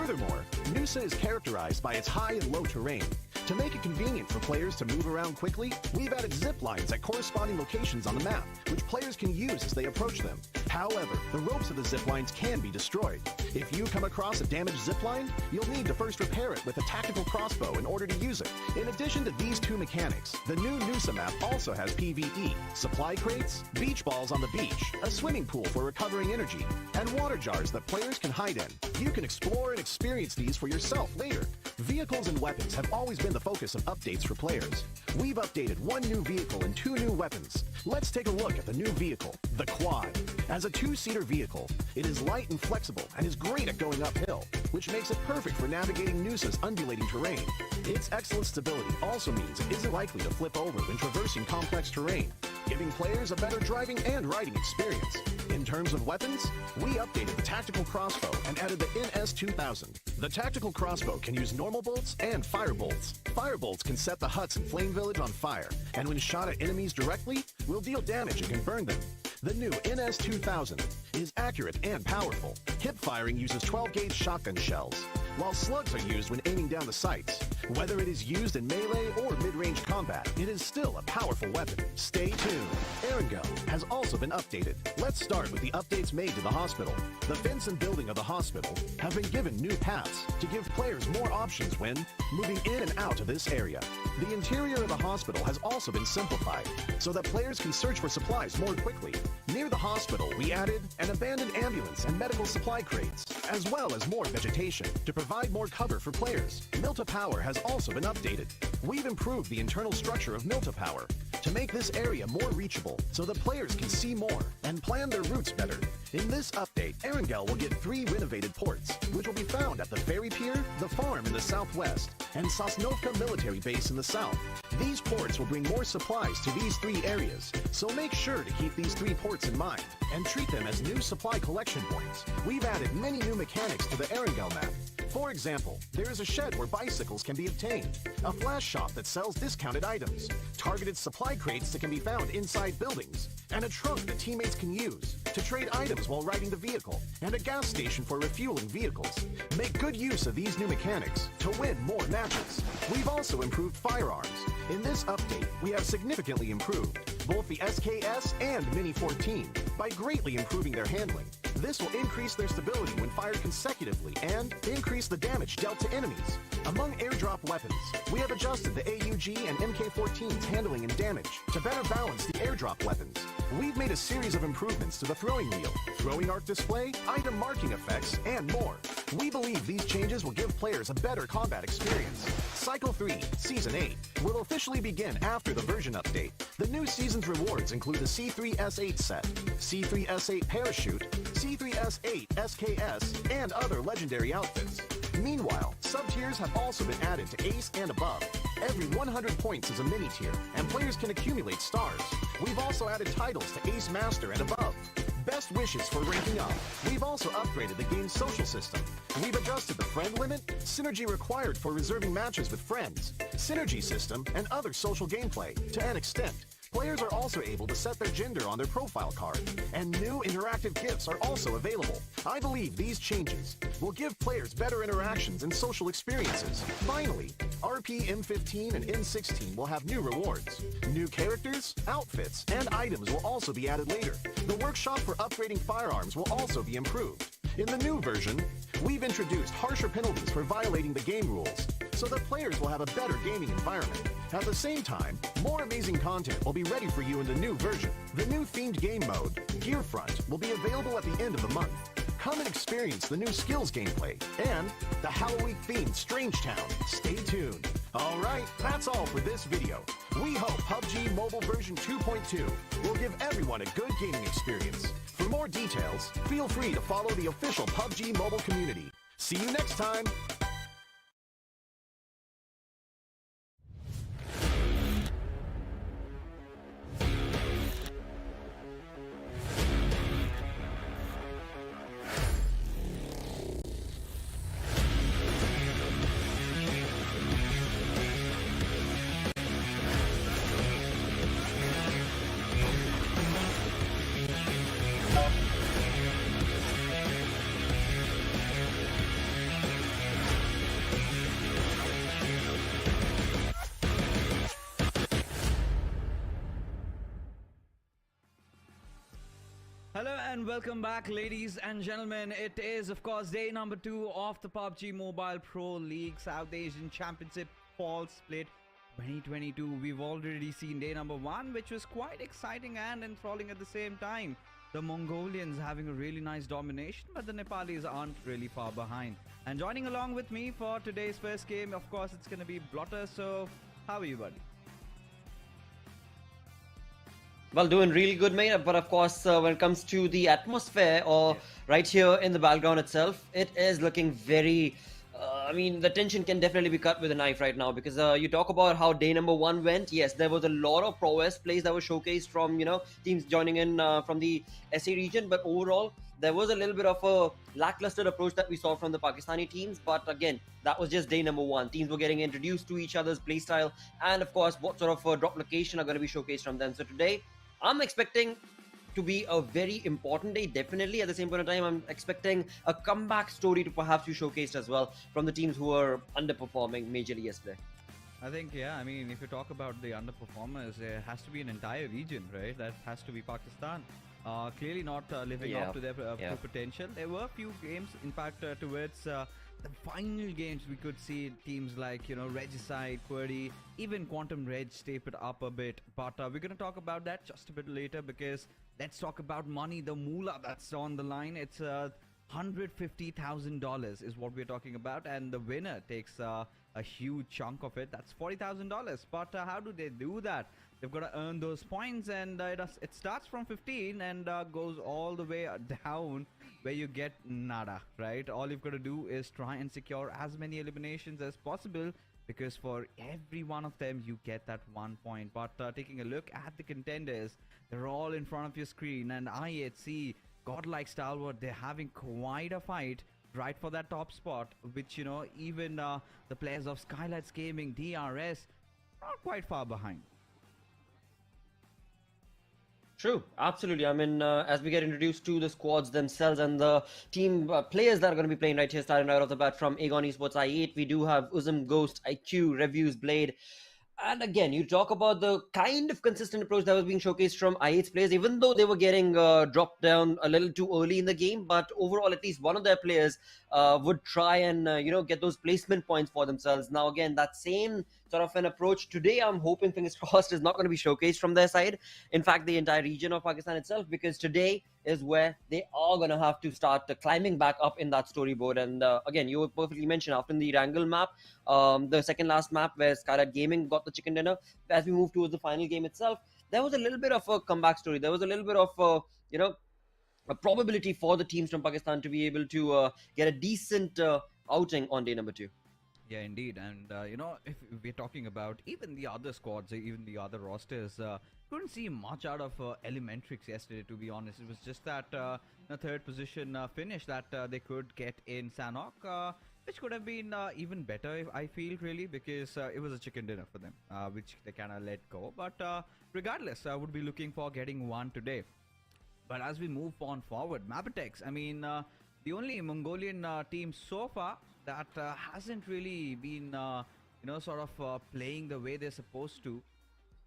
Furthermore, Nusa is characterized by its high and low terrain. To make it convenient for players to move around quickly, we've added zip lines at corresponding locations on the map, which players can use as they approach them. However, the ropes of the zip lines can be destroyed. If you come across a damaged zip line, you'll need to first repair it with a tactical crossbow in order to use it. In addition to these two mechanics, the new Nusa map also has PvE, supply crates, beach balls on the beach, a swimming pool for recovering energy, and water jars that players can hide in. You can explore and experience these for yourself later. Vehicles and weapons have always been the focus of updates for players. We've updated one new vehicle and two new weapons. Let's take a look at the new vehicle, the Quad. As a two-seater vehicle, it is light and flexible and is great at going uphill, which makes it perfect for navigating Nusa's undulating terrain. Its excellent stability also means it isn't likely to flip over when traversing complex terrain, giving players a better driving and riding experience. In terms of weapons, we updated the tactical crossbow and added the NS-2000. The tactical crossbow can use normal bolts and fire bolts. Fire bolts can set the huts in Flame Village on fire, and when shot at enemies directly, will deal damage and can burn them. The new NS-2000 is accurate and powerful. Hip firing uses 12-gauge shotgun shells, while slugs are used when aiming down the sights. Whether it is used in melee or mid-range combat, it is still a powerful weapon. Stay tuned. Erangel has also been updated. Let's start with the updates made to the hospital. The fence and building of the hospital have been given new paths to give players more options when moving in and out of this area. The interior of the hospital has also been simplified so that players can search for supplies more quickly. Near the hospital, we added an abandoned ambulance and medical supply crates, as well as more vegetation to provide more cover for players. Milta Power has also been updated. We've improved the internal structure of Milta Power to make this area more reachable so that players can see more and plan their routes better. In this update, Erangel will get 3 renovated ports, which will be found at the ferry pier, the farm in the southwest, and Sosnovka military base in the south. These ports will bring more supplies to these 3 areas, so make sure to keep these 3 ports in mind and treat them as new supply collection points. We've added many new mechanics to the Erangel map. For example, there is a shed where bicycles can be obtained, a flash shop that sells discounted items, targeted supply crates that can be found inside buildings, and a trunk that teammates can use to trade items while riding the vehicle, and a gas station for refueling vehicles. Make good use of these new mechanics to win more matches. We've also improved Firearms. In this update, we have significantly improved both the SKS and Mini 14 by greatly improving their handling. This will increase their stability when fired consecutively and increase the damage dealt to enemies. Among airdrop weapons, we have adjusted the AUG and MK14's handling and damage to better balance the airdrop weapons. We've made a series of improvements to the throwing wheel, throwing arc display, item marking effects, and more. We believe these changes will give players a better combat experience. Cycle 3, Season 8, will officially begin after the version update. The new season's rewards include the C3S8 set, C3S8 parachute, C3S8 SKS, and other legendary outfits. Meanwhile, sub-tiers have also been added to Ace and above. Every 100 points is a mini-tier, and players can accumulate stars. We've also added titles to Ace Master and above. Best wishes for ranking up. We've also upgraded the game's social system. We've adjusted the friend limit, synergy required for reserving matches with friends, synergy system, and other social gameplay to an extent. Players are also able to set their gender on their profile card, and new interactive gifts are also available. I believe these changes will give players better interactions and social experiences. Finally, RP M15 and N16 will have new rewards. New characters, outfits, and items will also be added later. The workshop for upgrading firearms will also be improved. In the new version, we've introduced harsher penalties for violating the game rules, so that players will have a better gaming environment. At the same time, more amazing content will be ready for you in the new version. The new themed game mode, Gearfront, will be available at the end of the month. Come and experience the new skills gameplay and the Halloween-themed Strange Town. Stay tuned. Alright, that's all for this video. We hope PUBG Mobile version 2.2 will give everyone a good gaming experience. For more details, feel free to follow the official PUBG Mobile community. See you next time! And welcome back, ladies and gentlemen. It is, of course, day number 2 of the PUBG Mobile Pro League South Asian Championship Fall Split 2022. We've already seen day number 1, which was quite exciting and enthralling at the same time. The Mongolians having a really nice domination, but the Nepalis aren't really far behind. And joining along with me for today's first game, of course, it's going to be Blotter. So, how are you, buddy? Well, doing really good, mate. But of course, when it comes to the atmosphere or right here in the background itself, it is looking very... I mean, the tension can definitely be cut with a knife right now because you talk about how day number 1 went. Yes, there was a lot of prowess plays that were showcased from, teams joining in from the SA region. But overall, there was a little bit of a lackluster approach that we saw from the Pakistani teams. But again, that was just day number 1. Teams were getting introduced to each other's playstyle and, of course, what sort of drop location are going to be showcased from them. So today, I'm expecting to be a very important day, definitely. At the same point of time, I'm expecting a comeback story to perhaps be showcased as well from the teams who are underperforming majorly yesterday. I think, I mean, if you talk about the underperformers, there has to be an entire region, right? That has to be Pakistan. Clearly not living up to their full potential. There were a few games, in fact, towards the final games, we could see teams like, Regicide, Query, even Quantum Reg step it up a bit. But we're going to talk about that just a bit later because let's talk about money, the moolah that's on the line. It's $150,000 is what we're talking about. And the winner takes a huge chunk of it. That's $40,000. But how do they do that? They've got to earn those points, and it starts from 15 and goes all the way down where you get nada, right? All you've got to do is try and secure as many eliminations as possible because for every one of them, you get that 1 point. But taking a look at the contenders, they're all in front of your screen, and IHC, Godlike Stalwart, they're having quite a fight right for that top spot, which, even the players of Skylights Gaming, DRS, not quite far behind. True, absolutely. I mean, as we get introduced to the squads themselves and the team players that are going to be playing right here, starting right off the bat from Aegon Esports I8, we do have Uzum, Ghost, IQ, Reviews, Blade. And again, you talk about the kind of consistent approach that was being showcased from I8's players, even though they were getting dropped down a little too early in the game. But overall, at least one of their players would try and, get those placement points for themselves. Now, again, that same sort of an approach today, I'm hoping, fingers crossed, is not going to be showcased from their side. In fact, the entire region of Pakistan itself, because today is where they are going to have to start climbing back up in that storyboard. And again, you perfectly mentioned after the Erangel map, the second last map where Skylight Gaming got the chicken dinner, as we move towards the final game itself, there was a little bit of a comeback story. There was a little bit of, a probability for the teams from Pakistan to be able to get a decent outing on day number 2. Yeah, indeed. And, if we're talking about even the other squads, even the other rosters, couldn't see much out of Elementrix yesterday, to be honest. It was just that third position finish that they could get in Sanhok, which could have been even better, I feel, really, because it was a chicken dinner for them, which they kind of let go. But regardless, I would be looking for getting one today. But as we move on forward, Mapatex, I mean, the only Mongolian team so far that hasn't really been, sort of playing the way they're supposed to.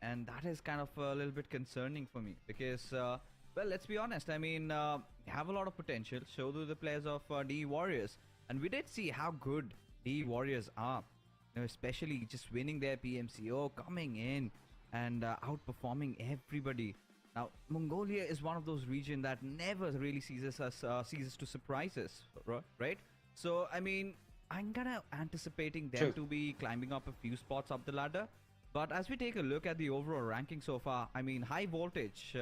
And that is kind of a little bit concerning for me because, well, let's be honest. I mean, they have a lot of potential. So do the players of DE Warriors. And we did see how good DE Warriors are, especially just winning their PMCO, coming in and outperforming everybody. Now, Mongolia is one of those regions that never really ceases to surprise us, right? So, I mean, I'm kind of anticipating them to be climbing up a few spots up the ladder. But as we take a look at the overall ranking so far, I mean, High Voltage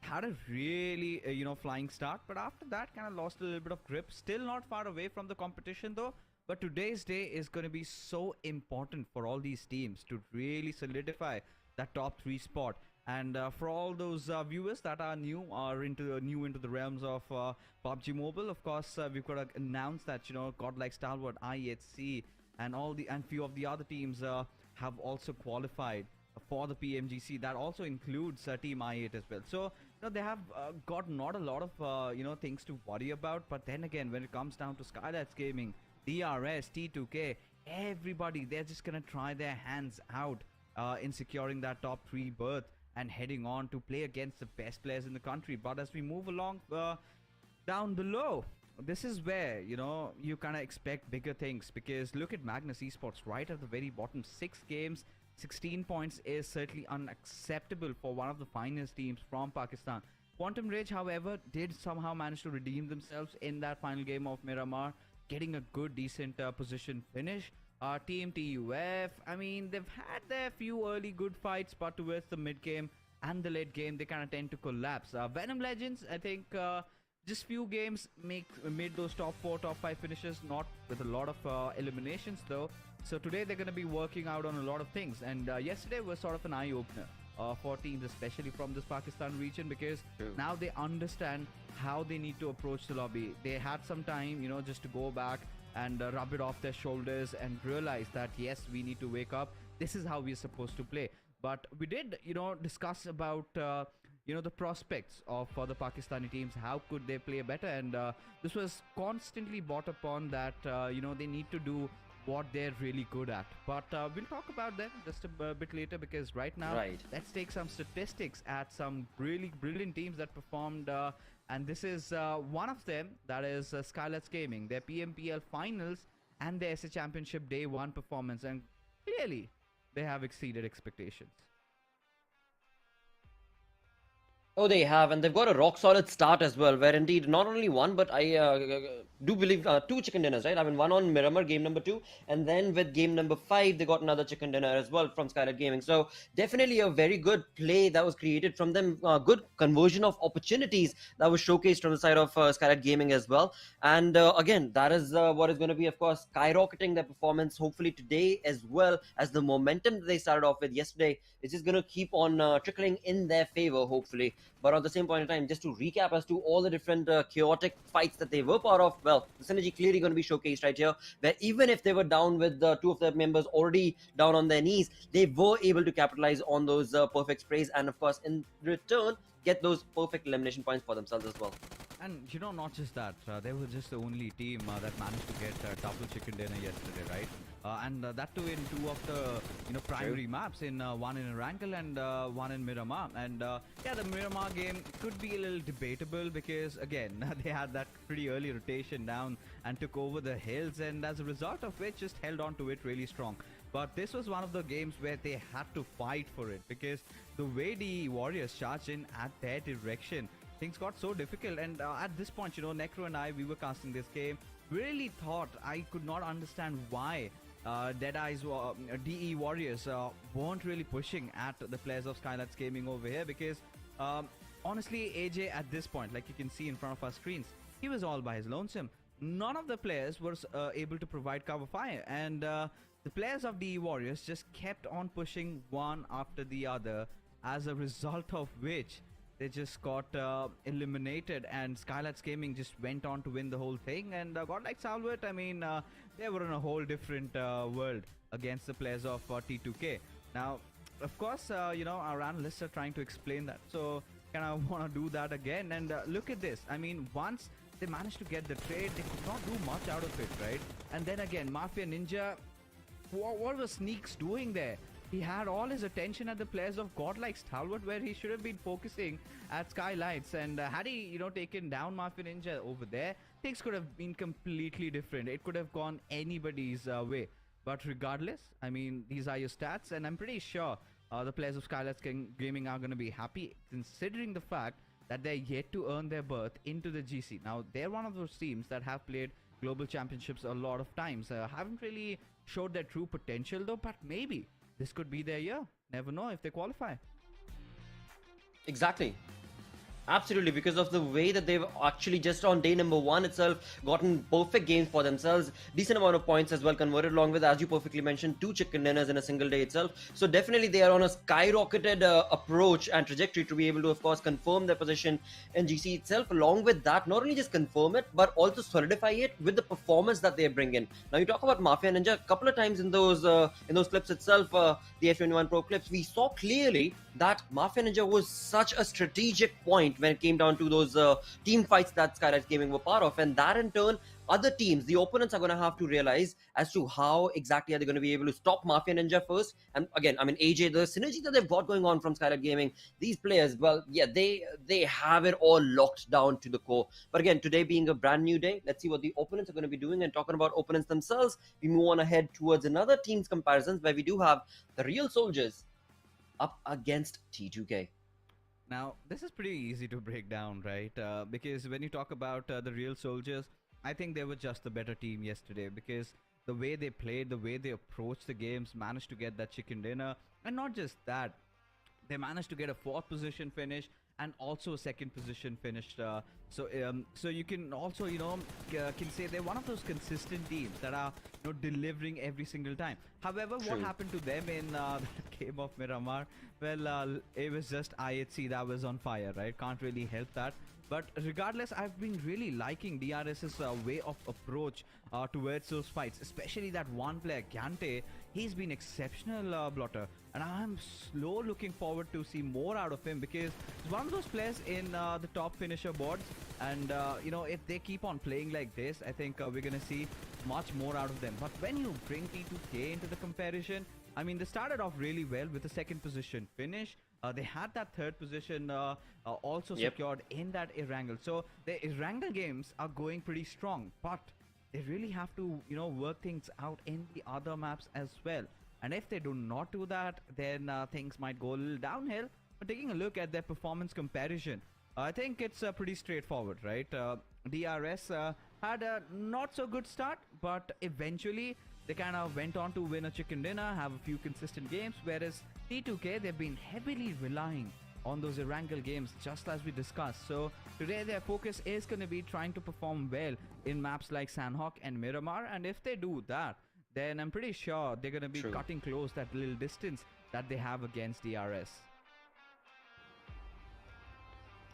had a really, flying start. But after that, kind of lost a little bit of grip. Still not far away from the competition, though. But today's day is going to be so important for all these teams to really solidify that top 3 spot. And for all those viewers that are new into the realms of PUBG Mobile, of course, we've got to announce that Godlike Stalwart, IHC, and few of the other teams have also qualified for the PMGC. That also includes Team I8 as well. So they have got not a lot of things to worry about. But then again, when it comes down to Skylights Gaming, DRS, T2K, everybody, they're just gonna try their hands out in securing that top 3 berth. and heading on to play against the best players in the country. But as we move along down below, this is where, you know, you kind of expect bigger things, because look at Magnus Esports right at the very bottom. 6 games, 16 points is certainly unacceptable for one of the finest teams from Pakistan. Quantum Ridge, however, did somehow manage to redeem themselves in that final game of Miramar, getting a good, decent position finish. Team TUF, I mean, they've had their few early good fights, but towards the mid game and the late game, they kind of tend to collapse. Venom Legends, I think, just few games made those top 4, top 5 finishes, not with a lot of eliminations though. So today they're going to be working out on a lot of things, and yesterday was sort of an eye-opener for teams, especially from this Pakistan region, because now they understand how they need to approach the lobby. They had some time, you know, just to go back and rub it off their shoulders and realize that yes, we need to wake up. This is how we're supposed to play. But we did, you know, discuss about you know, the prospects of the Pakistani teams. How could they play better? And this was constantly brought upon that you know, they need to do what they're really good at. But we'll talk about them just a bit later, because right now, let's take some statistics at some really brilliant teams that performed, and this is one of them, that is Skylights Gaming, their PMPL finals and their SA Championship Day 1 performance, and clearly they have exceeded expectations. Oh, they have, and they've got a rock-solid start as well, where indeed not only one, but I do believe 2 chicken dinners, right? I mean, one on Miramar, game number 2, and then with game number 5, they got another chicken dinner as well from Skylight Gaming. So definitely a very good play that was created from them, good conversion of opportunities that was showcased from the side of Skylight Gaming as well. And again, that is what is going to be, of course, skyrocketing their performance, hopefully today, as well as the momentum that they started off with yesterday is just going to keep on trickling in their favor, hopefully. But at the same point in time, just to recap as to all the different chaotic fights that they were part of, well, the synergy clearly going to be showcased right here, where even if they were down with 2 of their members already down on their knees, they were able to capitalize on those perfect sprays, and of course, in return, get those perfect elimination points for themselves as well. And you know, not just that, they were just the only team that managed to get double chicken dinner yesterday, right? And that too in 2 of the, you know, primary maps, in one in Erangel and one in Miramar. And yeah, the Miramar game could be a little debatable, because again, they had that pretty early rotation down and took over the hills, and as a result of which just held on to it really strong. But this was one of the games where they had to fight for it, because the way the Warriors charged in at their direction, things got so difficult. And at this point, you know, Necro and I, we were casting this game, really thought, I could not understand why Deadeye's DE Warriors weren't really pushing at the players of Skylights Gaming over here, because honestly, AJ at this point, like you can see in front of our screens, he was all by his lonesome. None of the players were able to provide cover fire, and the players of DE Warriors just kept on pushing one after the other, as a result of which they just got eliminated, and Skylights Gaming just went on to win the whole thing. And God like Salvert, I mean, they were in a whole different world against the players of T2K. Now, of course, you know, our analysts are trying to explain that, so kind of want to do that again. And look at this. I mean, once they managed to get the trade, they could not do much out of it, right? And then again, Mafia Ninja, what was Sneaks doing there? He had all his attention at the players of godlike Stalwart, where he should have been focusing at Skylights. And had he, you know, taken down Mafia Ninja over there, things could have been completely different. It could have gone anybody's way. But regardless, I mean, these are your stats, and I'm pretty sure the players of Skylights Gaming are going to be happy, considering the fact that they're yet to earn their berth into the GC. Now, they're one of those teams that have played global championships a lot of times. Haven't really showed their true potential though, but maybe this could be their year. Never know if they qualify. Exactly. Absolutely, because of the way that they've actually just on day number 1 itself gotten perfect games for themselves, decent amount of points as well converted, along with, as you perfectly mentioned, 2 chicken dinners in a single day itself. So definitely they are on a skyrocketed approach and trajectory to be able to, of course, confirm their position in GC itself. Along with that, not only just confirm it, but also solidify it with the performance that they bring in. Now, you talk about Mafia Ninja a couple of times in those clips itself, the F21 Pro clips, we saw clearly that Mafia Ninja was such a strategic point when it came down to those team fights that Skylights Gaming were part of, and that in turn other teams, the opponents, are going to have to realize as to how exactly are they going to be able to stop Mafia Ninja first. And again, I mean, AJ, the synergy that they've got going on from Skylight Gaming, these players, well, yeah, they have it all locked down to the core. But again, today being a brand new day, let's see what the opponents are going to be doing. And talking about opponents themselves, we move on ahead towards another team's comparisons where we do have the Real Soldiers up against T2K. Now, this is pretty easy to break down, right? Because when you talk about the Real Soldiers, I think they were just the better team yesterday, because the way they played, the way they approached the games, managed to get that chicken dinner. And not just that, they managed to get a 4th position finish and also a 2nd position finish. So you can also, can say they're one of those consistent teams that are, delivering every single time. However, what happened to them in that game of Miramar? Well, it was just IHC that was on fire, right? Can't really help that. But regardless, I've been really liking DRS's way of approach towards those fights, especially that one player, Gyante. He's been exceptional, Blotter, and I'm looking forward to see more out of him, because he's one of those players in the top finisher boards. And if they keep on playing like this, I think we're gonna see much more out of them. But when you bring T2K into the comparison, I mean, they started off really well with a 2nd position finish. They had that 3rd position also secured in that Erangel. So the Erangel games are going pretty strong, but they really have to, work things out in the other maps as well. And if they do not do that, then things might go a little downhill. But taking a look at their performance comparison, I think it's pretty straightforward, right? DRS had a not so good start, but eventually they kind of went on to win a chicken dinner, have a few consistent games, whereas T2K, they've been heavily relying on those Erangel games, just as we discussed. So today their focus is going to be trying to perform well in maps like Sanhok and Miramar, and if they do that, then I'm pretty sure they're going to be cutting close that little distance that they have against DRS.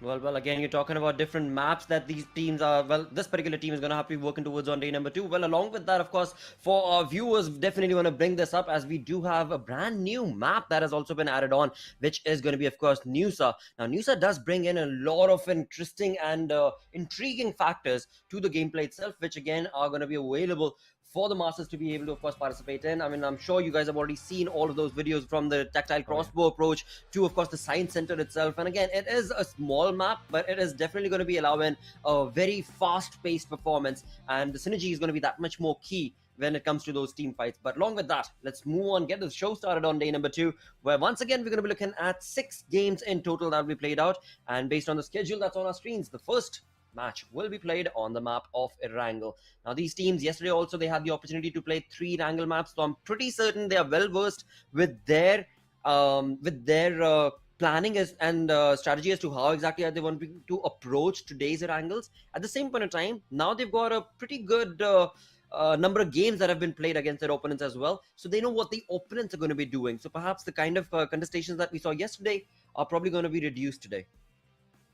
Well, again, you're talking about different maps that these teams are, well, this particular team is going to have to be working towards on day number 2. Well, along with that, of course, for our viewers, definitely want to bring this up, as we do have a brand new map that has also been added on, which is going to be, of course, Nusa. Now, Nusa does bring in a lot of interesting and intriguing factors to the gameplay itself, which again are going to be available for the masses to be able to, of course, participate in. I mean, I'm sure you guys have already seen all of those videos, from the tactile crossbow approach to, of course, the science center itself. And again, it is a small map, but it is definitely going to be allowing a very fast-paced performance, and the synergy is going to be that much more key when it comes to those team fights. But along with that, let's move on, get the show started on day number 2, where once again we're going to be looking at 6 games in total that will be played out. And based on the schedule that's on our screens, the first match will be played on the map of Erangel. Now, these teams yesterday also, they had the opportunity to play 3 Erangel maps, so I'm pretty certain they are well versed with their planning and strategy as to how exactly they want to approach today's Erangels. At the same point in time, now they've got a pretty good number of games that have been played against their opponents as well, so they know what the opponents are going to be doing. So perhaps the kind of contestations that we saw yesterday are probably going to be reduced today.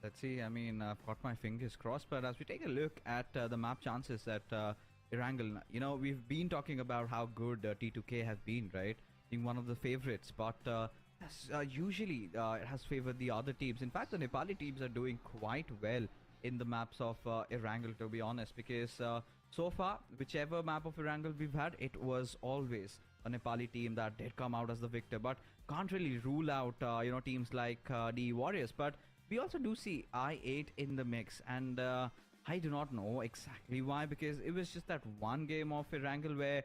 Let's see. I mean, I've got my fingers crossed, but as we take a look at the map chances at Erangel, we've been talking about how good T2K have been, right? Being one of the favorites, but usually it has favored the other teams. In fact, the Nepali teams are doing quite well in the maps of Erangel, to be honest, because so far, whichever map of Erangel we've had, it was always a Nepali team that did come out as the victor. But can't really rule out, teams like the Warriors. But we also do see I8 in the mix, and I do not know exactly why, because it was just that one game of Erangel where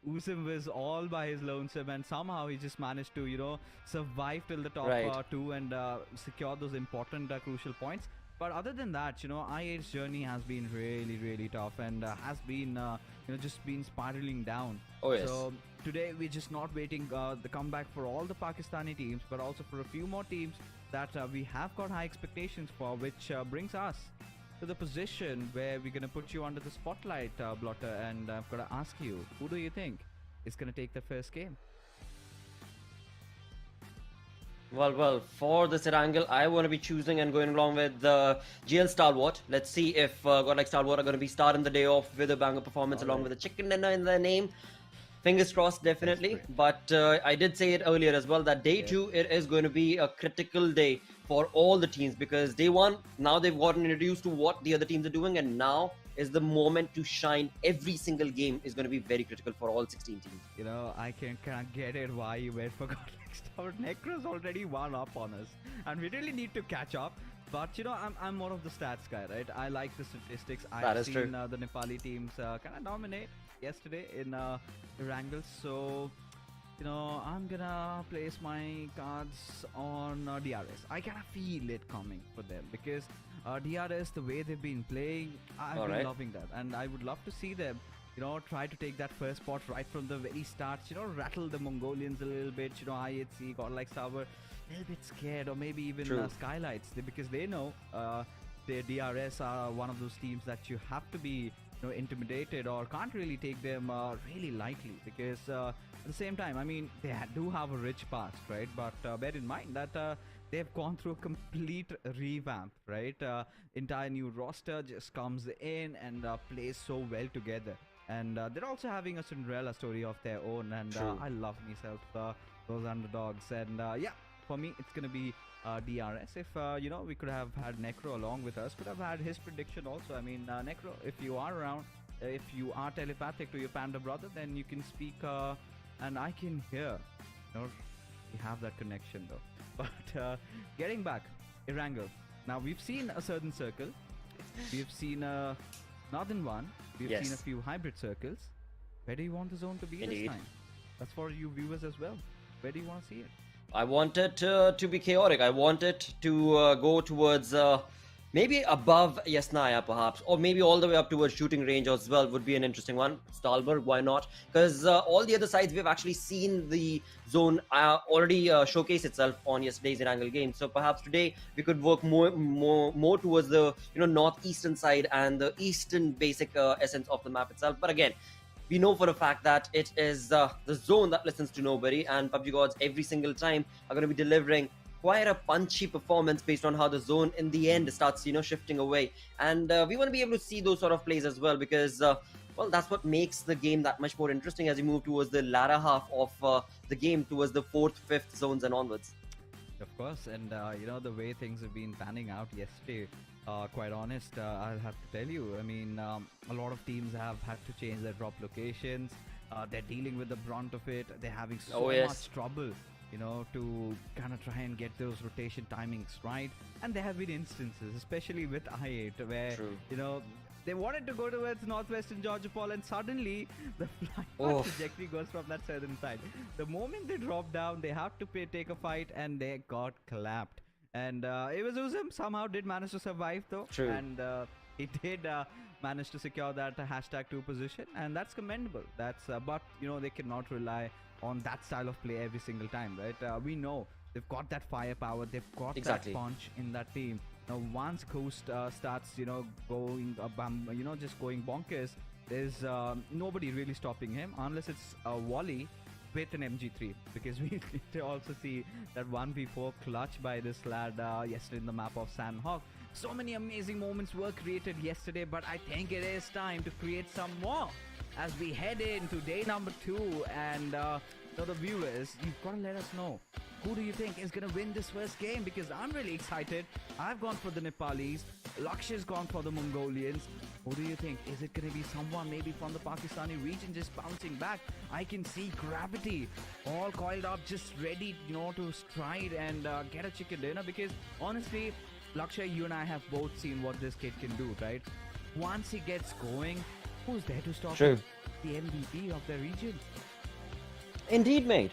Usam was all by his lonesome, and somehow he just managed to, survive till the top 2 and secure those important crucial points. But other than that, I8's journey has been really, really tough, and has been, just been spiraling down. Oh, yes. So today we're just not waiting the comeback for all the Pakistani teams, but also for a few more teams that we have got high expectations for, which brings us to the position where we're going to put you under the spotlight, Blotter, and I've got to ask you, who do you think is going to take the first game? Well, for this Erangel, I want to be choosing and going along with GL Stalwart. Let's see if God like Stalwart are going to be starting the day off with a banger performance along with a chicken dinner in their name. Fingers crossed, definitely. But I did say it earlier as well that day 2, it is going to be a critical day for all the teams, because day 1, now they've gotten introduced to what the other teams are doing, and now is the moment to shine. Every single game is going to be very critical for all 16 teams. You know, I can't get it why you went for Godlike Star. Necro's already one up on us, and we really need to catch up. But you know, I'm more of the stats guy, right? I like the statistics. I've seen the Nepali teams kind of dominate yesterday in Erangel, so you know, I'm gonna place my cards on DRS. I kind of feel it coming for them because DRS, the way they've been playing, I've been loving that, and I would love to see them, you know, try to take that first spot right from the very start. You know, rattle the Mongolians a little bit. You know, IHC, Godlike Tower, a little bit scared, or maybe even Skylights, because they know their DRS are one of those teams that you have to be, you know, intimidated or can't really take them really lightly, because at the same time, I mean, they do have a rich past, right? But bear in mind that they've gone through a complete revamp, right? Entire new roster just comes in and plays so well together, and they're also having a Cinderella story of their own, and I love myself those underdogs, and yeah, for me it's gonna be DRS. If you know, we could have had Necro along with us, could have had his prediction also. I mean, Necro, if you are around, if you are telepathic to your panda brother, then you can speak and I can hear. You know, we have that connection though. But getting back, Erangel. Now we've seen a certain circle, we've seen northern one, we've seen a few hybrid circles. Where do you want the zone to be this time? That's for you viewers as well. Where do you want to see it? I want it to be chaotic. I want it to go towards maybe above Yasnaya perhaps, or maybe all the way up towards shooting range as well would be an interesting one. Stalberg, why not? Because all the other sides, we've actually seen the zone already showcase itself on yesterday's Erangel game. So perhaps today we could work more towards the, you know, northeastern side and the eastern basic essence of the map itself. But again, we know for a fact that it is the zone that listens to nobody, and PUBG Gods every single time are going to be delivering quite a punchy performance based on how the zone in the end starts, you know, shifting away. And we want to be able to see those sort of plays as well, because well, that's what makes the game that much more interesting as you move towards the latter half of the game, towards the 4th, 5th zones and onwards. Of course, and you know, the way things have been panning out yesterday, quite honest, I'll have to tell you, I mean, a lot of teams have had to change their drop locations. They're dealing with the brunt of it. They're having so much trouble, you know, to kind of try and get those rotation timings right. And there have been instances, especially with I8, where, you know, they wanted to go towards northwestern Georgia Paul, and suddenly the flight trajectory goes from that southern side. The moment they drop down, they have to take a fight, and they got clapped. And it was Uzum somehow did manage to survive though, and he did manage to secure that #2 position, and that's commendable. That's but you know, they cannot rely on that style of play every single time, right? We know they've got that firepower, they've got that punch in that team. Now once Coast starts, you know, going you know, just going bonkers, there's nobody really stopping him unless it's Wally with an MG3, because we need to also see that 1v4 clutch by this lad yesterday in the map of Sanhok. So many amazing moments were created yesterday, but I think it is time to create some more as we head into day number 2. And so the viewers, you've got to let us know, who do you think is going to win this first game? Because I'm really excited. I've gone for the Nepalis. Lakshya's gone for the Mongolians. Who do you think? Is it going to be someone maybe from the Pakistani region just bouncing back? I can see Gravity all coiled up, just ready, you know, to stride and get a chicken dinner. Because honestly, Lakshya, you and I have both seen what this kid can do, right? Once he gets going, who's there to stop him? The MVP of the region. Indeed, mate.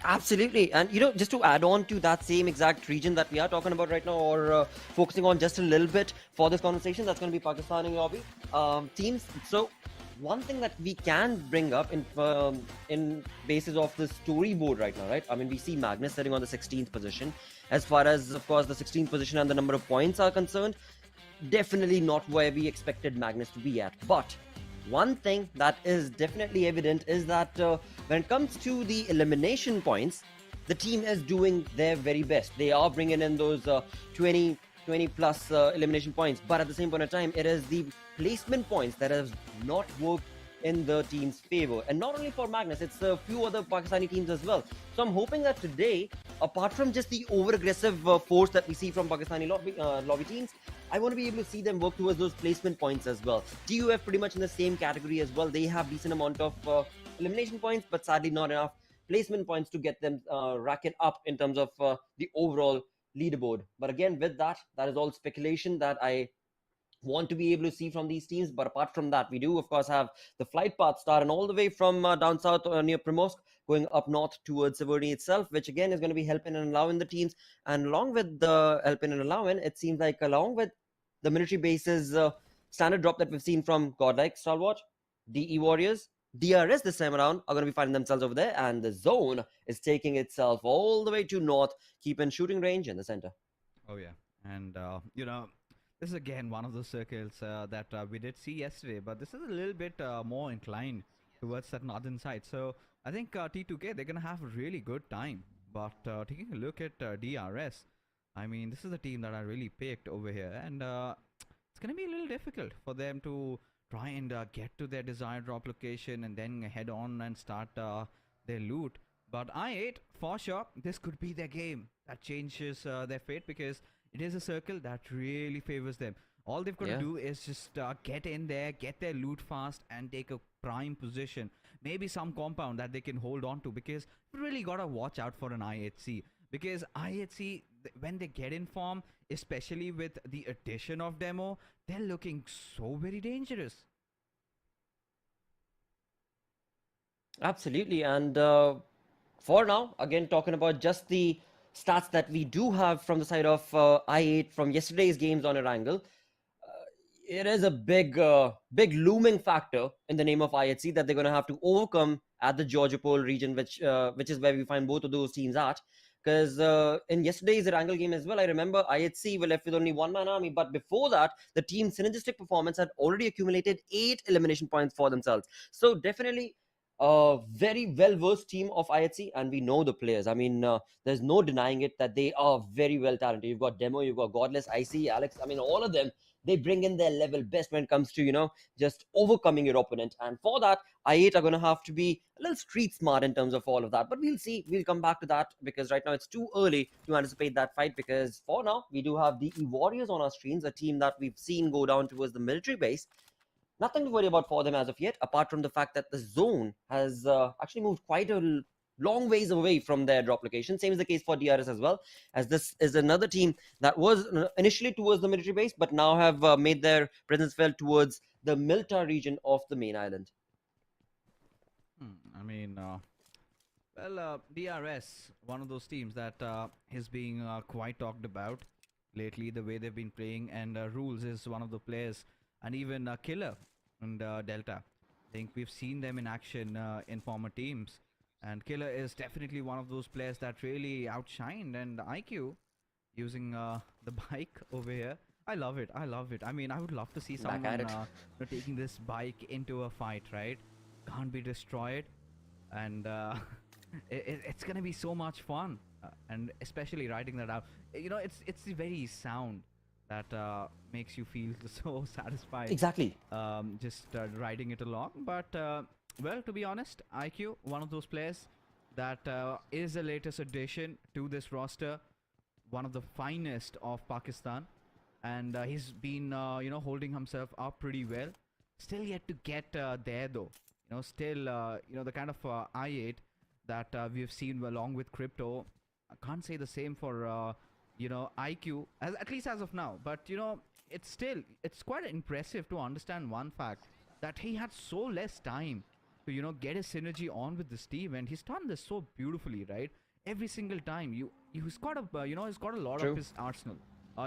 Absolutely. And you know, just to add on to that same exact region that we are talking about right now, or focusing on just a little bit for this conversation, that's going to be Pakistani lobby teams. So one thing that we can bring up in basis of the storyboard right now, right? I mean, we see Magnus sitting on the 16th position. As far as, of course, the 16th position and the number of points are concerned, definitely not where we expected Magnus to be at. But one thing that is definitely evident is that when it comes to the elimination points, the team is doing their very best. They are bringing in those 20 plus elimination points, but at the same point in time, it is the placement points that have not worked in the team's favor. And not only for Magnus, it's a few other Pakistani teams as well. So I'm hoping that today, apart from just the over-aggressive force that we see from Pakistani lobby teams, I want to be able to see them work towards those placement points as well. TUF pretty much in the same category as well. They have decent amount of elimination points, but sadly not enough placement points to get them racket up in terms of the overall leaderboard. But again, with that is all speculation that I want to be able to see from these teams. But apart from that, we do of course have the flight path starting all the way from down south near Primorsk, going up north towards Severny itself, which again is going to be helping and allowing the teams. And along with the helping and allowing, it seems like along with the military bases standard drop that we've seen from Godlike, Stalwart, DE Warriors, DRS this time around are going to be finding themselves over there, and the zone is taking itself all the way to north, keeping shooting range in the center. Oh yeah, and this is again one of those circles that we did see yesterday, but this is a little bit more inclined towards that northern side. So I think T2K, they're gonna have a really good time. But taking a look at DRS, I mean, this is a team that I really picked over here, and it's gonna be a little difficult for them to try and get to their desired drop location and then head on and start their loot. But I8, for sure, this could be their game that changes their fate, because it is a circle that really favors them. All they've got to do is just get in there, get their loot fast, and take a prime position. Maybe some compound that they can hold on to, because you really got to watch out for an I8C. Because I8C, when they get in form, especially with the addition of Demo, they're looking so very dangerous. Absolutely. And for now, again, talking about just the stats that we do have from the side of I8 from yesterday's games on Erangel, it is a big looming factor in the name of I8C that they're going to have to overcome at the Georgia Pole region, which is where we find both of those teams at. Because in yesterday's Erangel game as well, I remember I8C were left with only one-man army. But before that, the team's synergistic performance had already accumulated 8 elimination points for themselves. So definitely a very well-versed team of I8C, and we know the players. I mean, there's no denying it that they are very well talented. You've got Demo, you've got Godless, IC, Alex. I mean, all of them, they bring in their level best when it comes to, just overcoming your opponent. And for that, I8 are going to have to be a little street smart in terms of all of that. But we'll see. We'll come back to that, because right now it's too early to anticipate that fight, because for now, we do have the Warriors on our screens, a team that we've seen go down towards the military base. Nothing to worry about for them as of yet, apart from the fact that the zone has actually moved quite a long ways away from their drop location. Same is the case for DRS as well, as this is another team that was initially towards the military base, but now have made their presence felt towards the Milta region of the main island. I mean, DRS, one of those teams that is being quite talked about lately, the way they've been playing, and Rules is one of the players, and even Killer and Delta. I think we've seen them in action in former teams, and Killer is definitely one of those players that really outshined, and IQ using the bike over here. I love it. I mean, I would love to see someone taking this bike into a fight, right? Can't be destroyed, and it's gonna be so much fun, and especially riding that out. It's the very sound that makes you feel so satisfied. Exactly. Just riding it along. But well, to be honest, IQ, one of those players that is the latest addition to this roster, one of the finest of Pakistan, and he's been holding himself up pretty well. Still yet to get there though. Still the kind of I8 that we've seen along with Crypto. I can't say the same for IQ, at least as of now. But it's quite impressive to understand one fact, that he had so less time to get his synergy on with this team, and he's done this so beautifully, right? Every single time he's got he's got a lot of his arsenal.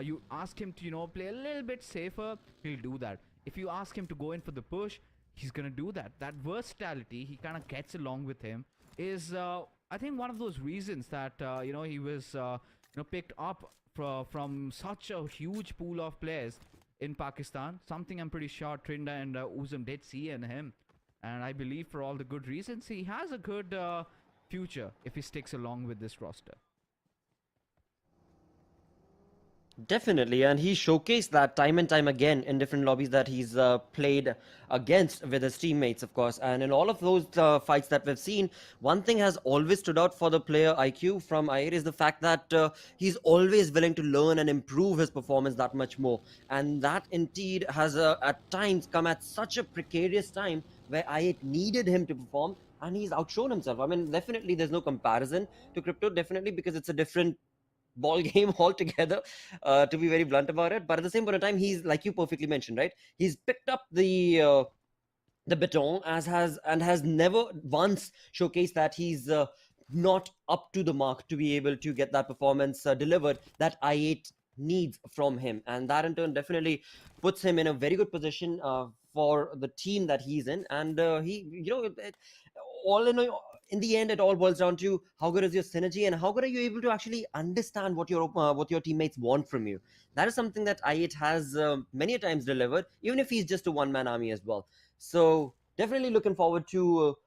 You ask him to play a little bit safer, he'll do that. If you ask him to go in for the push, he's gonna do that. That versatility he kind of gets along with him is I think one of those reasons that he was picked up from such a huge pool of players in Pakistan. Something I'm pretty sure Trinda and Uzum did see in him, and I believe for all the good reasons he has a good future if he sticks along with this roster. Definitely, and he showcased that time and time again in different lobbies that he's played against with his teammates, of course. And in all of those fights that we've seen, one thing has always stood out for the player IQ from IR is the fact that he's always willing to learn and improve his performance that much more. And that indeed has at times come at such a precarious time where I8 needed him to perform, and he's outshone himself. I mean, definitely there's no comparison to Crypto, definitely, because it's a different ball game altogether, to be very blunt about it. But at the same point of time, he's, like you perfectly mentioned, right? He's picked up the baton has never once showcased that he's not up to the mark to be able to get that performance delivered that I8 needs from him, and that in turn definitely puts him in a very good position for the team that he's in. And he, all in the end, it all boils down to how good is your synergy and how good are you able to actually understand what your teammates want from you. That is something that I8 has many a times delivered, even if he's just a one-man army as well. So definitely looking forward to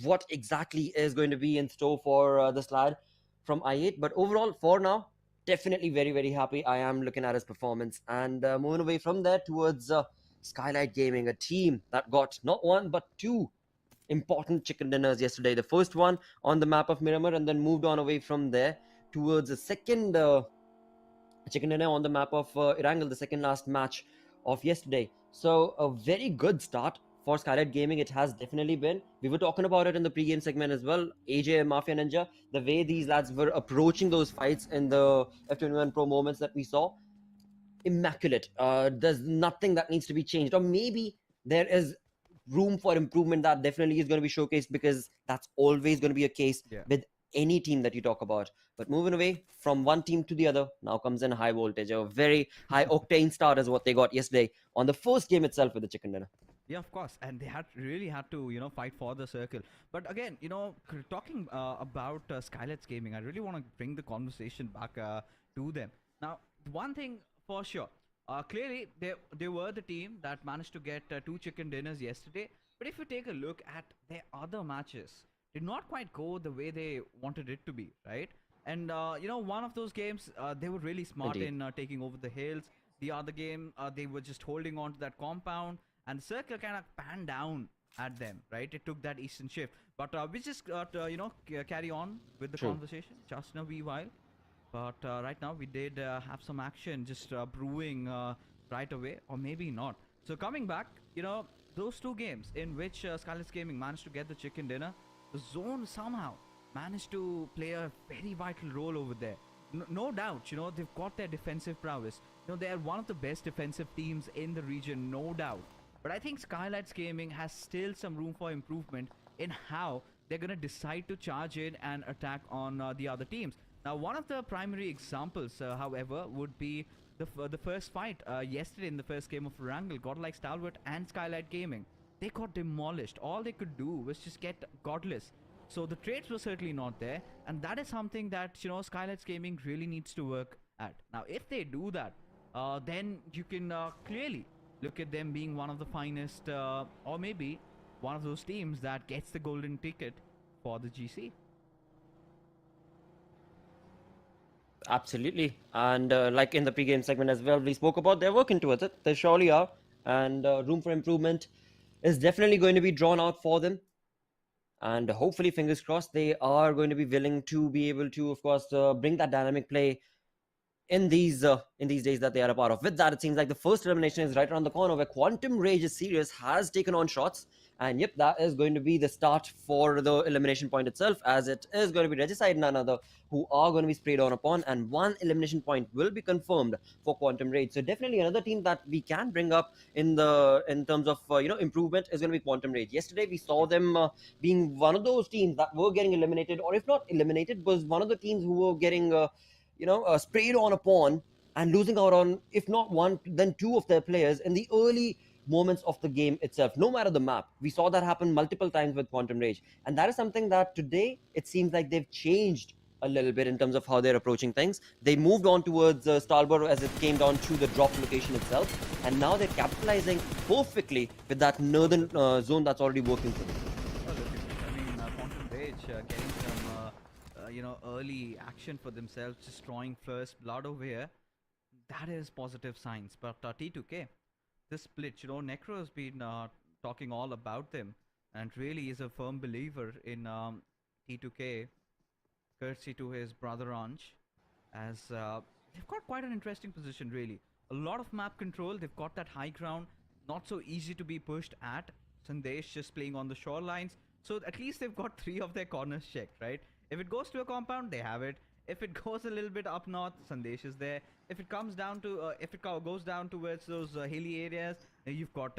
what exactly is going to be in store for this lad from I8. But overall, for now, definitely very, very happy. I am looking at his performance. And moving away from there towards Skylight Gaming, a team that got not one but two important chicken dinners yesterday. The first one on the map of Miramar, and then moved on away from there towards the second chicken dinner on the map of Erangel, the second last match of yesterday. So a very good start for Skylight Gaming. It has definitely been. We were talking about it in the pre-game segment as well. AJ and Mafia Ninja, the way these lads were approaching those fights in the F21 Pro moments that we saw, immaculate. There's nothing that needs to be changed, or maybe there is room for improvement that definitely is going to be showcased, because that's always going to be a case with any team that you talk about. But moving away from one team to the other, now comes in high voltage. A very high octane start is what they got yesterday on the first game itself with the chicken dinner. Yeah, of course, and they really had to fight for the circle. But again, talking about Skylights Gaming, I really want to bring the conversation back to them. Now, one thing for sure, clearly they were the team that managed to get two chicken dinners yesterday. But if you take a look at their other matches, did not quite go the way they wanted it to be, right? And one of those games, they were really smart in taking over the hills. The other game, they were just holding on to that compound, and the circle kind of panned down at them, right? It took that eastern shift. But we just got carry on with the conversation just in a wee while. But right now we did have some action just brewing right away, or maybe not. So coming back, those two games in which Skylights Gaming managed to get the chicken dinner, the zone somehow managed to play a very vital role over there. No doubt, they've got their defensive prowess. They are one of the best defensive teams in the region, no doubt. But I think Skylights Gaming has still some room for improvement in how they're going to decide to charge in and attack on the other teams. Now, one of the primary examples, however, would be the first fight yesterday in the first game of Erangel. Godlike Stalwart and Skylight Gaming, they got demolished. All they could do was just get godless. So the trades were certainly not there, and that is something that Skylights Gaming really needs to work at. Now, if they do that, then you can clearly look at them being one of the finest, or maybe one of those teams that gets the golden ticket for the GC. Absolutely. And like in the pre-game segment as well, we spoke about they're working towards it. They surely are. And room for improvement is definitely going to be drawn out for them. And hopefully, fingers crossed, they are going to be willing to be able to, of course, bring that dynamic play in these days that they are a part of. With that, it seems like the first elimination is right around the corner, where Quantum Rage is serious, has taken on shots. And yep, that is going to be the start for the elimination point itself, as it is going to be Regicide and another who are going to be sprayed on upon, and one elimination point will be confirmed for Quantum Rage. So definitely another team that we can bring up in terms of improvement is going to be Quantum Rage. Yesterday we saw them being one of those teams that were getting eliminated, or if not eliminated, was one of the teams who were getting sprayed on upon and losing out on, if not one, then two of their players in the early moments of the game itself, no matter the map. We saw that happen multiple times with Quantum Rage, and that is something that today it seems like they've changed a little bit in terms of how they're approaching things. They moved on towards Starborough as it came down to the drop location itself, and now they're capitalizing perfectly with that northern zone that's already working for them. Oh, look, I mean, Quantum Rage getting some early action for themselves, destroying first blood over here. that is positive signs. But T2K, this split, Necro has been talking all about them and really is a firm believer in T2K, courtesy to his brother Anj, as they've got quite an interesting position, really. A lot of map control, they've got that high ground, not so easy to be pushed at. Sandesh just playing on the shorelines, so at least they've got three of their corners checked, right? If it goes to a compound, they have it. If it goes a little bit up north, Sandesh is there. If it comes down to, goes down towards those hilly areas, you've got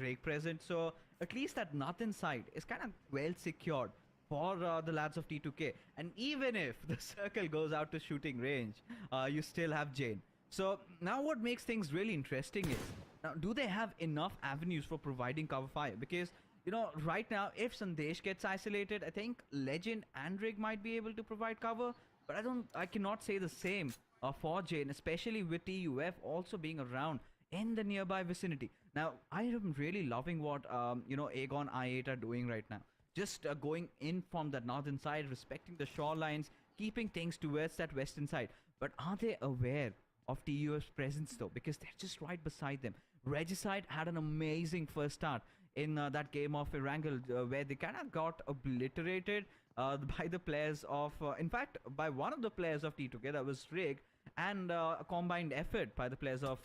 Rake present. So at least that northern side is kind of well secured for the lads of T2K. And even if the circle goes out to shooting range, you still have Jane. So now what makes things really interesting is, now do they have enough avenues for providing cover fire? Because right now, if Sandesh gets isolated, I think Legend and Rig might be able to provide cover. But I cannot say the same for Jane, especially with TUF also being around in the nearby vicinity. Now, I am really loving what, Aegon I8 are doing right now. Just going in from the northern side, respecting the shorelines, keeping things towards that western side. But are they aware of TUF's presence though? Because they're just right beside them. Regicide had an amazing first start in that game of Erangel, where they kind of got obliterated by the players of, in fact, by one of the players of T2K, that was Rig, and a combined effort by the players of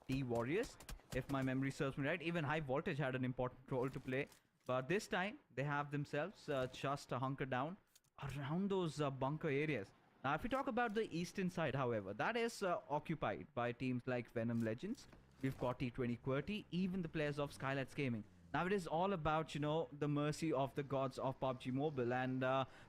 T-Warriors, if my memory serves me right. Even High Voltage had an important role to play. But this time, they have themselves just hunkered down around those bunker areas. Now, if we talk about the eastern side, however, that is occupied by teams like Venom Legends. We've got T20 QWERTY, even the players of Skylights Gaming. Now it is all about, the mercy of the gods of PUBG Mobile, and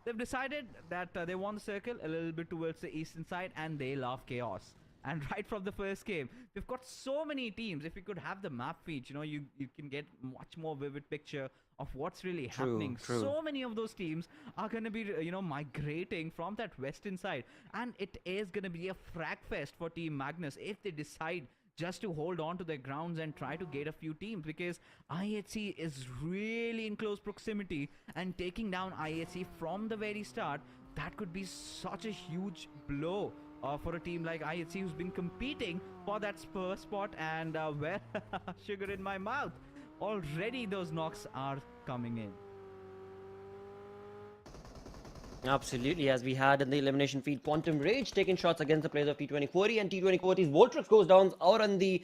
they've decided that they want the circle a little bit towards the eastern side, and they love chaos. And right from the first game, we've got so many teams. If we could have the map feed, you can get much more vivid picture of what's really happening. True. So many of those teams are going to be, migrating from that western side, and it is going to be a frag fest for Team Magnus if they decide just to hold on to their grounds and try to get a few teams, because IHC is really in close proximity, and taking down IHC from the very start, that could be such a huge blow for a team like IHC, who's been competing for that spur spot. And well, sugar in my mouth, already those knocks are coming in. Absolutely, as we had in the elimination feed, Quantum Rage taking shots against the players of T20 QWERTY, and T20 QWERTY's Voltrix goes down out on the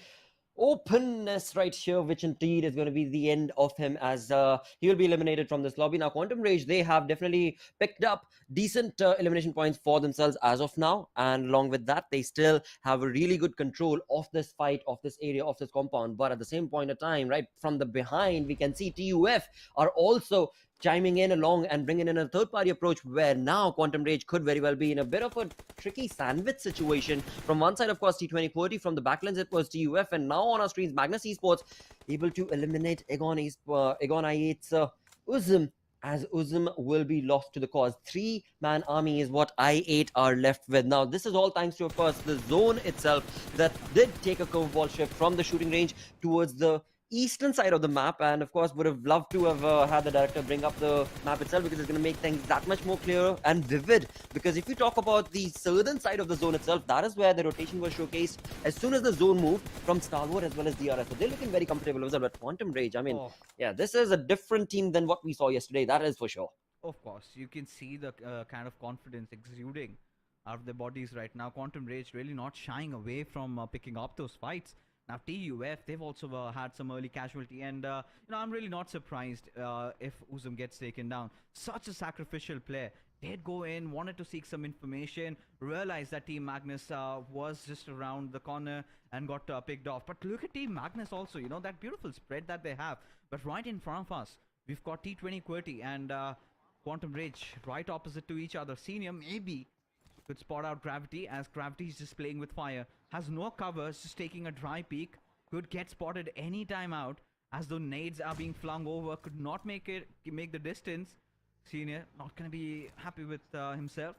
openness right here, which indeed is going to be the end of him, as he will be eliminated from this lobby. Now, Quantum Rage, they have definitely picked up decent elimination points for themselves as of now, and along with that, they still have a really good control of this fight, of this area, of this compound. But at the same point of time, right from the behind, we can see TUF are also chiming in along and bringing in a third-party approach, where now Quantum Rage could very well be in a bit of a tricky sandwich situation. From one side, of course, T20 QWERTY, from the backlands it was TUF, and now on our screens, Magnus Esports able to eliminate Aegon I8's Uzum, as Uzum will be lost to the cause. 3-man army is what I8 are left with. Now, this is all thanks to, of course, the zone itself that did take a curveball shift from the shooting range towards the eastern side of the map, and of course would have loved to have had the director bring up the map itself, because it's going to make things that much more clear and vivid. Because if you talk about the southern side of the zone itself, that is where the rotation was showcased as soon as the zone moved from Stalwart as well as DRS. So they're looking very comfortable with that. But Quantum Rage, I mean, yeah, this is a different team than what we saw yesterday, that is for sure. Of course, you can see the kind of confidence exuding out of their bodies right now. Quantum Rage really not shying away from picking up those fights. Now, TUF, they've also had some early casualty, and I'm really not surprised if Uzum gets taken down. Such a sacrificial player. They'd go in, wanted to seek some information, realized that Team Magnus was just around the corner and got picked off. But look at Team Magnus also, that beautiful spread that they have. But right in front of us, we've got T20 QWERTY and Quantum Rage right opposite to each other. Senior maybe could spot out Gravity, as Gravity is just playing with fire. Has no covers, just taking a dry peek. Could get spotted any time out, as though nades are being flung over. Could not make the distance. Senior not going to be happy with himself.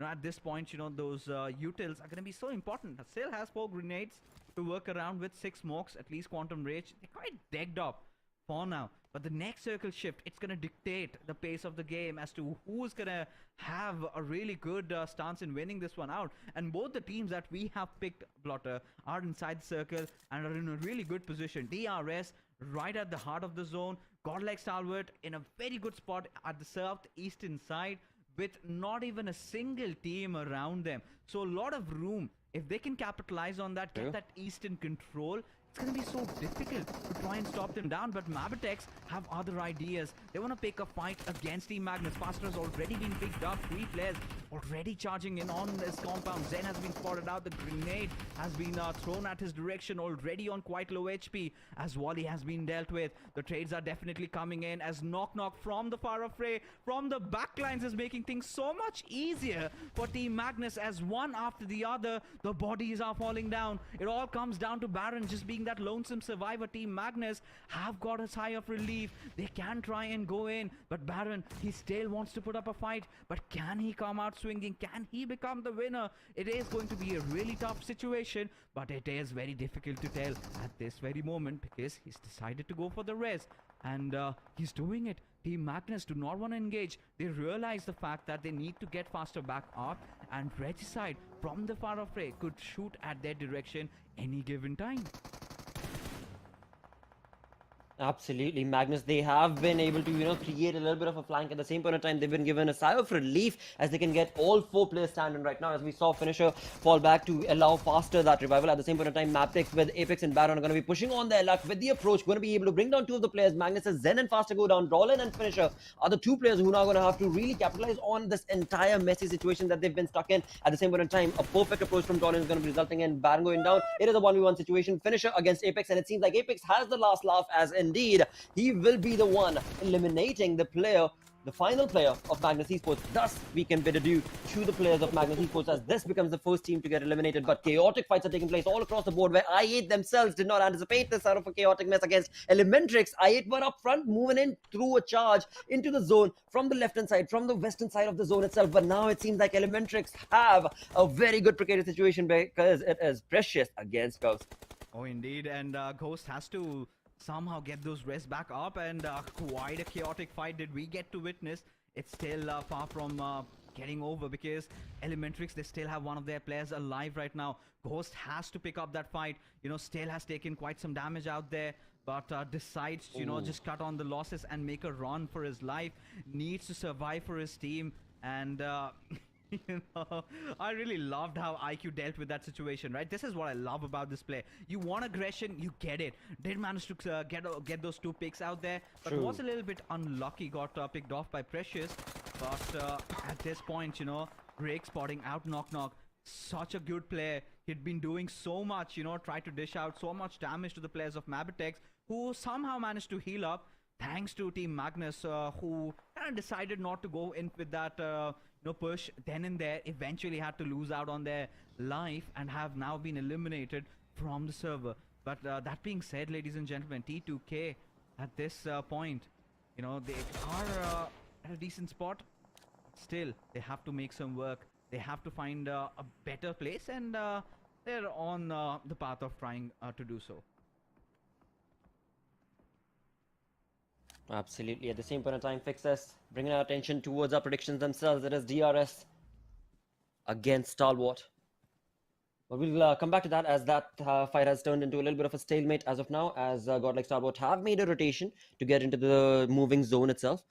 At this point, those utils are going to be so important. Still has 4 grenades to work around with, 6 smokes. At least Quantum Rage, they're quite decked up for now. But the next circle shift, it's going to dictate the pace of the game as to who's going to have a really good stance in winning this one out. And both the teams that we have picked, Blotter, are inside the circle and are in a really good position. DRS right at the heart of the zone. Godlike Stalwart in a very good spot at the southeastern side with not even a single team around them. So a lot of room. If they can capitalize on that, get that eastern control, it's going to be so difficult to try and stop them down. But Mabitex have other ideas. They want to pick a fight against Team Magnus. Faster has already been picked up. 3 players already charging in on this compound. Zen has been spotted out. The grenade has been thrown at his direction, already on quite low HP, as Wally has been dealt with. The trades are definitely coming in as Knock from the far fray, from the backlines, is making things so much easier for Team Magnus as one after the other, the bodies are falling down. It all comes down to Baron just being that lonesome survivor. Team Magnus have got a sigh of relief. They can try and go in, but Baron, he still wants to put up a fight. But can he come out swinging? Can he become the winner? It is going to be a really tough situation, but it is very difficult to tell at this very moment because he's decided to go for the res, and he's doing it. Team Magnus do not want to engage. They realize the fact that they need to get faster back up, and Regicide from the far away could shoot at their direction any given time. Absolutely, Magnus. They have been able to, create a little bit of a flank. At the same point of time, they've been given a sigh of relief as they can get all 4 players standing right now. As we saw Finisher fall back to allow faster that revival. At the same point of time, Maptex with Apex and Baron are going to be pushing on their luck with the approach. Going to be able to bring down 2 of the players. Magnus as Zen and Faster go down. Rollin and Finisher are the 2 players who are now going to have to really capitalize on this entire messy situation that they've been stuck in. At the same point in time, a perfect approach from Rollin is going to be resulting in Baron going down. It is a 1v1 situation. Finisher against Apex, and it seems like Apex has the last laugh, as indeed he will be the one eliminating the final player of Magnus Esports. Thus, we can bid adieu to the players of Magnus Esports as this becomes the first team to get eliminated. But chaotic fights are taking place all across the board where I8 themselves did not anticipate this out of a chaotic mess against Elementrix. I8 were up front, moving in through a charge into the zone from the left-hand side, from the western side of the zone itself. But now it seems like Elementrix have a very good precarious situation because it is Precious against Ghost. Oh, indeed. And Ghost has to somehow get those rests back up, and quite a chaotic fight did we get to witness. It's still far from getting over because Elementrix, they still have one of their players alive right now. Ghost has to pick up that fight. Still has taken quite some damage out there, but decides to, just cut on the losses and make a run for his life. Needs to survive for his team, and I really loved how IQ dealt with that situation, right? This is what I love about this play. You want aggression, you get it. Did manage to get those 2 picks out there, but was a little bit unlucky. Got picked off by Precious, but at this point, Drake spotting out Knock. Such a good player. He'd been doing so much, tried to dish out so much damage to the players of Mabitex, who somehow managed to heal up thanks to Team Magnus, who kind of decided not to go in with that push then and there. Eventually had to lose out on their life and have now been eliminated from the server. But that being said, ladies and gentlemen, T2K at this point, they are at a decent spot. Still, they have to make some work. They have to find a better place, and they're on the path of trying to do so. Absolutely. At the same point of time, Fixes bringing our attention towards our predictions themselves. It is DRS against Stalwart. But we'll come back to that as that fight has turned into a little bit of a stalemate as of now, as Godlike Stalwart have made a rotation to get into the moving zone itself.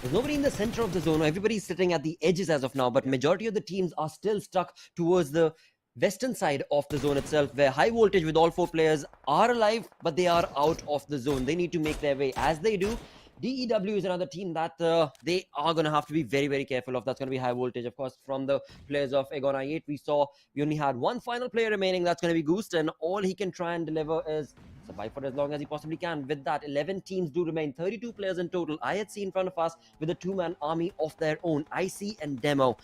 There's nobody in the center of the zone. Everybody's sitting at the edges as of now, but majority of the teams are still stuck towards the western side of the zone itself, where High Voltage with all 4 players are alive, but they are out of the zone. They need to make their way. As they do, DEW is another team that they are going to have to be very, very careful of. That's going to be High Voltage, of course, from the players of Aegon I8. We only had 1 final player remaining. That's going to be Goost, and all he can try and deliver is survive for as long as he possibly can. With that, 11 teams do remain, 32 players in total. IHC in front of us with a 2-man army of their own, IC and Demo.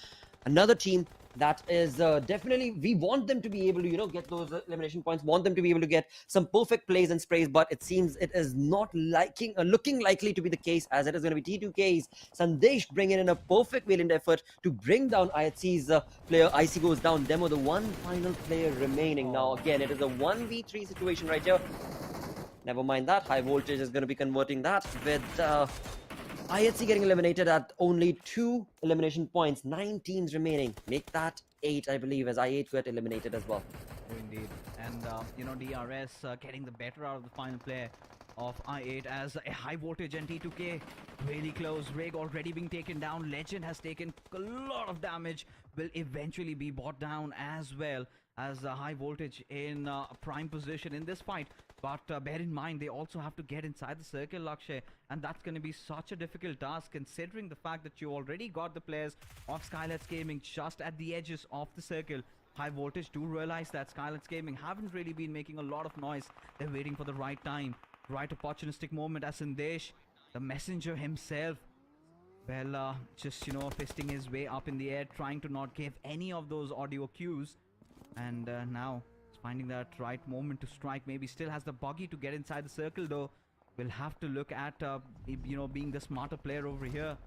Another team that is definitely, we want them to be able to, get those elimination points, want them to be able to get some perfect plays and sprays, but it seems it is not looking likely to be the case, as it is going to be T2K's Sandesh bringing in a perfect valiant effort to bring down IHC's player. IC goes down. Demo, the 1 final player remaining. Now, again, it is a 1v3 situation right here. never mind that. High Voltage is going to be converting that with IHC getting eliminated at only 2 elimination points. 9 teams remaining. Make that 8, I believe, as I8 got eliminated as well. Oh, indeed. And, DRS getting the better out of the final play of I8 as a High Voltage and T2K really close. Rig already being taken down. Legend has taken a lot of damage. Will eventually be brought down as well as High Voltage in a prime position in this fight. But bear in mind, they also have to get inside the circle, Lakshay, and that's going to be such a difficult task considering the fact that you already got the players of Skylights Gaming just at the edges of the circle. High Voltage do realize that Skylights Gaming haven't really been making a lot of noise. They're waiting for the right time, right opportunistic moment as Sandesh, the messenger himself, well, just, fisting his way up in the air, trying to not give any of those audio cues. And now finding that right moment to strike. Maybe still has the buggy to get inside the circle though. We'll have to look at, being the smarter player over here.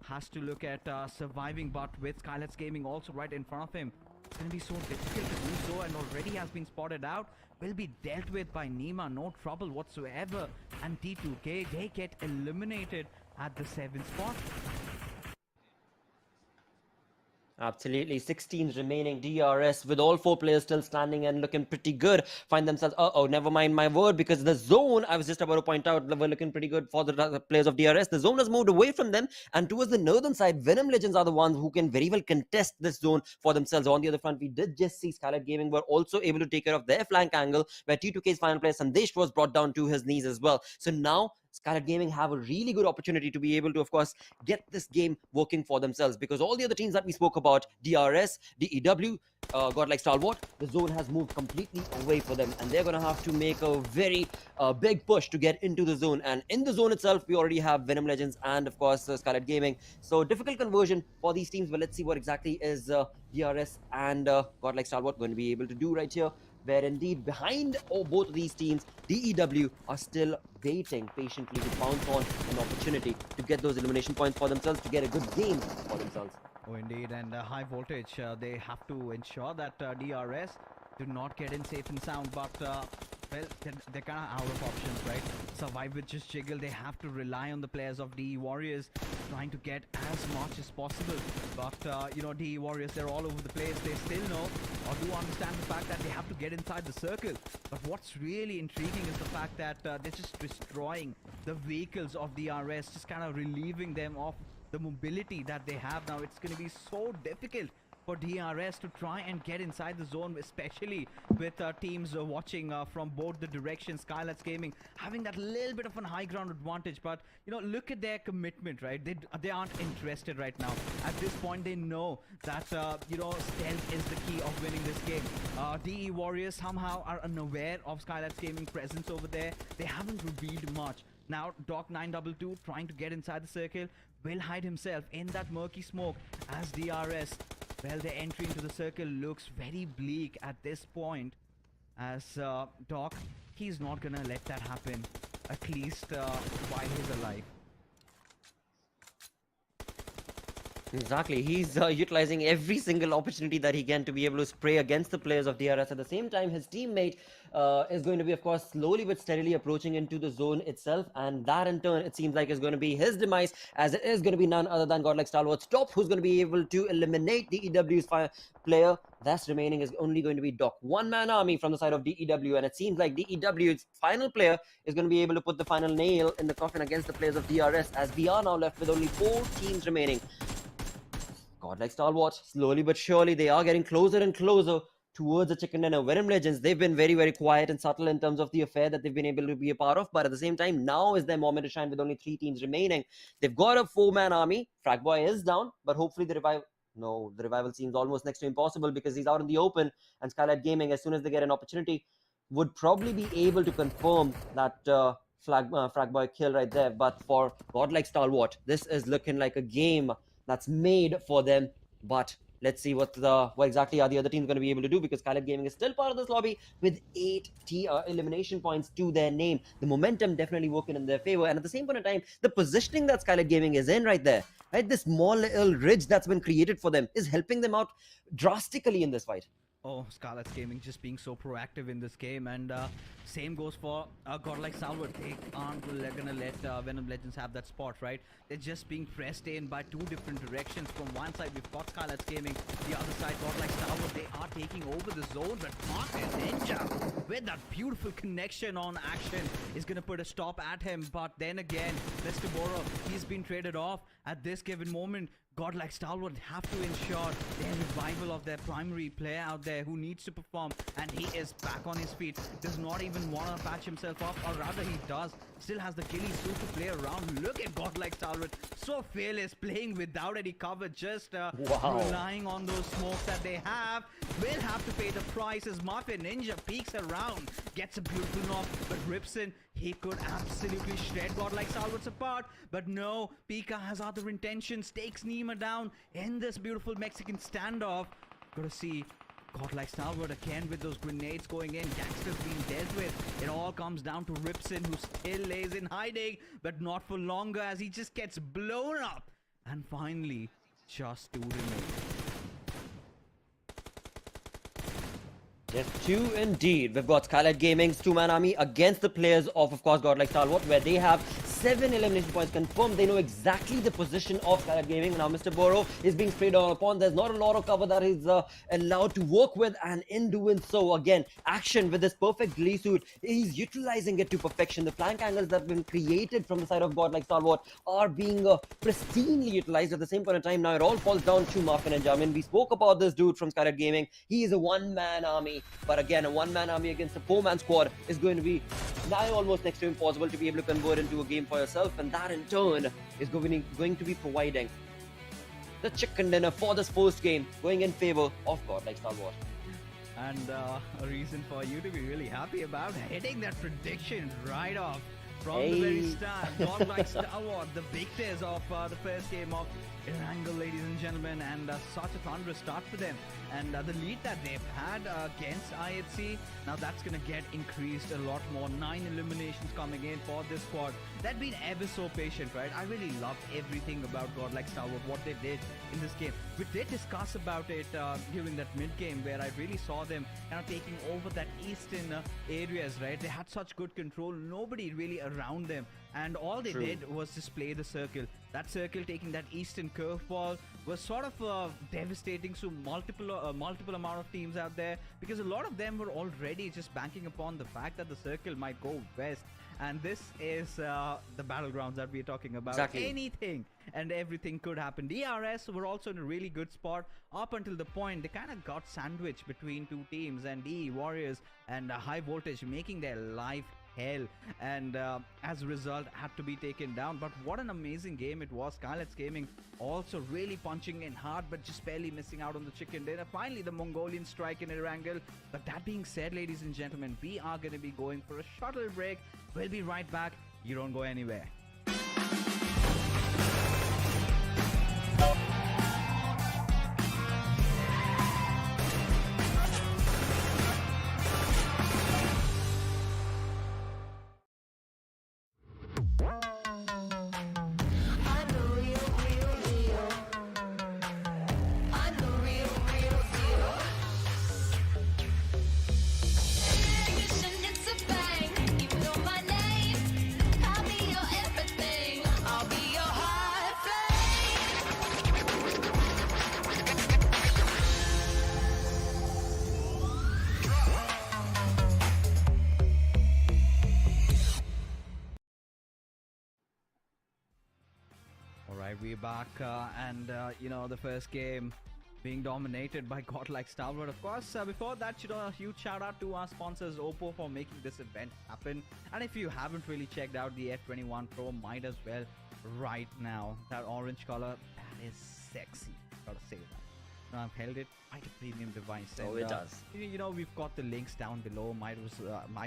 Has to look at surviving, but with Skylights Gaming also right in front of him, it's going to be so difficult to do so, and already has been spotted out. Will be dealt with by Nima, no trouble whatsoever. And T2K, they get eliminated at the 7th spot. Absolutely. 16 remaining. DRS with all 4 players still standing and looking pretty good. Find themselves, never mind my word, because the zone, I was just about to point out, were looking pretty good for the players of DRS. The zone has moved away from them, and towards the northern side, Venom Legends are the ones who can very well contest this zone for themselves. On the other front, we did just see Skylight Gaming were also able to take care of their flank angle, where T2K's final player Sandesh was brought down to his knees as well. So now Skylight Gaming have a really good opportunity to be able to, of course, get this game working for themselves, because all the other teams that we spoke about, DRS, DEW, Godlike Stalwart, the zone has moved completely away for them, and they're going to have to make a very big push to get into the zone. And in the zone itself, we already have Venom Legends and, of course, Skylight Gaming. So difficult conversion for these teams, but let's see what exactly is DRS and Godlike Stalwart going to be able to do right here, where indeed behind both of these teams, DEW are still waiting patiently to bounce on an opportunity to get those elimination points for themselves, to get a good game for themselves. Oh, indeed. And High Voltage, they have to ensure that DRS do not get in safe and sound, but well, they're kind of out of options, right? Survive with just Jiggle. They have to rely on the players of DE Warriors trying to get as much as possible. But, DE Warriors, they're all over the place. They still know or do understand the fact that they have to get inside the circle. But what's really intriguing is the fact that they're just destroying the vehicles of DRS, just kind of relieving them of the mobility that they have now. It's going to be so difficult for DRS to try and get inside the zone, especially with teams watching from both the directions. Skylights Gaming having that little bit of a high ground advantage, but look at their commitment, right? They aren't interested right now. At this point, they know that stealth is the key of winning this game. DE Warriors somehow are unaware of Skylights Gaming presence over there. They haven't revealed much. Now Doc 922 trying to get inside the circle, will hide himself in that murky smoke as DRS, well, the entry into the circle looks very bleak at this point, as Doc, he's not gonna let that happen, at least while he's alive. Exactly. He's utilizing every single opportunity that he can to be able to spray against the players of DRS. At the same time, his teammate is going to be, of course, slowly but steadily approaching into the zone itself. And that, in turn, it seems like is going to be his demise, as it is going to be none other than Godlike Stalwart Stop, who's going to be able to eliminate the EW's player. Thus remaining is only going to be Doc. One-man army from the side of DEW. And it seems like DEW's final player is going to be able to put the final nail in the coffin against the players of DRS, as we are now left with only 4 teams remaining. Godlike Stalwart, slowly but surely, they are getting closer and closer towards the chicken dinner. Venom Legends, they've been very, very quiet and subtle in terms of the affair that they've been able to be a part of. But at the same time, now is their moment to shine with only 3 teams remaining. They've got a 4-man army. Fragboy is down, but hopefully the revival... No, the revival seems almost next to impossible, because he's out in the open. And Skylight Gaming, as soon as they get an opportunity, would probably be able to confirm that Fragboy kill right there. But for Godlike Stalwart, this is looking like a game that's made for them. But let's see what exactly are the other teams going to be able to do, because Skylight Gaming is still part of this lobby with 8 elimination points to their name. The momentum definitely working in their favor, and at the same point in time, the positioning that Skylight Gaming is in right there, right, this small little ridge that's been created for them is helping them out drastically in this fight. Oh, Scarlet's Gaming just being so proactive in this game, and same goes for a god like Salwar. They aren't gonna let Venom Legends have that spot, right? They're just being pressed in by two different directions. From one side, we've got Scarlet's Gaming. The other side, god like Salwar, they are taking over the zone, but Martin Ninja, with that beautiful connection on action, is gonna put a stop at him. But then again, Mr. Boro, he's been traded off at this given moment. God like Stalwart have to ensure their revival of their primary player out there who needs to perform, and he is back on his feet. Does not even want to patch himself up, or rather he does. Still has the ghillie suit to play around. Look at God like Stalwart, so fearless, playing without any cover, just relying on those smokes that they have. Will have to pay the price as Mafia Ninja peeks around, gets a beautiful knock, but Ripson, he could absolutely shred God like Salwart's apart, but no, Pika has other intentions, takes Nima down in this beautiful Mexican standoff. Gotta see God like Stalwart again with those grenades going in, gangsters being dealt with. It all comes down to Ripson, who still lays in hiding, but not for longer as he just gets blown up. And finally, just two remain. Yes, two indeed. We've got Skylight Gaming's two-man army against the players of course, Godlike Stalwart, where they have 7 elimination points confirmed. They know exactly the position of Skylight Gaming. Now, Mr. Boro is being sprayed on upon. There's not a lot of cover that he's allowed to work with, and in doing so, again, action with this perfect ghillie suit. He's utilizing it to perfection. The flank angles that have been created from the side of Godlike Stalwart are being pristinely utilized at the same point in time. Now, it all falls down to Mafia Ninja. I mean, we spoke about this dude from Skylight Gaming. He is a one-man army. But again, a one-man army against a 4-man squad is going to be now almost next to impossible to be able to convert into a game for yourself, and that in turn is going to be providing the chicken dinner for this first game, going in favor of Godlike Stalwart. And a reason for you to be really happy about hitting that prediction right off from the very start. Godlike Stalwart, the victors of the first game of Erangel, ladies and gentlemen, and such a thunderous start for them. And the lead that they've had against IHC, now that's going to get increased a lot more. 9 eliminations coming in for this squad. They've been ever so patient, right? I really loved everything about Godlike Stalwart, what they did in this game. We did discuss about it during that mid-game, where I really saw them kind of taking over that eastern areas, right? They had such good control, nobody really around them. And all they did was just play the circle. That circle, taking that eastern curveball, was sort of devastating to multiple amount of teams out there, because a lot of them were already just banking upon the fact that the circle might go west. And this is the battlegrounds that we're talking about. Exactly. Anything and everything could happen. DRS were also in a really good spot up until the point they kind of got sandwiched between two teams, and DE Warriors and High Voltage making their life hell, and as a result had to be taken down. But what an amazing game it was. Skylight's Gaming also really punching in hard, but just barely missing out on the chicken dinner. Finally, the Mongolian strike in Erangel. But that being said, ladies and gentlemen, we are going to be going for a shuttle break. We'll be right back. You don't go anywhere. We're back, and you know, the first game being dominated by Godlike Stalwart. Of course, before that, you know, a huge shout out to our sponsors Oppo for making this event happen. And if you haven't really checked out the F21 Pro, might as well right now. That orange color, that is sexy, gotta say that. Now, I've held it, quite a premium device. Oh, and, it does. You know, we've got the links down below. Might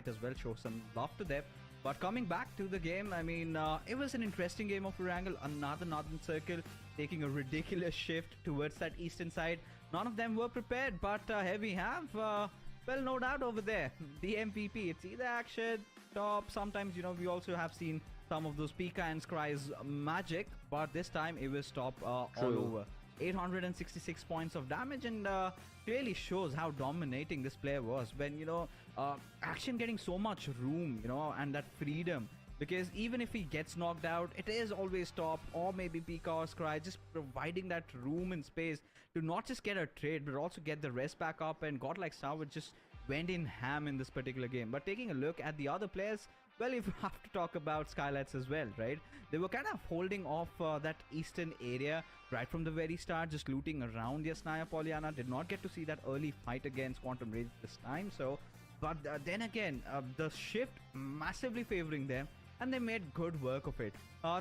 as well show some love to them. But coming back to the game, I mean, it was an interesting game of Erangel. Another Northern Circle taking a ridiculous shift towards that eastern side. None of them were prepared, but here we have, well, no doubt over there, the MVP. It's either action, top. Sometimes, you know, we also have seen some of those Pika and Scry's magic, but this time it was top all over. 866 points of damage, and clearly shows how dominating this player was when, Action getting so much room, and that freedom. Because even if he gets knocked out, it is always top or maybe Pika or Scry, just providing that room and space to not just get a trade, but also get the rest back up. And God like Starwood just went in ham in this particular game. But taking a look at the other players, well, if you have to talk about Skylights as well, right? They were kind of holding off that eastern area right from the very start, just looting around the Asnaya Pollyanna. Did not get to see that early fight against Quantum Rage this time. So, but then again, the shift massively favoring them, and they made good work of it.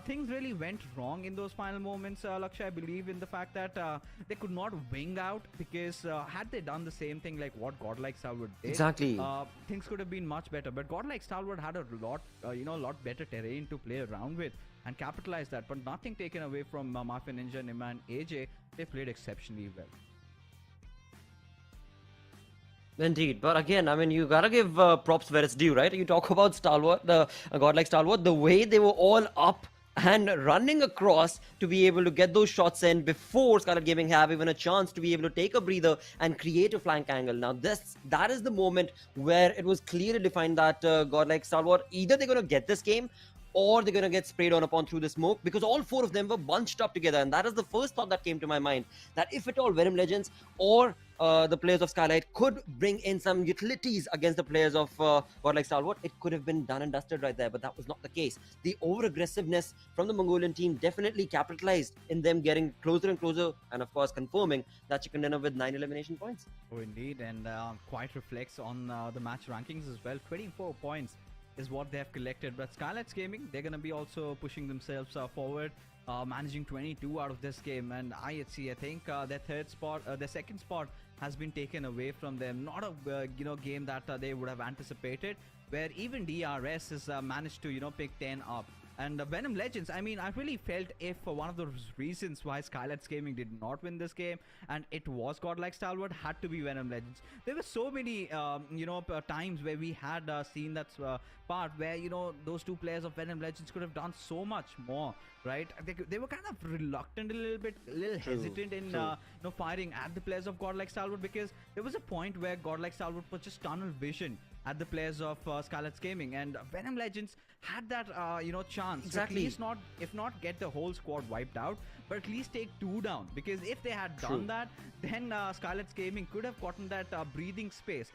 Things really went wrong in those final moments, Lakshay, I believe, in the fact that they could not wing out, because had they done the same thing like what Godlike Stalwart did, Exactly. Things could have been much better. But Godlike Stalwart had a lot better terrain to play around with and capitalize that. But nothing taken away from Mafia Ninja, Nima and AJ. They played exceptionally well. Indeed, but again, I mean, you gotta give props where it's due, right? You talk about Stalwart, the godlike Stalwart, the way they were all up and running across to be able to get those shots in before Scarlet Gaming have even a chance to be able to take a breather and create a flank angle. Now, that is the moment where it was clearly defined that godlike Stalwart, either they're gonna get this game or they're going to get sprayed on upon through the smoke, because all four of them were bunched up together. And that is the first thought that came to my mind, that if at all Venom Legends or the players of Skylight could bring in some utilities against the players of Godlike Stalwart, it could have been done and dusted right there, but that was not the case. The over-aggressiveness from the Mongolian team definitely capitalized in them getting closer and closer, and of course confirming that chicken dinner with 9 elimination points. Oh, indeed, and quite reflects on the match rankings as well. 24 points is what they have collected, but Skylights Gaming, they're going to be also pushing themselves forward, managing 22 out of this game. And I think their second spot has been taken away from them. Not a game that they would have anticipated, where even DRS has managed to pick 10 up. And Venom Legends, I mean, I really felt if one of the reasons why Skylights Gaming did not win this game, and it was Godlike Stalwart, had to be Venom Legends. There were so many, times where we had seen that part where, those two players of Venom Legends could have done so much more, right? They were kind of reluctant a little hesitant in firing at the players of Godlike Stalwart, because there was a point where Godlike Stalwart was just tunnel vision at the players of Skylights Gaming, and Venom Legends had that chance exactly. to at least if not get the whole squad wiped out, but at least take 2 down, because if they had done that, then Skylights Gaming could have gotten that breathing space.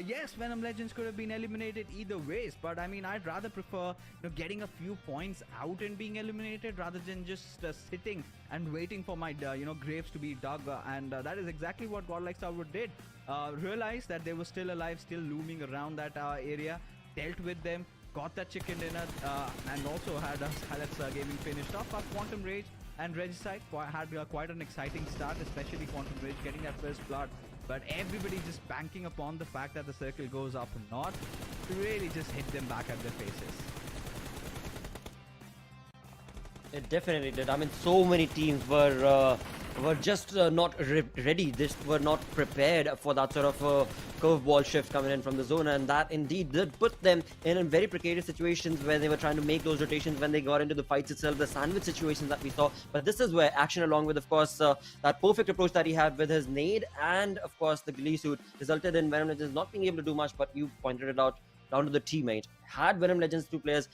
Yes, Venom Legends could have been eliminated either ways, but I mean, I'd rather prefer getting a few points out and being eliminated rather than just sitting and waiting for my graves to be dug, and that is exactly what Godlike Stalwart did. Realized that they were still alive, still looming around that area, dealt with them, got that chicken dinner, and also had Skylights Gaming finished off. But Quantum Rage and Regicide had quite an exciting start, especially Quantum Rage getting that first blood. But everybody just banking upon the fact that the circle goes up and not to really just hit them back at their faces. It definitely did. I mean, so many teams were just not ready. They were not prepared for that sort of curveball shift coming in from the zone, and that indeed did put them in very precarious situations where they were trying to make those rotations when they got into the fights itself, the sandwich situations that we saw. But this is where Action, along with, of course, that perfect approach that he had with his nade and, of course, the ghillie suit, resulted in Venom Legends not being able to do much. But you pointed it out down to the teammate. Had Venom Legends 2 players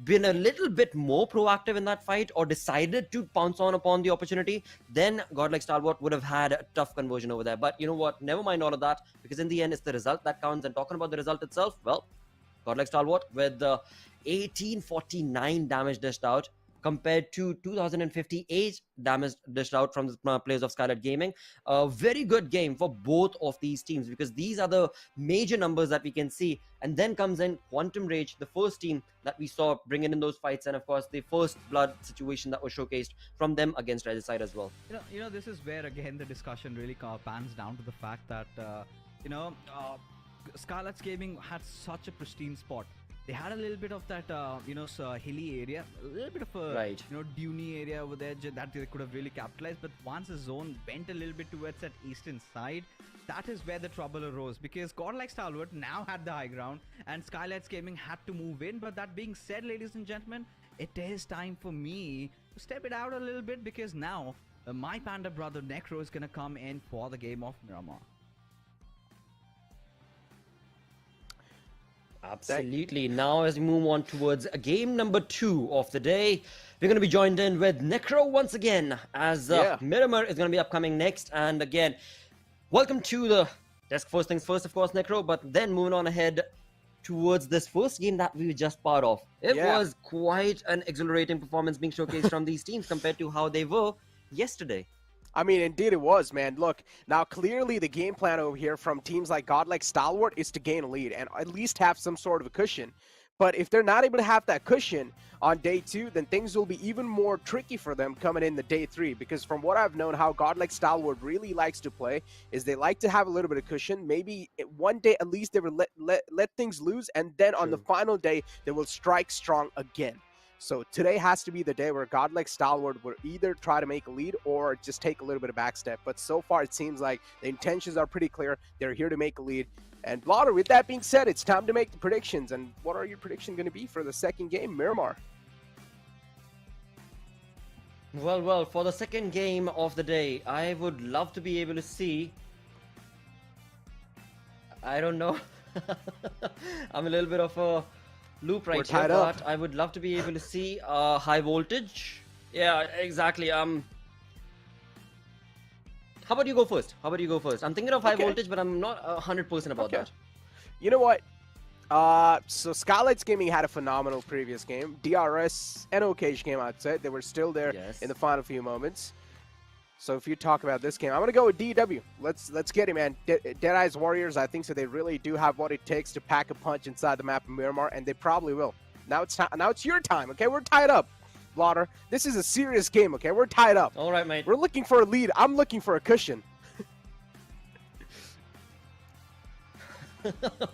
been a little bit more proactive in that fight, or decided to pounce upon the opportunity, then Godlike Stalwart would have had a tough conversion over there. But you know what? Never mind all of that, because in the end, it's the result that counts. And talking about the result itself, well, Godlike Stalwart with 1849 damage dished out, compared to 2058 damage dished out from the players of Skylight Gaming. A very good game for both of these teams, because these are the major numbers that we can see. And then comes in Quantum Rage, the first team that we saw bringing in those fights, and of course the first blood situation that was showcased from them against Regicide as well. This is where again the discussion really pans down to the fact that Skylights Gaming had such a pristine spot. They had a little bit of that, hilly area, a little bit of a, duney area over there that they could have really capitalized. But once the zone went a little bit towards that eastern side, that is where the trouble arose, because Godlike Stalwart now had the high ground and Skylights Gaming had to move in. But that being said, ladies and gentlemen, it is time for me to step it out a little bit, because now my panda brother Necro is going to come in for the game of Miramar. Absolutely. Now, as we move on towards game number 2 of the day, we're going to be joined in with Necro once again, as Miramar is going to be upcoming next. And again, welcome to the desk. First things first, of course, Necro, but then moving on ahead towards this first game that we were just part of. It was quite an exhilarating performance being showcased from these teams compared to how they were yesterday. I mean, indeed it was, man. Look, now clearly the game plan over here from teams like Godlike Stalwart is to gain a lead and at least have some sort of a cushion. But if they're not able to have that cushion on day 2, then things will be even more tricky for them coming in the day 3. Because from what I've known, how Godlike Stalwart really likes to play is they like to have a little bit of cushion. Maybe one day at least they will let things loose, and then on the final day they will strike strong again. So today has to be the day where Godlike Stalwart will either try to make a lead or just take a little bit of backstep. But so far it seems like the intentions are pretty clear. They're here to make a lead. And Blotter, with that being said, it's time to make the predictions. And what are your predictions going to be for the second game, Miramar? Well, for the second game of the day, I would love to be able to see... I don't know. I'm a little bit of a loop right here, but I would love to be able to see high voltage. Yeah, exactly. How about you go first? I'm thinking of high voltage, but I'm not 100% about that. You know what? So Skylights Gaming had a phenomenal previous game. DRS, an okay game, I'd say. They were still there in the final few moments. So if you talk about this game, I'm gonna go with DW. Let's get it, man. Deadeye's Warriors, I think so. They really do have what it takes to pack a punch inside the map of Miramar, and they probably will. Now it's your time, okay? We're tied up, Blotter. This is a serious game, okay? We're tied up. All right, mate. We're looking for a lead. I'm looking for a cushion.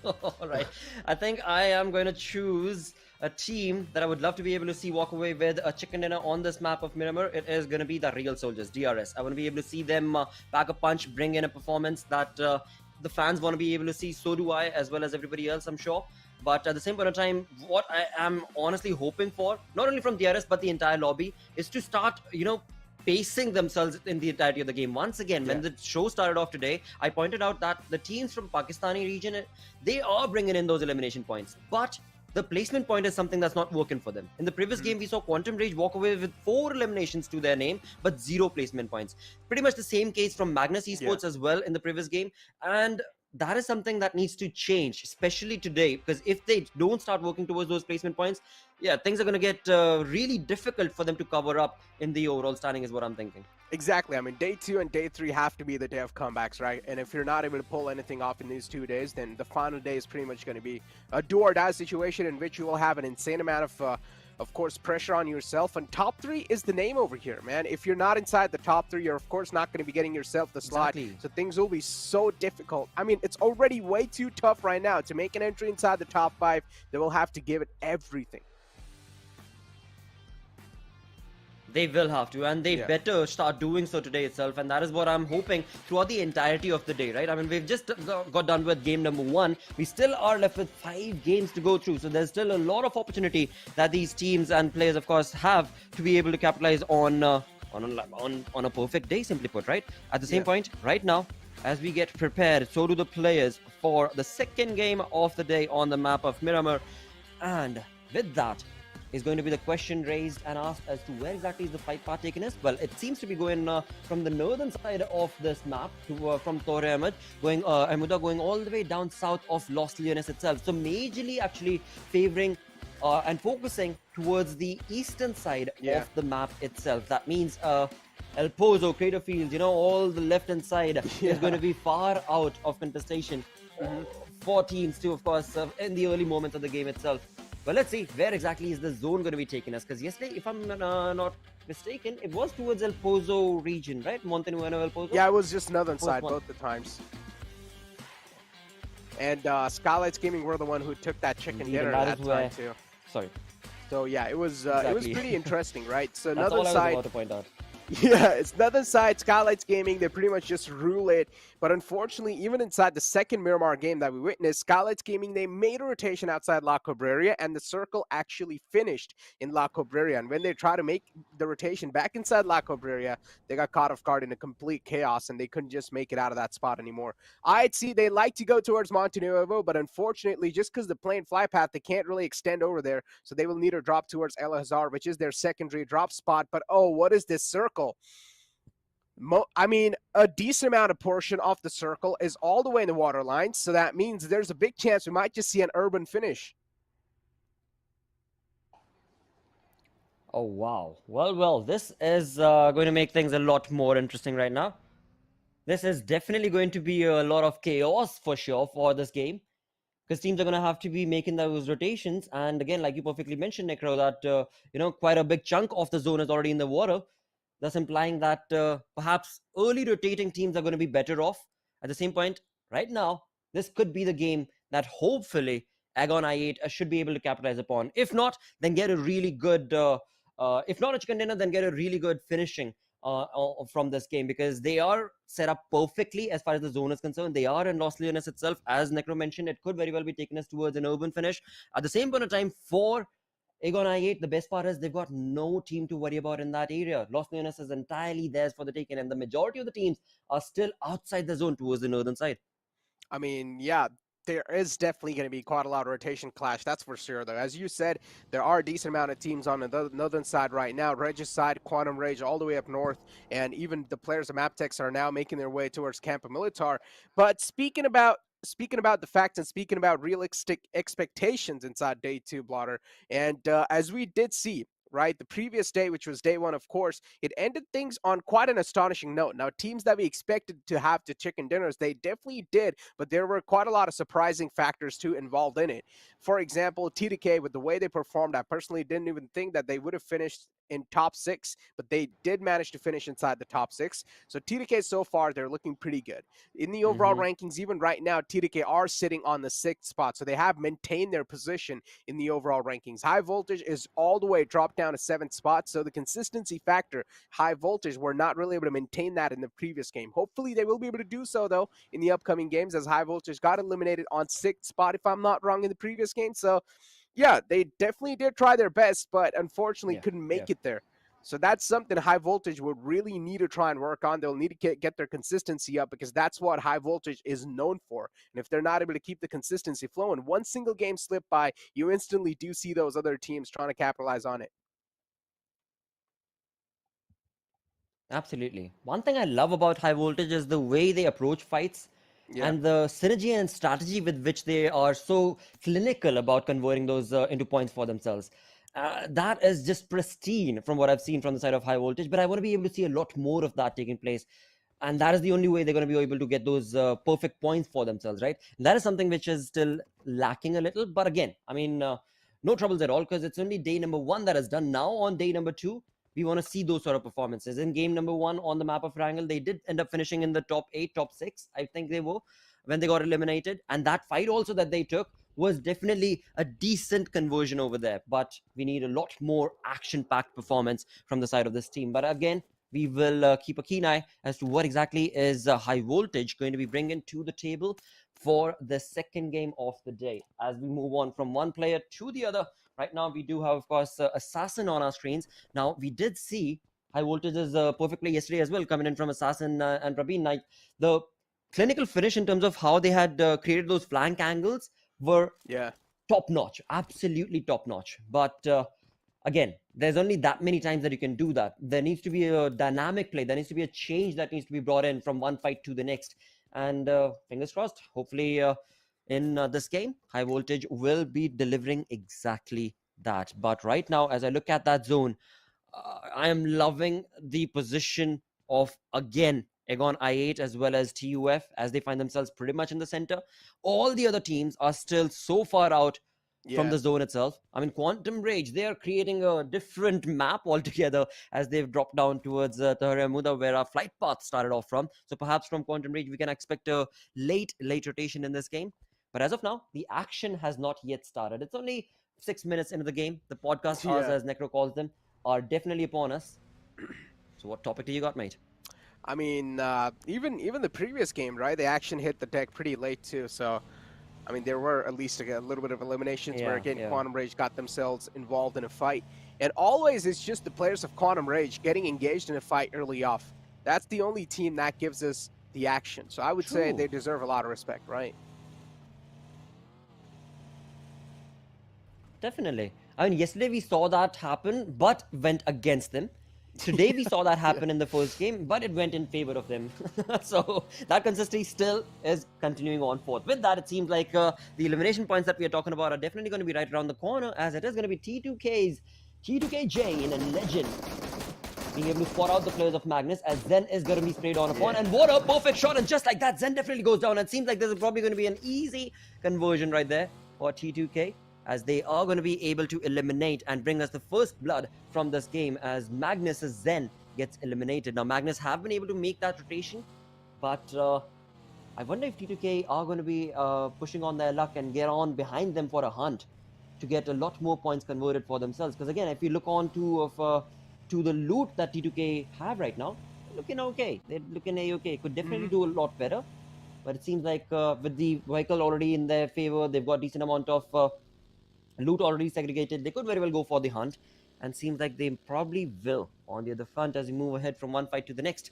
All right. I think I am going to choose a team that I would love to be able to see walk away with a chicken dinner on this map of Miramar. It is going to be the Real Soldiers, DRS. I want to be able to see them pack a punch, bring in a performance that the fans want to be able to see. So do I, as well as everybody else, I'm sure. But at the same point of time, what I am honestly hoping for, not only from DRS but the entire lobby, is to start, pacing themselves in the entirety of the game. Once again, when the show started off today, I pointed out that the teams from Pakistani region, they are bringing in those elimination points. But the placement point is something that's not working for them. In the previous game, we saw Quantum Rage walk away with 4 eliminations to their name, but 0 placement points. Pretty much the same case from Magnus Esports as well in the previous game. And that is something that needs to change, especially today, because if they don't start working towards those placement points, things are going to get really difficult for them to cover up in the overall standing is what I'm thinking. Exactly. I mean, day 2 and day 3 have to be the day of comebacks, right? And if you're not able to pull anything off in these 2 days, then the final day is pretty much going to be a do-or-die situation in which you will have an insane amount of course, pressure on yourself. And top 3 is the name over here, man. If you're not inside the top 3, you're of course not going to be getting yourself the slot. So things will be so difficult. I mean, it's already way too tough right now. To make an entry inside the top 5, they will have to give it everything. They will have to, and they better start doing so today itself, and that is what I'm hoping throughout the entirety of the day, right? I mean, we've just got done with game number 1. We still are left with 5 games to go through, so there's still a lot of opportunity that these teams and players, of course, have to be able to capitalize on a perfect day, simply put, right? At the same point, right now, as we get prepared, so do the players for the second game of the day on the map of Miramar, and with that, is going to be the question raised and asked as to where exactly is the fight path taken is. Well, it seems to be going from the northern side of this map to from Tore Ahmed, going going all the way down south of Los Leones itself. So majorly actually favoring and focusing towards the eastern side of the map itself. That means El Pozo, Crater Fields, all the left-hand side is going to be far out of contestation for teams to, of course, in the early moments of the game itself. Well, let's see, where exactly is the zone going to be taking us? Because yesterday, if I'm not mistaken, it was towards El Pozo region, right? Montenueno, El Pozo? Yeah, it was just northern side both the times. And Skylights Gaming were the one who took that chicken dinner that time too. Sorry. So yeah, it was pretty interesting, right? So That's northern all I was side. about to point out. Yeah, it's nothing side Skylights Gaming. They pretty much just rule it. But unfortunately, even inside the second Miramar game that we witnessed, Skylights Gaming, they made a rotation outside La Cabrera, and the circle actually finished in La Cabrera. And when they try to make the rotation back inside La Cabrera, they got caught off guard in a complete chaos, and they couldn't just make it out of that spot anymore. I'd see they like to go towards Monte Nuevo, but unfortunately, just because the plane fly path, they can't really extend over there. So they will need to drop towards El Hazar, which is their secondary drop spot. But oh, what is this circle? I mean, a decent amount of portion of the circle is all the way in the water line, so that means there's a big chance we might just see an urban finish. Oh, wow. Well, this is going to make things a lot more interesting right now. This is definitely going to be a lot of chaos for sure for this game, because teams are going to have to be making those rotations. And again, like you perfectly mentioned, Necro, that quite a big chunk of the zone is already in the water, thus implying that perhaps early rotating teams are going to be better off. At the same point, right now, this could be the game that hopefully Agon I8 should be able to capitalize upon. If not, then get a really good, if not a chicken dinner, then get a really good finishing from this game, because they are set up perfectly as far as the zone is concerned. They are in Los Leones itself. As Necro mentioned, it could very well be taking us towards an urban finish. At the same point of time, for Agon I8, the best part is they've got no team to worry about in that area. Los Leones is entirely theirs for the taking, and the majority of the teams are still outside the zone towards the northern side. I mean, yeah, there is definitely going to be quite a lot of rotation clash, that's for sure, though. As you said, there are a decent amount of teams on the northern side right now. Regicide, Quantum Rage, all the way up north, and even the players of Maptex are now making their way towards Campo Militar. But speaking about the facts and speaking about realistic expectations inside day 2, Blotter, and as we did see, right, the previous day, which was day 1, of course, it ended things on quite an astonishing note. Now, teams that we expected to have the chicken dinners, they definitely did, but there were quite a lot of surprising factors too involved in it. For example, TDK, with the way they performed, I personally didn't even think that they would have finished in top 6, but they did manage to finish inside the top 6. So TDK so far, they're looking pretty good. In the overall rankings, even right now, TDK are sitting on the 6th spot, so they have maintained their position in the overall rankings. High Voltage is all the way dropped down to 7th spot, so the consistency factor, High Voltage, were not really able to maintain that in the previous game. Hopefully they will be able to do so, though, in the upcoming games, as High Voltage got eliminated on 6th spot, if I'm not wrong, in the previous game. So yeah, they definitely did try their best, but unfortunately couldn't make it there. So that's something High Voltage would really need to try and work on. They'll need to get their consistency up, because that's what High Voltage is known for. And if they're not able to keep the consistency flowing, one single game slip by, you instantly do see those other teams trying to capitalize on it. Absolutely. One thing I love about High Voltage is the way they approach fights. Yeah. And the synergy and strategy with which they are so clinical about converting those into points for themselves. That is just pristine from what I've seen from the side of High Voltage, but I want to be able to see a lot more of that taking place. And that is the only way they're going to be able to get those perfect points for themselves, right? And that is something which is still lacking a little. But again, I mean, no troubles at all, because it's only day number 1 that is done. Now on day number 2, we want to see those sort of performances. In game number 1 on the map of Erangel, they did end up finishing in the top 8, top 6, I think they were, when they got eliminated. And that fight also that they took was definitely a decent conversion over there. But we need a lot more action-packed performance from the side of this team. But again, we will keep a keen eye as to what exactly is High Voltage going to be bringing to the table for the second game of the day. As we move on from one player to the other, right now we do have, of course, Assassin on our screens. Now, we did see High Voltage's perfectly yesterday as well, coming in from Assassin and Rabin Knight. The clinical finish in terms of how they had created those flank angles were top-notch, absolutely top-notch. But again, there's only that many times that you can do that. There needs to be a dynamic play. There needs to be a change that needs to be brought in from one fight to the next. And fingers crossed, hopefully in this game, High Voltage will be delivering exactly that. But right now, as I look at that zone, I am loving the position of, again, Agon I8 as well as TUF, as they find themselves pretty much in the center. All the other teams are still so far out from the zone itself. I mean, Quantum Rage, they are creating a different map altogether as they've dropped down towards Taharamuda, where our flight path started off from. So perhaps from Quantum Rage, we can expect a late rotation in this game. But as of now, the action has not yet started. It's only 6 minutes into the game. The podcast hours, as Necro calls them, are definitely upon us. So what topic do you got, mate? I mean, even the previous game, right? The action hit the deck pretty late too. So, I mean, there were at least a little bit of eliminations where again Quantum Rage got themselves involved in a fight. And always it's just the players of Quantum Rage getting engaged in a fight early off. That's the only team that gives us the action. So I would say they deserve a lot of respect, right? Definitely. I mean, yesterday we saw that happen, but went against them. Today we saw that happen in the first game, but it went in favor of them. So that consistency still is continuing on forth. With that, it seems like the elimination points that we are talking about are definitely going to be right around the corner, as it is going to be T2K Jane and Legend being able to spot out the players of Magnus, as Zen is going to be sprayed on upon. And what a perfect shot, and just like that, Zen definitely goes down. It seems like this is probably going to be an easy conversion right there for T2K, as they are going to be able to eliminate and bring us the first blood from this game, as Magnus's Zen gets eliminated. Now, Magnus have been able to make that rotation, but I wonder if T2K are going to be pushing on their luck and get on behind them for a hunt to get a lot more points converted for themselves. Because again, if you look on to the loot that T2K have right now, they're looking okay. They're looking A-okay. Could definitely do a lot better. But it seems like with the vehicle already in their favor, they've got decent amount of loot already segregated. They could very well go for the hunt, and seems like they probably will on the other front as we move ahead from one fight to the next.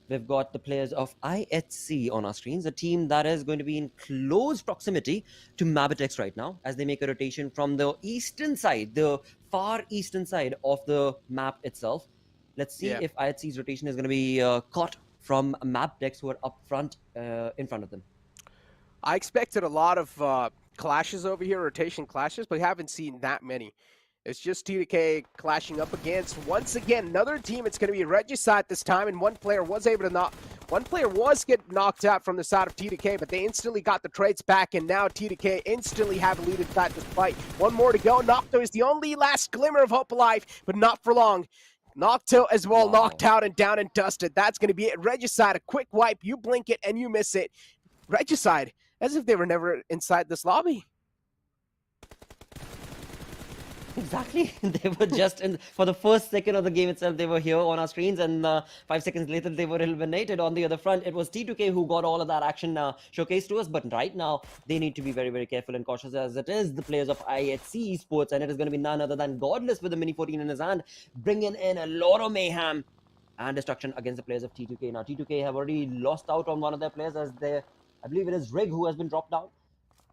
We've got the players of IHC on our screens, a team that is going to be in close proximity to Mabitex right now, as they make a rotation from the eastern side, the far eastern side of the map itself. Let's see if IHC's rotation is going to be caught from Mabitex, who are up front, in front of them. I expected a lot of clashes over here, rotation clashes, but we haven't seen that many. It's just T2K clashing up against, once again, another team. It's going to be Regicide this time, and one player was get knocked out from the side of T2K, but they instantly got the traits back, and now T2K instantly have a lead inside this fight. One more to go. Nocto is the only last glimmer of hope alive, but not for long. Nocto as well, knocked out and down and dusted. That's going to be it. Regicide, a quick wipe. You blink it and you miss it. Regicide, as if they were never inside this lobby. Exactly. They were just in for the first second of the game itself. They were here on our screens, and 5 seconds later they were eliminated. On the other front, it was T2K who got all of that action showcased to us. But right now, they need to be very, very careful and cautious, as it is the players of IHC Esports, and it is going to be none other than Godless with the Mini 14 in his hand, bringing in a lot of mayhem and destruction against the players of T2K. Now, T2K have already lost out on one of their players, as I believe it is Rig who has been dropped out.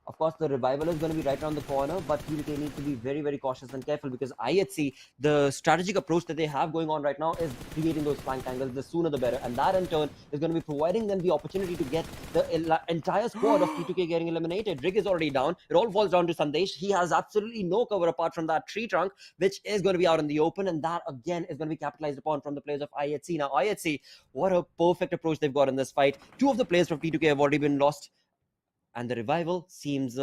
Of course, the revival is going to be right around the corner, but T2K needs to be very, very cautious and careful, because IHC, the strategic approach that they have going on right now is creating those flank angles. The sooner the better. And that in turn is going to be providing them the opportunity to get the entire squad of T2K getting eliminated. Rig is already down. It all falls down to Sandesh. He has absolutely no cover apart from that tree trunk, which is going to be out in the open. And that again is going to be capitalized upon from the players of IHC. Now, IHC, what a perfect approach they've got in this fight. Two of the players from T2K have already been lost, and the revival seems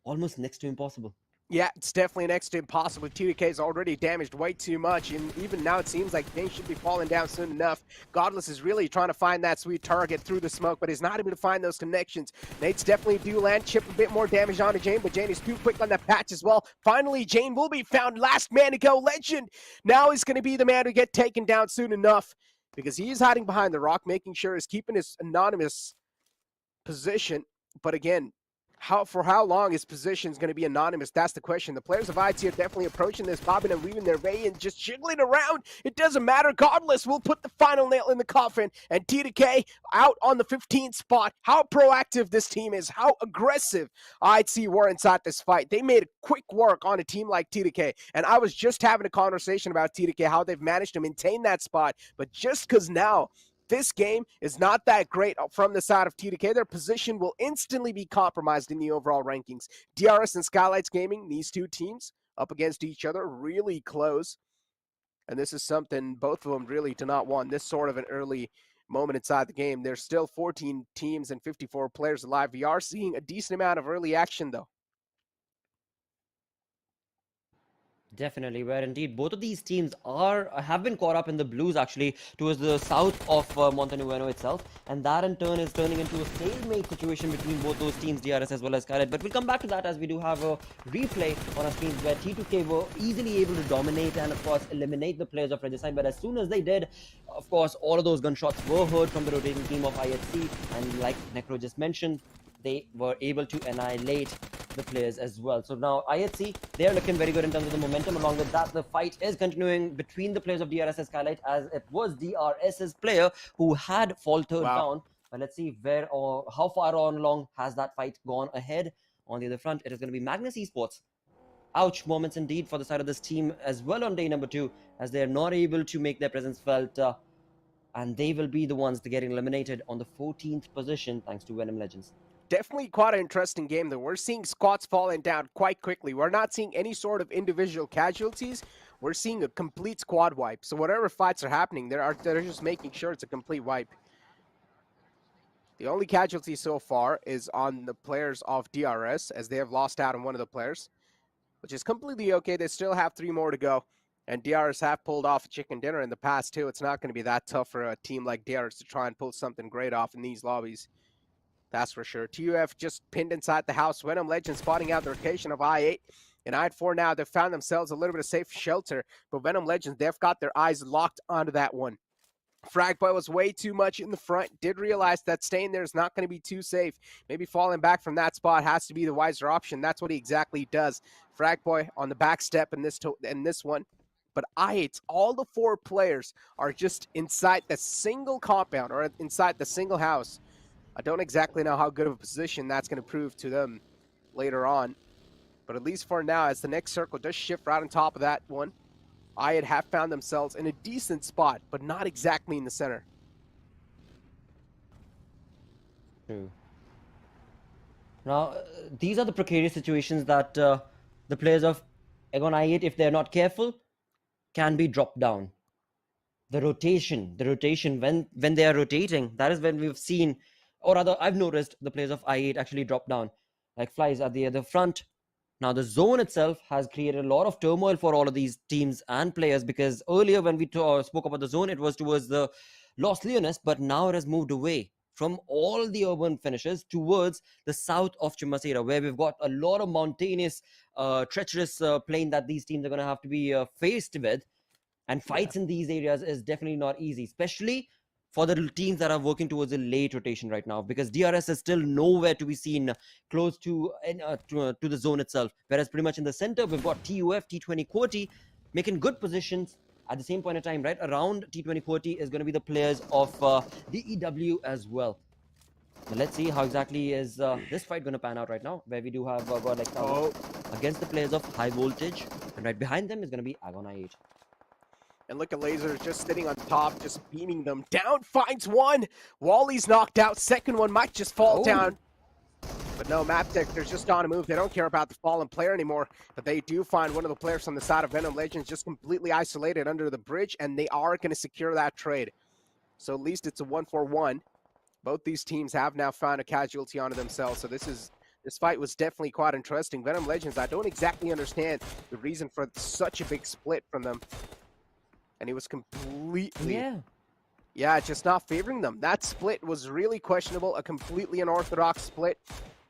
almost next to impossible. Yeah, it's definitely next to impossible. T2K is already damaged way too much, and even now it seems like they should be falling down soon enough. Godless is really trying to find that sweet target through the smoke, but he's not able to find those connections. Nate's definitely do land, chip a bit more damage onto Jane, but Jane is too quick on that patch as well. Finally, Jane will be found. Last man to go. Legend now is going to be the man to get taken down soon enough, because he is hiding behind the rock, making sure he's keeping his anonymous position. But again, for how long his position is going to be anonymous? That's the question. The players of IT are definitely approaching this, bobbing and weaving their way and just jiggling around. It doesn't matter. Godless will put the final nail in the coffin, and T2K out on the 15th spot. How proactive this team is, how aggressive IT were inside this fight. They made quick work on a team like T2K, and I was just having a conversation about T2K, how they've managed to maintain that spot, but just because now this game is not that great from the side of T2K, their position will instantly be compromised in the overall rankings. DRS and Skylights Gaming, these two teams up against each other, really close. And this is something both of them really do not want, this sort of an early moment inside the game. There's still 14 teams and 54 players alive. We are seeing a decent amount of early action, though. Definitely, where indeed both of these teams have been caught up in the blues actually towards the south of Montenueno itself, and that in turn is turning into a stalemate situation between both those teams, DRS as well as Scarlet. But we'll come back to that as we do have a replay on our screens where T2K were easily able to dominate and of course eliminate the players of Regicide. But as soon as they did, of course, all of those gunshots were heard from the rotating team of IHC, and like Necro just mentioned, they were able to annihilate the players as well. So now IHC, they are looking very good in terms of the momentum. Along with that, the fight is continuing between the players of DRS and Skylight, as it was DRS's player who had faltered down. But let's see where or how far on long has that fight gone ahead. On the other front, it is going to be Magnus Esports. Ouch moments indeed for the side of this team as well on day number 2, as they are not able to make their presence felt, and they will be the ones to getting eliminated on the 14th position thanks to Venom Legends. Definitely quite an interesting game, though. We're seeing squads falling down quite quickly. We're not seeing any sort of individual casualties. We're seeing a complete squad wipe. So whatever fights are happening, they're just making sure it's a complete wipe. The only casualty so far is on the players of DRS, as they have lost out on one of the players, which is completely okay. They still have 3 more to go. And DRS have pulled off a chicken dinner in the past, too. It's not going to be that tough for a team like DRS to try and pull something great off in these lobbies. That's for sure. TUF just pinned inside the house. Venom Legends spotting out the rotation of I8. And I4 now, they've found themselves a little bit of safe shelter. But Venom Legends, they've got their eyes locked onto that one. Fragboy was way too much in the front. Did realize that staying there is not going to be too safe. Maybe falling back from that spot has to be the wiser option. That's what he exactly does. Fragboy on the back step in this one. But I8, all the 4 players are just inside the single compound or inside the single house. I don't exactly know how good of a position that's going to prove to them later on. But at least for now, as the next circle does shift right on top of that one, I have found themselves in a decent spot, but not exactly in the center. True. Now, these are the precarious situations that the players of Agon I8, if they're not careful, can be dropped down. The rotation, when they are rotating, that is when we've seen, or rather, I've noticed the players of I8 actually drop down like flies at the front. Now, the zone itself has created a lot of turmoil for all of these teams and players, because earlier when we spoke about the zone, it was towards the Los Leones, but now it has moved away from all the urban finishes towards the south of Chimasera, where we've got a lot of mountainous, treacherous plain that these teams are going to have to be faced with. And fights in these areas is definitely not easy, especially for the teams that are working towards a late rotation right now, because DRS is still nowhere to be seen close to the zone itself. Whereas pretty much in the center, we've got TUF, T20 Quirty making good positions at the same point in time, right? Around T20 Quirty is going to be the players of DEW as well. Now let's see how exactly is this fight going to pan out right now, where we do have God like Sanhok against the players of High Voltage, and right behind them is going to be Agon I8. And look at Lasers just sitting on top, just beaming them down. Finds one. Wally's knocked out. Second one might just fall down. But no, Maptech, they're just on a move. They don't care about the fallen player anymore. But they do find one of the players on the side of Venom Legends just completely isolated under the bridge, and they are going to secure that trade. So at least it's a 1-for-1. Both these teams have now found a casualty onto themselves. So this fight was definitely quite interesting. Venom Legends, I don't exactly understand the reason for such a big split from them. And he was completely, just not favoring them. That split was really questionable, a completely unorthodox split.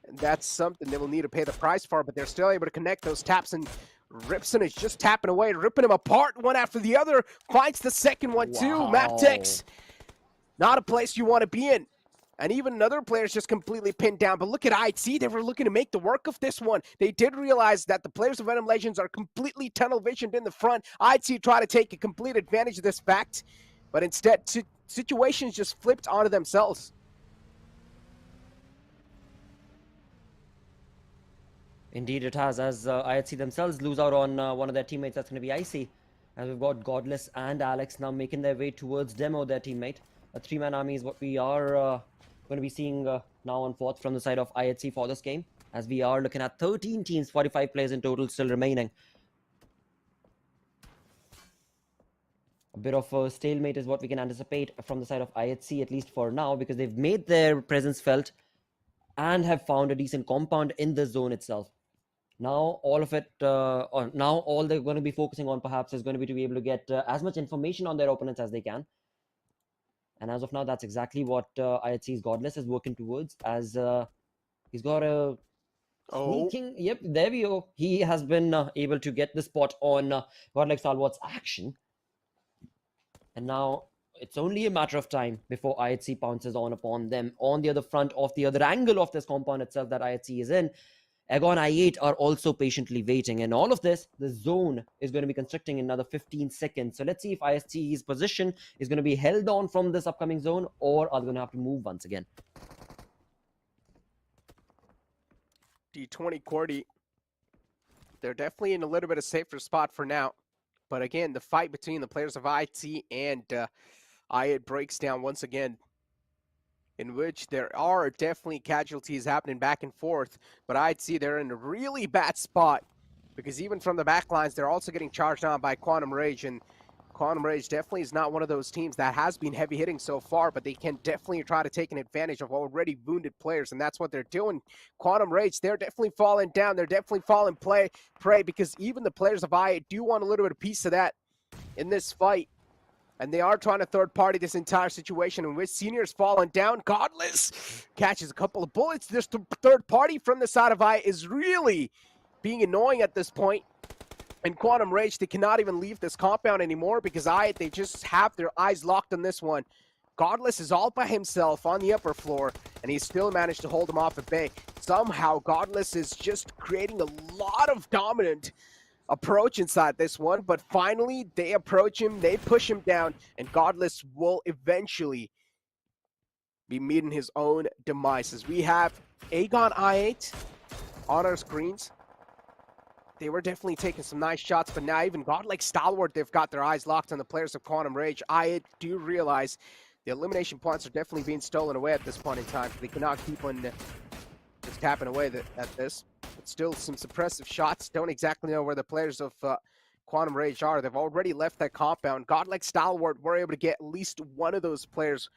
And that's something they will need to pay the price for, but they're still able to connect those taps, and Ripson is just tapping away, ripping him apart one after the other. Finds the second one too. Maptex, not a place you want to be in. And even another player's just completely pinned down. But look at IHC. They were looking to make the work of this one. They did realize that the players of Venom Legends are completely tunnel visioned in the front. IHC try to take a complete advantage of this fact. But instead, situations just flipped onto themselves. Indeed it has, as IHC themselves lose out on one of their teammates. That's going to be IC. And we've got Godless and Alex now making their way towards Demo, their teammate. A 3-man army is what we are going to be seeing now on fourth from the side of IHC for this game, as we are looking at 13 teams, 45 players in total still remaining. A bit of a stalemate is what we can anticipate from the side of IHC, at least for now, because they've made their presence felt and have found a decent compound in the zone itself. Now all of it, or now all they're going to be focusing on perhaps is going to be able to get as much information on their opponents as they can. And as of now, that's exactly what IHC's Godless is working towards, as he's got a sneaking. Yep, there we go. He has been able to get the spot on Godlike Stalwart's action. And now it's only a matter of time before IHC pounces on upon them on the other front of the other angle of this compound itself that IHC is in. Agon I8 are also patiently waiting. And all of this, the zone is going to be constricting in another 15 seconds. So let's see if IHC's position is going to be held on from this upcoming zone, or are they going to have to move once again? D20 Cordy, they're definitely in a little bit of safer spot for now. But again, the fight between the players of IT and I8 breaks down once again, in which there are definitely casualties happening back and forth. But I'd see they're in a really bad spot, because even from the back lines, they're also getting charged on by Quantum Rage. And Quantum Rage definitely is not one of those teams that has been heavy hitting so far, but they can definitely try to take an advantage of already wounded players, and that's what they're doing. Quantum Rage, they're definitely falling down. They're definitely falling prey, because even the players of I8 do want a little bit of piece of that in this fight. And they are trying to third party this entire situation, in which Senior's falling down. Godless catches a couple of bullets. This third party from the side of I is really being annoying at this point. And Quantum Rage, they cannot even leave this compound anymore, because they just have their eyes locked on this one. Godless is all by himself on the upper floor, and he still managed to hold him off at bay. Somehow, Godless is just creating a lot of dominant approach inside this one, but finally they approach him, they push him down, and Godless will eventually be meeting his own demise. We have Agon I8 on our screens. They were definitely taking some nice shots, but now even Godlike Stalwart, they've got their eyes locked on the players of Quantum Rage. I8 do realize the elimination points are definitely being stolen away at this point in time. They cannot keep on just tapping away at this. But still some suppressive shots. Don't exactly know where the players of Quantum Rage are. They've already left that compound. Godlike Stalwart were able to get at least one of those players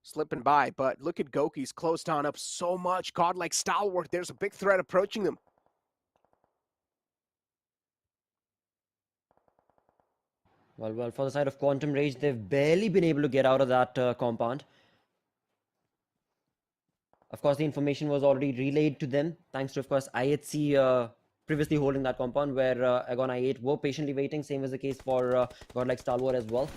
slipping by. But look at Goki's closed on up so much. Godlike Stalwart, there's a big threat approaching them. Well, for the side of Quantum Rage, they've barely been able to get out of that compound. Of course, the information was already relayed to them, thanks to, of course, IHC previously holding that compound, where Agon I8 were patiently waiting. Same was the case for Godlike Stalwart as well.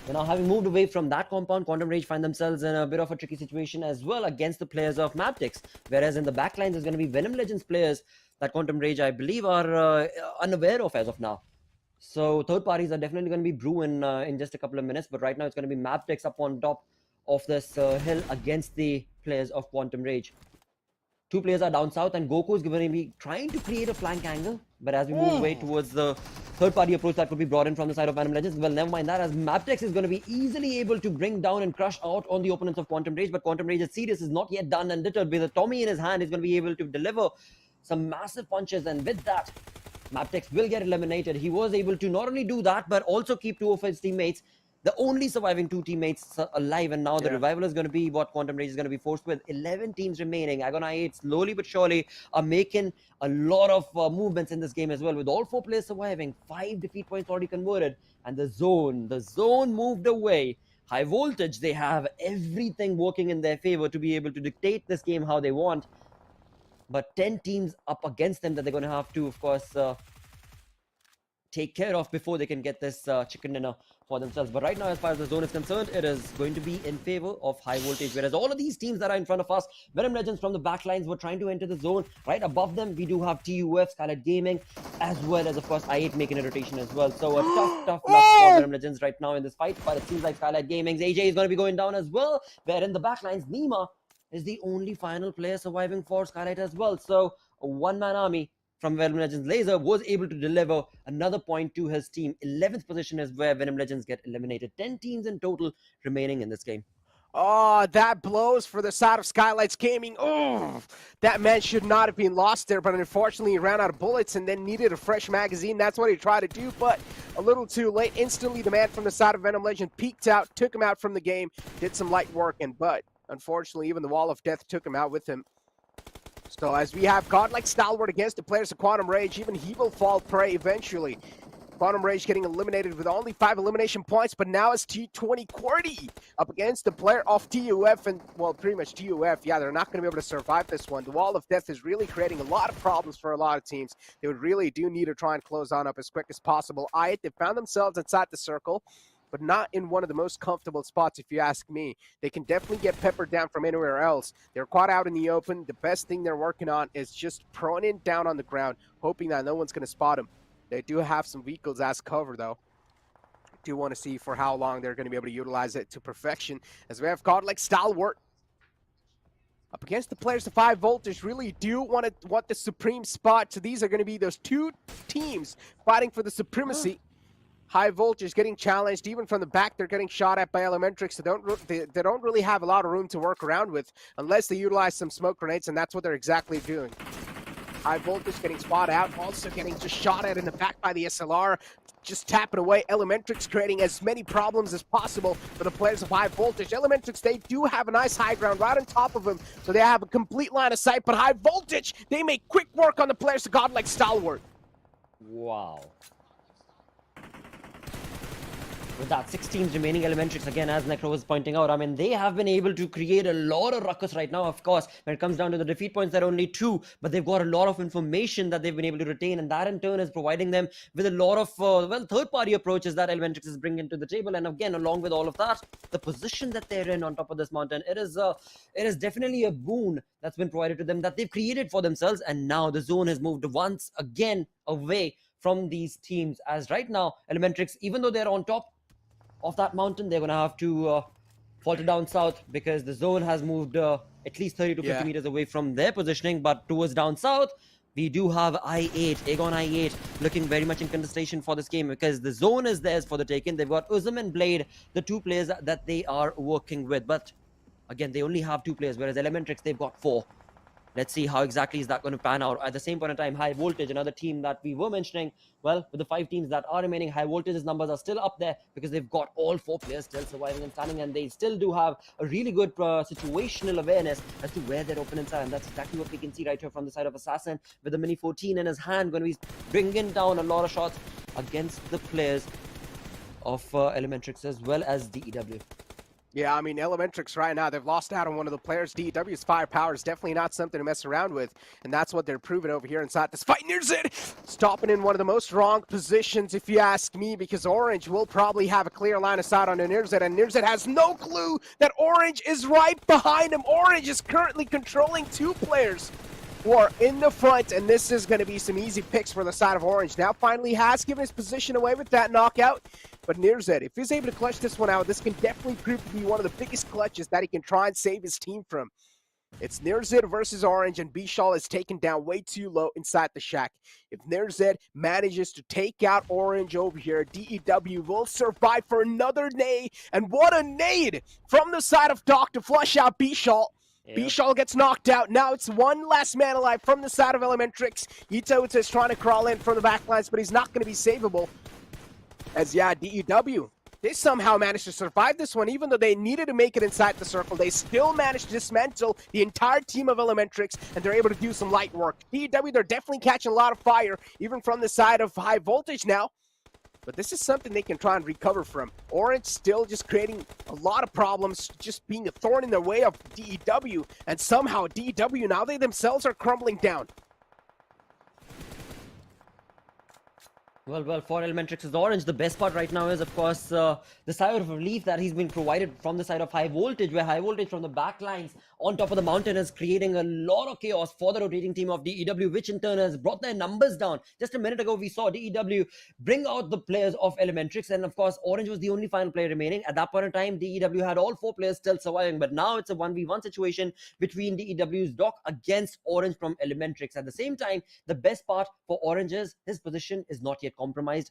So now, having moved away from that compound, Quantum Rage find themselves in a bit of a tricky situation as well against the players of Maptix. Whereas in the backlines, there's going to be Venom Legends players that Quantum Rage, I believe, are unaware of as of now. So third parties are definitely going to be brewing in just a couple of minutes. But right now, it's going to be Maptix up on top of this hill against the players of Quantum Rage. Two players are down south, and Goku is going to be trying to create a flank angle. But as we move away towards the third party approach that could be brought in from the side of Venom Legends, well, never mind that, as Maptex is going to be easily able to bring down and crush out on the opponents of Quantum Rage. But Quantum Rage's Sirius is not yet done and deterred. With a Tommy in his hand, he's going to be able to deliver some massive punches, and with that, Maptex will get eliminated. He was able to not only do that, but also keep two of his teammates, the only surviving two teammates, alive. And now the revival is going to be what Quantum Rage is going to be forced with. 11 teams remaining. Agon I8 slowly but surely are making a lot of movements in this game as well, with all four players surviving. 5 defeat points already converted, and the zone moved away. High voltage, they have everything working in their favor to be able to dictate this game how they want. But 10 teams up against them that they're going to have to, of course, take care of before they can get this chicken dinner for themselves. But right now, as far as the zone is concerned, it is going to be in favor of high voltage. Whereas all of these teams that are in front of us, Venom Legends from the backlines were trying to enter the zone. Right above them, we do have TUF, Skylight Gaming, as well as, of course, I8 making a rotation as well. So a tough luck for Venom Legends right now in this fight. But it seems like Skylight Gaming's AJ is going to be going down as well. Where in the backlines, Nima is the only final player surviving for Skylight as well. So a one-man army from Venom Legends Laser was able to deliver another point to his team. 11th position is where Venom Legends get eliminated. 10 teams in total remaining in this game. Oh, that blows for the side of Skylights Gaming. Oh, that man should not have been lost there, but unfortunately he ran out of bullets and then needed a fresh magazine. That's what he tried to do, but a little too late. Instantly, the man from the side of Venom Legend peeked out, took him out from the game, did some light work, but unfortunately, even the Wall of Death took him out with him. So as we have godlike Stalwart against the players of Quantum Rage, even he will fall prey eventually. Quantum Rage getting eliminated with only 5 elimination points, but now it's T20 QWERTY up against the player of TUF, and well, pretty much TUF, yeah, they're not going to be able to survive this one. The Wall of Death is really creating a lot of problems for a lot of teams. They would really do need to try and close on up as quick as possible. They found themselves inside the circle, but not in one of the most comfortable spots, if you ask me. They can definitely get peppered down from anywhere else. They're caught out in the open. The best thing they're working on is just proning down on the ground, hoping that no one's going to spot them. They do have some vehicles as cover, though. I do want to see for how long they're going to be able to utilize it to perfection. As we have godlike Stalwart up against the players of 5 Voltage, really do want the supreme spot. So these are going to be those 2 teams fighting for the supremacy. High Voltage getting challenged, even from the back. They're getting shot at by Elementrix. They don't really have a lot of room to work around with unless they utilize some smoke grenades, and that's what they're exactly doing. High Voltage getting spotted out, also getting just shot at in the back by the SLR, just tapping away. Elementrix creating as many problems as possible for the players of High Voltage. Elementrix, they do have a nice high ground right on top of them, so they have a complete line of sight, but High Voltage, they make quick work on the players of godlike Stalwart. Wow. With that, 16 remaining Elementrix, again, as Necro was pointing out, I mean, they have been able to create a lot of ruckus right now. Of course, when it comes down to the defeat points, there are only 2, but they've got a lot of information that they've been able to retain, and that in turn is providing them with a lot of, third-party approaches that Elementrix is bringing to the table. And again, along with all of that, the position that they're in on top of this mountain, it is definitely a boon that's been provided to them that they've created for themselves, and now the zone has moved once again away from these teams. As right now, Elementrix, even though they're on top of that mountain, they're going to have to falter down south because the zone has moved at least 30 to 50 meters away from their positioning. But towards down south, we do have I8, Aegon I8, looking very much in contestation for this game because the zone is theirs for the taking. They've got Uzum and Blade, the 2 players that they are working with. But again, they only have 2 players, whereas Elementrix, they've got 4. Let's see how exactly is that going to pan out. At the same point in time, High Voltage, another team that we were mentioning, well, with the 5 teams that are remaining, High Voltage's numbers are still up there because they've got all 4 players still surviving and standing, and they still do have a really good situational awareness as to where their opponents are, and that's exactly what we can see right here from the side of Assassin with the Mini 14 in his hand, going to be bringing down a lot of shots against the players of Elementrix as well as DEW. Yeah, I mean, Elementrix right now, they've lost out on one of the players. DEW's firepower is definitely not something to mess around with, and that's what they're proving over here inside this fight. Nirzid stopping in one of the most wrong positions, if you ask me, because Orange will probably have a clear line of sight on Nirzid, and Nirzid has no clue that Orange is right behind him. Orange is currently controlling 2 players who are in the front, and this is going to be some easy picks for the side of Orange. Now finally has given his position away with that knockout, but Nirzid, if he's able to clutch this one out, this can definitely prove to be one of the biggest clutches that he can try and save his team from. It's Nirzid versus Orange, and Bishal is taken down way too low inside the shack. If Nirzid manages to take out Orange over here, DEW will survive for another nade, and what a nade from the side of Doc to flush out Bishal. Yep. Bishal gets knocked out. Now it's one last man alive from the side of Elementrix. Ito is trying to crawl in from the back lines, but he's not going to be savable. As DEW, they somehow managed to survive this one, even though they needed to make it inside the circle. They still managed to dismantle the entire team of Elementrix, and they're able to do some light work. DEW, they're definitely catching a lot of fire, even from the side of High Voltage now. But this is something they can try and recover from. Orange still just creating a lot of problems, just being a thorn in the way of DEW. And somehow DEW, now they themselves are crumbling down. Well, for Elementrix's Orange, the best part right now is, of course, the sigh of relief that he's been provided from the side of High Voltage, where High Voltage from the back lines on top of the mountain is creating a lot of chaos for the rotating team of DEW, which in turn has brought their numbers down. Just a minute ago, we saw DEW bring out the players of Elementrix, and of course, Orange was the only final player remaining. At that point in time, DEW had all 4 players still surviving, but now it's a 1v1 situation between DEW's Doc against Orange from Elementrix. At the same time, the best part for Orange is his position is not yet compromised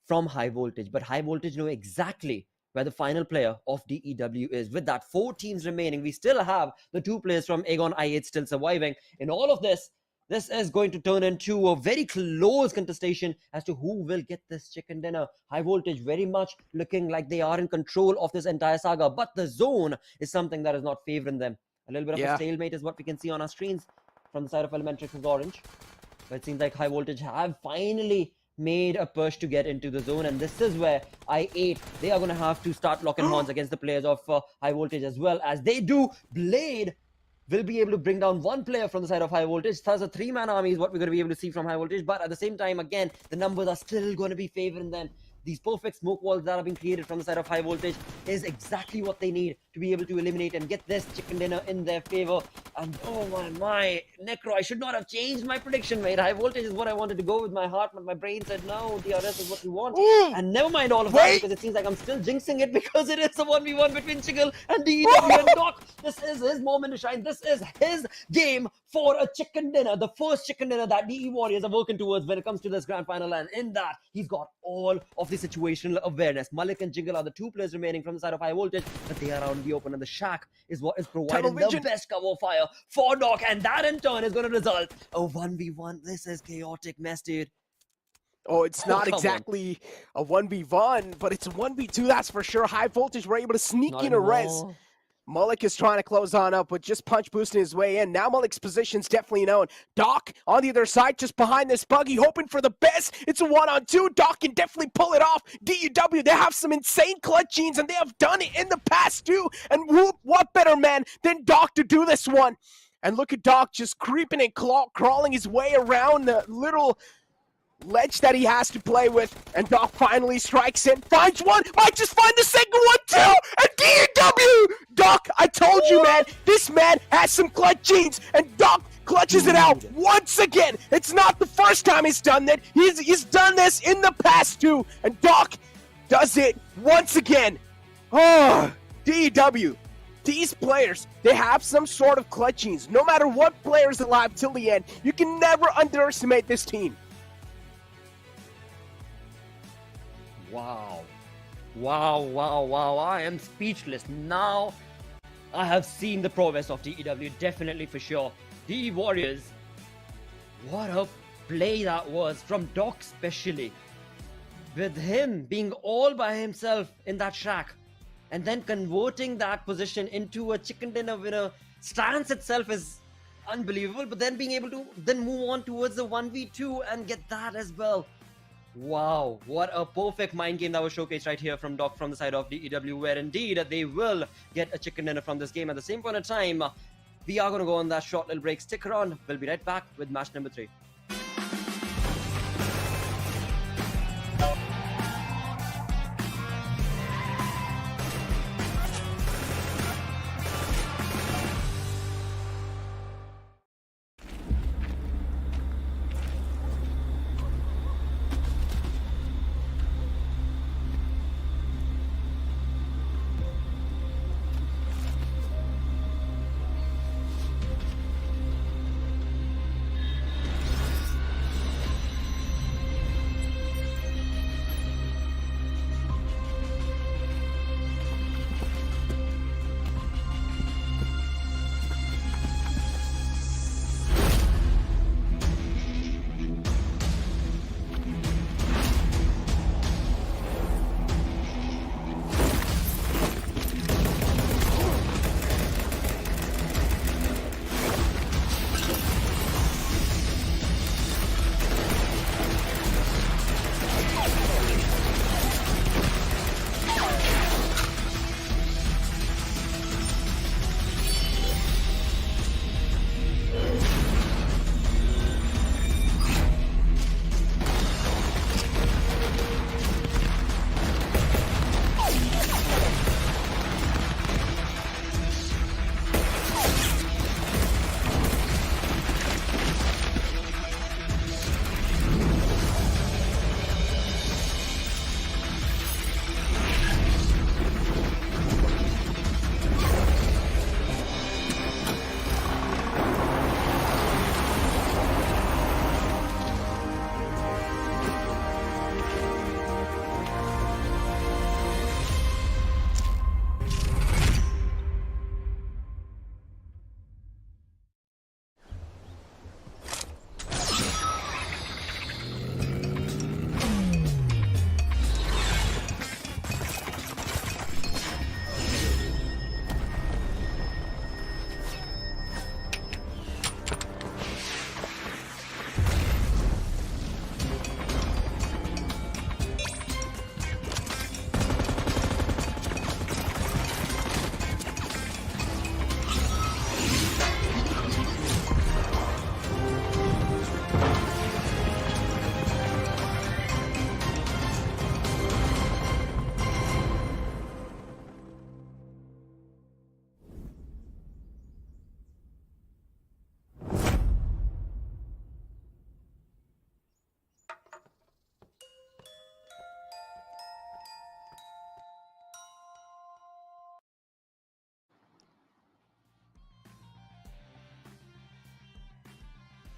from High Voltage, but High Voltage know exactly where the final player of DEW is. With that 4 teams remaining, we still have the 2 players from Aegon I8 still surviving. In all of this is going to turn into a very close contestation as to who will get this chicken dinner. High Voltage very much looking like they are in control of this entire saga, but the zone is something that is not favoring them. A little bit of a stalemate is what we can see on our screens. from the side of Elementrix is orange. But it seems like High Voltage have finally made a push to get into the zone, and this is where I8, they are going to have to start locking horns against the players of High Voltage as well. As they do, Blade will be able to bring down one player from the side of High Voltage. Thus, a 3-man army is what we're going to be able to see from High Voltage. But at the same time, again, the numbers are still going to be favoring them. These perfect smoke walls that have been created from the side of High Voltage is exactly what they need to be able to eliminate and get this chicken dinner in their favor. And oh my, Necro, I should not have changed my prediction, mate. High Voltage is what I wanted to go with my heart, but my brain said no, DRS is what we want. And never mind all of that, because it seems like I'm still jinxing it, because it is a 1v1 between Chiggle and DEW and Doc. This is his moment to shine. This is his game for a chicken dinner, the first chicken dinner that DE Warriors are working towards when it comes to this grand final. And in that, he's got all of the situational awareness. Malik and Jingle are the two players remaining from the side of High Voltage, but they are out in the open, and the Shack is what is providing the best cover fire for Doc, and that in turn is going to result a 1v1. This is chaotic mess, dude. Oh, it's not exactly a 1v1, but it's a 1v2, that's for sure. High Voltage were able to sneak in a res. Malik is trying to close on up, but just punch boosting his way in. Now Malik's position's definitely known. Doc on the other side, just behind this buggy, hoping for the best. It's a 1-on-2. Doc can definitely pull it off. DEW, they have some insane clutch genes, and they have done it in the past too. And what better man than Doc to do this one? And look at Doc just creeping and crawling his way around the little ledge that he has to play with, and Doc finally strikes in, finds one, might just find the second one too, and DEW! Doc, I told you, man, this man has some clutch genes, and Doc clutches it out once again. It's not the first time he's done that. He's done this in the past too, and Doc does it once again. Oh, DEW. These players, they have some sort of clutch genes. No matter what player is alive till the end, you can never underestimate this team. Wow. I am speechless. Now I have seen the prowess of DEW, definitely for sure. DE Warriors, what a play that was from Doc especially. With him being all by himself in that shack, and then converting that position into a chicken dinner winner stance itself is unbelievable. But then being able to then move on towards the 1v2 and get that as well. Wow, what a perfect mind game that was showcased right here from Doc from the side of DEW, where indeed they will get a chicken dinner from this game. At the same point in time, we are going to go on that short little break. Stick around, we'll be right back with match number 3.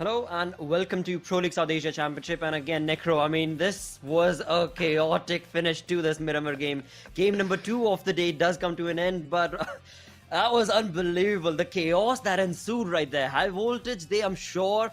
Hello and welcome to Pro League South Asia Championship. And again, Necro, I mean, this was a chaotic finish to this Miramar game. Game number 2 of the day does come to an end, but that was unbelievable. The chaos that ensued right there. High Voltage, I'm sure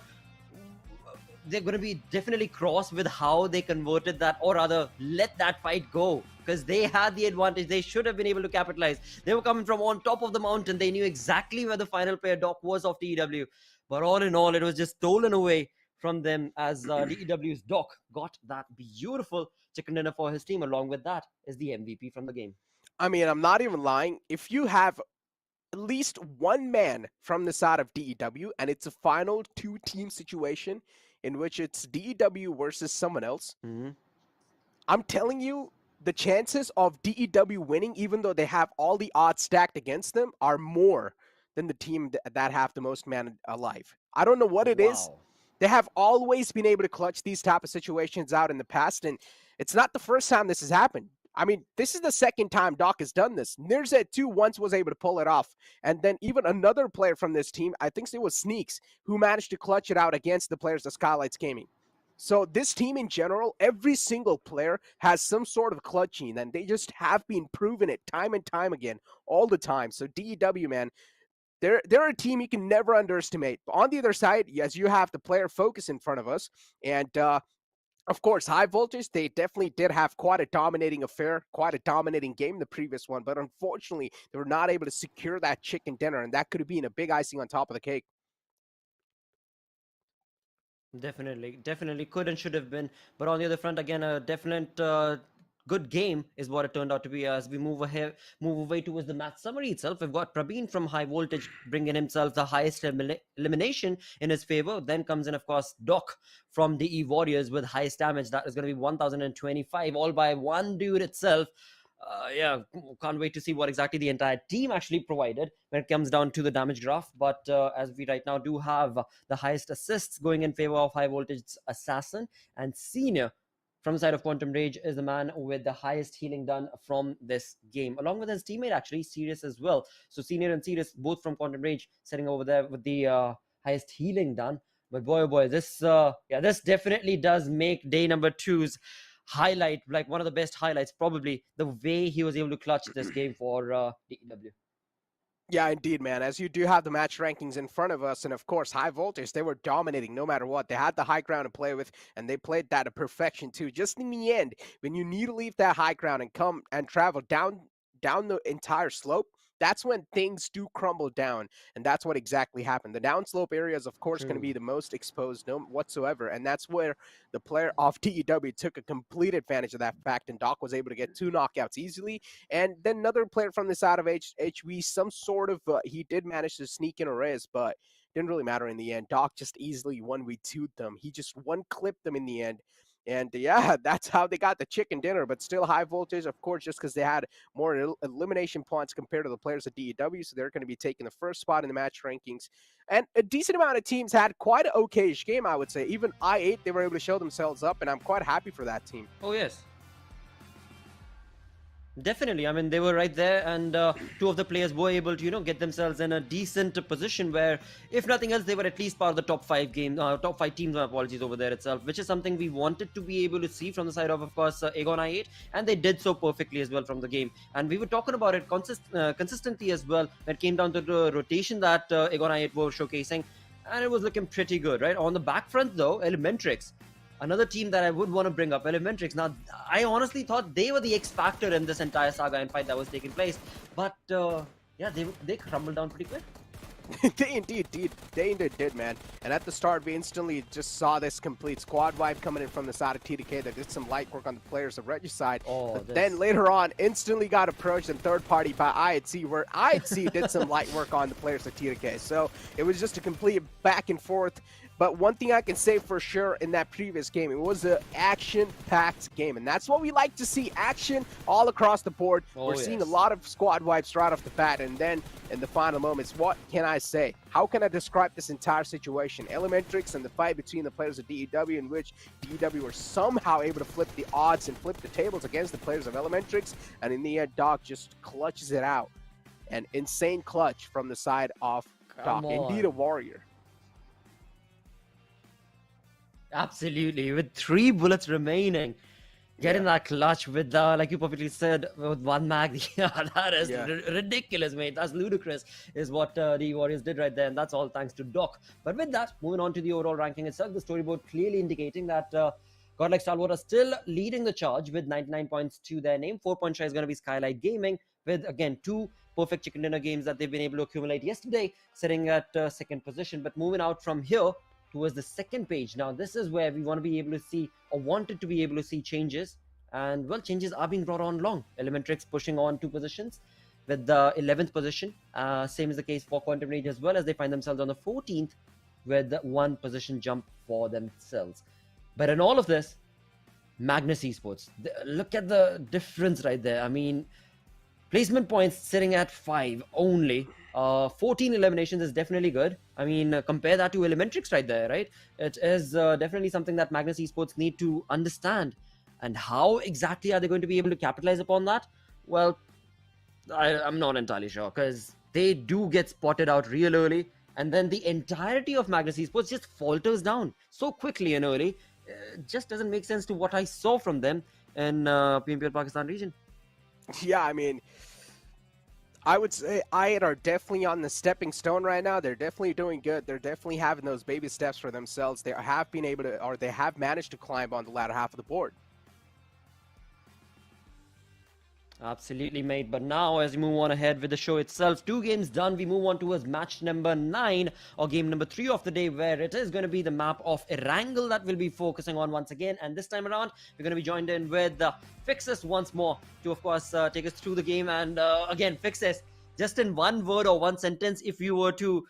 they're going to be definitely cross with how they converted that, or rather let that fight go, because they had the advantage. They should have been able to capitalize. They were coming from on top of the mountain. They knew exactly where the final player Doc was of DEW, but all in all, it was just stolen away from them as DEW's Doc got that beautiful chicken dinner for his team. Along with that is the MVP from the game. I mean, I'm not even lying. If you have at least one man from the side of DEW and it's a final 2-team situation in which it's DEW versus someone else, I'm telling you, the chances of DEW winning, even though they have all the odds stacked against them, are more than the team that have the most man alive. I don't know what it is. They have always been able to clutch these type of situations out in the past, and it's not the first time this has happened. I mean, this is the second time Doc has done this. Nirzet too once was able to pull it off. And then even another player from this team, I think it was Sneaks, who managed to clutch it out against the players of Skylights Gaming. So this team in general, every single player has some sort of clutching, and they just have been proving it time and time again, all the time. So DEW, man, they're a team you can never underestimate. But on the other side, yes, you have the player focus in front of us, and of course, High Voltage, they definitely did have quite a dominating affair, quite a dominating game in the previous one, but unfortunately, they were not able to secure that chicken dinner, and that could have been a big icing on top of the cake. Definitely could and should have been. But on the other front, again, a definite good game is what it turned out to be. As we move away towards the match summary itself, we've got Praveen from High Voltage bringing himself the highest elimination in his favor. Then comes in, of course, Doc from DE Warriors with highest damage. That is going to be 1025, all by one dude itself. Yeah, can't wait to see what exactly the entire team actually provided when it comes down to the damage graph. But as we right now do have the highest assists going in favor of High Voltage Assassin, and Senior from the side of Quantum Rage is the man with the highest healing done from this game, along with his teammate actually, Sirius as well. So Senior and Sirius both from Quantum Rage sitting over there with the highest healing done. But boy, oh boy, this definitely does make day number 2's highlight, like one of the best highlights, probably the way he was able to clutch this game for DEW. Yeah, indeed, man. As you do have the match rankings in front of us, and of course, High Voltage, they were dominating no matter what. They had the high ground to play with, and they played that to perfection too. Just in the end, when you need to leave that high ground and come and travel down the entire slope, that's when things do crumble down, and that's what exactly happened. The downslope area is, of course, going to be the most exposed whatsoever, and that's where the player off DEW took a complete advantage of that fact, and Doc was able to get 2 knockouts easily. And then another player from the side of HV, some sort of, he did manage to sneak in a res, but didn't really matter in the end. Doc just easily 1v2'd them. He just one-clipped them in the end. And yeah, that's how they got the chicken dinner. But still, High Voltage, of course, just because they had more elimination points compared to the players at DEW, so they're going to be taking the first spot in the match rankings. And a decent amount of teams had quite an okay-ish game, I would say. Even I8, they were able to show themselves up, and I'm quite happy for that team. Oh, yes. Definitely. I mean, they were right there, and 2 of the players were able to, get themselves in a decent position where, if nothing else, they were at least part of the top 5 teams, my apologies, over there itself, which is something we wanted to be able to see from the side of course, Aegon I8, and they did so perfectly as well from the game. And we were talking about it consistently as well when it came down to the rotation that Aegon I8 were showcasing, and it was looking pretty good, right? On the back front, though, Elementrix, another team that I would want to bring up, Elementrix. Now, I honestly thought they were the X factor in this entire saga and fight that was taking place. But, yeah, they crumbled down pretty quick. They indeed did, man. And at the start, we instantly just saw this complete squad wipe coming in from the side of TDK that did some light work on the players of Reggie's side. But then later on, instantly got approached in third party by IHC, where IHC did some light work on the players of TDK. So it was just a complete back and forth. But one thing I can say for sure in that previous game, it was an action-packed game. And that's what we like to see, action all across the board. We're seeing a lot of squad wipes right off the bat. And then in the final moments, what can I say? How can I describe this entire situation? Elementrix and the fight between the players of DEW, in which DEW were somehow able to flip the odds and flip the tables against the players of Elementrix. And in the end, Doc just clutches it out. An insane clutch from the side of Doc. Indeed a warrior. Absolutely. With 3 bullets remaining, getting that clutch with, like you perfectly said, with 1 mag. Yeah, that is ridiculous, mate. That's ludicrous, is what the Warriors did right there. And that's all thanks to Doc. But with that, moving on to the overall ranking itself, the storyboard clearly indicating that Godlike Stalwart are still leading the charge with 99 points to their name. 4 point shy is going to be Skylight Gaming with, again, 2 perfect chicken dinner games that they've been able to accumulate yesterday, sitting at second position. But moving out from here towards the second page. Now, this is where we want to be able to see, or wanted to be able to see, changes. And, well, changes are being brought on long. Elementrix pushing on 2 positions with the 11th position. Same is the case for Quantum Rage as well, as they find themselves on the 14th with 1 position jump for themselves. But in all of this, Magnus Esports, look at the difference right there. I mean, placement points sitting at 5 only. 14 eliminations is definitely good. I mean, compare that to Elementrix right there, right? It is definitely something that Magnus Esports need to understand. And how exactly are they going to be able to capitalize upon that? Well, I'm not entirely sure, because they do get spotted out real early. And then the entirety of Magnus Esports just falters down so quickly and early. It just doesn't make sense to what I saw from them in PMPL Pakistan region. Yeah, I mean, I would say IAT are definitely on the stepping stone right now. They're definitely doing good. They're definitely having those baby steps for themselves. They have been able to, or they have managed to climb on the latter half of the board. Absolutely, mate. But now, as we move on ahead with the show itself, 2 games done, we move on towards match number 9, or game number 3 of the day, where it is going to be the map of Erangel that we'll be focusing on once again. And this time around, we're going to be joined in with Fixes once more to, of course, take us through the game. And again, Fixes, just in one word or one sentence, if you were to,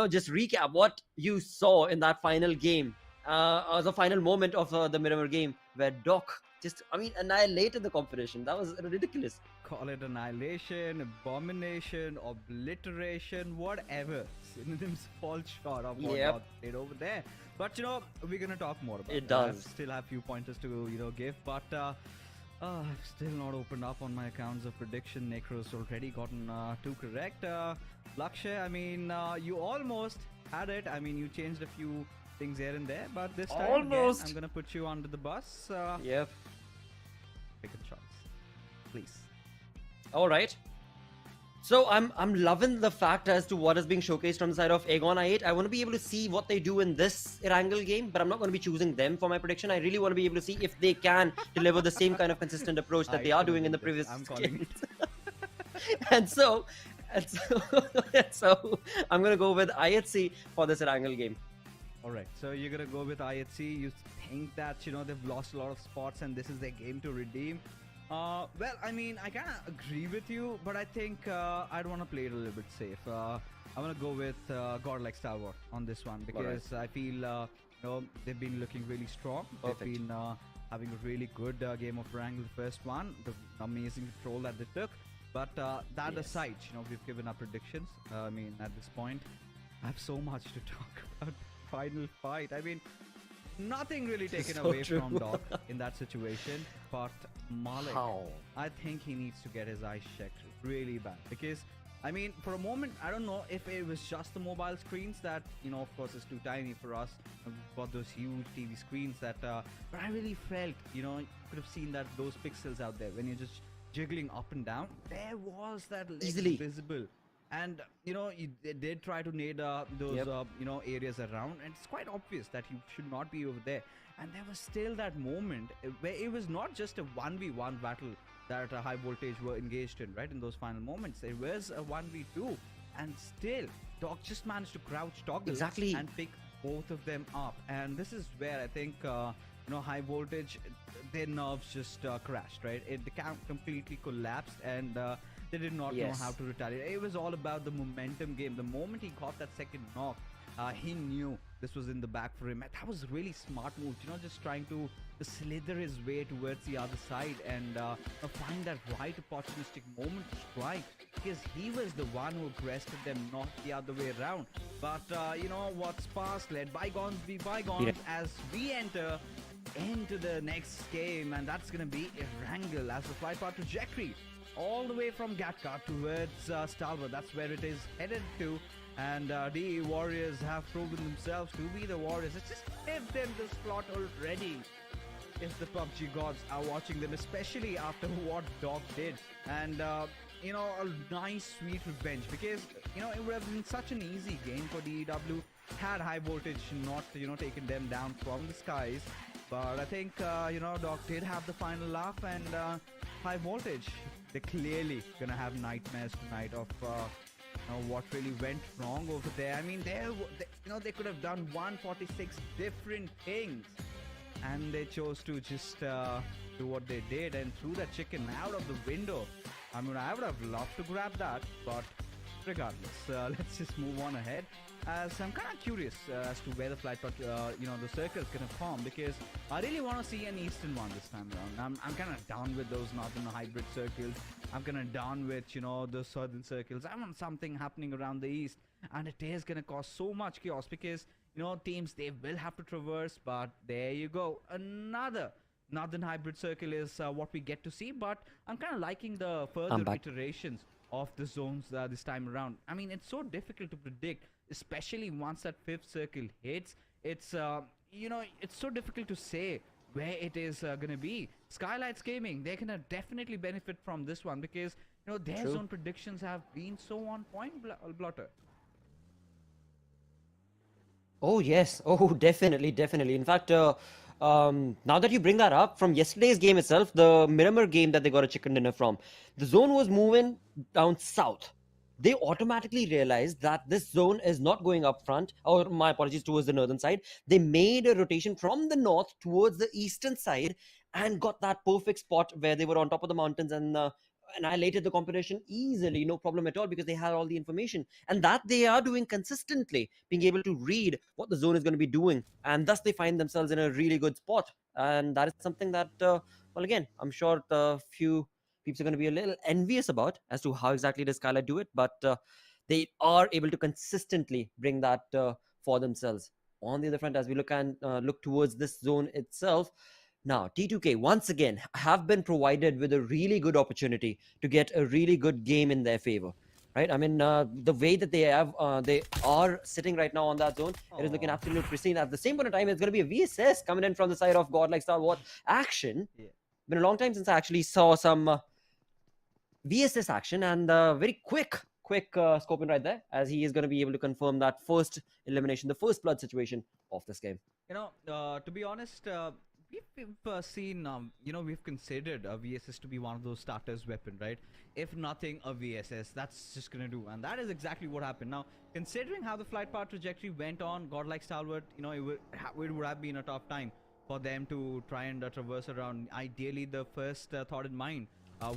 just recap what you saw in that final game, or the final moment of the Miramar game, where Doc just, annihilated the competition. That was ridiculous. Call it annihilation, abomination, obliteration, whatever. Synonyms fall short of what Doc did over there. But, we're going to talk more about it. I still have a few pointers to, give. But I've still not opened up on my accounts of prediction. Necro's already gotten 2 correct. Lakshay, you almost had it. You changed a few things here and there, but this time again, I'm gonna put you under the bus. Yep. Pick a choice, please. All right. So I'm loving the fact as to what is being showcased from the side of Aegon I8. I want to be able to see what they do in this Erangel game, but I'm not going to be choosing them for my prediction. I really want to be able to see if they can deliver the same kind of consistent approach that they are doing in the previous games. and so I'm going to go with I8C for this Erangel game. Alright, so you're gonna go with IHC. You think that, they've lost a lot of spots and this is their game to redeem. I kind of agree with you, but I think I'd want to play it a little bit safe. I'm gonna go with Godlike Stalwart on this one, because I feel, they've been looking really strong. Perfect. They've been having a really good game of Erangel, the first one, the amazing control that they took. But that aside, we've given our predictions. At this point, I have so much to talk about. Final fight. Nothing really taken away from Doc in that situation, but Malik, I think he needs to get his eyes checked really bad, because for a moment, I don't know if it was just the mobile screens that, of course, it's too tiny for us. We've got those huge TV screens that, but I really felt, you could have seen that those pixels out there when you're just jiggling up and down. There was that easily visible. And, they did try to nade those, areas around. And it's quite obvious that you should not be over there. And there was still that moment where it was not just a 1v1 battle that High Voltage were engaged in, right? In those final moments. It was a 1v2. And still, Doc just managed to crouch toggle and pick both of them up. And this is where I think, High Voltage, their nerves just crashed, right? The camp completely collapsed, and they did not know how to retaliate. It was all about the momentum game. The moment he got that second knock, he knew this was in the back for him. And that was a really smart move, just trying to slither his way towards the other side and find that right opportunistic moment to strike, because he was the one who aggressed them, not the other way around. But what's past, let bygones be bygones as we enter into the next game, and that's going to be Erangel as the flight path trajectory all the way from Gatka towards Stalwart. That's where it is headed to. And the Warriors have proven themselves to be the Warriors. It's just give them the slot already. If the PUBG gods are watching them, especially after what Dog did. And, you know, a nice sweet revenge. Because, you know, it would have been such an easy game for DEW had High Voltage not, you know, taken them down from the skies. But I think, you know, Dog did have the final laugh. And High Voltage, they're clearly going to have nightmares tonight of... what really went wrong over there. I mean, they could have done 146 different things, and they chose to just do what they did and threw that chicken out of the window. I mean, I would have loved to grab that, but regardless, let's just move on ahead. As I'm kind of curious as to where the flight, you know, the circle is gonna form, because I really want to see an eastern one this time around. I'm kind of down with those northern hybrid circles. I'm kind of down with, you know, the southern circles. I want something happening around the east, and it is gonna cause so much chaos because, you know, teams, they will have to traverse. But there you go, another northern hybrid circle is what we get to see. But I'm kind of liking the further iterations of the zones this time around. I mean, it's so difficult to predict, especially once that fifth circle hits. It's you know, it's so difficult to say where it is gonna be. Skylights Gaming, they're gonna definitely benefit from this one because, you know, their zone predictions have been so on point, Blotter. Oh yes, oh definitely. In fact, now that you bring that up, from yesterday's game itself, the Miramar game that they got a chicken dinner from, the zone was moving down south. They automatically realized that this zone is not going up front, or my apologies, towards the northern side. They made a rotation from the north towards the eastern side and got that perfect spot where they were on top of the mountains and annihilated the competition easily, no problem at all, because they had all the information. And that they are doing consistently, being able to read what the zone is going to be doing. And thus they find themselves in a really good spot. And that is something that, well, again, I'm sure a few people are going to be a little envious about as to how exactly does Skylight do it, but they are able to consistently bring that for themselves. On the other front, as we look towards this zone itself, now T2K once again have been provided with a really good opportunity to get a really good game in their favor, right? I mean, the way that they are sitting right now on that zone, it is looking absolutely pristine. At the same point of time, it's going to be a VSS coming in from the side of Godlike Stalwart action. Yeah. Been a long time since I actually saw some VSS action, and very quick scoping right there, as he is going to be able to confirm that first elimination, the first blood situation of this game. You know, to be honest, we've seen, you know, we've considered a VSS to be one of those starters weapon, right? If nothing, a VSS, that's just going to do. And that is exactly what happened. Now, considering how the flight path trajectory went on, Godlike Stalwart, you know, it would have been a tough time for them to try and traverse around. Ideally, the first thought in mind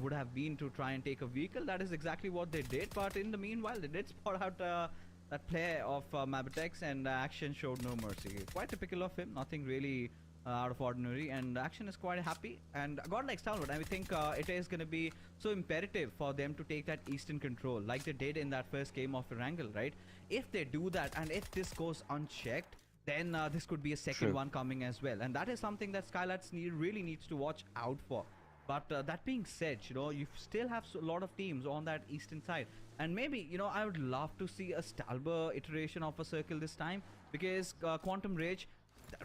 would have been to try and take a vehicle. That is exactly what they did. But in the meanwhile, they did spot out that play of Mabatex, and Action showed no mercy. Quite typical of him. Nothing really out of ordinary, and Action is quite happy. And Godlike Stalwart, I think it is going to be so imperative for them to take that eastern control like they did in that first game of Erangel, right? If they do that, and if this goes unchecked, then this could be a second one coming as well. And that is something that Skylights really needs to watch out for. But that being said, you know, you still have a lot of teams on that eastern side. And maybe, you know, I would love to see a Stalber iteration of a circle this time, because Quantum Rage,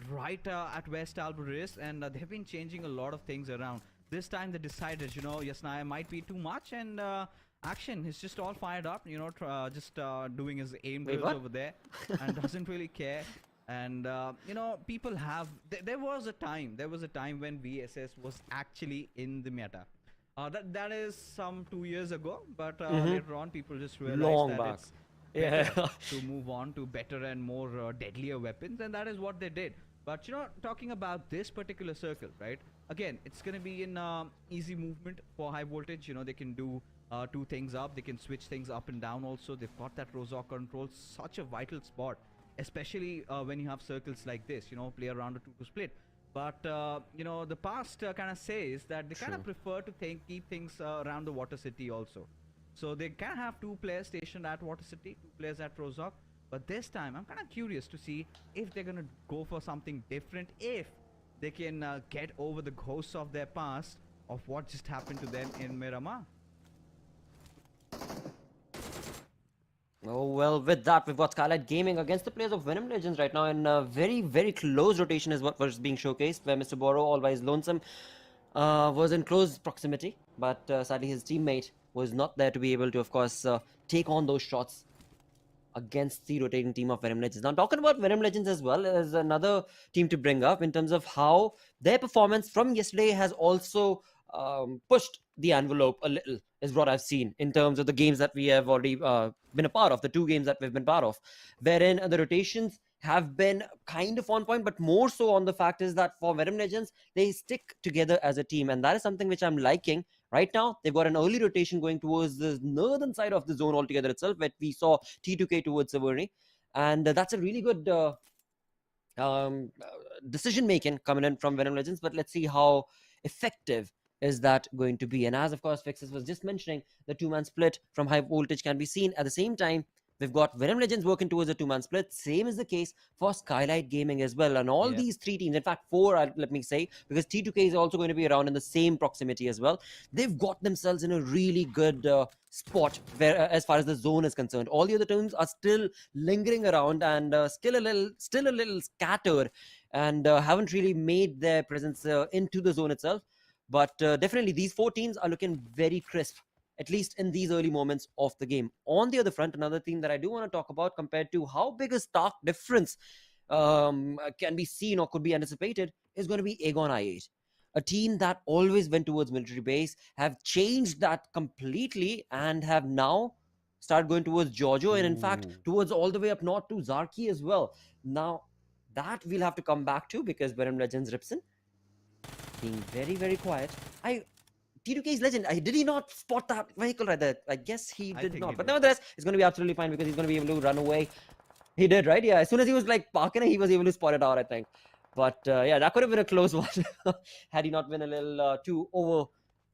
right at where Stalber is, and they've been changing a lot of things around. This time they decided, you know, Yasnaya might be too much, and Action is just all fired up, you know, just doing his aim drills over there and doesn't really care. And you know, people have there was a time when VSS was actually in the meta. That is some 2 years ago, but later on people just realized it's better to move on to better and more deadlier weapons, and that is what they did. But you know, talking about this particular circle, right? Again, it's gonna be in easy movement for High Voltage. You know, they can do two things up, they can switch things up and down. Also, they've got that Rozok control, such a vital spot. Especially when you have circles like this, you know, play around a 2-2 split. But, you know, the past kind of says that they kind of prefer to keep things around the Water City also. So they can have 2 players stationed at Water City, 2 players at Rozok. But this time, I'm kind of curious to see if they're going to go for something different, if they can get over the ghosts of their past, of what just happened to them in Miramar. Oh, well, with that, we've got Skylight Gaming against the players of Venom Legends right now in a very, very close rotation is what was being showcased, where Mr. Boro, always lonesome, was in close proximity, but sadly his teammate was not there to be able to, of course, take on those shots against the rotating team of Venom Legends. Now, talking about Venom Legends as well is another team to bring up in terms of how their performance from yesterday has also pushed the envelope a little, is what I've seen in terms of the games that we have already been a part of, the 2 games that we've been part of, wherein the rotations have been kind of on point, but more so on the fact is that for Venom Legends, they stick together as a team, and that is something which I'm liking. Right now, they've got an early rotation going towards the northern side of the zone altogether itself, where we saw T2K towards Savarni. And that's a really good decision making coming in from Venom Legends. But let's see how effective is that going to be. And as, of course, Fixes was just mentioning, the 2-man split from High Voltage can be seen. At the same time, we've got Venom Legends working towards a 2-man split. Same is the case for Skylight Gaming as well. And all these 3 teams, in fact, 4, let me say, because T2K is also going to be around in the same proximity as well. They've got themselves in a really good spot where, as far as the zone is concerned. All the other teams are still lingering around and still a little scattered and haven't really made their presence into the zone itself. But definitely, these 4 teams are looking very crisp, at least in these early moments of the game. On the other front, another thing that I do want to talk about compared to how big a stark difference can be seen or could be anticipated is going to be Aegon I8. A team that always went towards military base, have changed that completely and have now started going towards Giorgio and in fact towards all the way up north to Zarki as well. Now, that we'll have to come back to because Venom Legends Ripson being very, very quiet. T2K's legend. Did he not spot that vehicle right there? I guess he did not. But nevertheless, it's going to be absolutely fine because he's going to be able to run away. He did, right? Yeah. As soon as he was like parking, he was able to spot it out, I think. But yeah, that could have been a close one had he not been a little too over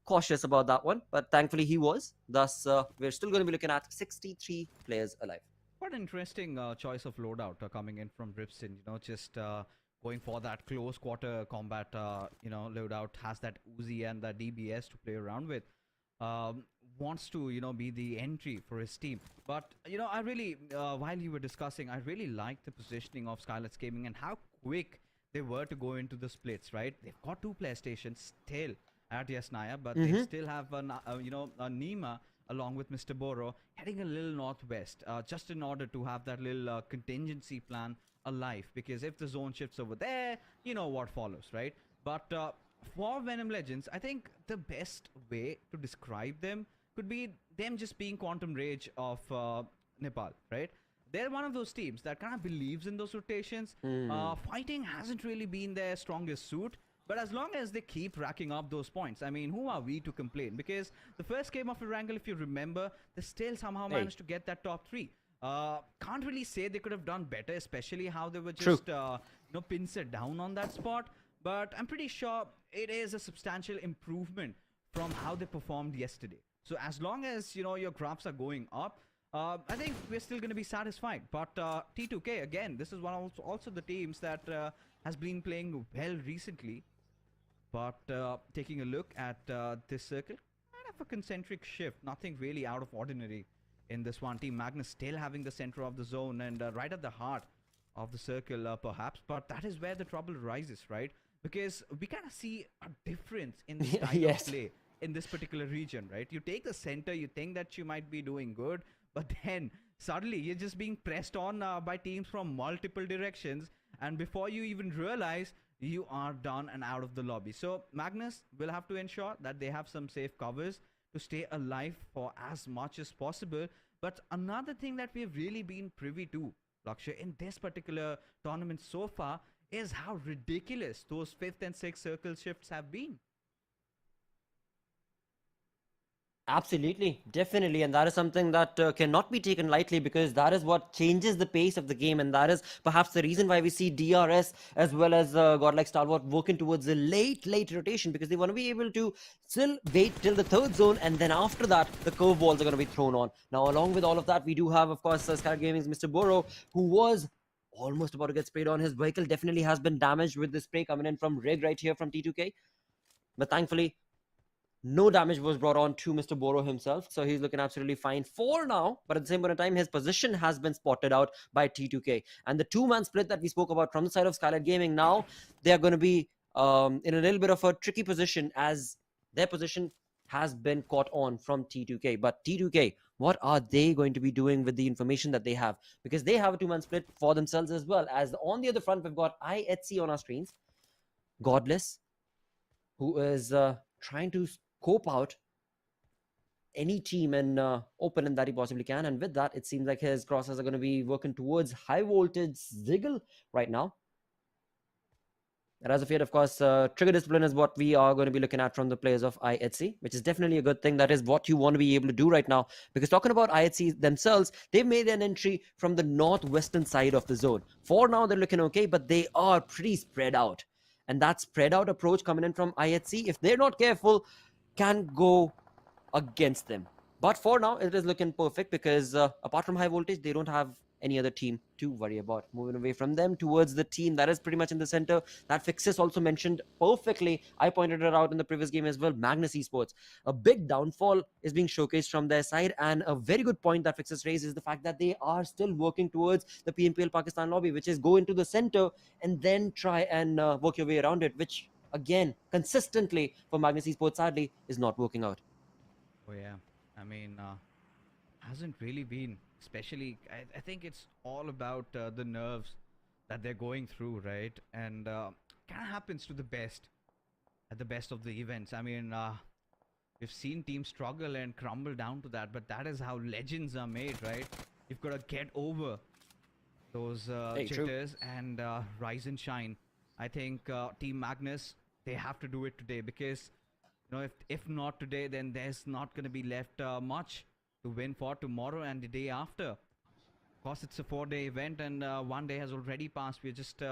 cautious about that one. But thankfully, he was. Thus, we're still going to be looking at 63 players alive. What an interesting choice of loadout coming in from Ripson. You know, just going for that close quarter combat, loadout, has that Uzi and that DBS to play around with. Wants to, be the entry for his team. But, I really, while you were discussing, I really like the positioning of Skylight Gaming and how quick they were to go into the splits, right? They've got 2 player stations still at Yasnaya, but they still have, a Nima along with Mr. Boro heading a little northwest, just in order to have that little contingency plan alive, because if the zone shifts over there, you know what follows, right? But for Venom Legends, I think the best way to describe them could be them just being Quantum Rage of Nepal, right? They're one of those teams that kind of believes in those rotations. Fighting hasn't really been their strongest suit, but as long as they keep racking up those points, I mean, who are we to complain? Because the first game of Erangel, if you remember, they still somehow managed to get that top 3. Can't really say they could have done better, especially how they were just, pincer down on that spot. But I'm pretty sure it is a substantial improvement from how they performed yesterday. So as long as, your graphs are going up, I think we're still going to be satisfied. But T2K, again, this is one of also the teams that has been playing well recently. But taking a look at this circle, kind of a concentric shift, nothing really out of ordinary in this one. Team Magnus still having the center of the zone and right at the heart of the circle, perhaps. But that is where the trouble arises, right? Because we kind of see a difference in the style of play in this particular region, right? You take the center, you think that you might be doing good, but then suddenly you're just being pressed on by teams from multiple directions, and before you even realize, you are done and out of the lobby. So Magnus will have to ensure that they have some safe covers to stay alive for as much as possible. But another thing that we've really been privy to, Lakshya, in this particular tournament so far is how ridiculous those 5th and 6th circle shifts have been. Absolutely, definitely, and that is something that cannot be taken lightly because that is what changes the pace of the game, and that is perhaps the reason why we see DRS as well as Godlike Stalwart working towards a late rotation, because they want to be able to still wait till the 3rd zone, and then after that, the curve balls are going to be thrown on. Now, along with all of that, we do have, of course, Skylight Gaming's Mr. Boro, who was almost about to get sprayed on. His vehicle definitely has been damaged with the spray coming in from Rig right here from T2K, but thankfully, No damage was brought on to Mr. Boro himself, so he's looking absolutely fine for now. But at the same point in time, his position has been spotted out by T2K. And the two-man split that we spoke about from the side of Skylight Gaming, now they are going to be in a little bit of a tricky position, as their position has been caught on from T2K. But T2K, what are they going to be doing with the information that they have? Because they have a two-man split for themselves as well. As on the other front, we've got IHC on our screens. Godless, who is trying to scope out any team and open that he possibly can. And with that, it seems like his crosses are going to be working towards high voltage Ziggle right now. And as of yet, of course, trigger discipline is what we are going to be looking at from the players of IHC, which is definitely a good thing. That is what you want to be able to do right now. Because talking about IHC themselves, they've made an entry from the northwestern side of the zone. For now, they're looking okay, but they are pretty spread out. And that spread out approach coming in from IHC, if they're not careful, can go against them. But for now, it is looking perfect because apart from high voltage, they don't have any other team to worry about. Moving away from them towards the team that is pretty much in the center. That Fixes also mentioned perfectly. I pointed it out in the previous game as well. Magnus Esports. A big downfall is being showcased from their side, and a very good point that Fixes raised is the fact that they are still working towards the PMPL Pakistan lobby, which is go into the center and then try and work your way around it, which again, consistently for Magnus Esports, sadly, is not working out. Oh yeah, I mean, hasn't really been. Especially, I think it's all about the nerves that they're going through, right? And kind of happens to the best at the best of the events. I mean, we've seen teams struggle and crumble down to that, but that is how legends are made, right? You've got to get over those jitters and rise and shine. I think Team Magnus, they have to do it today, because you know, if not today, then there's not going to be left much to win for tomorrow and the day after. Of course, it's a 4-day event, and one day has already passed. We're just you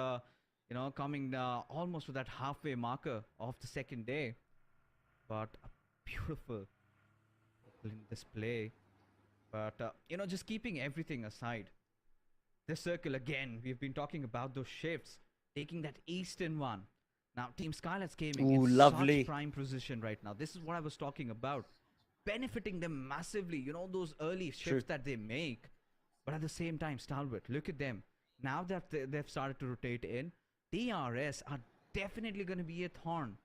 know, coming almost to that halfway marker of the second day. But a beautiful display. But you know, just keeping everything aside, this circle again, we've been talking about those shifts, taking that eastern one. Now, Team Skylights Gaming in such prime position right now. This is what I was talking about. Benefiting them massively, you know, those early shifts that they make. But at the same time, Stalwart, look at them. Now that they've started to rotate in, DRS are definitely going to be a thorn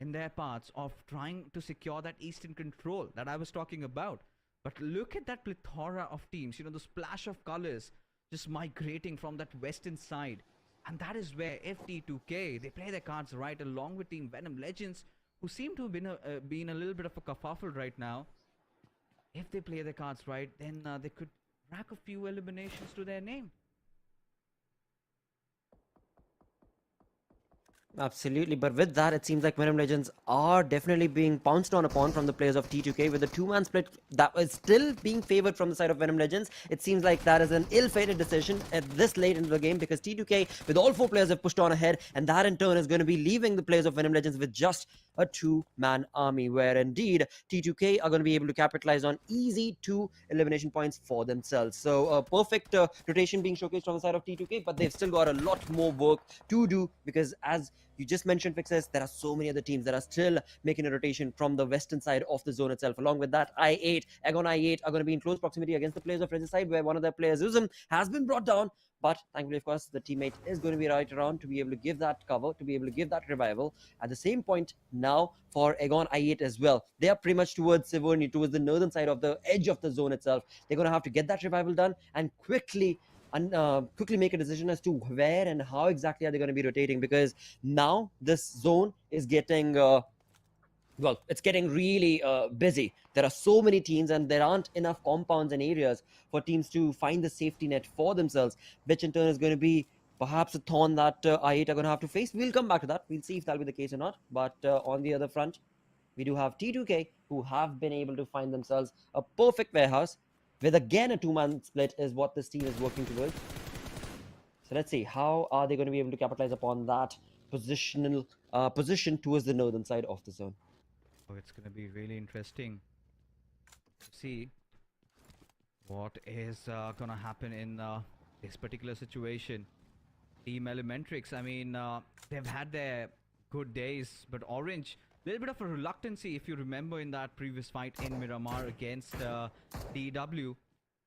in their paths of trying to secure that eastern control that I was talking about. But look at that plethora of teams, you know, the splash of colors just migrating from that western side. And that is where FT2K, they play their cards right, along with Team Venom Legends, who seem to have been a little bit of a kerfuffle right now. If they play their cards right, then they could rack a few eliminations to their name. Absolutely, but with that, it seems like Venom Legends are definitely being pounced on upon from the players of T2K with a two-man split that is still being favored from the side of Venom Legends. It seems like that is an ill-fated decision at this late into the game, because T2K, with all four players, have pushed on ahead, and that in turn is going to be leaving the players of Venom Legends with just a two-man army, where indeed T2K are going to be able to capitalize on easy 2 elimination points for themselves. So a perfect rotation being showcased from the side of T2K, but they've still got a lot more work to do, because as you just mentioned, Fixes, there are so many other teams that are still making a rotation from the western side of the zone itself. Along with that, Egon I8 are going to be in close proximity against the players of Regicide, where one of their players, Uzum, has been brought down. But thankfully, of course, the teammate is going to be right around to be able to give that cover, to be able to give that revival. At the same point now for Egon I8 as well, they are pretty much towards Siverny, towards the northern side of the edge of the zone itself. They're going to have to get that revival done and quickly make a decision as to where and how exactly are they going to be rotating, because now this zone is getting well, it's getting really busy. There are so many teams, and there aren't enough compounds and areas for teams to find the safety net for themselves, which in turn is going to be perhaps a thorn that I8 are going to have to face. We'll come back to that. We'll see if that'll be the case or not. But on the other front, we do have T2K, who have been able to find themselves a perfect warehouse, with again a two-man split is what this team is working towards. So let's see, how are they going to be able to capitalize upon that position towards the northern side of the zone? Oh, it's going to be really interesting to see what is going to happen in this particular situation. Team Elementrix, I mean, they've had their good days, but Orange, little bit of a reluctancy, if you remember, in that previous fight in Miramar against DW,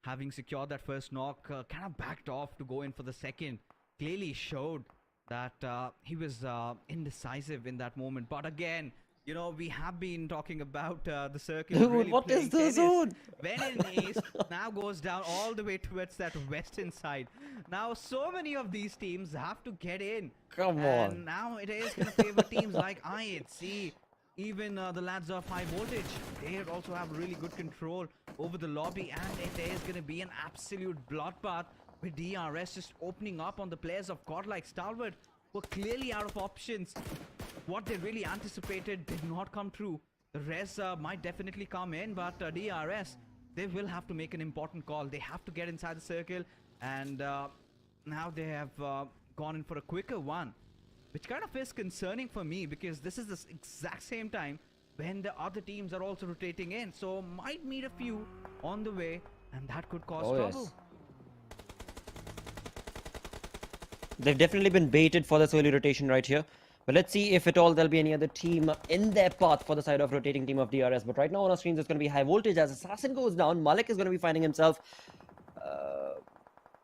having secured that first knock, kind of backed off to go in for the second. Clearly showed that he was indecisive in that moment. But again, you know, we have been talking about the circle. Dude, really what playing is the tennis. zone? When in east, now goes down all the way towards that western side. Now, so many of these teams have to get in. Come And on. now it is going to favor teams like IHC. Even the lads of High Voltage, they also have really good control over the lobby, and it is going to be an absolute bloodbath with DRS just opening up on the players of Godlike Stalwart, who are clearly out of options. What they really anticipated did not come true. The res might definitely come in, but DRS, they will have to make an important call. They have to get inside the circle, and now they have gone in for a quicker one, which kind of is concerning for me, because this is the exact same time when the other teams are also rotating in. So might meet a few on the way, and that could cause trouble. Yes. They've definitely been baited for this early rotation right here. But let's see if at all there'll be any other team in their path for the side of rotating team of DRS. But right now on our screens, it's going to be High Voltage. As Assassin goes down, Malik is going to be finding himself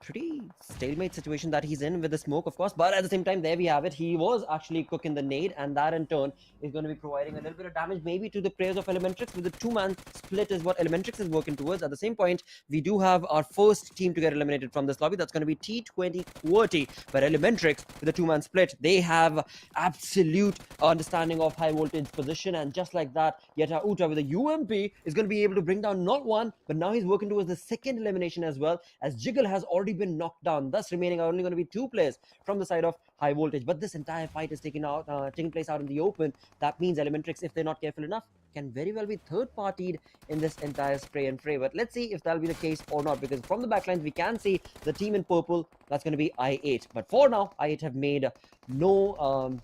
pretty stalemate situation that he's in with the smoke, of course. But at the same time, there we have it. He was actually cooking the nade, and that in turn is going to be providing a little bit of damage maybe to the players of Elementrix. With the two-man split is what Elementrix is working towards. At the same point, we do have our first team to get eliminated from this lobby. That's going to be T20 QWERTY. But Elementrix, with the two-man split, they have absolute understanding of High Voltage position. And just like that, Yeta Uta with a UMP is going to be able to bring down not one, but now he's working towards the second elimination as well, as Jiggle has already been knocked down. Thus, remaining are only going to be two players from the side of High Voltage. But this entire fight is taking place out in the open. That means Elementrix, if they're not careful enough, can very well be third-partied in this entire spray and fray. But let's see if that'll be the case or not, because from the backlines we can see the team in purple. That's going to be I8. But for now, I8 have made no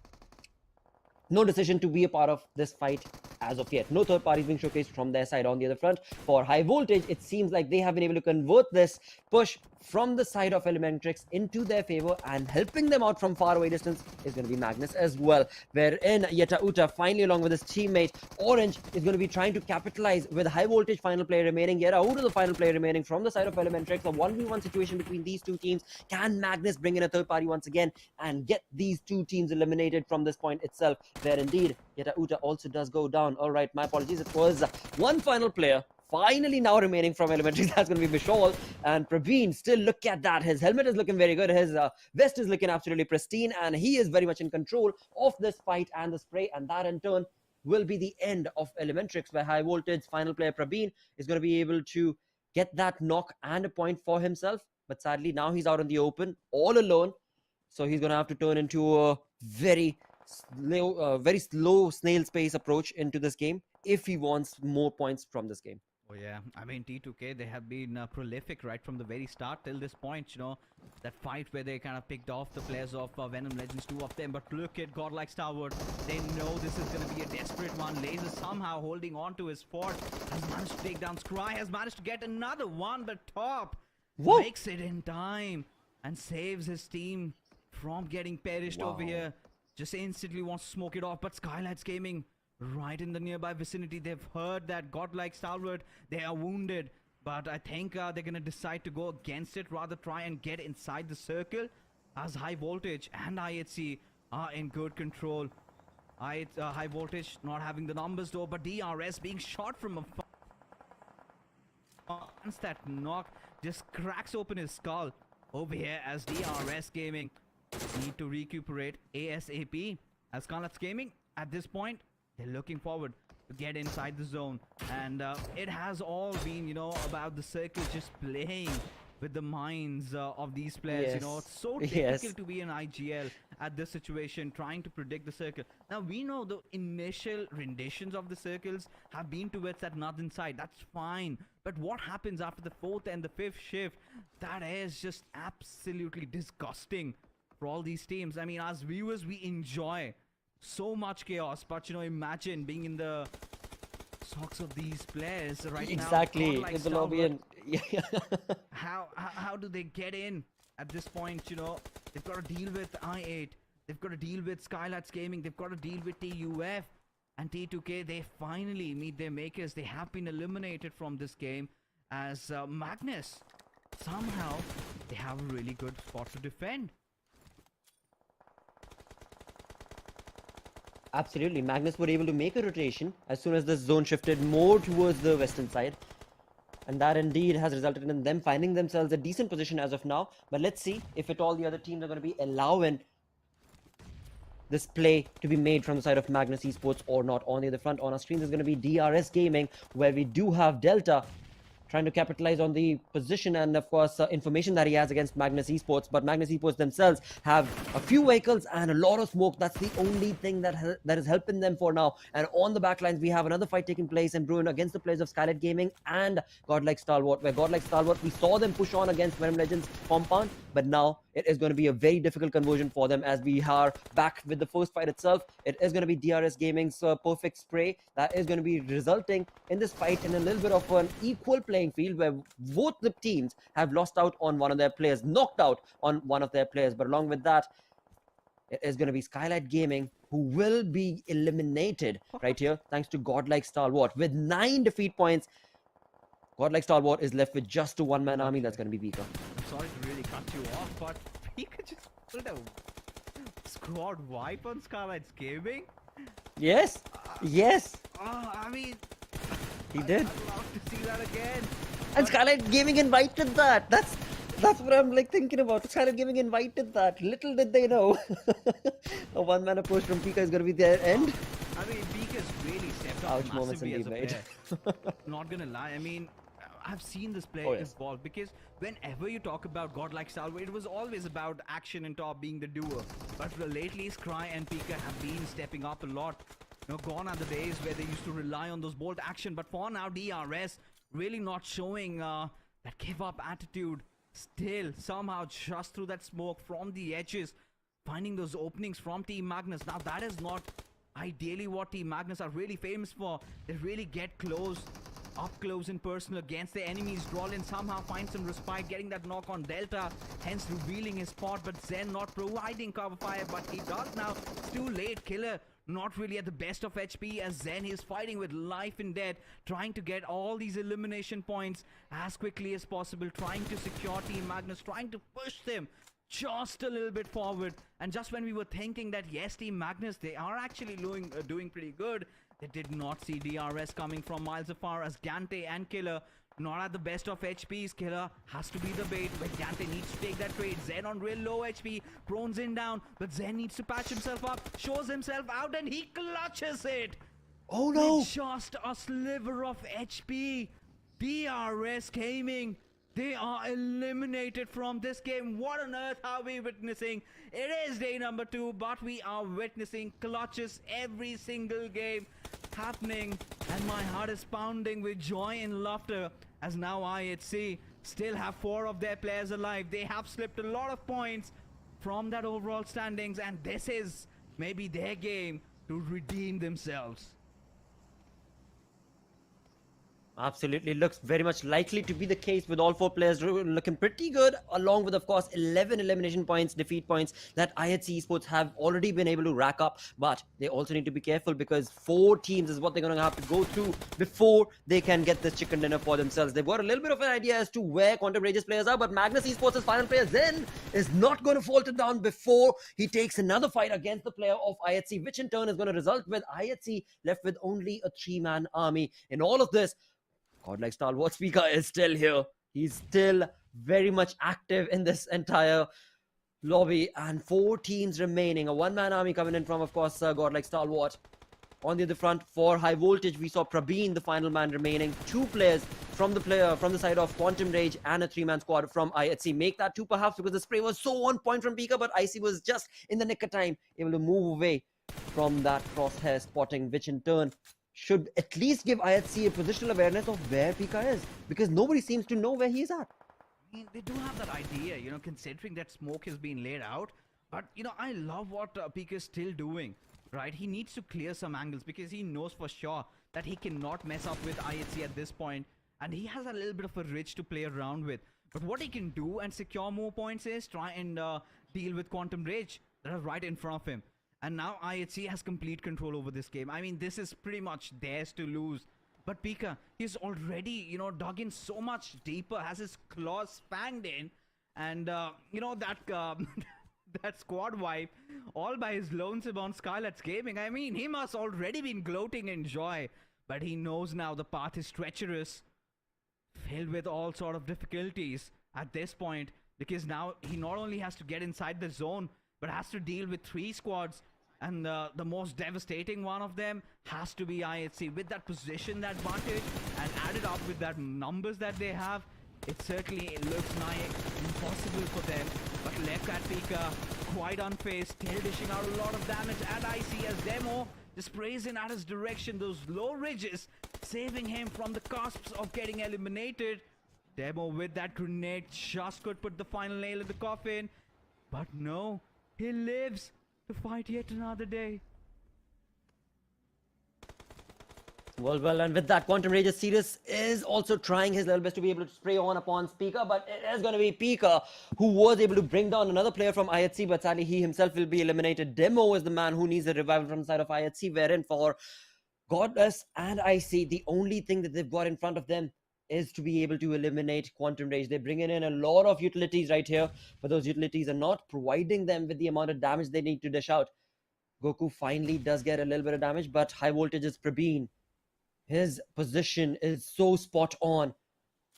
decision to be a part of this fight as of yet. No third parties being showcased from their side. On the other front, for High Voltage, it seems like they have been able to convert this push from the side of Elementrix into their favor, and helping them out from far away distance is going to be Magnus as well. Wherein Yeta Uta, finally along with his teammate Orange, is going to be trying to capitalize with High Voltage final player remaining. Yeta Uta, the final player remaining from the side of Elementrix. A 1v1 situation between these two teams. Can Magnus bring in a third party once again and get these two teams eliminated from this point itself? Where indeed Yeta Uta also does go down. All right, my apologies. It was one final player finally now remaining from Elementary. That's going to be Vishal and Praveen. Still, look at that. His helmet is looking very good. His vest is looking absolutely pristine, and he is very much in control of this fight and the spray. And that in turn will be the end of Elementrix, where High Voltage final player Praveen is going to be able to get that knock and a point for himself. But sadly, now he's out in the open all alone. So he's going to have to turn into a very slow snail's pace approach into this game if he wants more points from this game. Oh yeah, I mean T2K, they have been prolific right from the very start till this point, you know, that fight where they kind of picked off the players of Venom Legends, two of them, but look at Godlike Stalwart, they know this is going to be a desperate one. Laser somehow holding on to his fort, has managed to take down Scry, has managed to get another one, but Top makes it in time and saves his team from getting perished over here. Just instantly wants to smoke it off, but Skylights Gaming right in the nearby vicinity. They've heard that Godlike Stalwart, they are wounded, but I think they're gonna decide to go against it, rather try and get inside the circle, as High Voltage and IHC are in good control. High Voltage not having the numbers though, but DRS being shot from afar. Once that knock just cracks open his skull over here, as DRS Gaming need to recuperate ASAP. As Scarlet's Gaming, at this point, they're looking forward to get inside the zone. And it has all been, you know, about the circle just playing with the minds of these players. You know, it's so difficult to be an IGL at this situation, trying to predict the circle. Now, we know the initial renditions of the circles have been towards that northern side. That's fine. But what happens after the fourth and the fifth shift, that is just absolutely disgusting for all these teams. I mean, as viewers, we enjoy so much chaos, but you know, imagine being in the socks of these players right now. Exactly, in the lobby. And how do they get in at this point? You know, they've got to deal with I8, they've got to deal with Skylights Gaming, they've got to deal with TUF. And T2K, they finally meet their makers. They have been eliminated from this game as Magnus, somehow, they have a really good spot to defend. Absolutely. Magnus were able to make a rotation as soon as the zone shifted more towards the western side. And that indeed has resulted in them finding themselves a decent position as of now. But let's see if at all the other teams are going to be allowing this play to be made from the side of Magnus Esports or not. On the other front, on our screen, there's going to be DRS Gaming, where we do have Delta trying to capitalize on the position and of course information that he has against Magnus Esports. But Magnus Esports themselves have a few vehicles and a lot of smoke. That's the only thing that is helping them for now. And on the backlines, we have another fight taking place in Bruin against the players of Skylight Gaming and Godlike Stalwart, where Godlike Stalwart, we saw them push on against Venom Legends compound, but now it is going to be a very difficult conversion for them as we are back with the first fight itself. It is going to be DRS Gaming's perfect spray that is going to be resulting in this fight in a little bit of an equal playing field, where both the teams have lost out on one of their players, knocked out on one of their players. But along with that, it is going to be Skylight Gaming who will be eliminated right here, thanks to Godlike Stalwart. With 9 defeat points, Godlike Stalwart is left with just a one-man army. That's going to be Vika. I'm sorry to really cut you off, but Pika just pulled a squad wipe on Skylight's Gaming. Yes, yes, I mean, he did. I'd love to see that again. And Skylight Gaming invited that. That's what I'm like thinking about. Skylight Gaming invited that. Little did they know. A one-man approach from Pika is going to be their end. I mean, Pika's really stepped up Ouch moments massively as a indeed, player. Not gonna lie, I mean, I've seen this player evolve, because whenever you talk about Godlike Stalwart, it was always about action and top being the doer. But lately, Scry and Pika have been stepping up a lot. You know, gone are the days where they used to rely on those bold action, but for now, DRS really not showing that give-up attitude. Still, somehow, just through that smoke from the edges, finding those openings from Team Magnus. Now, that is not ideally what Team Magnus are really famous for. They really get close, up close and personal against their enemies. Drolin somehow finds some respite, getting that knock on Delta, hence revealing his spot, but Zen not providing cover fire, but he does now. It's too late. Killer not really at the best of HP, as Zen is fighting with life and death, trying to get all these elimination points as quickly as possible, trying to secure Team Magnus, trying to push them just a little bit forward. And just when we were thinking that yes, Team Magnus, they are actually doing pretty good, they did not see DRS coming from miles afar, as Gante and Killer not at the best of HPs. Killer has to be the bait, but Gante needs to take that trade. Zen on real low HP, Prone's in down, but Zen needs to patch himself up, shows himself out, and he clutches it. Oh no! With just a sliver of HP. DRS Gaming, they are eliminated from this game. What on earth are we witnessing? It is day number 2, but we are witnessing clutches every single game happening, and my heart is pounding with joy and laughter, as now IHC still have 4 of their players alive. They have slipped a lot of points from that overall standings, and this is maybe their game to redeem themselves. Absolutely, looks very much likely to be the case, with all 4 players looking pretty good, along with, of course, 11 elimination points, defeat points that IHC Esports have already been able to rack up. But they also need to be careful, because 4 teams is what they're going to have to go through before they can get this chicken dinner for themselves. They've got a little bit of an idea as to where Quantum Rage's players are, but Magnus Esports' final player Zen is not going to falter down before he takes another fight against the player of IHC, which in turn is going to result with IHC left with only a 3-man army. In all of this, Godlike Stalwart Speaker is still here. He's still very much active in this entire lobby, and 4 teams remaining. A 1-man army coming in from, of course, Godlike Stalwart. On the other front, for High Voltage, we saw Prabeen, the final man remaining. 2 players from the side of Quantum Rage, and a 3-man squad from IHC. Make that 2 perhaps, because the spray was so on point from Pika, but IC was just in the nick of time able to move away from that crosshair spotting, which in turn should at least give IHC a positional awareness of where Pika is, because nobody seems to know where he's at. I mean, they do have that idea, you know, considering that smoke has been laid out. But, you know, I love what Pika is still doing, right? He needs to clear some angles, because he knows for sure that he cannot mess up with IHC at this point. And he has a little bit of a ridge to play around with. But what he can do and secure more points is try and deal with Quantum Rage that are right in front of him. And now IHC has complete control over this game. I mean, this is pretty much theirs to lose. But Pika, he's already, dug in so much deeper, has his claws fanged in. And, that that squad wipe all by his lonesome on Skylights Gaming. I mean, he must already been gloating in joy. But he knows now the path is treacherous, filled with all sort of difficulties at this point. Because now he not only has to get inside the zone, but has to deal with 3 squads. And the most devastating one of them has to be IHC. With that position advantage and added up with that numbers that they have, it certainly looks nigh impossible for them. But left at Pika, quite unfazed, still dishing out a lot of damage. And I see as Demo just sprays in at his direction, those low ridges, saving him from the cusps of getting eliminated. Demo with that grenade just could put the final nail in the coffin. But no, he lives to fight yet another day. Well, and with that, Quantum Rage's Sirius is also trying his level best to be able to spray on upon Pika, but it is going to be Pika who was able to bring down another player from IHC, but sadly he himself will be eliminated. Demo is the man who needs a revival from the side of IHC, wherein for Godless and IC, the only thing that they've got in front of them is to be able to eliminate Quantum Rage. They're bringing in a lot of utilities right here, but those utilities are not providing them with the amount of damage they need to dish out. Goku finally does get a little bit of damage, but high voltage is Prabeen. His position is so spot on.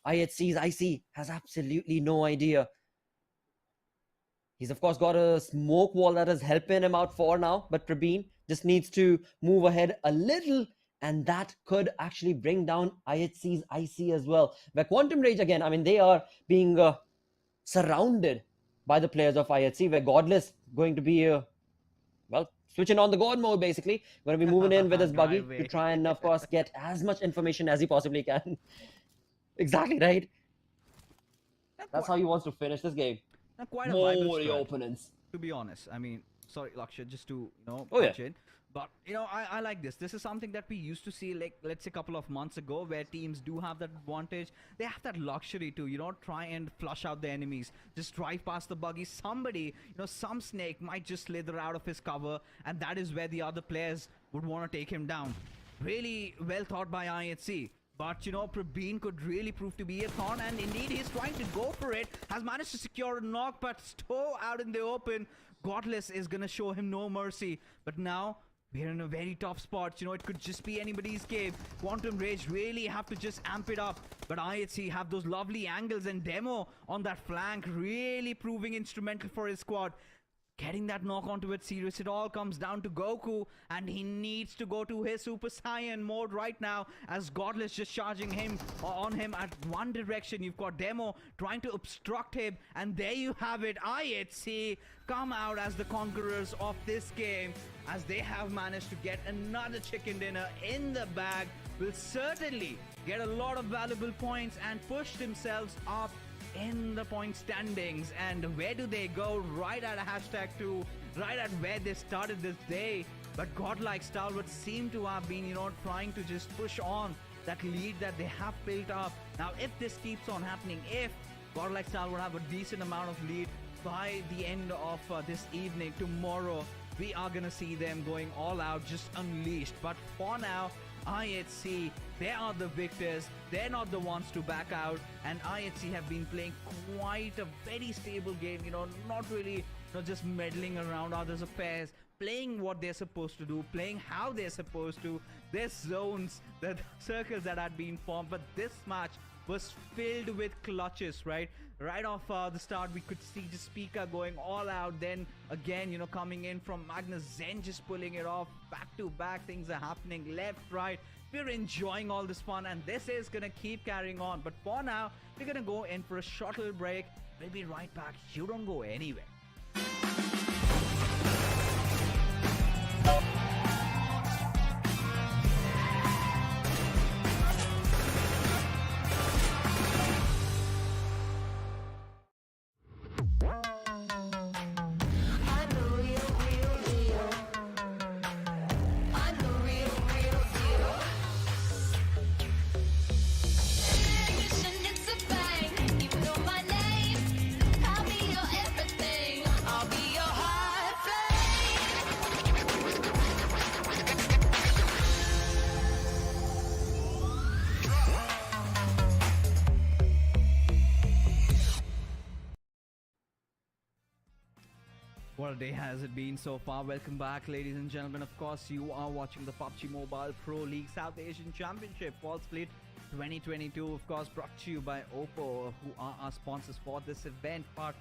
IHC's IC has absolutely no idea. He's of course got a smoke wall that is helping him out for now, but Prabeen just needs to move ahead a little, and that could actually bring down IHC's IC as well. Where Quantum Rage, again, I mean, they are being surrounded by the players of IHC, where Godless going to be, switching on the God mode, basically. Going to be moving in with his buggy to try and, of course, get as much information as he possibly can. Exactly, right? That's how he wants to finish this game. Not quite a More viable the spread, opponents. to be honest. I mean, sorry, Laksha, just to, Oh, punch yeah. in. But, I like this. This is something that we used to see, like, let's say a couple of months ago, where teams do have that advantage. They have that luxury to, try and flush out the enemies. Just drive past the buggy. Somebody, some snake might just slither out of his cover, and that is where the other players would want to take him down. Really well thought by IHC. But, Prabeen could really prove to be a thorn, and indeed he's trying to go for it. Has managed to secure a knock, but Stowe out in the open. Godless is going to show him no mercy. But now, we're in a very tough spot. It could just be anybody's game. Quantum Rage really have to just amp it up. But IHC have those lovely angles, and Demo on that flank really proving instrumental for his squad. Getting that knock onto it serious. It all comes down to Goku, and he needs to go to his Super Saiyan mode right now, as Godless just charging him on him at one direction. You've got Demo trying to obstruct him, and there you have it. IHC come out as the conquerors of this game, as they have managed to get another chicken dinner in the bag. Will certainly get a lot of valuable points and push themselves up in the point standings. And where do they go? Right at #2, right at where they started this day. But godlike stalwarts seem to have been, trying to just push on that lead that they have built up. Now, if this keeps on happening, if godlike stalwart have a decent amount of lead by the end of this evening, tomorrow, we are gonna see them going all out, just unleashed. But for now, IHC, they are the victors. They're not the ones to back out, and IHC have been playing quite a very stable game, not really just meddling around others' affairs, playing what they're supposed to do, playing how they're supposed to. There's zones, the circles that had been formed, but this match was filled with clutches, right? Right off the start, we could see just Pika going all out. Then again, coming in from Magnus, Zen just pulling it off. Back to back, things are happening left, right. We're enjoying all this fun, and this is gonna keep carrying on. But for now, we're gonna go in for a shuttle break. We'll be right back. You don't go anywhere. It's a bang, you know my name. I'll be your everything. What a day has it been so far. Welcome back, ladies and gentlemen. Of course, you are watching the PUBG Mobile Pro League South Asian Championship Fall Split 2022. Of course, brought to you by Oppo, who are our sponsors for this event. But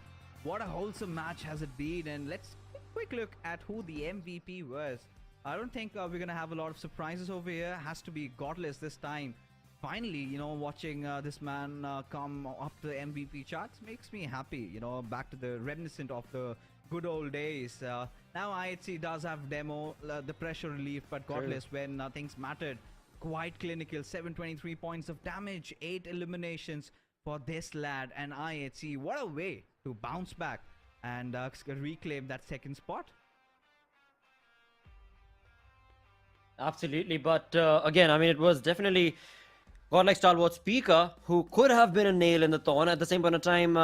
what a wholesome match has it been. And let's take a quick look at who the MVP was. I don't think we're going to have a lot of surprises over here. Has to be Godless this time. Finally, watching this man come up the MVP charts makes me happy. Back to the reminiscent of the good old days. Now IHC does have demo, the pressure relief, but Godless when things mattered. Quite clinical, 723 points of damage, 8 eliminations for this lad. And IHC, what a way to bounce back and reclaim that second spot. Absolutely, but again, I mean, it was definitely godlike stalwart Speaker who could have been a nail in the thorn. At the same point of time,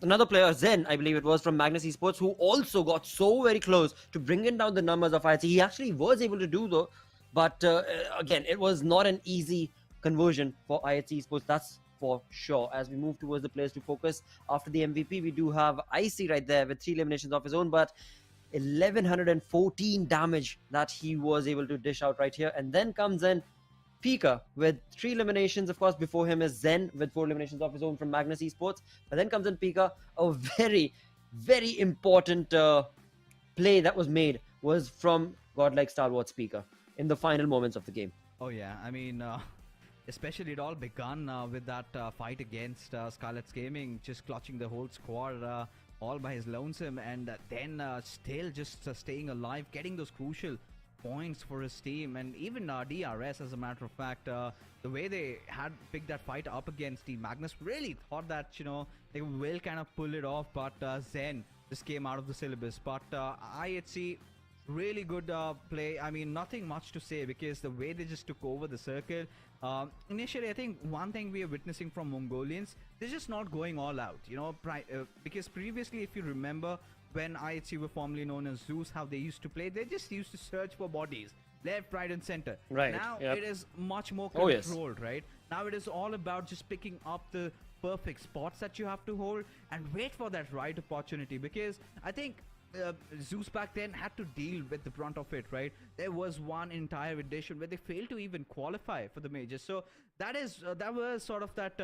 another player, Zen, I believe it was, from Magnus Esports, who also got so very close to bringing down the numbers of IHC. He actually was able to do though, but again, it was not an easy conversion for IHC Esports, that's for sure. As we move towards the players to focus after the MVP, we do have Icy right there with 3 eliminations of his own, but 1114 damage that he was able to dish out right here. And then comes in Pika with 3 eliminations. Of course, before him is Zen with 4 eliminations of his own from Magnus Esports. But then comes in Pika. A very, very important play that was made was from godlike stalwart Speaker in the final moments of the game. Oh yeah, I mean, especially it all begun with that fight against Scarlet's Gaming, just clutching the whole squad all by his lonesome, and then still just staying alive, getting those crucial points for his team. And even DRS, as a matter of fact, the way they had picked that fight up against Team Magnus, really thought that they will kind of pull it off, but Zen just came out of the syllabus. But IHC, really good play. I mean, nothing much to say because the way they just took over the circle. Initially, I think one thing we are witnessing from Mongolians, they're just not going all out, because previously, if you remember, when IHC were formerly known as Zeus, how they used to play, they just used to search for bodies, left, right, and center. Right. Now yep. it is much more controlled, right? Now it is all about just picking up the perfect spots that you have to hold and wait for that right opportunity, because I think Zeus back then had to deal with the brunt of it, right? There was one entire edition where they failed to even qualify for the majors. So that was sort of that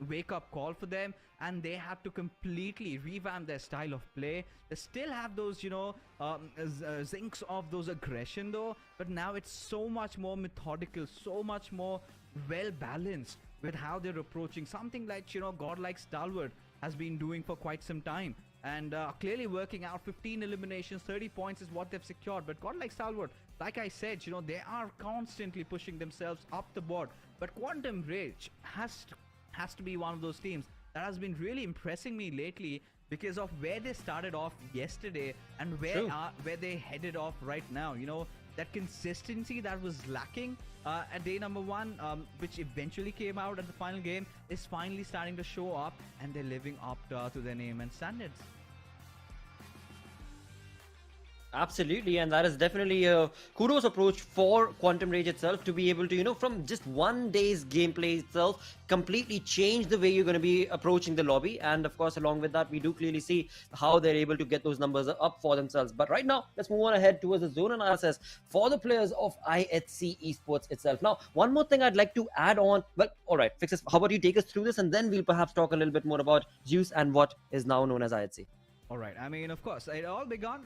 wake up call for them, and they had to completely revamp their style of play. They still have those zincs of those aggression though, but now it's so much more methodical, so much more well balanced with how they're approaching something like godlike stalwart has been doing for quite some time. And clearly working out. 15 eliminations, 30 points is what they've secured. But godlike stalwart, like I said, they are constantly pushing themselves up the board. But Quantum Rage has to be one of those teams that has been really impressing me lately because of where they started off yesterday and where they headed off right now. That consistency that was lacking at day number 1, which eventually came out at the final game, is finally starting to show up, and they're living up to their name and standards. Absolutely, and that is definitely a kudos approach for Quantum Rage itself to be able to, from just one day's gameplay itself, completely change the way you're going to be approaching the lobby. And of course, along with that, we do clearly see how they're able to get those numbers up for themselves. But right now, let's move on ahead towards the zone analysis for the players of IHC Esports itself. Now, one more thing I'd like to add on. Well, all right, Fixes, how about you take us through this, and then we'll perhaps talk a little bit more about Zeus and what is now known as IHC. All right. I mean, of course, it all begun,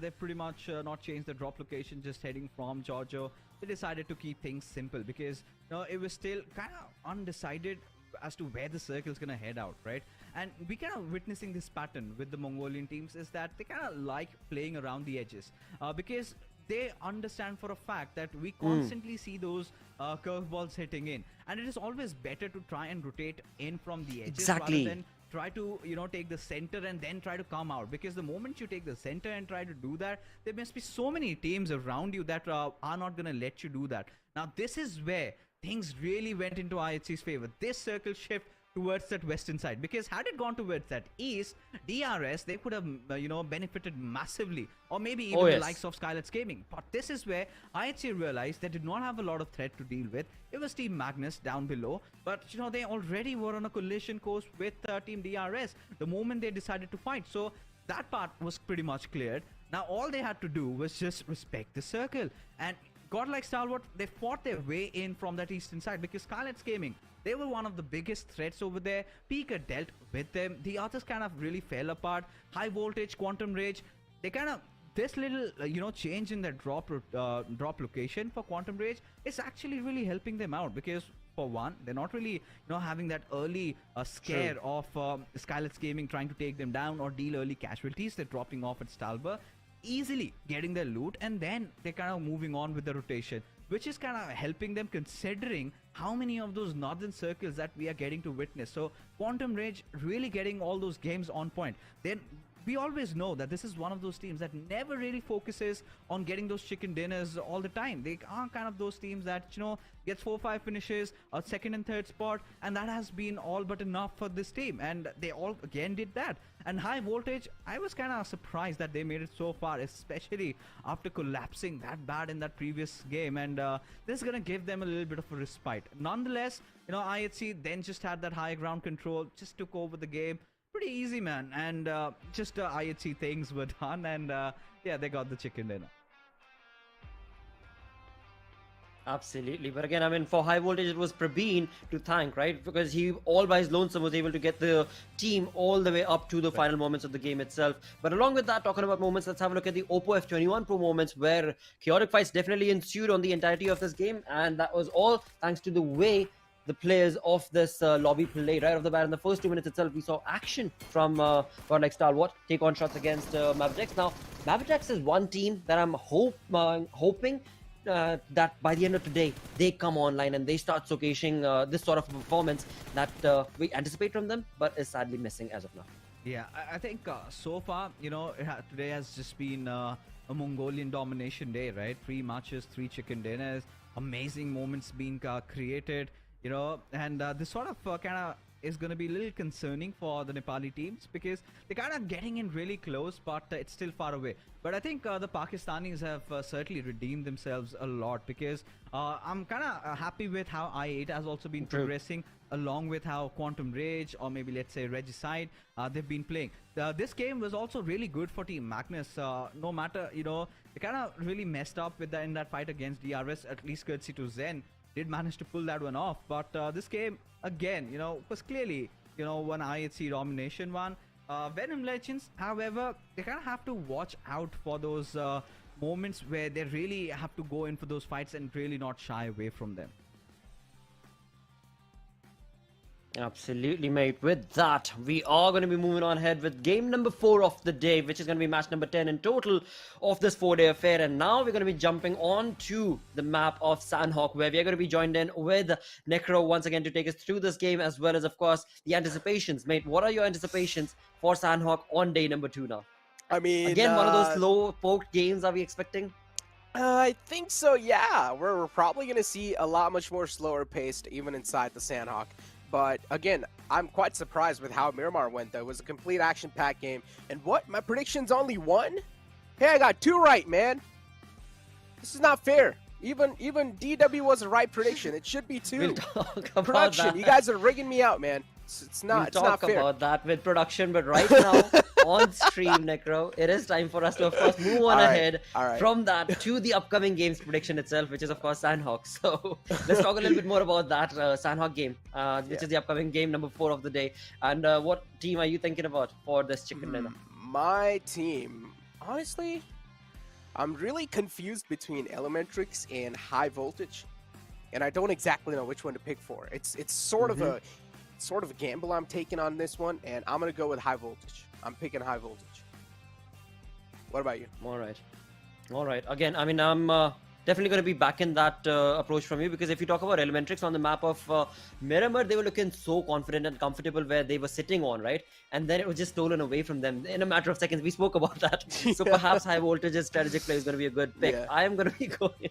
they've pretty much not changed the drop location, just heading from Giorgio. They decided to keep things simple because, it was still kind of undecided as to where the circle is going to head out, right? And we kind of witnessing this pattern with the Mongolian teams is that they kind of like playing around the edges because they understand for a fact that we constantly see those curveballs hitting in. And it is always better to try and rotate in from the edges rather than try to take the center and then try to come out, because the moment you take the center and try to do that, there must be so many teams around you that are not going to let you do that. Now this is where things really went into IHC's favor. This circle shift towards that western side, because had it gone towards that east, DRS, they could have benefited massively, or maybe even the likes of Skylights Gaming. But this is where IHC realized they did not have a lot of threat to deal with. It was Team Magnus down below, but they already were on a collision course with Team DRS the moment they decided to fight. So that part was pretty much cleared. Now all they had to do was just respect the circle, and godlike Stalwart, they fought their way in from that eastern side, because Skylights Gaming, they were one of the biggest threats over there. Pika dealt with them. The others kind of really fell apart. High Voltage, Quantum Rage, they kind of, this little change in the drop location for Quantum Rage is actually really helping them out, because for one, they're not really having that early scare of Skylights Gaming trying to take them down or deal early casualties. They're dropping off at Stalber, easily getting their loot, and then they're kind of moving on with the rotation, which is kind of helping them, considering how many of those northern circles that we are getting to witness. So Quantum Rage really getting all those games on point. Then we always know that this is one of those teams that never really focuses on getting those chicken dinners all the time. They are kind of those teams that, gets 4-5 finishes, a second and third spot, and that has been all but enough for this team. And they all again did that. And High Voltage, I was kind of surprised that they made it so far, especially after collapsing that bad in that previous game. And this is going to give them a little bit of a respite. Nonetheless, IHC then just had that high ground control, just took over the game. Pretty easy, man, and just IHC things were done, and yeah, they got the chicken dinner. Absolutely, but again, I mean, for High Voltage, it was Prabeen to thank, right? Because he, all by his lonesome, was able to get the team all the way up to the final moments of the game itself. But along with that, talking about moments, let's have a look at the Oppo F21 Pro moments, where chaotic fights definitely ensued on the entirety of this game, and that was all thanks to the way the players of this lobby played. Right off the bat, in the first 2 minutes itself, we saw action from godlike Stalwart take on shots against Mavericks. Now, Mavericks is one team that I'm hoping that by the end of today, they come online and they start showcasing this sort of performance that we anticipate from them, but is sadly missing as of now. Yeah, I think so far, today has just been a Mongolian domination day, right? 3 matches, 3 chicken dinners, amazing moments being created. And this sort of kind of is going to be a little concerning for the Nepali teams, because they're kind of getting in really close, but it's still far away. But I think the Pakistanis have certainly redeemed themselves a lot, because I'm kind of happy with how I8 has also been progressing, along with how Quantum Rage, or maybe let's say Regicide, they've been playing. This game was also really good for Team Magnus. No matter, they kind of really messed up with in that fight against DRS, at least courtesy to Zen. Did manage to pull that one off, but this game again, was clearly, one IHC domination one. Venom Legends, however, they kind of have to watch out for those moments where they really have to go in for those fights and really not shy away from them. Absolutely, mate. With that, we are going to be moving on ahead with game number 4 of the day, which is going to be match number 10 in total of this 4-day affair. And now we're going to be jumping on to the map of Sanhok, where we are going to be joined in with Necro once again to take us through this game, as well as, of course, the anticipations. Mate, what are your anticipations for Sanhok on day number 2 now? I mean, again, one of those slow-poked games are we expecting? I think so, yeah. We're probably going to see a lot much more slower paced, even inside the Sanhok. But again, I'm quite surprised with how Miramar went, though. It was a complete action-packed game. And what? My prediction's only 1? Hey, I got 2 right, man. This is not fair. Even DW was a right prediction. It should be 2. We'll talk about production. that. You guys are rigging me out, man. It's not fair. We'll talk about that with production, but right now, on stream, Necro, it is time for us to, of course, move on ahead from that to the upcoming game's prediction itself, which is, of course, Sanhok. So let's talk a little bit more about that Sanhok game, which is the upcoming game number 4 of the day. And what team are you thinking about for this chicken dinner? My team, honestly, I'm really confused between Elementrix and High Voltage, and I don't exactly know which one to pick for. It's sort of a gamble I'm taking on this one, and I'm gonna go with High Voltage. I'm picking High Voltage. What about you? All right. Again, I mean, I'm definitely going to be back in that approach from you, because if you talk about Elementrix on the map of Miramar, they were looking so confident and comfortable where they were sitting on, right? And then it was just stolen away from them in a matter of seconds. We spoke about that. So perhaps High Voltage's strategic play is going to be a good pick. I am going to be going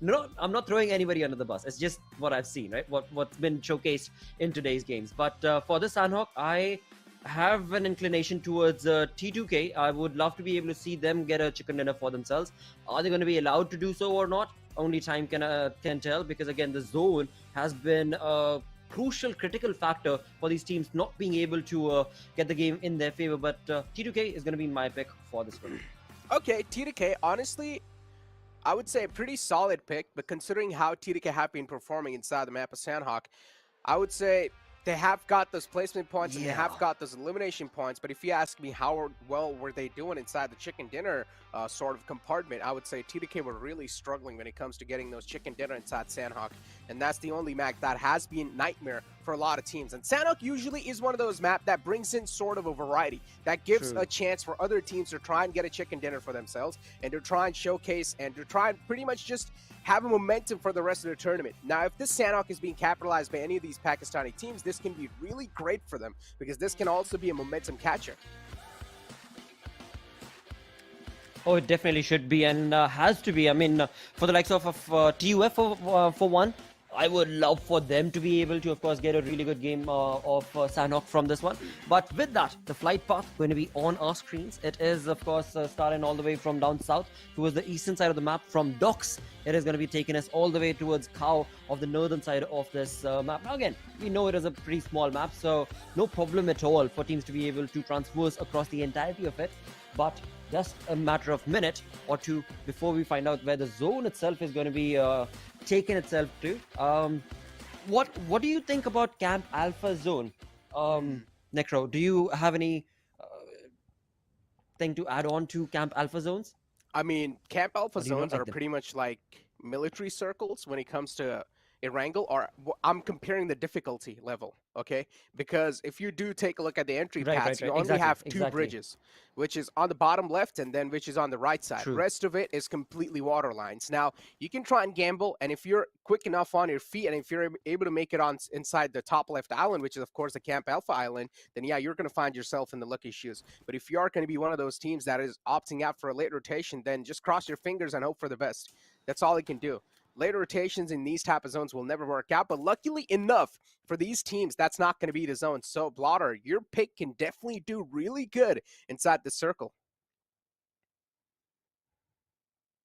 No, I'm not throwing anybody under the bus. It's just what I've seen, right? What's been showcased in today's games. But for the Sanhok, I have an inclination towards T2K. I would love to be able to see them get a chicken dinner for themselves. Are they going to be allowed to do so or not? Only time can tell, because again, the zone has been a crucial, critical factor for these teams not being able to get the game in their favor. But T2K is going to be my pick for this one. Okay, T2K, honestly, I would say a pretty solid pick, but considering how T2K have been performing inside the map of Sanhok, I would say they have got those placement points and they have got those elimination points. But if you ask me how well were they doing inside the chicken dinner sort of compartment, I would say T2K were really struggling when it comes to getting those chicken dinner inside Sanhok. And that's the only map that has been nightmare for a lot of teams. And Sanhok usually is one of those maps that brings in sort of a variety, that gives a chance for other teams to try and get a chicken dinner for themselves and to try and showcase and to try and pretty much just have a momentum for the rest of the tournament. Now, if this Sanhok is being capitalized by any of these Pakistani teams, this can be really great for them because this can also be a momentum catcher. Oh, it definitely should be and has to be. I mean, for the likes of TUF for one, I would love for them to be able to, of course, get a really good game of Sanhok from this one. But with that, the flight path going to be on our screens. It is, of course, starting all the way from down south towards the eastern side of the map. From docks, it is going to be taking us all the way towards Cow of the northern side of this map. Now, again, we know it is a pretty small map, so no problem at all for teams to be able to transverse across the entirety of it. But just a matter of minute or two before we find out where the zone itself is going to be taken itself to. What do you think about Camp Alpha Zone, Necro? Do you have any thing to add on to Camp Alpha Zones? I mean, Camp Alpha zones like are them? pretty much like military circles when it comes to Erangel, or I'm comparing the difficulty level, okay? Because if you do take a look at the entry paths, you only have two bridges, which is on the bottom left and then which is on the right side. True. Rest of it is completely water lines. Now, you can try and gamble, and if you're quick enough on your feet and if you're able to make it on inside the top left island, which is of course the Camp Alpha island, then yeah, you're going to find yourself in the lucky shoes. But if you are going to be one of those teams that is opting out for a late rotation, then just cross your fingers and hope for the best. That's all you can do. Later rotations in these type of zones will never work out, but luckily enough for these teams, that's not going to be the zone. So, Blotter, your pick can definitely do really good inside the circle.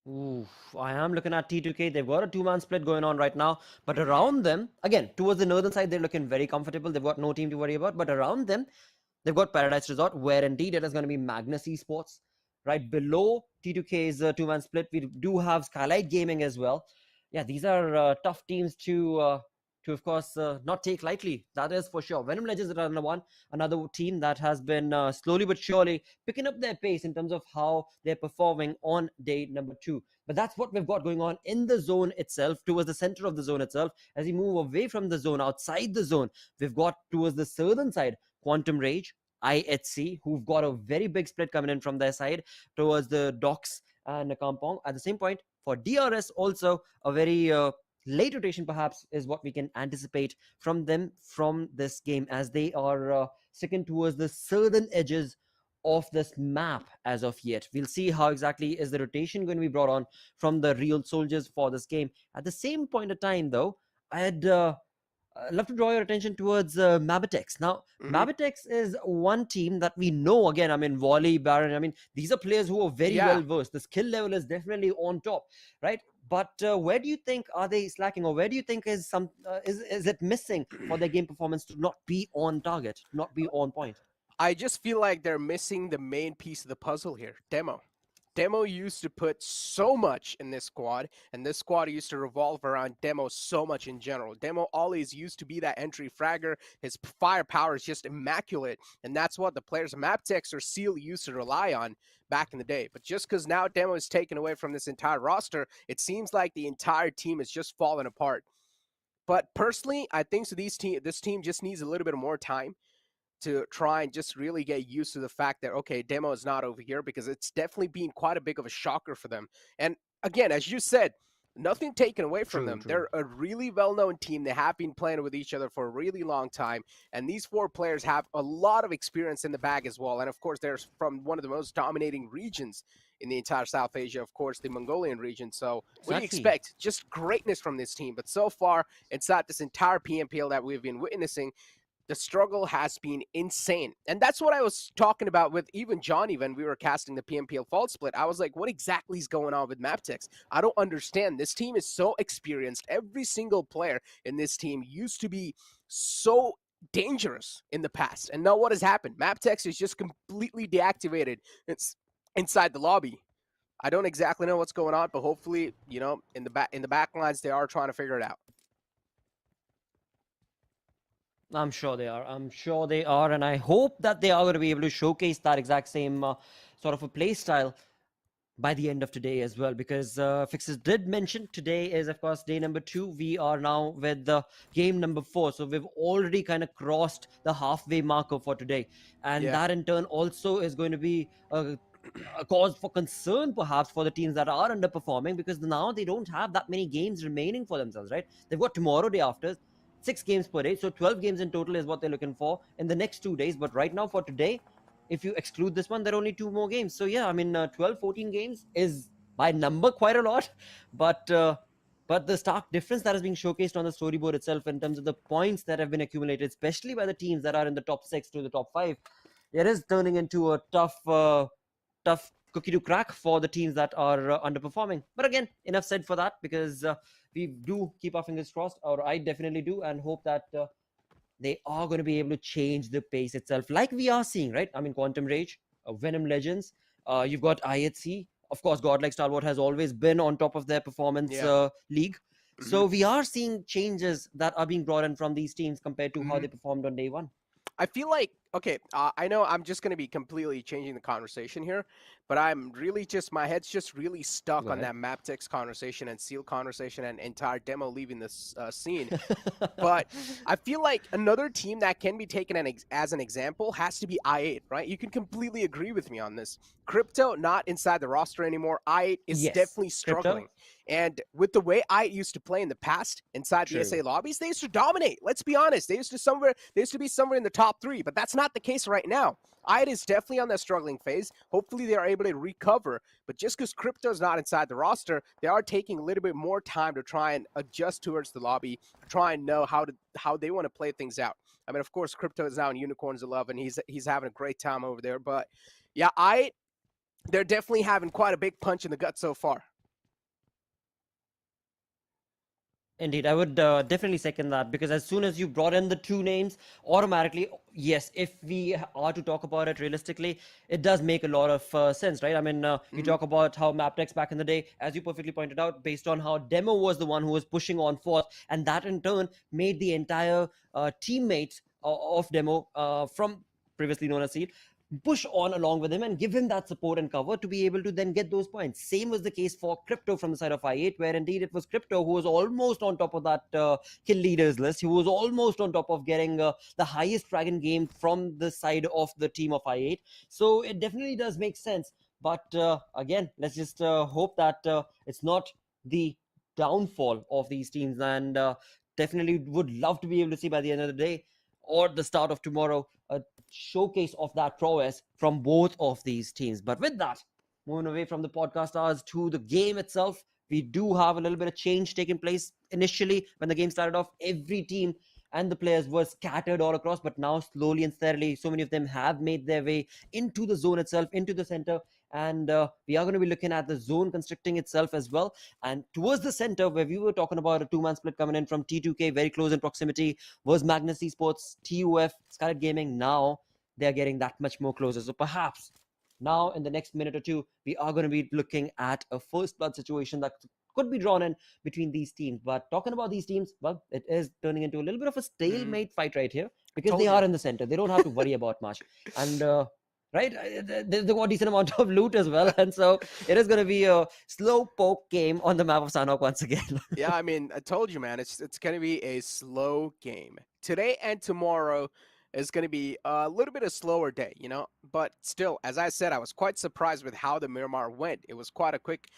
Ooh, I am looking at T2K. They've got a two-man split going on right now, but around them, again, towards the northern side, they're looking very comfortable. They've got no team to worry about, but around them, they've got Paradise Resort, where indeed it is going to be Magnus Esports. Right below T2K's two-man split, we do have Skylight Gaming as well. Yeah, these are tough teams to of course, not take lightly. That is for sure. Venom Legends are another team that has been slowly but surely picking up their pace in terms of how they're performing on day number 2. But that's what we've got going on in the zone itself, towards the center of the zone itself. As we move away from the zone, outside the zone, we've got towards the southern side, Quantum Rage, IHC, who've got a very big split coming in from their side towards the docks and Kampong. At the same point, for DRS, also a very late rotation perhaps is what we can anticipate from them from this game, as they are sticking towards the southern edges of this map as of yet. We'll see how exactly is the rotation going to be brought on from the real soldiers for this game. At the same point of time, though, I'd love to draw your attention towards Mabitex. Now, Mabitex is one team that we know, again, I mean, Wally, Baron, I mean, these are players who are very well versed. The skill level is definitely on top, right? But where do you think are they slacking, or where do you think is it missing for their game performance to not be on target, not be on point? I just feel like they're missing the main piece of the puzzle here, Demo. Demo used to put so much in this squad, and this squad used to revolve around Demo so much in general. Demo always used to be that entry fragger. His firepower is just immaculate, and that's what the players of Maptex or Seal used to rely on back in the day. But just because now Demo is taken away from this entire roster, it seems like the entire team is just falling apart. But personally, I think so this team just needs a little bit more time to try and just really get used to the fact that, okay, Demo is not over here, because it's definitely been quite a big of a shocker for them. And again, as you said, Nothing taken away from True, them. true. They're a really well-known team. They have been playing with each other for a really long time. And these 4 players have a lot of experience in the bag as well. And of course, they're from one of the most dominating regions in the entire South Asia, of course, the Mongolian region. So what do you Exactly. expect? Just greatness from this team. But so far, inside this entire PMPL that we've been witnessing, the struggle has been insane. And that's what I was talking about with even Johnny when we were casting the PMPL fault split. I was like, what exactly is going on with Maptex? I don't understand. This team is so experienced. Every single player in this team used to be so dangerous in the past. And now what has happened? Maptex is just completely deactivated. It's inside the lobby. I don't exactly know what's going on, but hopefully, in the back lines, they are trying to figure it out. I'm sure they are. I'm sure they are. And I hope that they are going to be able to showcase that exact same sort of a play style by the end of today as well. Because Fixes did mention today is, of course, day number 2. We are now with the game number 4. So we've already kind of crossed the halfway marker for today. And that in turn also is going to be a cause for concern perhaps for the teams that are underperforming, because now they don't have that many games remaining for themselves, right? They've got tomorrow, day after, 6 games per day, so 12 games in total is what they're looking for in the next 2 days. But right now for today, if you exclude this one, there are only 2 more games. So yeah, I mean 12, 14 games is by number quite a lot, but the stark difference that is being showcased on the storyboard itself in terms of the points that have been accumulated, especially by the teams that are in the top 6 to the top 5, it is turning into a tough cookie to crack for the teams that are underperforming. But again, enough said for that, because we do keep our fingers crossed, or I definitely do, and hope that they are going to be able to change the pace itself, like we are seeing, right? I mean, Quantum Rage, Venom Legends, you've got IHC, of course. Godlike Stalwart has always been on top of their performance league. So we are seeing changes that are being brought in from these teams compared to how they performed on day 1. I feel like, okay, I know I'm just going to be completely changing the conversation here, but I'm really my head's just really stuck on that Maptex conversation and Seal conversation and entire demo leaving this scene. But I feel like another team that can be taken as an example has to be I8, right? You can completely agree with me on this. Crypto, not inside the roster anymore. I8 is definitely struggling. Crypto? And with the way I used to play in the past inside the SA lobbies, they used to dominate. Let's be honest. They used to be somewhere in the top 3, but that's not the case right now. I8 is definitely on their struggling phase. Hopefully they are able to recover. But just because Crypto is not inside the roster, they are taking a little bit more time to try and adjust towards the lobby, try and know how they want to play things out. I mean, of course, Crypto is now in Unicorns 11. He's having a great time over there. But yeah, they're definitely having quite a big punch in the gut so far. Indeed, I would definitely second that, because as soon as you brought in the 2 names, automatically, yes, if we are to talk about it realistically, it does make a lot of sense, right? I mean, you talk about how Maptex back in the day, as you perfectly pointed out, based on how Demo was the one who was pushing on forth, and that in turn made the entire teammates of Demo from previously known as Seed push on along with him and give him that support and cover to be able to then get those points. Same was the case for Crypto from the side of I8, where indeed it was Crypto who was almost on top of that kill leaders list. He was almost on top of getting the highest dragon game from the side of the team of I8. So it definitely does make sense. But again, let's just hope that it's not the downfall of these teams, and definitely would love to be able to see by the end of the day or the start of tomorrow a showcase of that prowess from both of these teams. But with that, moving away from the podcast hours to the game itself, we do have a little bit of change taking place. Initially, when the game started off, every team and the players were scattered all across, but now slowly and steadily, so many of them have made their way into the zone itself, into the center, and we are going to be looking at the zone constricting itself as well. And towards the center, where we were talking about a 2-man split coming in from T2K, very close in proximity, was Magnus Esports, TUF, Scarlet Gaming. Now they're getting that much more closer. So perhaps now in the next minute or 2, we are going to be looking at a first blood situation that could be drawn in between these teams. But talking about these teams, well, it is turning into a little bit of a stalemate fight right here, because they are in the center. They don't have to worry about much. And right, there's a decent amount of loot as well, and so it is going to be a slow poke game on the map of Sanhok once again. Yeah, I mean, I told you, man, it's going to be a slow game today and tomorrow. is going to be a little bit of slower day, But still, as I said, I was quite surprised with how the Miramar went. It was quite a quick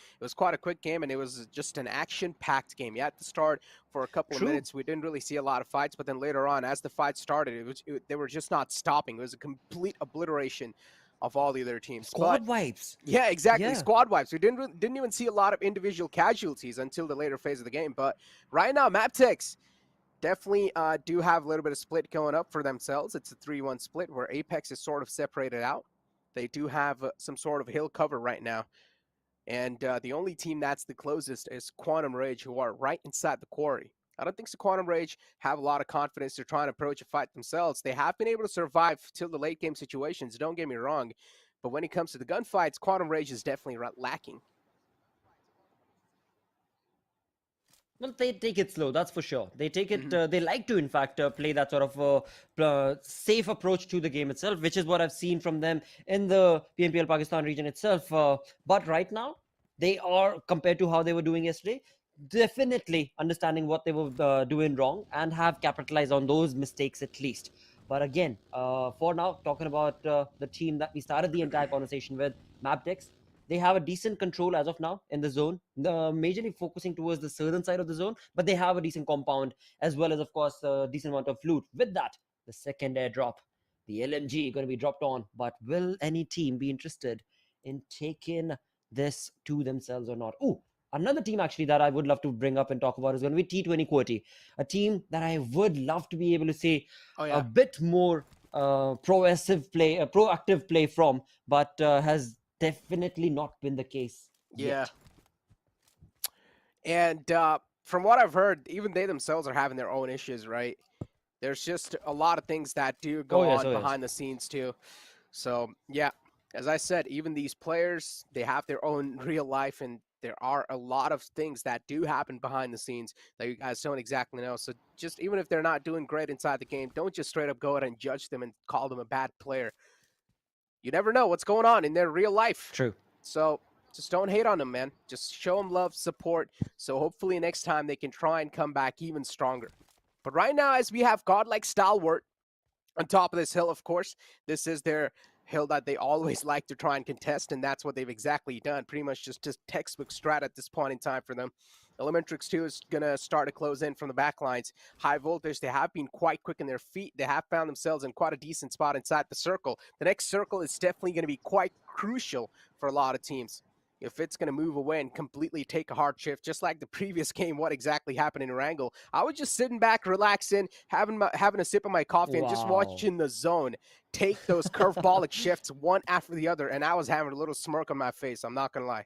game, and it was just an action-packed game. Yeah, at the start, for a couple of True. minutes, we didn't really see a lot of fights, but then later on, as the fight started, they were just not stopping. It was a complete obliteration of all the other teams. Squad vibes. Yeah, exactly. Yeah. Squad vibes. We didn't even see a lot of individual casualties until the later phase of the game. But right now, Maptex definitely do have a little bit of split going up for themselves. It's a 3-1 split where Apex is sort of separated out. They do have some sort of hill cover right now. And the only team that's the closest is Quantum Rage, who are right inside the quarry. I don't think so Quantum Rage have a lot of confidence to try and approach a fight themselves. They have been able to survive till the late game situations, don't get me wrong. But when it comes to the gunfights, Quantum Rage is definitely lacking. Well, they take it slow, that's for sure. They take it, they like to, in fact, play that sort of safe approach to the game itself, which is what I've seen from them in the PMPL Pakistan region itself. But right now, they are, compared to how they were doing yesterday, definitely understanding what they were doing wrong and have capitalized on those mistakes at least. But again, for now, talking about the team that we started the entire conversation with, Mapdex, they have a decent control as of now in the zone, majorly focusing towards the southern side of the zone, but they have a decent compound as well as, of course, a decent amount of loot. With that, the second airdrop, the LMG going to be dropped on. But will any team be interested in taking this to themselves or not? Oh, another team actually that I would love to bring up and talk about is going to be T20 QWERTY, a team that I would love to be able to say a bit more proactive play from, but has definitely not been the case yet. And from what I've heard, even they themselves are having their own issues, right? There's just a lot of things that do go on behind the scenes too. So yeah, as I said, even these players, they have their own real life, and there are a lot of things that do happen behind the scenes that you guys don't exactly know. So just even if they're not doing great inside the game, don't just straight up go out and judge them and call them a bad player. You never know what's going on in their real life. True. So just don't hate on them, man. Just show them love, support. So hopefully next time they can try and come back even stronger. But right now, as we have Godlike Stalwart on top of this hill, of course, this is their hill that they always like to try and contest, and that's what they've exactly done. Pretty much just textbook strat at this point in time for them. Elementrix 2 is going to start to close in from the back lines. High Voltage, they have been quite quick in their feet. They have found themselves in quite a decent spot inside the circle. The next circle is definitely going to be quite crucial for a lot of teams. If it's going to move away and completely take a hard shift, just like the previous game, what exactly happened in Erangel, I was just sitting back, relaxing, having a sip of my coffee, and just watching the zone take those curveball shifts one after the other, and I was having a little smirk on my face, I'm not going to lie.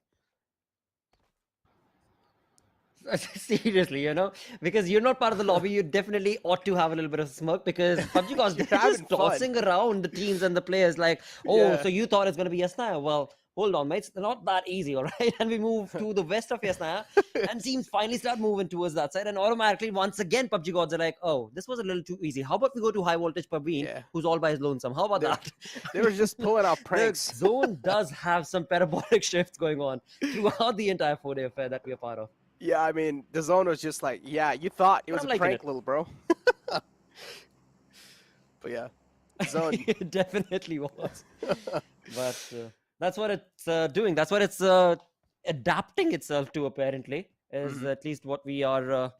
Seriously, because you're not part of the lobby, you definitely ought to have a little bit of smirk, because PUBG guys, they're just tossing around the teams and the players like, so you thought it's going to be Yasnaya? Well, hold on, mates, they're not that easy, all right? And we move to the west of Yasnaya, and teams finally start moving towards that side, and automatically, once again, PUBG gods are like, oh, this was a little too easy. How about we go to High Voltage Paveen, who's all by his lonesome? How about that? They were just pulling out pranks. The zone does have some parabolic shifts going on throughout the entire 4-day affair that we are part of. Yeah, I mean, the zone was just like, yeah, you thought it was a prank, little bro. But yeah, the zone. It definitely was. But that's what it's doing. That's what it's adapting itself to, apparently, is at least what we are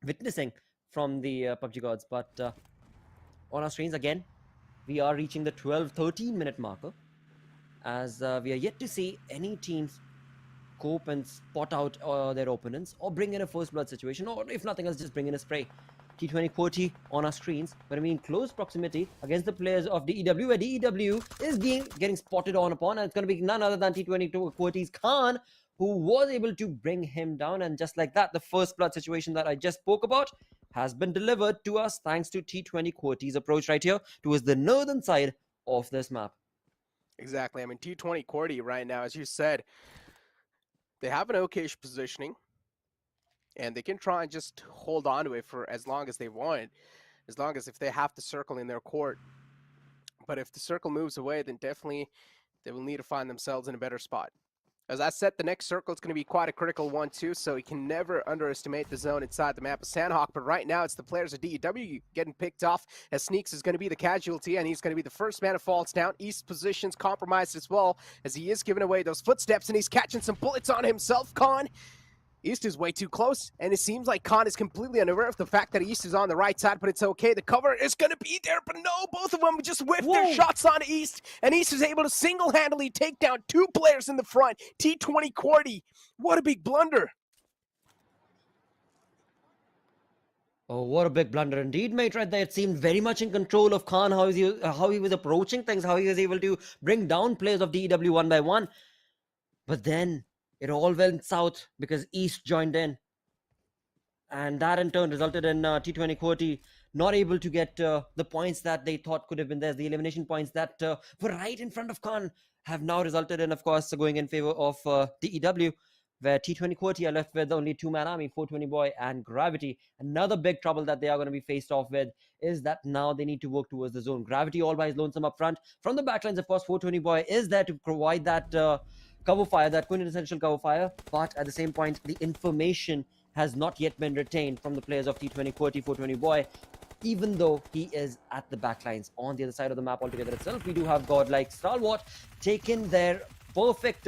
witnessing from the PUBG gods. But on our screens, again, we are reaching the 12-13 minute marker, as we are yet to see any teams cope and spot out their opponents, or bring in a first blood situation, or if nothing else, just bring in a spray. T20 QWERTY on our screens, but I mean close proximity against the players of DEW, where DEW is getting spotted on upon, and it's going to be none other than T20 QWERTY's Khan, who was able to bring him down, and just like that, the first blood situation that I just spoke about has been delivered to us thanks to T20 QWERTY's approach right here towards the northern side of this map. Exactly. I mean, T20 QWERTY right now, as you said, they have an okayish positioning, and they can try and just hold on to it for as long as they want, as long as if they have to circle in their court. But if the circle moves away, then definitely they will need to find themselves in a better spot. As I said, the next circle is going to be quite a critical one too, so you can never underestimate the zone inside the map of Sanhok. But right now, it's the players of DEW getting picked off, as Sneaks is going to be the casualty, and he's going to be the first man who falls down. East positions compromised as well, as he is giving away those footsteps, and he's catching some bullets on himself. Khan, East is way too close, and it seems like Khan is completely unaware of the fact that East is on the right side, but it's okay. The cover is going to be there, but no, both of them just whiffed their shots on East, and East is able to single-handedly take down 2 players in the front. T20 QWERTY, what a big blunder. Oh, what a big blunder indeed, mate, right there. It seemed very much in control of Khan, how he was approaching things, how he was able to bring down players of DEW one by one. But then it all went south because East joined in. And that in turn resulted in T20 QWERTY not able to get the points that they thought could have been theirs. The elimination points that were right in front of Khan have now resulted in, of course, going in favor of DEW, where T20 QWERTY are left with only 2-man army, 420 Boy and Gravity. Another big trouble that they are going to be faced off with is that now they need to work towards the zone. Gravity all by his lonesome up front. From the backlines, of course, 420 Boy is there to provide that cover fire, that quintessential cover fire, but at the same point, the information has not yet been retained from the players of T20 QWERTY, 420 Boy, even though he is at the backlines on the other side of the map altogether itself. We do have godlike Stalwart taking their perfect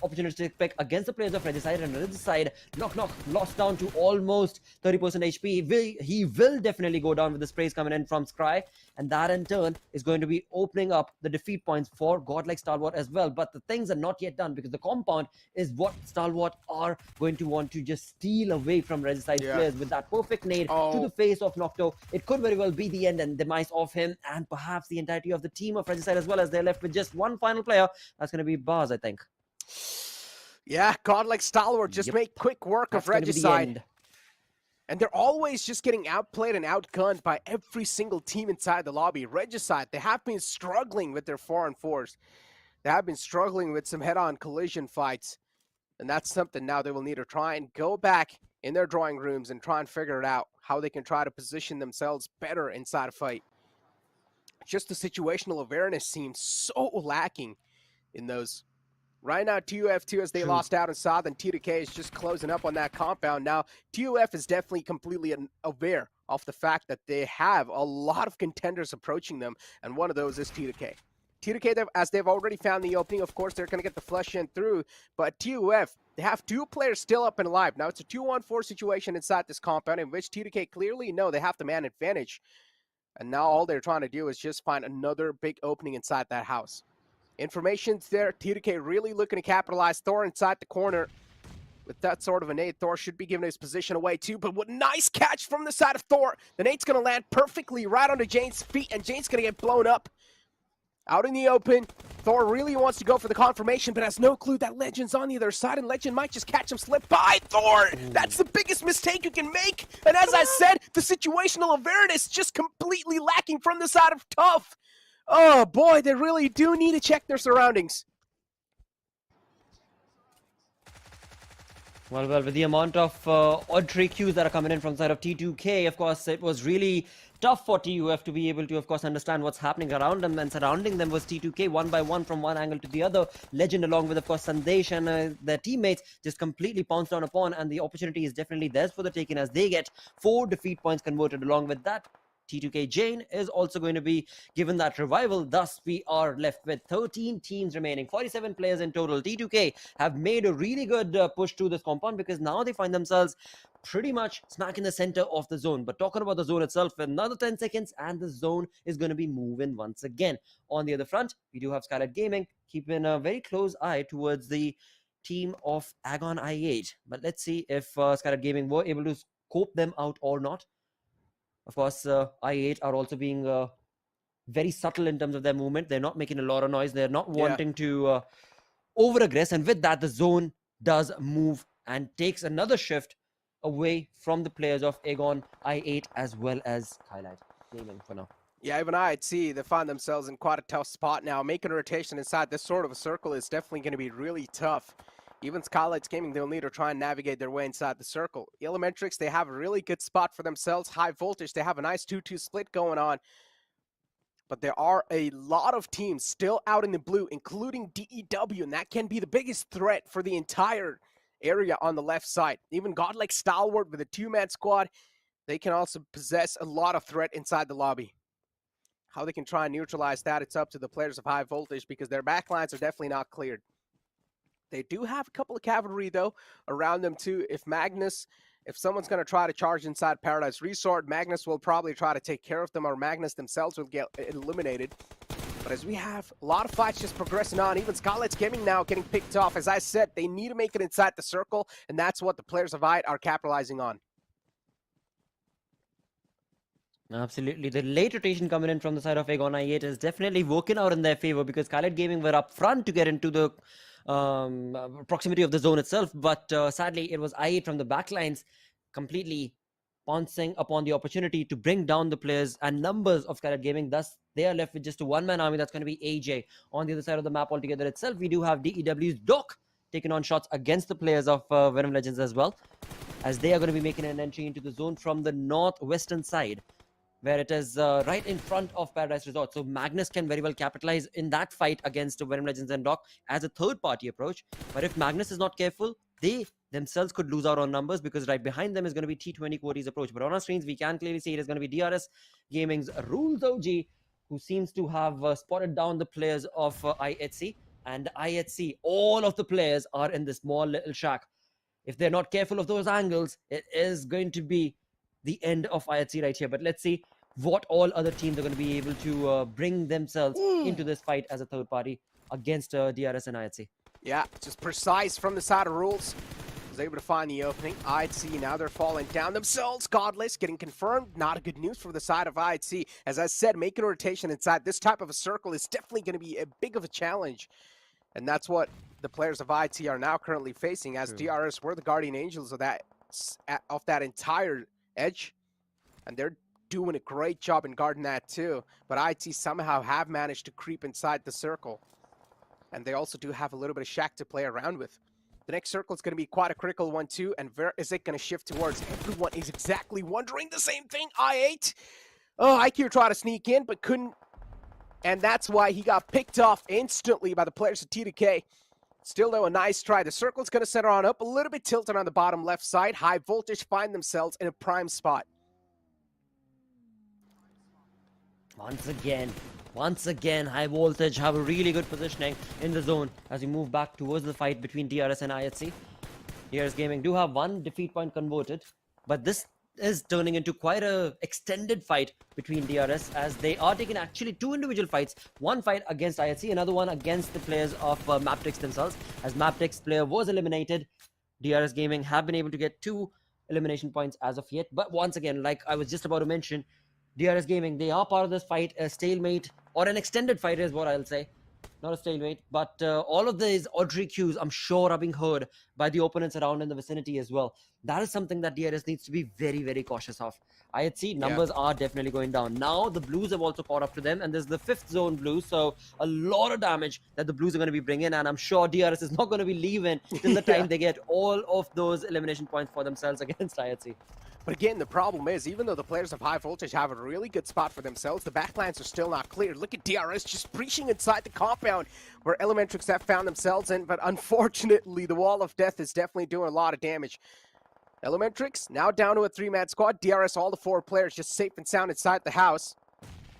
opportunistic pick against the players of Regicide, and Regicide knock lost down to almost 30% HP. He will definitely go down with the sprays coming in from Scry, and that in turn is going to be opening up the defeat points for godlike Stalwart as well. But the things are not yet done, because the compound is what Stalwart are going to want to just steal away from Regicide players with that perfect nade to the face of Nocto. It could very well be the end and demise of him, and perhaps the entirety of the team of Regicide as well, as they're left with just one final player. That's going to be Bars, I think. Yeah, godlike Stalwart just make quick work of Regicide. And they're always just getting outplayed and outgunned by every single team inside the lobby. Regicide, they have been struggling with their 4-on-4s. They have been struggling with some head-on collision fights. And that's something now they will need to try and go back in their drawing rooms and try and figure it out, how they can try to position themselves better inside a fight. Just the situational awareness seems so lacking in those. Right now, TUF2, as they lost out in South, and T2K is just closing up on that compound. Now, TUF is definitely completely aware of the fact that they have a lot of contenders approaching them, and one of those is T2K. T2K, as they've already found the opening, of course, they're going to get the flush in through, but TUF, they have 2 players still up and alive. Now, it's a 2-on-4 situation inside this compound, in which T2K clearly know they have the man advantage, and now all they're trying to do is just find another big opening inside that house. Information's there. T2K really looking to capitalize. Thor inside the corner. With that sort of a nade, Thor should be giving his position away too. But what nice catch from the side of Thor. The nade's going to land perfectly right onto Jane's feet, and Jane's going to get blown up. Out in the open. Thor really wants to go for the confirmation, but has no clue that Legend's on the other side, and Legend might just catch him slip by. Thor! That's the biggest mistake you can make. And as I said, the situational awareness just completely lacking from the side of Tough. Oh boy, they really do need to check their surroundings. Well, with the amount of odd trade queues that are coming in from the side of T2K, of course, it was really tough for TUF to be able to, of course, understand what's happening around them, and surrounding them was T2K one by one from one angle to the other. Legend, along with, of course, Sandesh and their teammates, just completely pounced down upon, and the opportunity is definitely theirs for the taking, as they get 4 defeat points converted. Along with that, T2K Jane is also going to be given that revival. Thus, we are left with 13 teams remaining, 47 players in total. T2K have made a really good push to this compound, because now they find themselves pretty much smack in the center of the zone. But talking about the zone itself, another 10 seconds and the zone is going to be moving once again. On the other front, we do have Skylight Gaming keeping a very close eye towards the team of Agon I8. But let's see if Skylight Gaming were able to scope them out or not. Of course, I8 are also being very subtle in terms of their movement. They're not making a lot of noise. They're not wanting to over-aggress. And with that, the zone does move and takes another shift away from the players of Agon I8 as well as Skylight Gaming for now. Yeah, even I'd see they find themselves in quite a tough spot now. Making a rotation inside this sort of a circle is definitely going to be really tough. Even Skylight's Gaming, they'll need to try and navigate their way inside the circle. Elementrix, they have a really good spot for themselves. High Voltage, they have a nice 2-2 split going on. But there are a lot of teams still out in the blue, including DEW, and that can be the biggest threat for the entire area on the left side. Even godlike Stalwart with a 2-man squad, they can also possess a lot of threat inside the lobby. How they can try and neutralize that, it's up to the players of High Voltage because their backlines are definitely not cleared. They do have a couple of cavalry, though, around them, too. If someone's going to try to charge inside Paradise Resort, Magnus will probably try to take care of them, or Magnus themselves will get eliminated. But as we have a lot of fights just progressing on, even Scarlet's Gaming now getting picked off. As I said, they need to make it inside the circle, and that's what the players of IAT are capitalizing on. Absolutely. The late rotation coming in from the side of Aegon I8 is definitely working out in their favor because Scarlet Gaming were up front to get into the proximity of the zone itself. But sadly, it was I8 from the backlines completely pouncing upon the opportunity to bring down the players and numbers of Scarlet Gaming. Thus, they are left with just a one-man army. That's going to be AJ. On the other side of the map altogether itself, we do have DEW's Doc taking on shots against the players of Venom Legends as well, as they are going to be making an entry into the zone from the northwestern side, where it is right in front of Paradise Resort. So Magnus can very well capitalize in that fight against Venom Legends and Doc as a third-party approach. But if Magnus is not careful, they themselves could lose out on numbers because right behind them is going to be T20 Quoties approach. But on our screens, we can clearly see it is going to be DRS Gaming's Rules OG, who seems to have spotted down the players of IHC. And IHC, all of the players are in this small little shack. If they're not careful of those angles, it is going to be the end of IHC right here. But let's see what all other teams are going to be able to bring themselves into this fight as a third party against DRS and IHC. Yeah, just precise from the side of Rules. Was able to find the opening. IHC, now they're falling down themselves. Godless getting confirmed. Not a good news for the side of IHC. As I said, making a rotation inside this type of a circle is definitely going to be a big of a challenge. And that's what the players of IHC are now currently facing, as DRS were the guardian angels of that entire edge. And they're doing a great job in guarding that too. But IHC somehow have managed to creep inside the circle. And they also do have a little bit of shack to play around with. The next circle is going to be quite a critical one too, and where is it going to shift towards? Everyone is exactly wondering the same thing. I8. Oh, IQ tried to sneak in, but couldn't. And that's why he got picked off instantly by the players of T2K. Still, though, a nice try. The circle's going to center on up, a little bit tilted on the bottom left side. High Voltage find themselves in a prime spot. Once again, High Voltage have a really good positioning in the zone as we move back towards the fight between DRS and IHC. DRS Gaming do have one defeat point converted, but this is turning into quite a extended fight between DRS, as they are taking actually two individual fights. One fight against IHC, another one against the players of Maptix themselves. As Maptix player was eliminated, DRS Gaming have been able to get 2 elimination points as of yet. But once again, like I was just about to mention, DRS Gaming, they are part of this fight. A stalemate or an extended fight is what I'll say. Not a stalemate, but all of these auditory cues, I'm sure, are being heard by the opponents around in the vicinity as well. That is something that DRS needs to be very, very cautious of. IHC numbers are definitely going down. Now, the Blues have also caught up to them, and there's the 5th zone Blues, so a lot of damage that the Blues are going to be bringing, and I'm sure DRS is not going to be leaving till the time they get all of those elimination points for themselves against IHC. But again, the problem is, even though the players of High Voltage have a really good spot for themselves, the backlines are still not clear. Look at DRS just breaching inside the compound where Elementrix have found themselves in, but unfortunately, the Wall of Death is definitely doing a lot of damage. Elementrix now down to a 3-man squad. DRS, all the 4 players just safe and sound inside the house.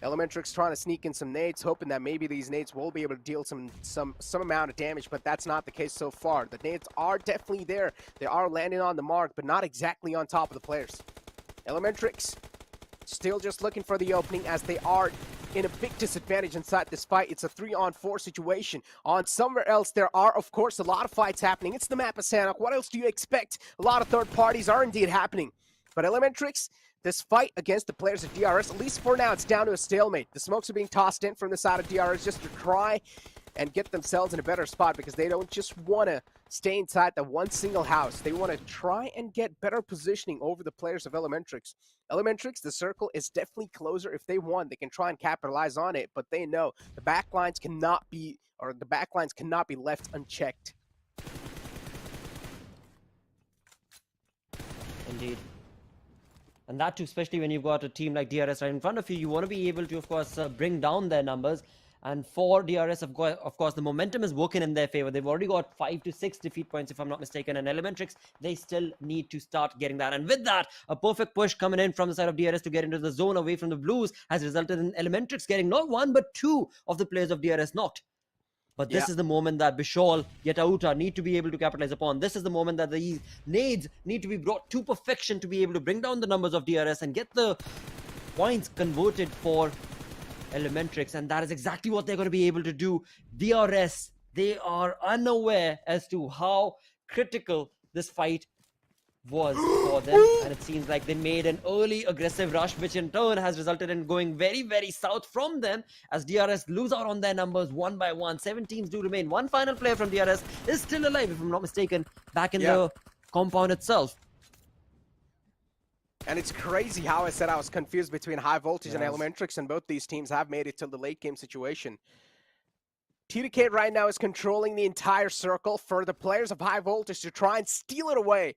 Elementrix trying to sneak in some nades, hoping that maybe these nades will be able to deal some amount of damage, but that's not the case so far. The nades are definitely there. They are landing on the mark, but not exactly on top of the players. Elementrix still just looking for the opening, as they are in a big disadvantage inside this fight. It's a 3-on-4 situation. On somewhere else, there are, of course, a lot of fights happening. It's the map of Sanhok. What else do you expect? A lot of third parties are indeed happening. But Elementrix, this fight against the players of DRS, at least for now, it's down to a stalemate. The smokes are being tossed in from the side of DRS just to try and get themselves in a better spot, because they don't just want to stay inside the one single house. They want to try and get better positioning over the players of Elementrix. Elementrix, the circle is definitely closer. If they want, they can try and capitalize on it, but they know the backlines cannot be left unchecked. Indeed. And that too, especially when you've got a team like DRS right in front of you, you want to be able to, of course, bring down their numbers. And for DRS, of course, the momentum is working in their favor. They've already got 5 to 6 defeat points, if I'm not mistaken. And Elementrix, they still need to start getting that. And with that, a perfect push coming in from the side of DRS to get into the zone away from the Blues has resulted in Elementrix getting not 1, but 2 of the players of DRS knocked. But this is the moment that Bishal, Yetauta need to be able to capitalize upon. This is the moment that these nades need to be brought to perfection to be able to bring down the numbers of DRS and get the points converted for Elementrix. And that is exactly what they're going to be able to do. DRS, they are unaware as to how critical this fight was for them, and it seems like they made an early aggressive rush, which in turn has resulted in going very, very south from them as DRS lose out on their numbers one by one. 7 teams do remain. One final player from DRS is still alive, if I'm not mistaken, back in the compound itself. And it's crazy how I said I was confused between High Voltage and Elementrix, and both these teams have made it to the late game situation. TDK right now is controlling the entire circle for the players of High Voltage to try and steal it away.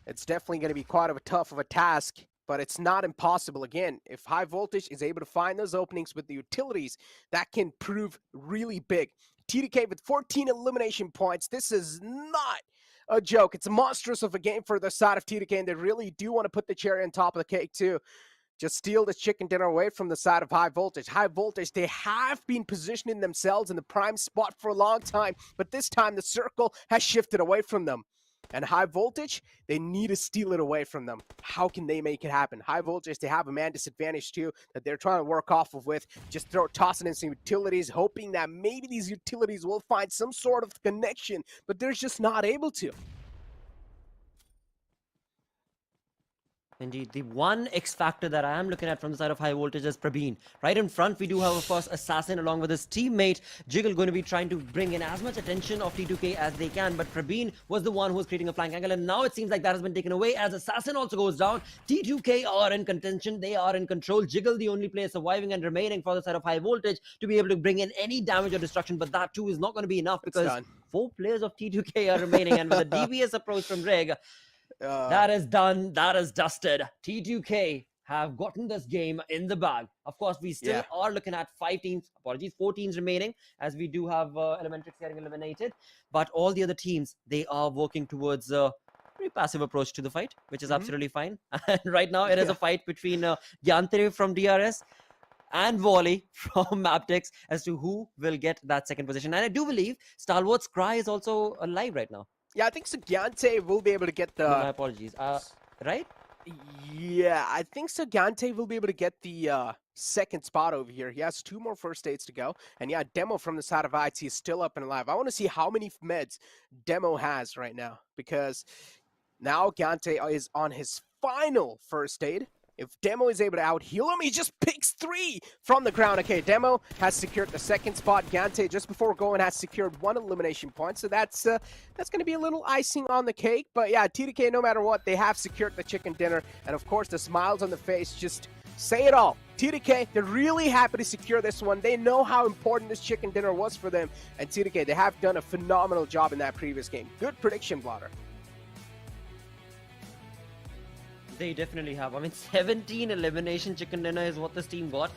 It's definitely going to be quite tough of a task, but it's not impossible. Again, if High Voltage is able to find those openings with the utilities, that can prove really big. TDK with 14 elimination points. This is not a joke. It's monstrous of a game for the side of TDK, and they really do want to put the cherry on top of the cake too. Just steal this chicken dinner away from the side of High Voltage. High Voltage, they have been positioning themselves in the prime spot for a long time, but this time the circle has shifted away from them. And High Voltage, they need to steal it away from them. How can they make it happen? High Voltage, they have a man disadvantage too that they're trying to work off of with. Just tossing in some utilities, hoping that maybe these utilities will find some sort of connection, but they're just not able to. Indeed, the one X factor that I am looking at from the side of High Voltage is Prabeen. Right in front, we do have, of course, Assassin along with his teammate Jiggle going to be trying to bring in as much attention of T2K as they can. But Prabeen was the one who was creating a flank angle, and now it seems like that has been taken away as Assassin also goes down. T2K are in contention, they are in control. Jiggle, the only player surviving and remaining for the side of High Voltage to be able to bring in any damage or destruction, but that too is not going to be enough because 4 players of T2K are remaining, and with a devious approach from Reg, that is done, that is dusted. T2K have gotten this game in the bag. Of course, we still are looking at 4 teams remaining, as we do have Elementrix getting eliminated. But all the other teams, they are working towards a pretty passive approach to the fight, which is absolutely fine. And right now, it is a fight between Gyantere from DRS and Volley from Maptix as to who will get that second position. And I do believe Stalwart's Cry is also alive right now. Yeah, I think Sagante will be able to get the... My apologies. Right? Yeah, I think Sagante will be able to get the second spot over here. He has 2 more first aids to go. And yeah, Demo from the side of IT is still up and alive. I want to see how many meds Demo has right now, because now Gante is on his final first aid. If Demo is able to out-heal him, he just picks 3 from the ground. Okay, Demo has secured the second spot. Gante, just before going, has secured 1 elimination point. So that's going to be a little icing on the cake. But yeah, TDK, no matter what, they have secured the chicken dinner. And of course, the smiles on the face just say it all. TDK, they're really happy to secure this one. They know how important this chicken dinner was for them. And TDK, they have done a phenomenal job in that previous game. Good prediction, Blotter. They definitely have. I mean, 17 elimination chicken dinner is what this team got.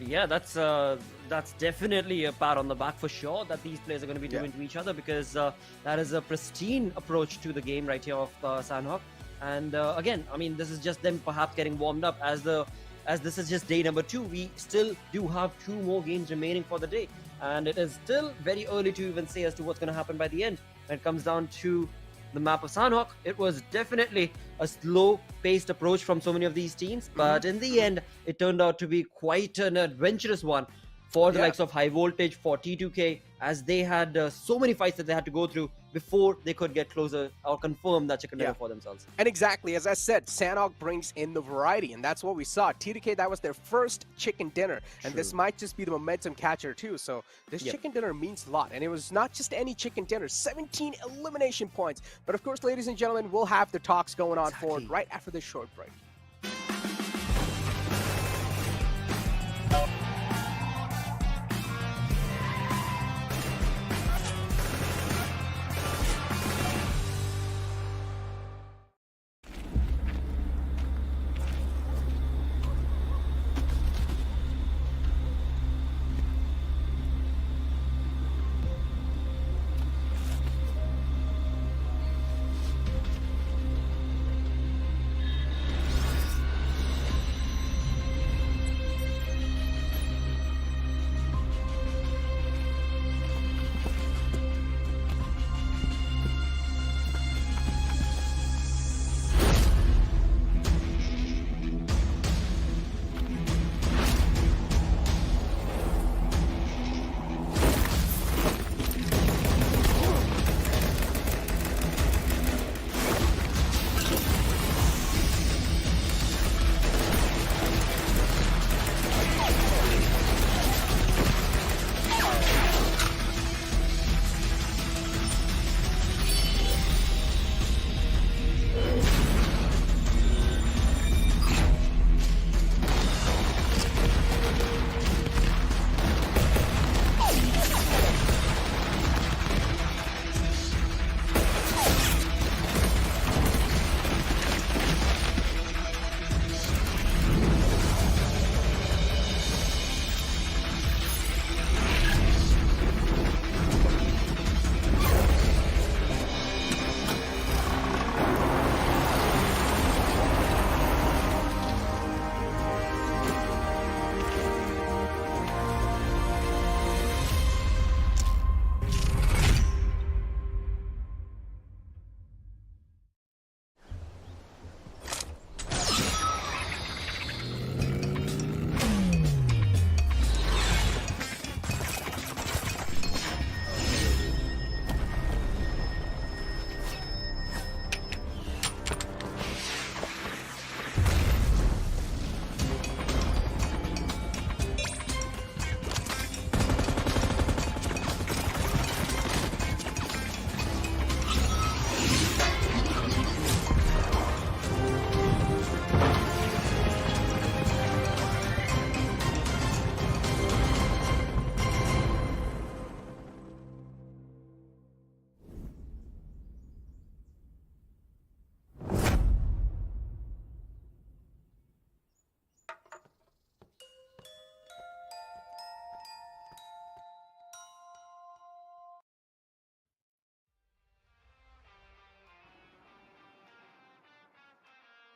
Yeah, that's definitely a pat on the back for sure that these players are going to be doing to each other, because that is a pristine approach to the game right here of Sanhok. And again, I mean, this is just them perhaps getting warmed up as this is just day number 2. We still do have 2 more games remaining for the day, and it is still very early to even say as to what's going to happen by the end. When it comes down to the map of Sanhok, it was definitely a slow-paced approach from so many of these teams, but in the end, it turned out to be quite an adventurous one for the likes of High Voltage, for T2K, as they had so many fights that they had to go through before they could get closer or confirm that chicken dinner for themselves. And exactly, as I said, Sanhok brings in the variety, and that's what we saw. TDK, that was their first chicken dinner, and this might just be the momentum catcher too. So this chicken dinner means a lot, and it was not just any chicken dinner, 17 elimination points. But of course, ladies and gentlemen, we'll have the talks going on forward right after this short break.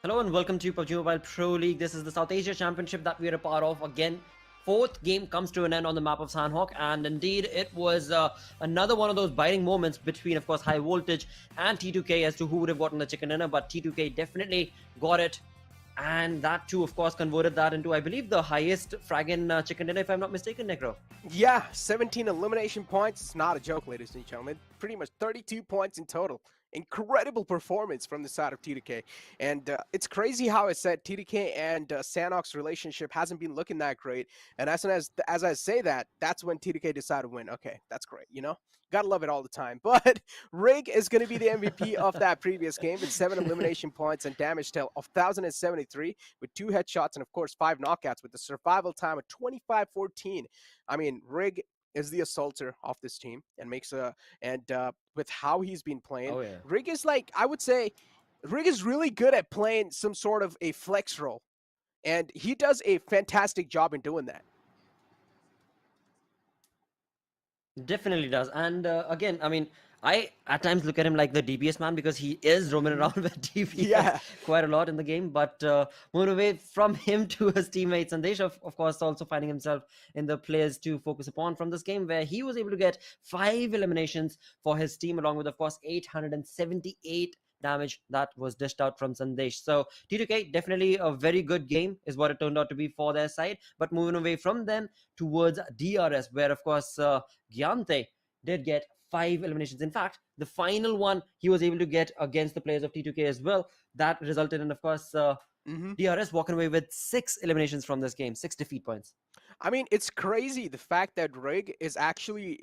Hello and welcome to PUBG Mobile Pro League. This is the South Asia Championship that we are a part of. Again, fourth game comes to an end on the map of Sanhok, and indeed it was another one of those biting moments between, of course, High Voltage and T2K as to who would have gotten the chicken dinner, but T2K definitely got it. And that too, of course, converted that into, I believe, the highest fragging chicken dinner, if I'm not mistaken, Necro. Yeah, 17 elimination points. It's not a joke, ladies and gentlemen. Pretty much 32 points in total. Incredible performance from the side of TDK. And it's crazy how I said TDK and Sanhok's relationship hasn't been looking that great. And as soon as I say that, that's when TDK decided to win. Okay, that's great, you know? Gotta love it all the time. But Rig is going to be the MVP of that previous game with 7 elimination points and damage dealt of 1,073 with 2 headshots and, of course, 5 knockouts with the survival time of 25-14. I mean, Rig is the assaulter of this team and makes a with how he's been playing. Oh, yeah. Rig is like, I would say, Rig is really good at playing some sort of a flex role, and he does a fantastic job in doing that. Definitely does. And again, I mean, I at times look at him like the DPS man because he is roaming around with DPS quite a lot in the game. But moving away from him to his teammates, and Sandesh, of course, also finding himself in the players to focus upon from this game, where he was able to get 5 eliminations for his team, along with, of course, 878 damage that was dished out from Sandesh. So T2K, definitely a very good game is what it turned out to be for their side. But moving away from them towards DRS, where, of course, Gyante did get 5 eliminations. In fact, the final one he was able to get against the players of T2K as well. That resulted in, of course, DRS walking away with 6 eliminations from this game, 6 defeat points. I mean, it's crazy the fact that Rig is actually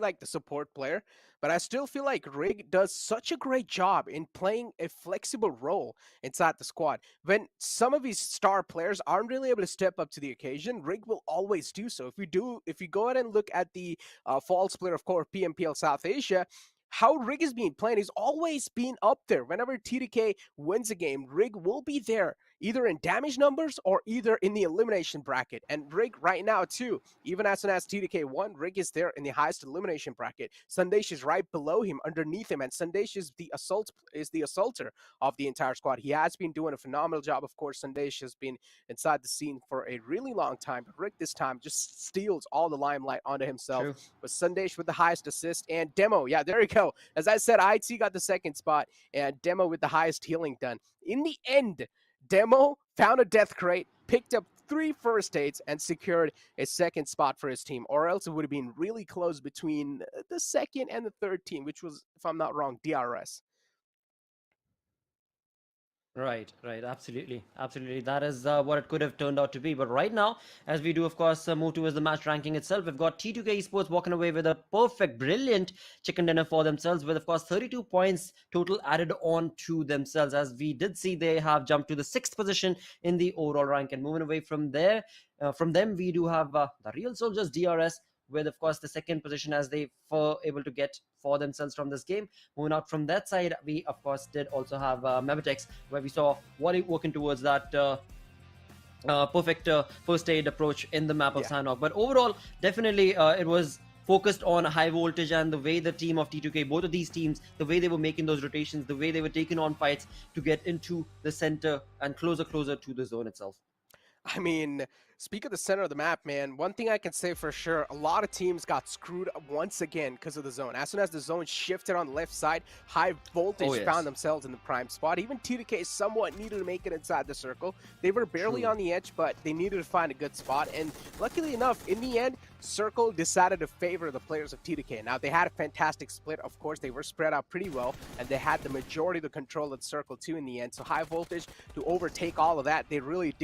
like the support player, but I still feel like Rig does such a great job in playing a flexible role inside the squad. When some of his star players aren't really able to step up to the occasion, Rig will always do so. If you go ahead and look at the fall split of core PMPL South Asia, how Rig is being played, he's always been up there. Whenever TDK wins a game, Rig will be there, either in damage numbers or either in the elimination bracket. And Rig right now too, even as soon as TDK won, Rig is there in the highest elimination bracket. Sandesh is right below him, underneath him, and Sandesh is the assaulter of the entire squad. He has been doing a phenomenal job. Of course, Sandesh has been inside the scene for a really long time, but Rig this time just steals all the limelight onto himself. True. With Sandesh with the highest assist, and Demo, yeah, there you go. As I said, IT got the second spot, and Demo with the highest healing done. In the end, Demo found a death crate, picked up 3 first aids, and secured a second spot for his team, or else it would have been really close between the second and the third team, which was, if I'm not wrong, DRS. Right, absolutely. That is what it could have turned out to be. But right now, as we do, of course, move towards the match ranking itself, we've got T2K Esports walking away with a perfect, brilliant chicken dinner for themselves, with, of course, 32 points total added on to themselves. As we did see, they have jumped to the 6th position in the overall rank. And moving away from there, from them, we do have the Real Soldiers DRS, with, of course, the 2nd position as they were able to get for themselves from this game. Moving out from that side, we, of course, did also have Mevitex, where we saw Wally working towards that perfect first aid approach in the map of Sanhok. But overall, definitely it was focused on high voltage, and the way the team of T2K, both of these teams, the way they were making those rotations, the way they were taking on fights to get into the center and closer to the zone itself. I mean, speak of the center of the map, man, one thing I can say for sure, a lot of teams got screwed once again because of the zone. As soon as the zone shifted on the left side, high voltage found themselves in the prime spot. Even T2K somewhat needed to make it inside the circle. They were barely on the edge, but they needed to find a good spot. And luckily enough, in the end, Circle decided to favor the players of T2K. Now, they had a fantastic split. Of course, they were spread out pretty well, and they had the majority of the control of Circle too in the end. So high voltage, to overtake all of that, they really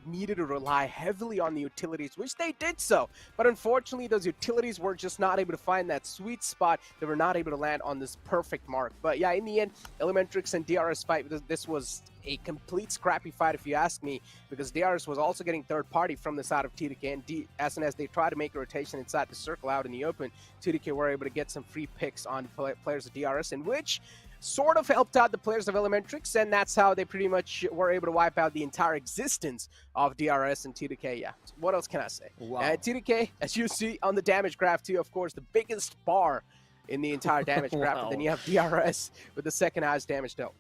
needed to rely heavily on the utilities, which they did so. But unfortunately, those utilities were just not able to find that sweet spot. They were not able to land on this perfect mark. But yeah, in the end, Elementrix and DRS fight, this was a complete scrappy fight, if you ask me, because DRS was also getting third party from the side of TDK, and as soon as they tried to make a rotation inside the circle out in the open, TDK were able to get some free picks on players of DRS, in which sort of helped out the players of Elementrix, and that's how they pretty much were able to wipe out the entire existence of DRS and TDK. Yeah, what else can I say? Wow. And TDK, as you see on the damage graph too, of course, the biggest bar in the entire damage graph, but then you have DRS with the second highest damage dealt.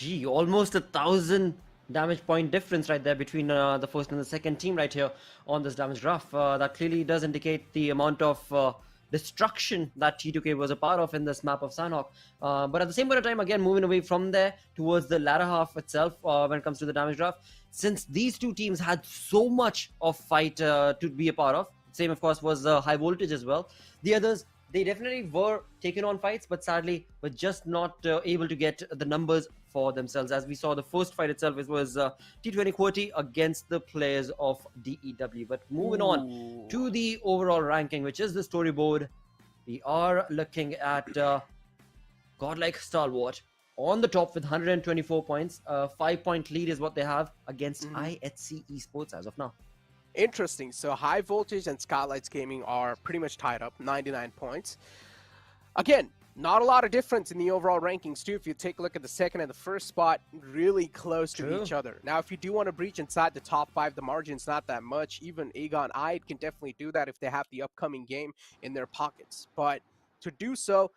Gee, almost 1,000 damage point difference right there between the first and the second team right here on this damage graph. That clearly does indicate the amount of destruction that T2K was a part of in this map of Sanhok. But at the same point of time, again, moving away from there towards the latter half itself when it comes to the damage graph, since these two teams had so much of fight to be a part of, same of course was high voltage as well. The others, they definitely were taking on fights, but sadly were just not able to get the numbers for themselves. As we saw the first fight itself, it was T20 QWERTY against the players of DEW. But moving on to the overall ranking, which is the storyboard, we are looking at Godlike Stalwart on the top with 124 points. 5-point lead is what they have against IHC Esports as of now. Interesting. So High Voltage and Skylights Gaming are pretty much tied up, 99 points. Again, not a lot of difference in the overall rankings too. If you take a look at the second and the first spot, really close to each other. Now, if you do want to breach inside the top 5, the margin's not that much. Even Aegon Ide can definitely do that if they have the upcoming game in their pockets. But to do so,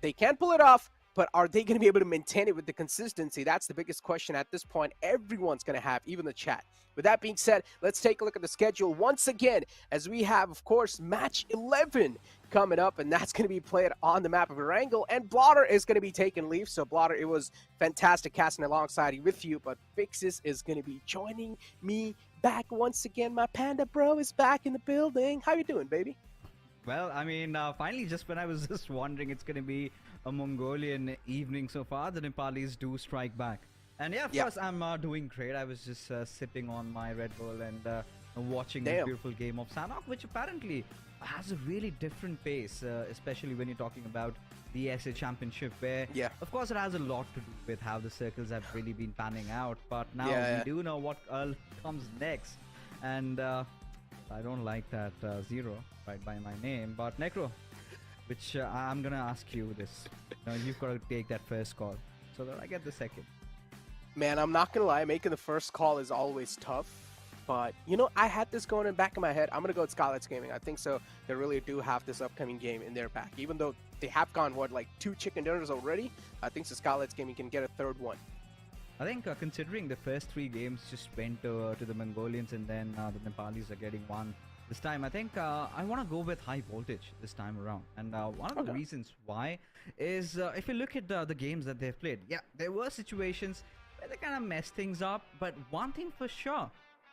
they can pull it off. But are they going to be able to maintain it with the consistency? That's the biggest question at this point. Everyone's going to have, even the chat. With that being said, let's take a look at the schedule once again, as we have, of course, match 11 coming up, and that's going to be played on the map of Erangel, and Blotter is going to be taking leave. So Blotter, it was fantastic casting alongside you with you, but Fixes is going to be joining me back once again. My panda bro is back in the building. How you doing, baby? Well, I mean, finally, just when I was just wondering it's going to be a Mongolian evening so far, the Nepalis do strike back. And yeah, of course, I'm doing great. I was just sipping on my Red Bull and watching this beautiful game of Sanhok, which apparently has a really different pace, especially when you're talking about the SA Championship, where, of course, it has a lot to do with how the circles have really been panning out. But now we do know what comes next. And I don't like that zero right by my name, but Necro, which I'm gonna ask you this. You've got to take that first call so that I get the second. Man, I'm not gonna lie, making the first call is always tough. But, you know, I had this going in the back of my head. I'm going to go with Skylights Gaming. I think so. They really do have this upcoming game in their back. Even though they have gone, what, like 2 chicken dinners already? I think so Skylights Gaming can get a third one. I think considering the first 3 games just went to the Mongolians and then the Nepalis are getting one this time, I think I want to go with High Voltage this time around. And one of the reasons why is if you look at the games that they've played, there were situations where they kind of messed things up. But one thing for sure,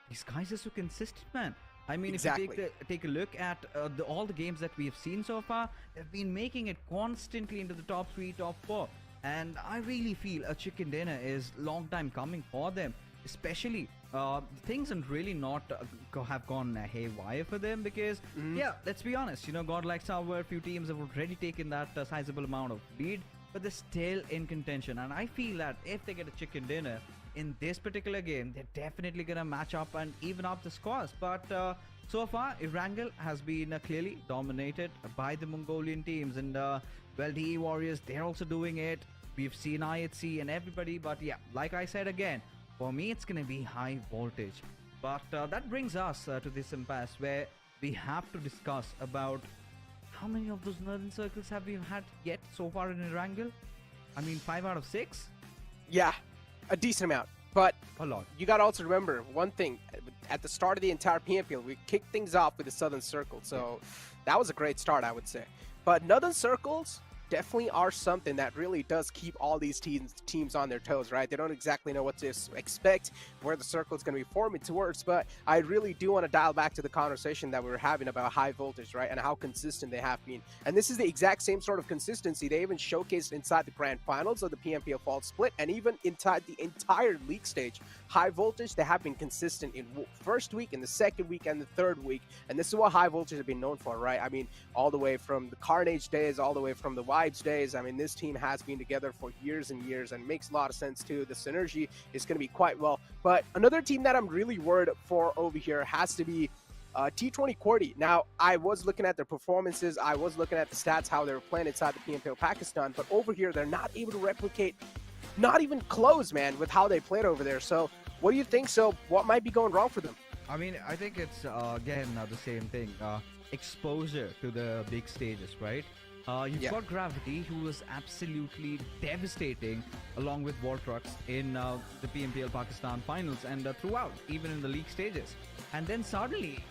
these guys are so consistent, man. I mean, if you take a look at all the games that we've seen so far, they've been making it constantly into the top 3, top 4. And I really feel a chicken dinner is long time coming for them. Especially, things have really not have gone haywire for them because, let's be honest, Godlike Stalwart, a few teams have already taken that sizable amount of lead, but they're still in contention. And I feel that if they get a chicken dinner in this particular game, they're definitely gonna match up and even up the scores. But so far, Erangel has been clearly dominated by the Mongolian teams, and well, DE Warriors, they're also doing it. We've seen IHC and everybody, but yeah, like I said again, for me, it's gonna be High Voltage. But that brings us to this impasse where we have to discuss about how many of those northern circles have we had yet so far in Erangel? I mean, 5 out of 6? Yeah. A decent amount, but a lot. You got to also remember one thing. At the start of the entire PMPL, we kicked things off with the Southern Circle, so that was a great start, I would say. But Northern Circles definitely are something that really does keep all these teams on their toes, right? They don't exactly know what to expect, where the circle is going to be forming towards, but I really do want to dial back to the conversation that we were having about High Voltage, right, and how consistent they have been. And this is the exact same sort of consistency they even showcased inside the grand finals of the PMPL Fall Split, and even inside the entire league stage. High Voltage, they have been consistent in first week, in the second week, and the third week, and this is what High Voltage have been known for, right? I mean, all the way from the Carnage days, all the way from the Vibes days. I mean, this team has been together for years and years, and makes a lot of sense too. The synergy is going to be quite well. But another team that I'm really worried for over here has to be T20 QWERTY. Now, I was looking at their performances, I was looking at the stats, how they were playing inside the PMPL Pakistan, but over here, they're not able to replicate, not even close, man, with how they played over there. So, what do you think? So, what might be going wrong for them? I mean, I think it's, again, the same thing. Exposure to the big stages, right? You've Yeah. got Gravity, who was absolutely devastating along with War Trucks in the PMPL Pakistan finals and throughout, even in the league stages. And then suddenly,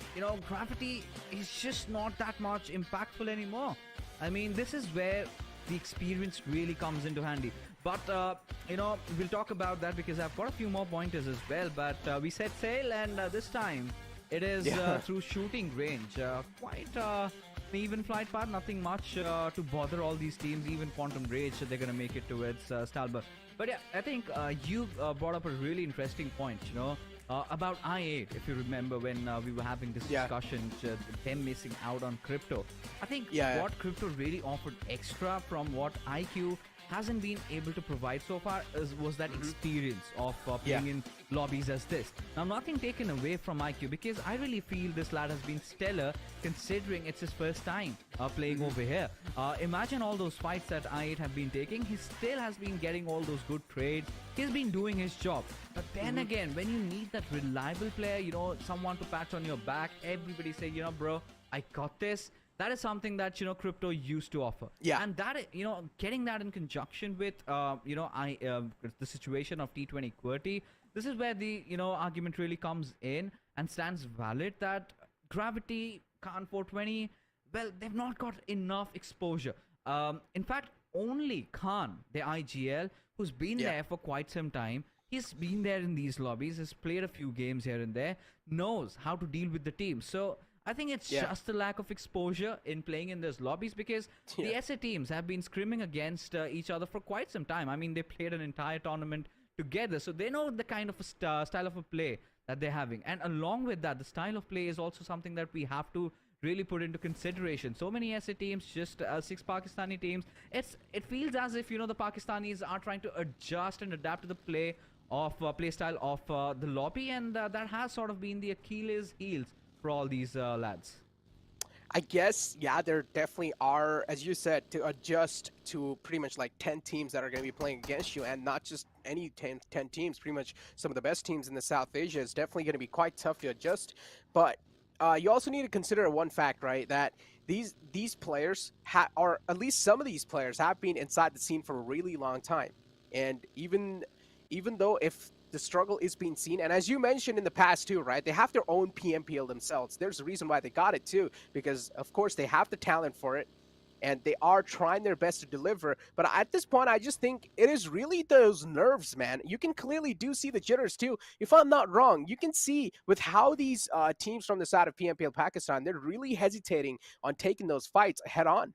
Gravity is just not that much impactful anymore. I mean, this is where the experience really comes into handy. But, we'll talk about that because I've got a few more pointers as well. But we set sail, and this time it is through shooting range. Quite an even flight path, nothing much to bother all these teams. Even Quantum Rage, they're going to make it towards Stalber. But yeah, I think you brought up a really interesting point, about I8, if you remember when we were having this discussion, them missing out on Crypto. I think what Crypto really offered extra from what IQ hasn't been able to provide so far was that experience of playing in lobbies as this. Now, nothing taken away from IQ because I really feel this lad has been stellar considering it's his first time playing over here. Imagine all those fights that I8 have been taking. He still has been getting all those good trades. He's been doing his job. But then again, when you need that reliable player, someone to patch on your back, everybody say, bro, I got this. That is something that, Crypto used to offer. Yeah. And that, getting that in conjunction with, the situation of T20 QWERTY, this is where the, argument really comes in and stands valid that Gravity, Khan 420, well, they've not got enough exposure. In fact, only Khan, the IGL, who's been there for quite some time, he's been there in these lobbies, has played a few games here and there, knows how to deal with the team. So I think it's just a lack of exposure in playing in those lobbies because the SA teams have been scrimming against each other for quite some time. I mean, they played an entire tournament together, so they know the kind of a style of a play that they're having. And along with that, the style of play is also something that we have to really put into consideration. So many SA teams, just 6 Pakistani teams. It feels as if, the Pakistanis are trying to adjust and adapt to the play style of the lobby, and that has sort of been the Achilles heels for all these lads. I guess, there definitely are, as you said, to adjust to pretty much like 10 teams that are going to be playing against you, and not just any 10 teams, pretty much some of the best teams in the South Asia is definitely going to be quite tough to adjust. But you also need to consider one fact, right, that these players, or at least some of these players, have been inside the scene for a really long time. And even though if the struggle is being seen, and as you mentioned in the past too, right, they have their own PMPL themselves. There's a reason why they got it too, because of course they have the talent for it and they are trying their best to deliver. But at this point, I just think it is really those nerves, man. You can clearly see the jitters too. If I'm not wrong, you can see with how these teams from the side of PMPL Pakistan, they're really hesitating on taking those fights head on.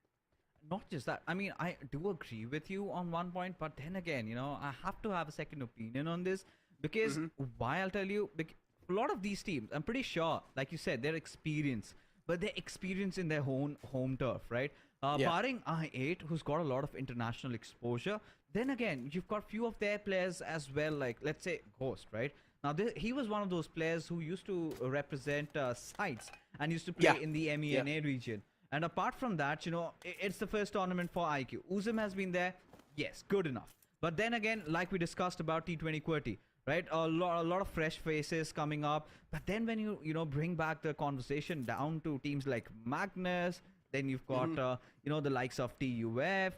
Not just that. I mean, I do agree with you on one point, but then again, I have to have a second opinion on this because why I'll tell you, a lot of these teams, I'm pretty sure, like you said, they're experienced, but they're experienced in their own home turf, right? Barring I8, who's got a lot of international exposure, then again, you've got few of their players as well, like let's say Ghost, right? Now, he was one of those players who used to represent sites and used to play in the MENA region. And apart from that, it's the first tournament for IQ. Uzum has been there. Yes, good enough. But then again, like we discussed about T20 QWERTY, right? A lot of fresh faces coming up. But then when you bring back the conversation down to teams like Magnus, then you've got, the likes of TUF,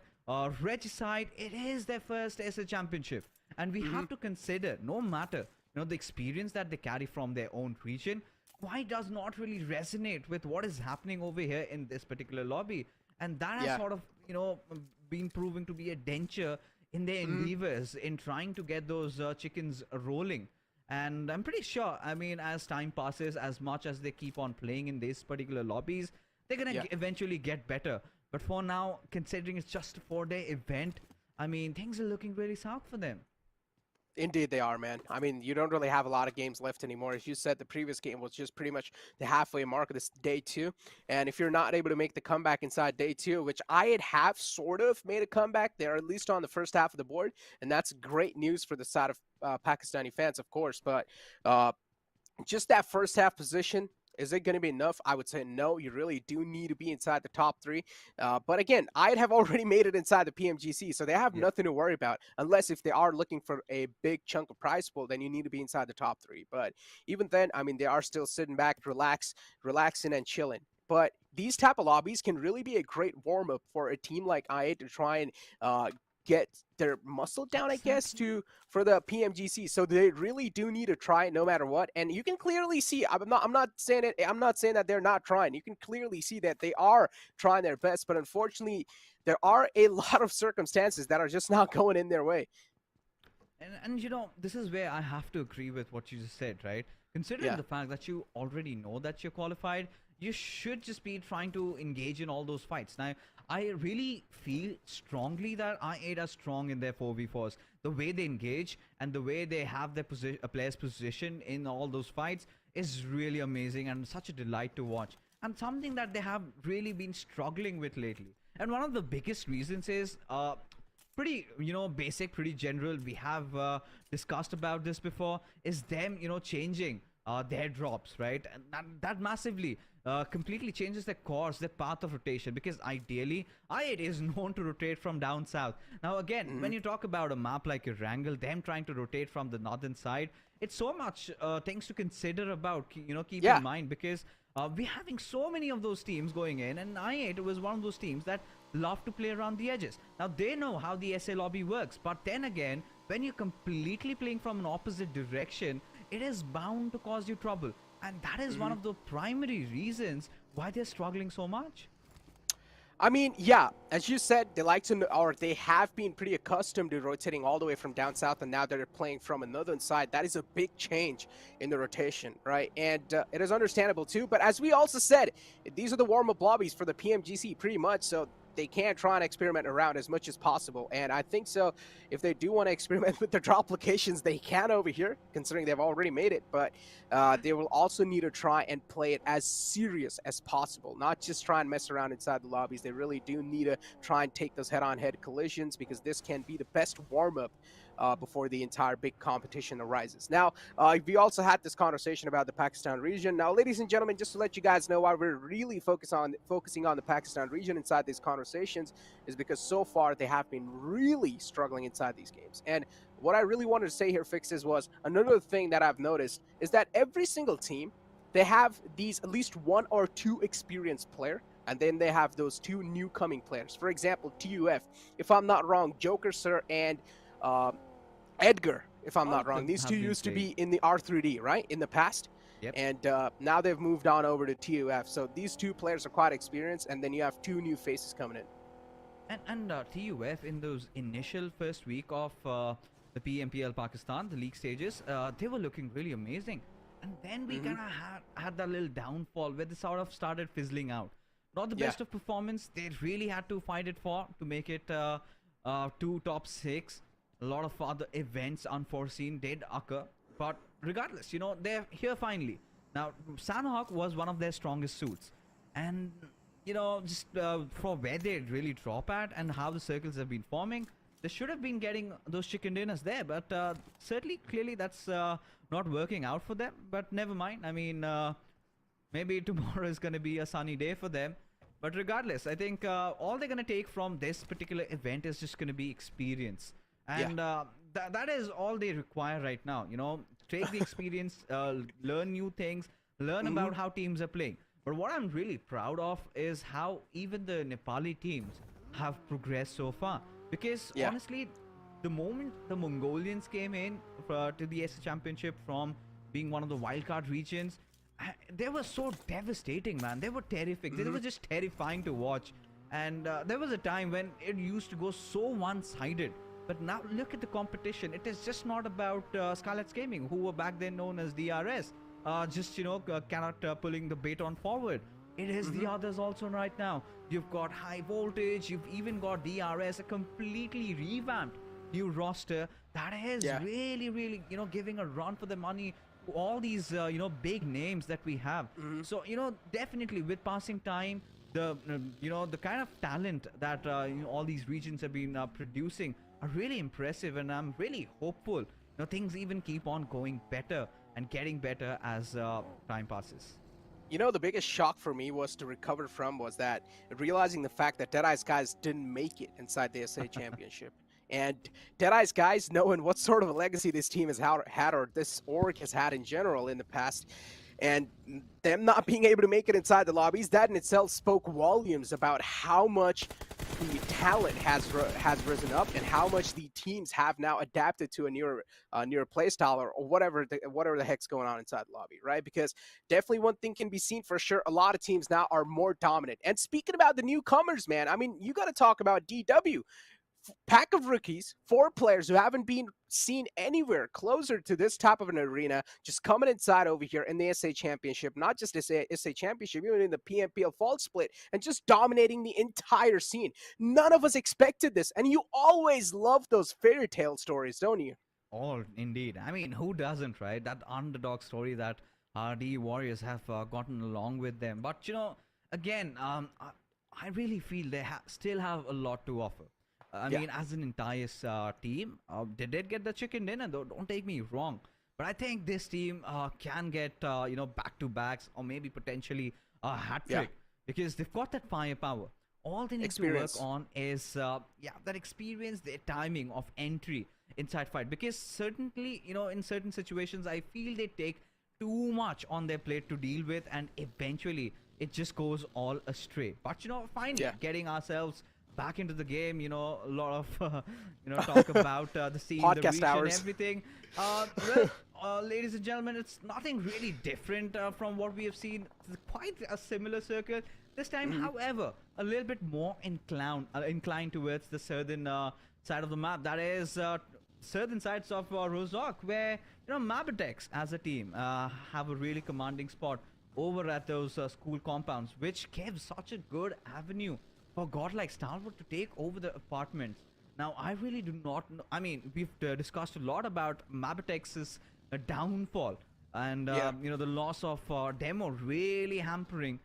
Regicide. It is their first SA championship. And we have to consider, no matter, the experience that they carry from their own region, why does not really resonate with what is happening over here in this particular lobby. And that has sort of, been proven to be a denture in their endeavors in trying to get those chickens rolling. And I'm pretty sure, I mean, as time passes, as much as they keep on playing in these particular lobbies, they're going to eventually get better. But for now, considering it's just a 4-day event, I mean, things are looking really south for them. Indeed they are, man. I mean, you don't really have a lot of games left anymore. As you said, the previous game was just pretty much the halfway mark of this day 2. And if you're not able to make the comeback inside day 2, which I have sort of made a comeback, they're at least on the first half of the board. And that's great news for the side of Pakistani fans, of course. But just that first half position, is it going to be enough? I would say no. You really do need to be inside the top 3. But again, I'd have already made it inside the PMGC, so they have nothing to worry about. Unless if they are looking for a big chunk of prize pool, then you need to be inside the top 3. But even then, I mean, they are still sitting back, relaxing and chilling. but these type of lobbies can really be a great warm-up for a team like IA to try and get their muscle down, I guess, Exactly. for the PMGC. So they really do need to try it no matter what. And you can clearly see, I'm not saying it, I'm not saying that they're not trying. You can clearly see that they are trying their best, but unfortunately, there are a lot of circumstances that are just not going in their way. And you know, this is where I have to agree with what you just said, right? Considering Yeah. the fact that you already know that you're qualified, you should just be trying to engage in all those fights. Now, I really feel strongly that I8 are strong in their 4v4s. The way they engage and the way they have their player's position in all those fights is really amazing and such a delight to watch. And something that they have really been struggling with lately. And one of the biggest reasons is pretty basic, pretty general. We have discussed about this before, is them changing their drops, right? And that massively completely changes their course, their path of rotation, because ideally it is known to rotate from down south. Now again, when you talk about a map like Erangel, them trying to rotate from the northern side, it's so much things to consider about, keep Yeah. in mind, because we're having so many of those teams going in, and I8 was one of those teams that love to play around the edges. Now they know how the SA lobby works, but then again, when you're completely playing from an opposite direction, it is bound to cause you trouble, and that is one of the primary reasons why they're struggling so much. I mean, yeah, as you said, they like to, or they have been pretty accustomed to rotating all the way from down south, and now they're playing from another side. That is a big change in the rotation, right? And it is understandable too. But as we also said, these are the warm-up lobbies for the PMGC, pretty much. So they can try and experiment around as much as possible. And I think so, if they do want to experiment with the drop locations, they can over here, considering they've already made it. But they will also need to try and play it as serious as possible, not just try and mess around inside the lobbies. They really do need to try and take those head-on-head collisions, because this can be the best warm-up before the entire big competition arises. Now, we also had this conversation about the Pakistan region. Now, ladies and gentlemen, just to let you guys know why we're really focusing on the Pakistan region inside these conversations is because so far they have been really struggling inside these games. And what I really wanted to say here, Fixes, was another thing that I've noticed is that every single team, they have these at least one or two experienced player, and then they have those two new coming players. For example, TUF, if I'm not wrong, Joker Sir and Edgar, if I'm All not of wrong. them These have two been used to played. be in the R3D, right? In the past. Yep. And now they've moved on over to TUF. So these two players are quite experienced, and then you have two new faces coming in. And TUF in those initial first week of the PMPL Pakistan, the league stages, they were looking really amazing. And then we kind of had that little downfall where they sort of started fizzling out. Not the Yeah. best of performance. They really had to fight it for to make it to top 6. A lot of other events unforeseen did occur. But regardless, they're here finally. Now, Sanhok was one of their strongest suits. And just for where they really drop at and how the circles have been forming, they should have been getting those chicken dinners there. But certainly, clearly, that's not working out for them. But never mind. I mean, maybe tomorrow is going to be a sunny day for them. But regardless, I think all they're going to take from this particular event is just going to be experience. And that is all they require right now. Take the experience, learn new things, learn about how teams are playing. But what I'm really proud of is how even the Nepali teams have progressed so far. Because honestly, the moment the Mongolians came in to the SA Championship from being one of the wildcard regions, they were so devastating, man. They were terrific. They were just terrifying to watch. And there was a time when it used to go so one-sided. But now look at the competition. It is just not about Scarlet's Gaming, who were back then known as DRS. Cannot pulling the baton forward. It is the others also right now. You've got High Voltage. You've even got DRS, a completely revamped new roster that is really, really, giving a run for the money. All these, big names that we have. So, definitely with passing time, the kind of talent that all these regions have been producing are really impressive, and I'm really hopeful things even keep on going better and getting better as time passes. The biggest shock for me was to recover from was that realizing the fact that Deadeye's guys didn't make it inside the SA Championship. And Deadeye's guys, knowing what sort of a legacy this team has had, or this org has had in general in the past, And them not being able to make it inside the lobbies, that in itself spoke volumes about how much the talent has risen up and how much the teams have now adapted to a newer play style or whatever the heck's going on inside the lobby, right? Because definitely one thing can be seen for sure. A lot of teams now are more dominant. And speaking about the newcomers, man, I mean, you got to talk about DW. Pack of rookies, 4 players who haven't been seen anywhere closer to this type of an arena, just coming inside over here in the SA Championship, not just SA Championship, even in the PMPL fall split, and just dominating the entire scene. None of us expected this, and you always love those fairy tale stories, don't you? All indeed. I mean, who doesn't, right? That underdog story that the Warriors have gotten along with them. But again, I really feel they still have a lot to offer. I mean, as an entire team, they did get the chicken dinner, though. Don't take me wrong. But I think this team can get, back-to-backs or maybe potentially a hat-trick because they've got that firepower. All they need to work on is, that experience, their timing of entry inside fight. Because certainly, in certain situations, I feel they take too much on their plate to deal with, and eventually it just goes all astray. But, finally getting ourselves back into the game, a lot of talk about the scene, podcast the reach hours, and everything. Ladies and gentlemen, it's nothing really different from what we have seen. It's quite a similar circle this time. However, a little bit more inclined towards the southern side of the map. That is southern sides of Rozhok, where Mabatex as a team have a really commanding spot over at those school compounds, which gives such a good avenue for God like Stalwart to take over the apartments. Now, I really do not know. I mean, we've discussed a lot about Mabatex's downfall and, the loss of Demo really hampering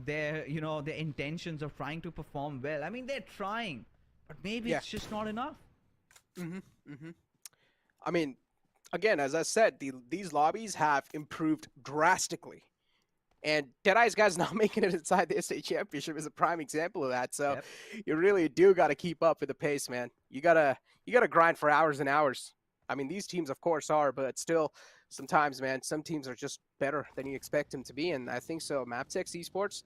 their intentions of trying to perform well. I mean, they're trying, but maybe it's just not enough. I mean, again, as I said, these lobbies have improved drastically. And Deadeye's guys not making it inside the SA Championship is a prime example of that. So you really do got to keep up with the pace, man. You gotta grind for hours and hours. I mean, these teams, of course, are, but still, sometimes, man, some teams are just better than you expect them to be. And I think so. Maptex Esports,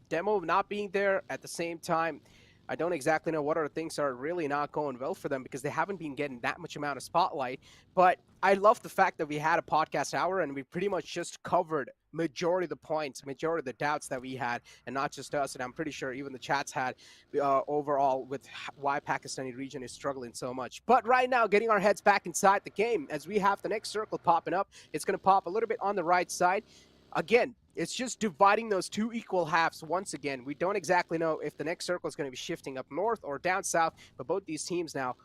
Demo not being there at the same time. I don't exactly know what other things are really not going well for them because they haven't been getting that much amount of spotlight. But I love the fact that we had a podcast hour and we pretty much just covered majority of the points, majority of the doubts that we had, and not just us. And I'm pretty sure even the chats had overall with why Pakistani region is struggling so much. But right now, getting our heads back inside the game as we have the next circle popping up. It's going to pop a little bit on the right side. Again, it's just dividing those 2 equal halves once again. We don't exactly know if the next circle is going to be shifting up north or down south, but both these teams now,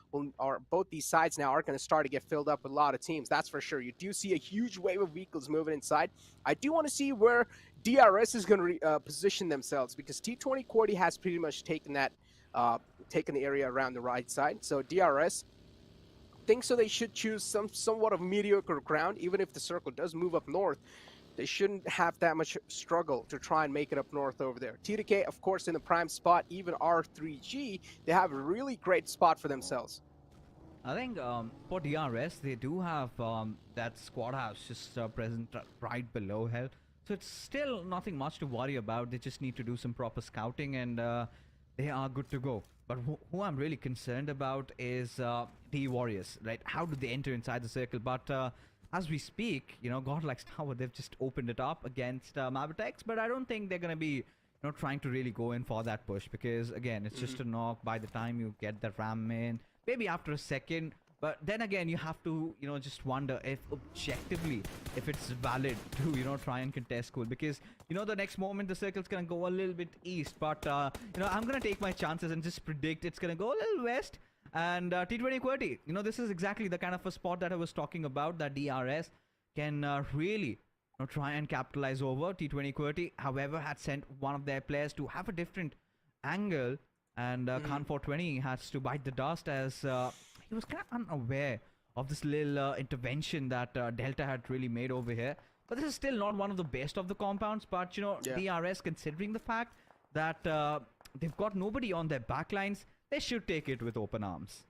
both these sides now are going to start to get filled up with a lot of teams. That's for sure. You do see a huge wave of vehicles moving inside. I do want to see where DRS is going to position themselves because T20 Cordy has pretty much taken that, taken the area around the right side. So DRS think so they should choose somewhat of mediocre ground, even if the circle does move up north. They shouldn't have that much struggle to try and make it up north over there. TDK, of course, in the prime spot, even R3G, they have a really great spot for themselves. I think for DRS, they do have that squad house just present right below Hell. So it's still nothing much to worry about. They just need to do some proper scouting and they are good to go. But who I'm really concerned about is the Warriors, right? How do they enter inside the circle? But as we speak, Godlike Tower, they've just opened it up against Mabatex, but I don't think they're going to be, trying to really go in for that push because, again, it's just a knock by the time you get the ram in, maybe after a second. But then again, you have to, just wonder if objectively, if it's valid to, try and contest school because, the next moment the circle's going to go a little bit east, but, I'm going to take my chances and just predict it's going to go a little west. And T20 QWERTY, this is exactly the kind of a spot that I was talking about that DRS can really try and capitalize over. T20 QWERTY, however, had sent one of their players to have a different angle, and Khan 420 has to bite the dust as he was kind of unaware of this little intervention that Delta had really made over here. But this is still not one of the best of the compounds, but DRS, considering the fact that they've got nobody on their backlines, they should take it with open arms.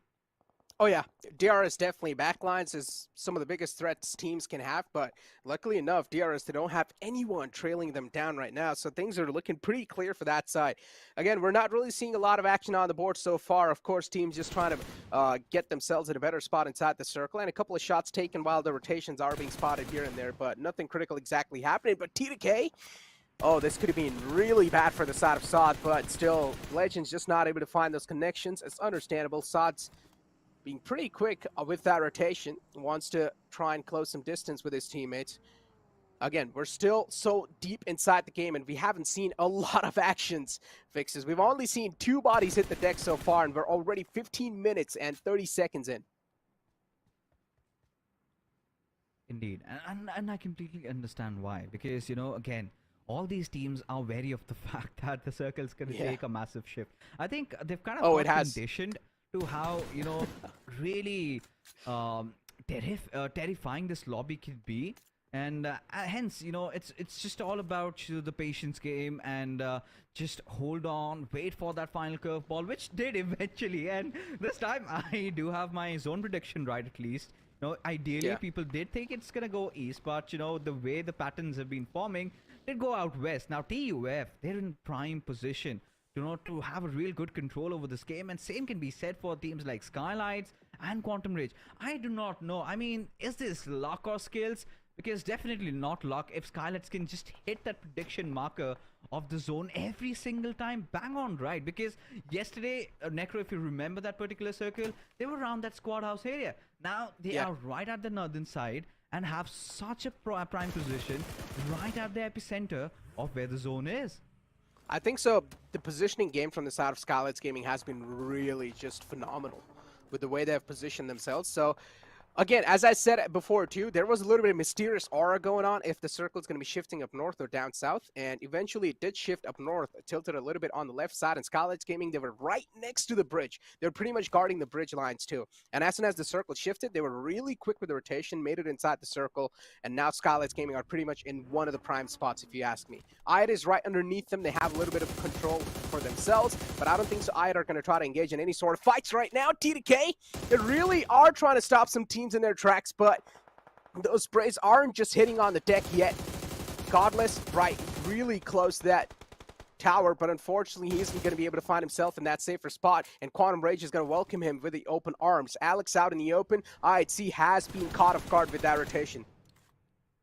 Oh yeah, DRS definitely backlines is some of the biggest threats teams can have, but luckily enough, DRS they don't have anyone trailing them down right now, so things are looking pretty clear for that side. Again, we're not really seeing a lot of action on the board so far. Of course, teams just trying to get themselves in a better spot inside the circle, and a couple of shots taken while the rotations are being spotted here and there, but nothing critical exactly happening. But T2K. Oh, this could have been really bad for the side of Sod, but still, Legends just not able to find those connections. It's understandable. Sod's being pretty quick with that rotation, wants to try and close some distance with his teammates. Again, we're still so deep inside the game, and we haven't seen a lot of actions fixes. We've only seen 2 bodies hit the deck so far, and we're already 15 minutes and 30 seconds in. Indeed, and I completely understand why. Because, you know, again, all these teams are wary of the fact that the circle's going to take a massive shift. I think they've kind of got conditioned to how, you know, really terrifying this lobby could be. And hence, you know, it's just all about the patience game and just hold on, wait for that final curveball, which did eventually. And this time, I do have my zone prediction right, at least. You know, ideally, people did think it's gonna go east, but you know, the way the patterns have been forming, did go out west. Now, TUF, they're in prime position, you know, to have a real good control over this game, and same can be said for teams like Skylights and Quantum Rage. I do not know. I mean, is this luck or skills? Because definitely not luck. If Skylights can just hit that prediction marker of the zone every single time, bang on right. Because yesterday, Necro, if you remember that particular circle, they were around that squad house area. Now they are right at the northern side and have such a prime position right at the epicenter of where the zone is. I think so. The positioning game from the side of Skylights Gaming has been really just phenomenal with the way they have positioned themselves. So again, as I said before too, there was a little bit of mysterious aura going on if the circle is going to be shifting up north or down south, and eventually it did shift up north, tilted a little bit on the left side, and Skylights Gaming, they were right next to the bridge. They were pretty much guarding the bridge lines too, and as soon as the circle shifted, they were really quick with the rotation, made it inside the circle, and now Skylights Gaming are pretty much in one of the prime spots, if you ask me. IAT is right underneath them. They have a little bit of control for themselves, but I don't think so IAT are going to try to engage in any sort of fights right now. T2K, they really are trying to stop some teams in their tracks, but those sprays aren't just hitting on the deck yet. Godless, right, really close to that tower, but unfortunately he isn't going to be able to find himself in that safer spot, and Quantum Rage is going to welcome him with the open arms. Alex out in the open. IHC has been caught off guard with that rotation.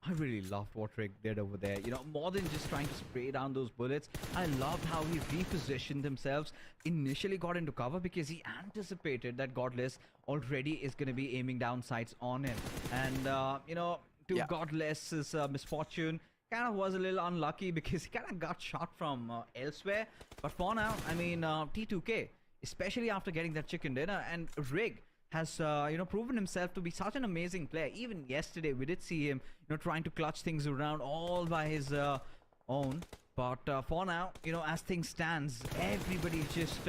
I really loved what Rick did over there. You know, more than just trying to spray down those bullets, I loved how he repositioned themselves. Initially got into cover because he anticipated that Godless already is going to be aiming down sights on him. And, you know, to Godless's misfortune, kind of was a little unlucky because he kind of got shot from elsewhere. But for now, I mean, T2K, especially after getting that chicken dinner, and Rig has, you know, proven himself to be such an amazing player. Even yesterday, we did see him, you know, trying to clutch things around all by his own. But for now, you know, as things stands, everybody's just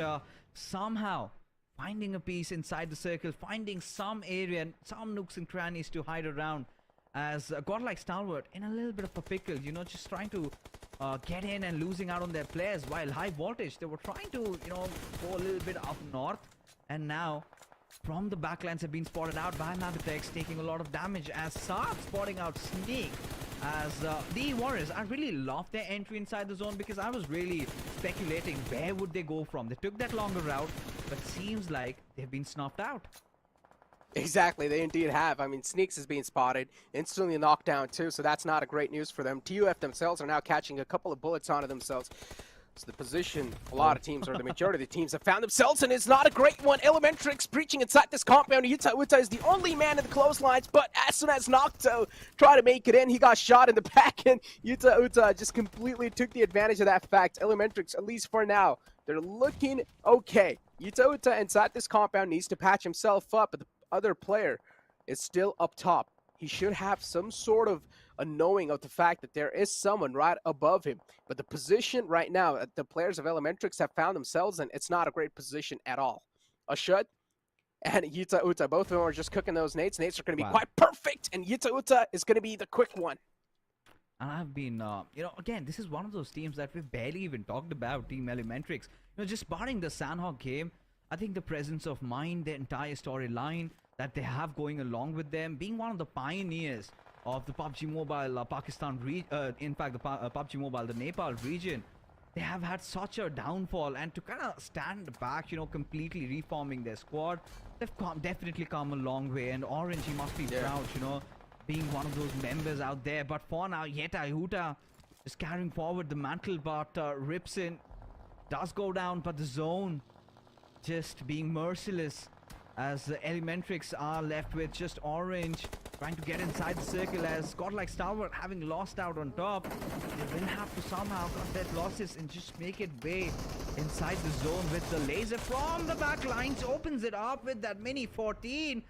somehow finding a piece inside the circle, finding some area and some nooks and crannies to hide around. As godlike Stalwart in a little bit of a pickle, you know, just trying to get in and losing out on their players. While High Voltage, they were trying to, you know, go a little bit up north, and now from the backlines have been spotted out by Mavitex, taking a lot of damage as Saad spotting out Sneak. As the Warriors, I really loved their entry inside the zone because I was really speculating where would they go from. They took that longer route, but seems like they've been snuffed out. Exactly, they indeed have. I mean, Sneaks is being spotted, instantly knocked down too, so that's not a great news for them. TUF themselves are now catching a couple of bullets onto themselves. So the position a lot of teams, or the majority of the teams, have found themselves, and it's not a great one. Elementrix breaching inside this compound. Uta is the only man in the clotheslines, but as soon as Nocto tried to make it in, he got shot in the back, and Uta just completely took the advantage of that fact. Elementrix, at least for now, they're looking okay. Uta inside this compound needs to patch himself up, but the other player is still up top. He should have some sort of a knowing of the fact that there is someone right above him. But the position right now that the players of Elementrix have found themselves in, it's not a great position at all. Ashud and Uta, both of them are just cooking those nades. Nades are going to be quite perfect, and Uta is going to be the quick one. And I've been, you know, again, this is one of those teams that we've barely even talked about, Team Elementrix. You know, just barring the Sanhok game, I think the presence of mind, the entire storyline that they have going along with them, being one of the pioneers of the PUBG Mobile Pakistan, in fact, the PUBG Mobile, the Nepal region, they have had such a downfall, and to kind of stand back, completely reforming their squad, they've definitely come a long way. And Orange, he must be proud, being one of those members out there. But for now, Yeta Huta is carrying forward the mantle, but Ripson does go down, but the zone just being merciless as the Elementrix are left with just Orange trying to get inside the circle, as godlike Stalwart having lost out on top. They will have to somehow cut their losses and just make it way inside the zone with the laser from the back lines. Opens it up with that mini 14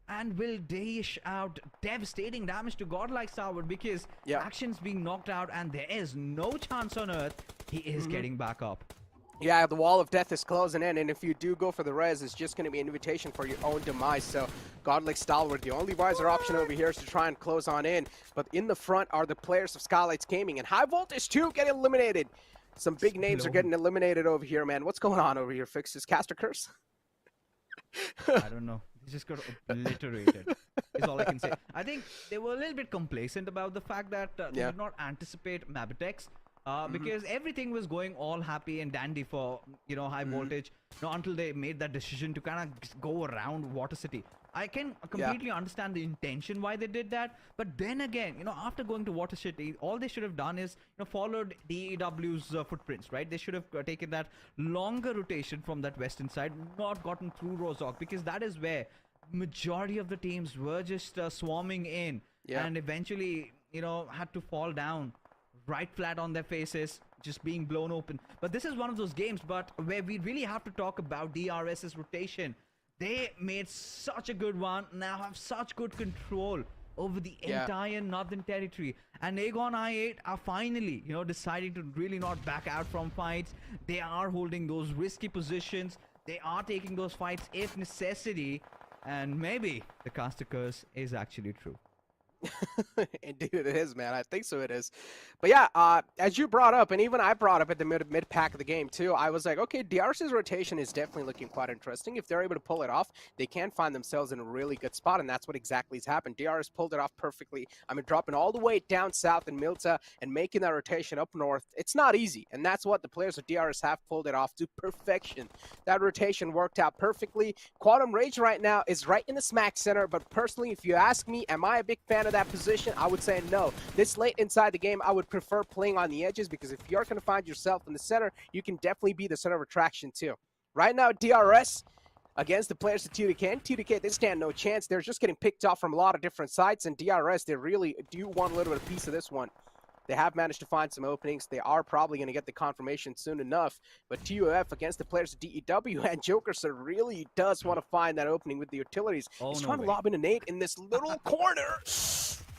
and will dish out devastating damage to godlike Stalwart, because action's being knocked out and there is no chance on earth he is getting back up. Yeah, the wall of death is closing in, and if you do go for the res, it's just going to be an invitation for your own demise. So, godlike Stalwart, the only wiser option over here is to try and close on in. But in the front are the players of Skylights Gaming, and High Voltage 2 getting eliminated. Some big names are getting eliminated over here, man. What's going on over here, Fix? Is Caster Curse? I don't know. He just got obliterated. Is all I can say. I think they were a little bit complacent about the fact that they did not anticipate Mabitex. Because everything was going all happy and dandy for, High Voltage, until they made that decision to kind of go around Water City. I can completely understand the intention why they did that, but then again, after going to Water City, all they should have done is, followed DEW's footprints, right? They should have taken that longer rotation from that western side, not gotten through Rozhok, because that is where majority of the teams were just swarming in, and eventually, had to fall down right flat on their faces, just being blown open. But this is one of those games, but where we really have to talk about DRS's rotation. They made such a good one, now have such good control over the entire northern territory. And Aegon I8 are finally, deciding to really not back out from fights. They are holding those risky positions. They are taking those fights if necessity. And maybe the caster curse is actually true. Indeed it is, man. I think so it is. But yeah, as you brought up, and even I brought up at the mid pack of the game too, I was like, okay, DRC's rotation is definitely looking quite interesting. If they're able to pull it off, they can find themselves in a really good spot, and that's what exactly has happened. DRS pulled it off perfectly. I mean, dropping all the way down south in Milta and making that rotation up north, it's not easy, and that's what the players of DRS have pulled it off to perfection. That rotation worked out perfectly. Quantum Rage right now is right in the smack center, but personally, if you ask me, am I a big fan of that position? I would say no. This late inside the game, I would prefer playing on the edges, because if you're going to find yourself in the center, you can definitely be the center of attraction too. Right now, DRS against the players of 2DK, and 2DK, they stand no chance. They're just getting picked off from a lot of different sides, and DRS, they really do want a little bit of piece of this one. They have managed to find some openings. They are probably going to get the confirmation soon enough. But TUF against the players of DEW, and Jokerster really does want to find that opening with the utilities. He's trying to lob in a nade in this little corner.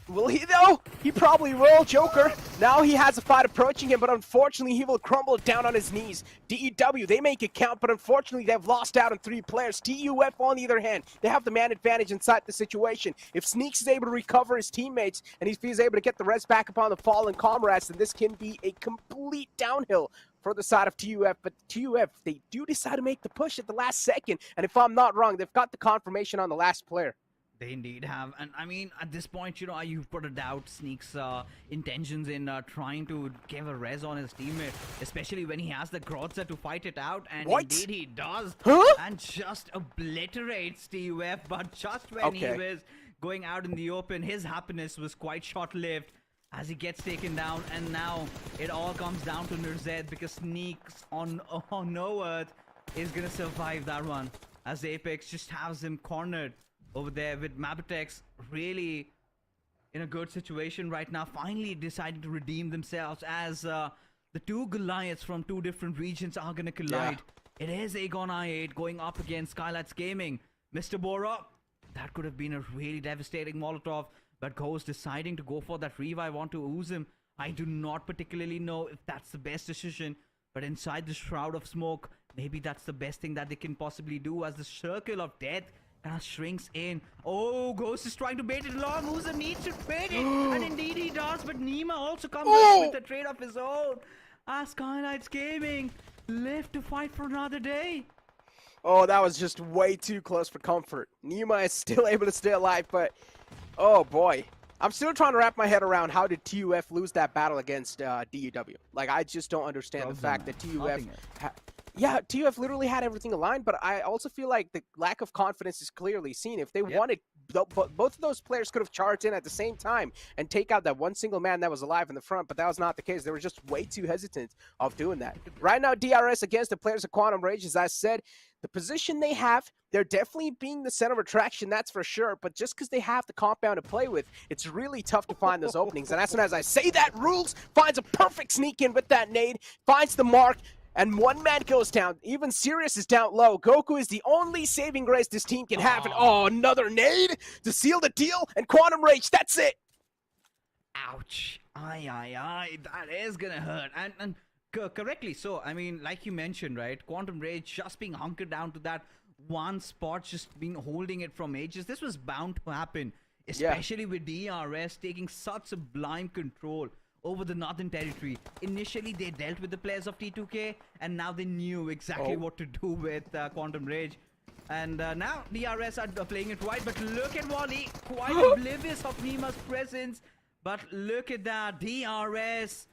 Will he though? He probably will, Joker. Now he has a fight approaching him, but unfortunately he will crumble down on his knees. DEW, they make it count, but unfortunately they've lost out on 3 players. TUF, on the other hand, they have the man advantage inside the situation. If Sneaks is able to recover his teammates, and if he's able to get the res back upon the fallen comrades, then this can be a complete downhill for the side of TUF. But TUF, they do decide to make the push at the last second, and if I'm not wrong, they've got the confirmation on the last player. They indeed have, and I mean, at this point, you've put a doubt Sneak's intentions in trying to give a res on his teammate, especially when he has the Grotza to fight it out, and indeed he does, and just obliterates TUF, but just when he was going out in the open, his happiness was quite short-lived as he gets taken down, and now it all comes down to Nurzed, because Sneaks on no earth is gonna survive that one, as Apex just has him cornered over there with Mabitex really in a good situation right now, finally deciding to redeem themselves as the 2 Goliaths from 2 different regions are going to collide. It is Aegon I8 going up against Skylights Gaming. Mr. Bora, that could have been a really devastating Molotov, but Ghost deciding to go for that revive onto Uzum. I do not particularly know if that's the best decision, but inside the Shroud of Smoke, maybe that's the best thing that they can possibly do, as the Circle of Death kind of shrinks in. Oh, Ghost is trying to bait it along. Uzum needs to trade it, and indeed he does, but Nima also comes up with a trade of his own. Skylights Gaming live to fight for another day. Oh, that was just way too close for comfort. Nima is still able to stay alive, but oh boy. I'm still trying to wrap my head around how did TUF lose that battle against DUW. Like, I just don't understand the fact that TUF... Yeah, TUF literally had everything aligned, but I also feel like the lack of confidence is clearly seen. If they wanted, both of those players could have charged in at the same time and take out that one single man that was alive in the front, but that was not the case. They were just way too hesitant of doing that. Right now, DRS against the players of Quantum Rage, as I said, the position they have, they're definitely being the center of attraction, that's for sure, but just because they have the compound to play with, it's really tough to find those openings. And as soon as I say that, Rules finds a perfect sneak in with that nade, finds the mark, and one man goes down. Even Sirius is down low. Goku is the only saving grace this team can have. And oh, another nade to seal the deal. And Quantum Rage, that's it. Ouch. Aye. That is gonna hurt. And correctly so. I mean, like you mentioned, right? Quantum Rage just being hunkered down to that one spot, just been holding it from ages. This was bound to happen. Especially with DRS taking such sublime control over the Northern Territory. Initially, they dealt with the players of T2K, and now they knew exactly what to do with Quantum Rage. And now DRS are playing it right, but look at Wally, quite oblivious of Nima's presence. But look at that, DRS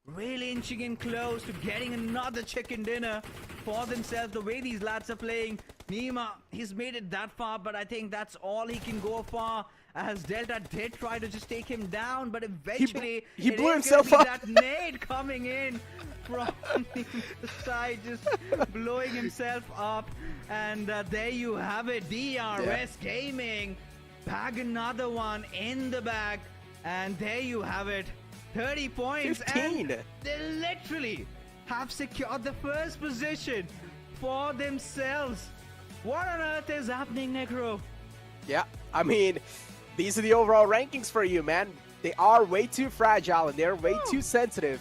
really inching in close to getting another chicken dinner for themselves. The way these lads are playing, Nima, he's made it that far, but I think that's all he can go for. As Delta did try to just take him down, but eventually he blew himself up. That nade coming in from the side, just blowing himself up. And there you have it, DRS Gaming, bag another one in the bag, and there you have it, 30 points. 15. And they literally have secured the first position for themselves. What on earth is happening, Necro? Yeah, I mean, these are the overall rankings for you, man. They are way too fragile and they're way too sensitive.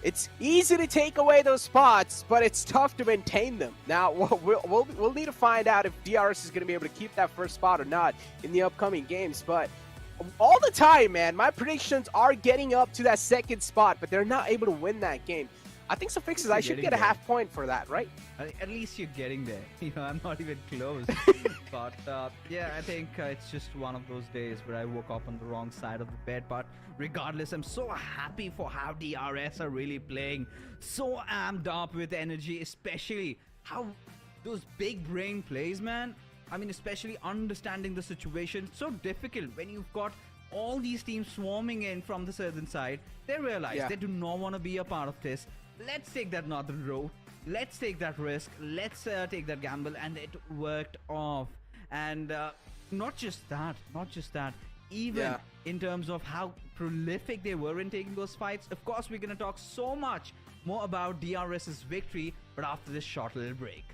It's easy to take away those spots, but it's tough to maintain them. Now, we'll need to find out if DRS is going to be able to keep that first spot or not in the upcoming games. But all the time, man, my predictions are getting up to that second spot, but they're not able to win that game. I think some fixes, I should get a half point for that, right? At least you're getting there. You know, I'm not even close. But yeah, I think it's just one of those days where I woke up on the wrong side of the bed. But regardless, I'm so happy for how DRS are really playing. So amped up with energy, especially how those big brain plays, man. I mean, especially understanding the situation. So difficult when you've got all these teams swarming in from the southern side. They realize they do not want to be a part of this. Let's take that northern road. Let's take that risk. Let's take that gamble. And it worked off. And not just that. Even in terms of how prolific they were in taking those fights. Of course, we're going to talk so much more about DRS's victory. But after this short little break.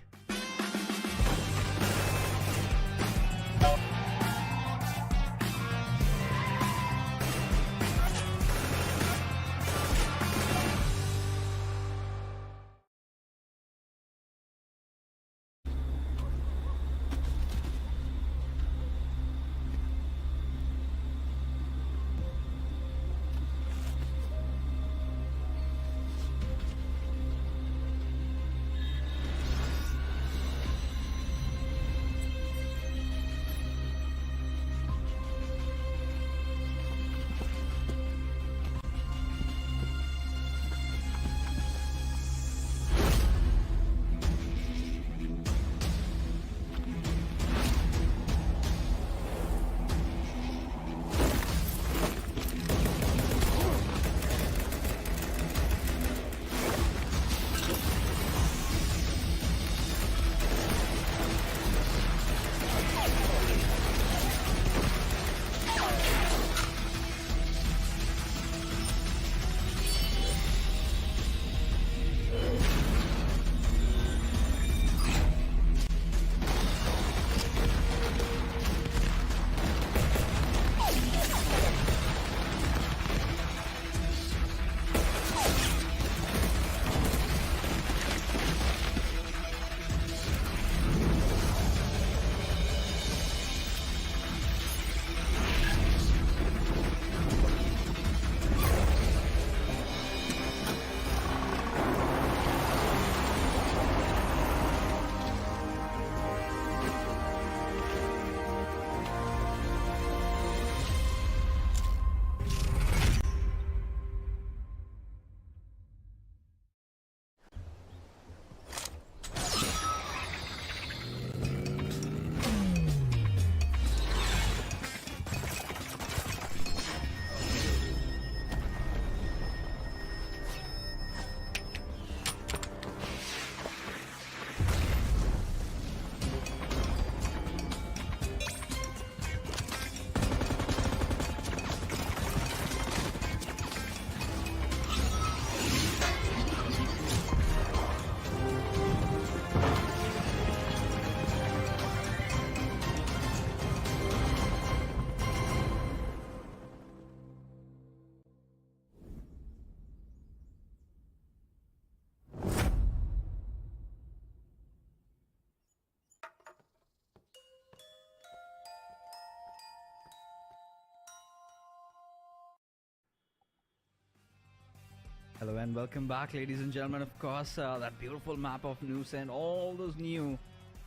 Hello and welcome back, ladies and gentlemen. Of course, that beautiful map of Nusa and all those new,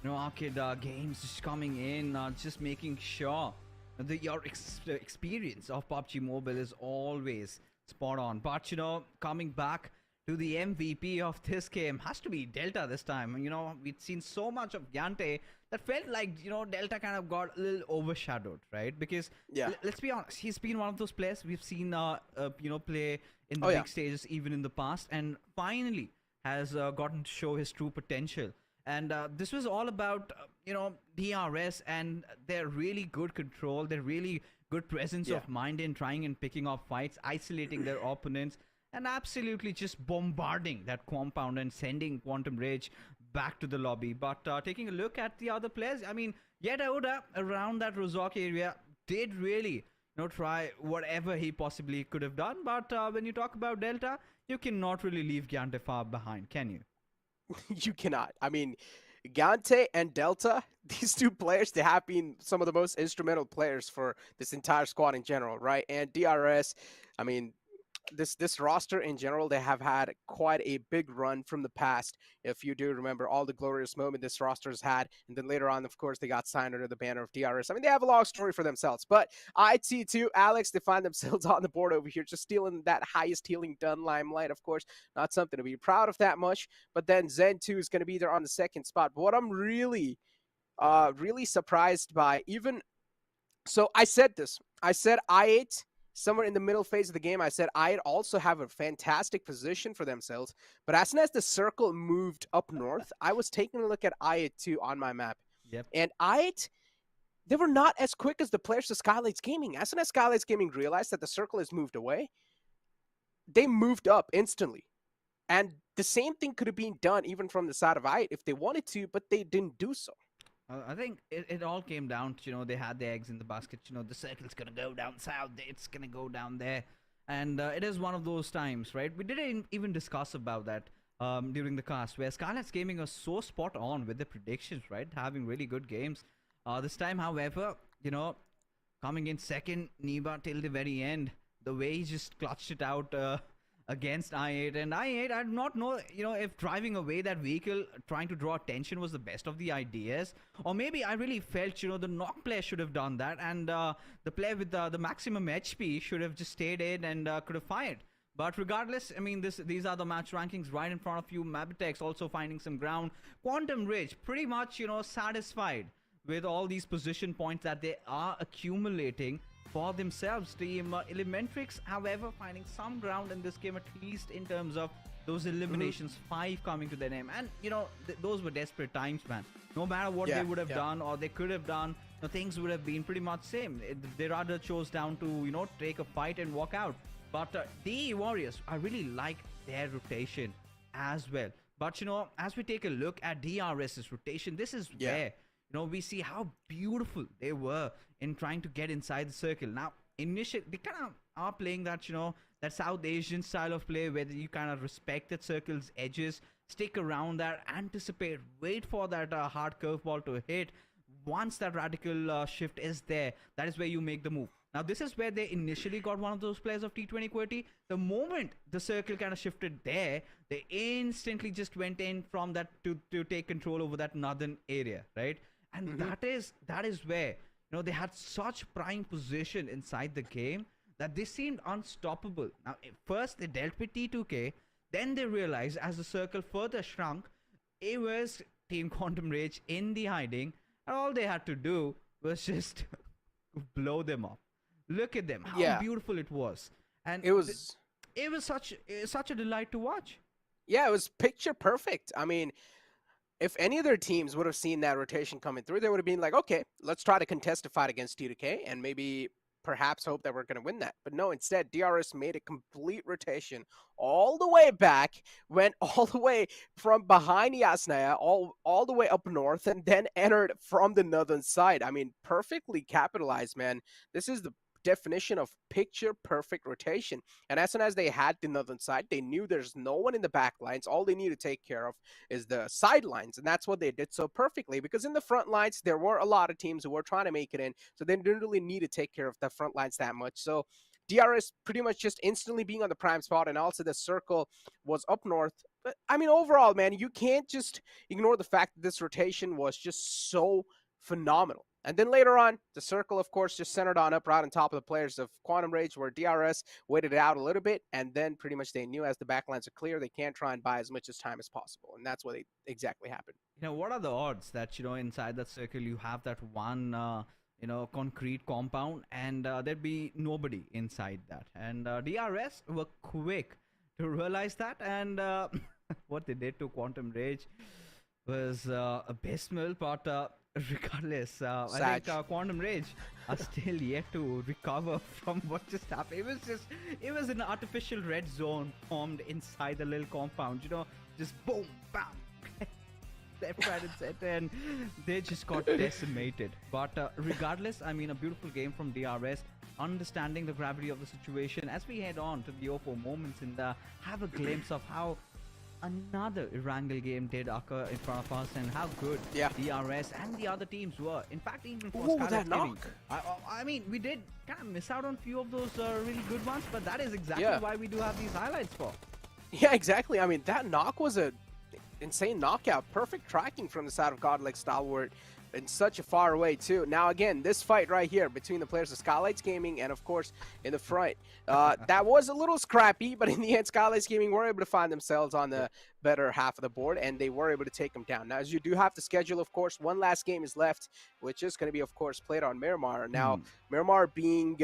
arcade games just coming in, just making sure that your experience of PUBG Mobile is always spot on. But coming back to the MVP of this game has to be Delta this time. We'd seen so much of Gyante that felt like Delta kind of got a little overshadowed, right? Because Yeah. let's be honest, he's been one of those players we've seen play in the Oh, yeah. big stages even in the past, and finally has gotten to show his true potential. And this was all about DRS and their really good control, their really good presence Yeah. of mind in trying and picking up fights, isolating their opponents, and absolutely just bombarding that compound and sending Quantum Rage back to the lobby. But taking a look at the other players, I mean, yet Oda around that Rozok area did really try whatever he possibly could have done. But when you talk about Delta, you cannot really leave Gyante far behind, can you? You cannot. I mean, Gante and Delta, these two players, they have been some of the most instrumental players for this entire squad in general, right? And DRS, I mean, this roster in general, they have had quite a big run from the past. If you do remember all the glorious moment this roster has had, and then later on, of course, they got signed under the banner of DRS. I mean, they have a long story for themselves. But IT2, Alex, they find themselves on the board over here, just stealing that highest healing done limelight. Of course, not something to be proud of that much. But then Zen 2 is going to be there on the second spot. But what I'm really, really surprised by, even so, I said this. I said I8 somewhere in the middle phase of the game. I said I8 also have a fantastic position for themselves. But as soon as the circle moved up north, I was taking a look at I8 too on my map. Yep. And I8, they were not as quick as the players of Skylights Gaming. As soon as Skylights Gaming realized that the circle has moved away, they moved up instantly. And the same thing could have been done even from the side of I8 if they wanted to, but they didn't do so. I think it all came down to, they had the eggs in the basket. The circle's going to go down south, it's going to go down there. And it is one of those times, right? We didn't even discuss about that during the cast, where Scarlet's Gaming was so spot on with the predictions, right? Having really good games. This time, however, coming in second, Niba till the very end, the way he just clutched it out against I8. And I8, I do not know, if driving away that vehicle, trying to draw attention was the best of the ideas. Or maybe I really felt, the knock player should have done that. And the player with the maximum HP should have just stayed in and could have fired. But regardless, I mean, these are the match rankings right in front of you. Mabitex also finding some ground. Quantum Ridge, pretty much, satisfied with all these position points that they are accumulating for themselves. Team Elementrix, however, finding some ground in this game, at least in terms of those eliminations, 5 coming to their name. And, those were desperate times, man. No matter what they would have done or they could have done, things would have been pretty much same. They rather chose down to, take a fight and walk out. But the Warriors, I really like their rotation as well. But, as we take a look at DRS's rotation, this is where we see how beautiful they were in trying to get inside the circle. Now, initially, they kind of are playing that, that South Asian style of play where you kind of respect that circle's edges, stick around there, anticipate, wait for that hard curveball to hit. Once that radical shift is there, that is where you make the move. Now, this is where they initially got one of those players of T20 QWERTY. The moment the circle kind of shifted there, they instantly just went in from that to take control over that northern area, right? And that is where, they had such prime position inside the game that they seemed unstoppable. Now, first they dealt with T2K, then they realized as the circle further shrunk, it was Team Quantum Rage in the hiding, and all they had to do was just blow them up. Look at them, how beautiful it was. And it was such a delight to watch. Yeah, it was picture perfect. I mean, if any other teams would have seen that rotation coming through, they would have been like, okay, let's try to contest a fight against T2K and maybe perhaps hope that we're going to win that. But no, instead, DRS made a complete rotation all the way back, went all the way from behind Yasnaya, all the way up north, and then entered from the northern side. I mean, perfectly capitalized, man. This is the definition of picture perfect rotation. And as soon as they had the northern side, they knew there's no one in the back lines. All they need to take care of is the sidelines, and that's what they did so perfectly, because in the front lines there were a lot of teams who were trying to make it in, so they didn't really need to take care of the front lines that much. So DRS pretty much just instantly being on the prime spot, and also the circle was up north. But I mean, overall, man, you can't just ignore the fact that this rotation was just so phenomenal. And then later on, the circle, of course, just centered on up right on top of the players of Quantum Rage, where DRS waited it out a little bit, and then pretty much they knew as the backlines are clear, they can't try and buy as much as time as possible. And that's what exactly happened. What are the odds that, inside that circle you have that one, concrete compound and there'd be nobody inside that? And DRS were quick to realize that, and what they did to Quantum Rage was abysmal, but regardless, I think Quantum Rage are still yet to recover from what just happened. It was an artificial red zone formed inside the little compound, just boom, bam, left, right, and center, and they just got decimated. But regardless, I mean, a beautiful game from DRS, understanding the gravity of the situation as we head on to the Oppo moments and have a glimpse of how another Erangel game did occur in front of us and how good DRS and the other teams were. In fact, even for Scarlet Gaming, I mean, we did kind of miss out on a few of those really good ones, but that is exactly why we do have these highlights for. Yeah, exactly. I mean, that knock was a insane knockout. Perfect tracking from the side of Godlike Stalwart in such a far away too. Now again, this fight right here between the players of Skylights Gaming and of course in the front, that was a little scrappy, but in the end Skylights Gaming were able to find themselves on the better half of the board and they were able to take them down. Now as you do have to schedule, of course, one last game is left, which is going to be of course played on Miramar. Now Miramar being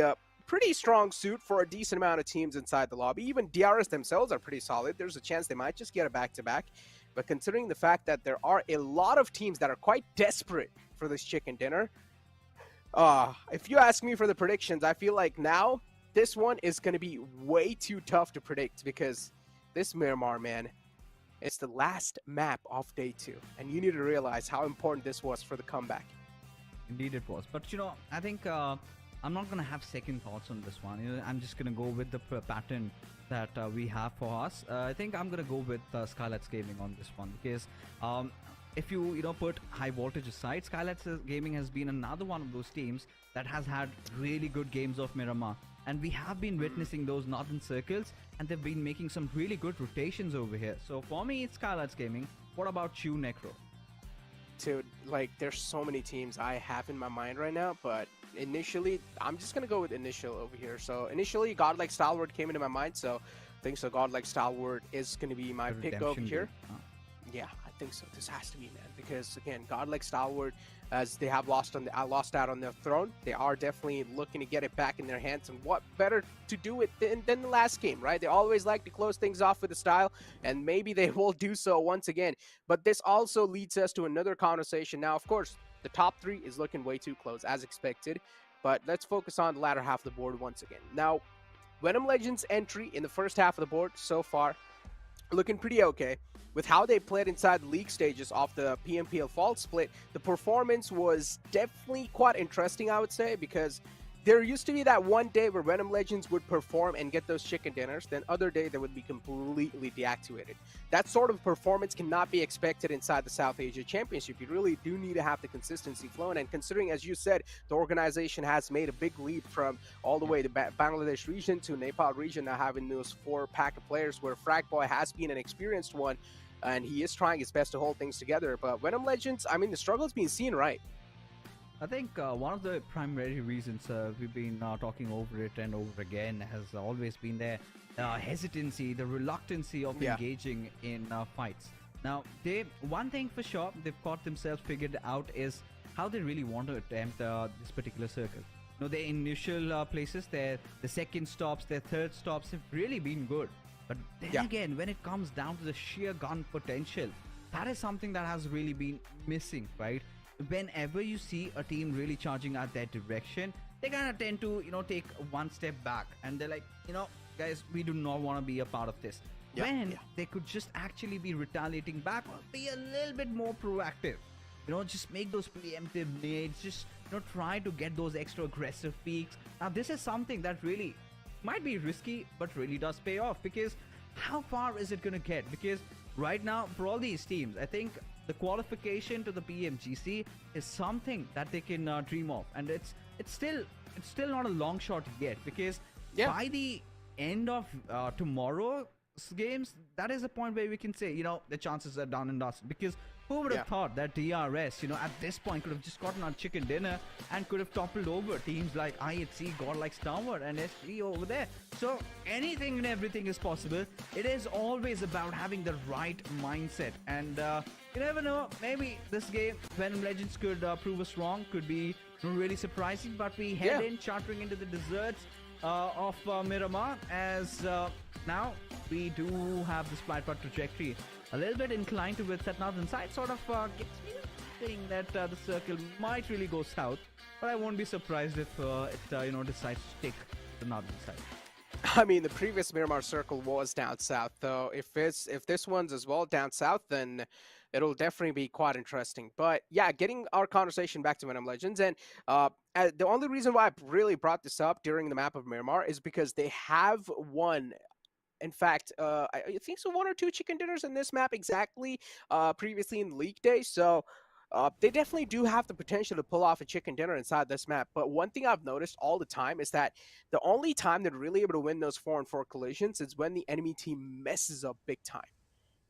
pretty strong suit for a decent amount of teams inside the lobby. Even DRS themselves are pretty solid. There's a chance they might just get a back-to-back. But considering the fact that there are a lot of teams that are quite desperate for this chicken dinner, if you ask me for the predictions, I feel like now this one is going to be way too tough to predict because this Miramar, man, it's the last map of day 2. And you need to realize how important this was for the comeback. Indeed it was. But, I think I'm not going to have second thoughts on this one. I'm just going to go with the pattern that we have for us. I think I'm going to go with Skylights Gaming on this one because if you put high voltage aside, Skylights Gaming has been another one of those teams that has had really good games of Miramar, and we have been witnessing those northern circles and they've been making some really good rotations over here. So for me, it's Skylights Gaming. What about you, Necro? Dude, like there's so many teams I have in my mind right now, but initially I'm just gonna go with initial over here. So initially Godlike Stalwart came into my mind, so I think so Godlike Stalwart is gonna be my pick over here. Yeah, I think so. This has to be, man, because again, Godlike Stalwart, as they have lost out on their throne, they are definitely looking to get it back in their hands. And what better to do it than the last game, right? They always like to close things off with a style, and maybe they will do so once again. But this also leads us to another conversation. Now, of course, the top 3 is looking way too close, as expected. But let's focus on the latter half of the board once again. Now, Venom Legends' entry in the first half of the board so far, looking pretty okay. With how they played inside the league stages of the PMPL fall split, the performance was definitely quite interesting, I would say, because there used to be that one day where Venom Legends would perform and get those chicken dinners, then other day they would be completely deactivated. That sort of performance cannot be expected inside the South Asia Championship. You really do need to have the consistency flowing, and considering, as you said, the organization has made a big leap from all the way to Bangladesh region to Nepal region, now having those 4 pack of players where Fragboy has been an experienced one, and he is trying his best to hold things together. But Venom Legends, I mean, the struggle's being seen, right? I think one of the primary reasons we've been talking over it and over again has always been their hesitancy, the reluctancy of engaging in fights. Now, one thing for sure they've got themselves figured out is how they really want to attempt this particular circle. Their initial places, the second stops, their third stops have really been good. But then again, when it comes down to the sheer gun potential, that is something that has really been missing, right? Whenever you see a team really charging at that direction, they kind of tend to, take one step back and they're like, guys, we do not want to be a part of this. They could just actually be retaliating back or be a little bit more proactive. Just make those preemptive nades, just, try to get those extra aggressive peaks. Now, this is something that really might be risky, but really does pay off, because how far is it going to get? Because right now, for all these teams, I think the qualification to the PMGC is something that they can dream of, and it's still not a long shot yet, because Yeah. by the end of tomorrow's games, that is a point where we can say, the chances are done and dusted. Because who would have thought that DRS, at this point could have just gotten our chicken dinner and could have toppled over teams like IHC, Godlike Starward, and SG over there. So anything and everything is possible. It is always about having the right mindset. And you never know, maybe this game, Venom Legends could prove us wrong, could be really surprising. But we head in, chartering into the deserts of Miramar, as now we do have this flight path trajectory a little bit inclined towards that northern side. Sort of gets me thinking that the circle might really go south, but I won't be surprised if it decides to stick to the northern side. I mean, the previous Miramar circle was down south, though. If this one's as well down south, then it'll definitely be quite interesting. But yeah, getting our conversation back to Venom Legends, and the only reason why I really brought this up during the map of Miramar is because they have won. In fact, I think so 1 or 2 chicken dinners in this map exactly previously in the league day. So they definitely do have the potential to pull off a chicken dinner inside this map. But one thing I've noticed all the time is that the only time they're really able to win those 4-on-4 collisions is when the enemy team messes up big time.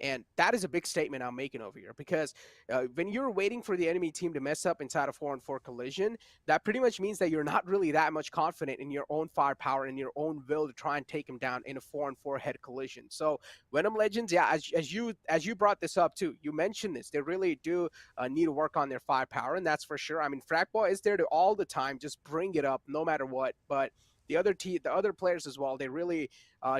And that is a big statement I'm making over here, because when you're waiting for the enemy team to mess up inside a 4-on-4 collision, that pretty much means that you're not really that much confident in your own firepower and your own will to try and take them down in a 4-on-4 head collision. So Venom Legends, yeah, as you brought this up too, you mentioned this, they really do need to work on their firepower, and that's for sure. I mean, Fragboy is there to all the time just bring it up no matter what, but the other players as well, they really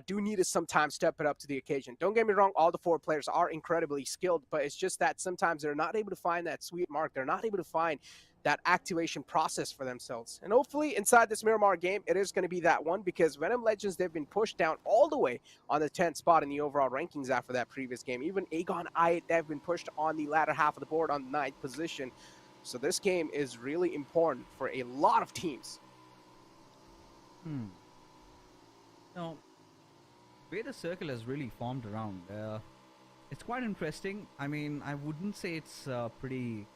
do need to sometimes step it up to the occasion. Don't get me wrong, all the 4 players are incredibly skilled, but it's just that sometimes they're not able to find that sweet mark. They're not able to find that activation process for themselves. And hopefully inside this Miramar game, it is going to be that one, because Venom Legends, they've been pushed down all the way on the 10th spot in the overall rankings after that previous game. Even Aegon I8, they've been pushed on the latter half of the board on the 9th position. So this game is really important for a lot of teams. Now, the way the circle has really formed around, it's quite interesting. I mean, I wouldn't say it's pretty,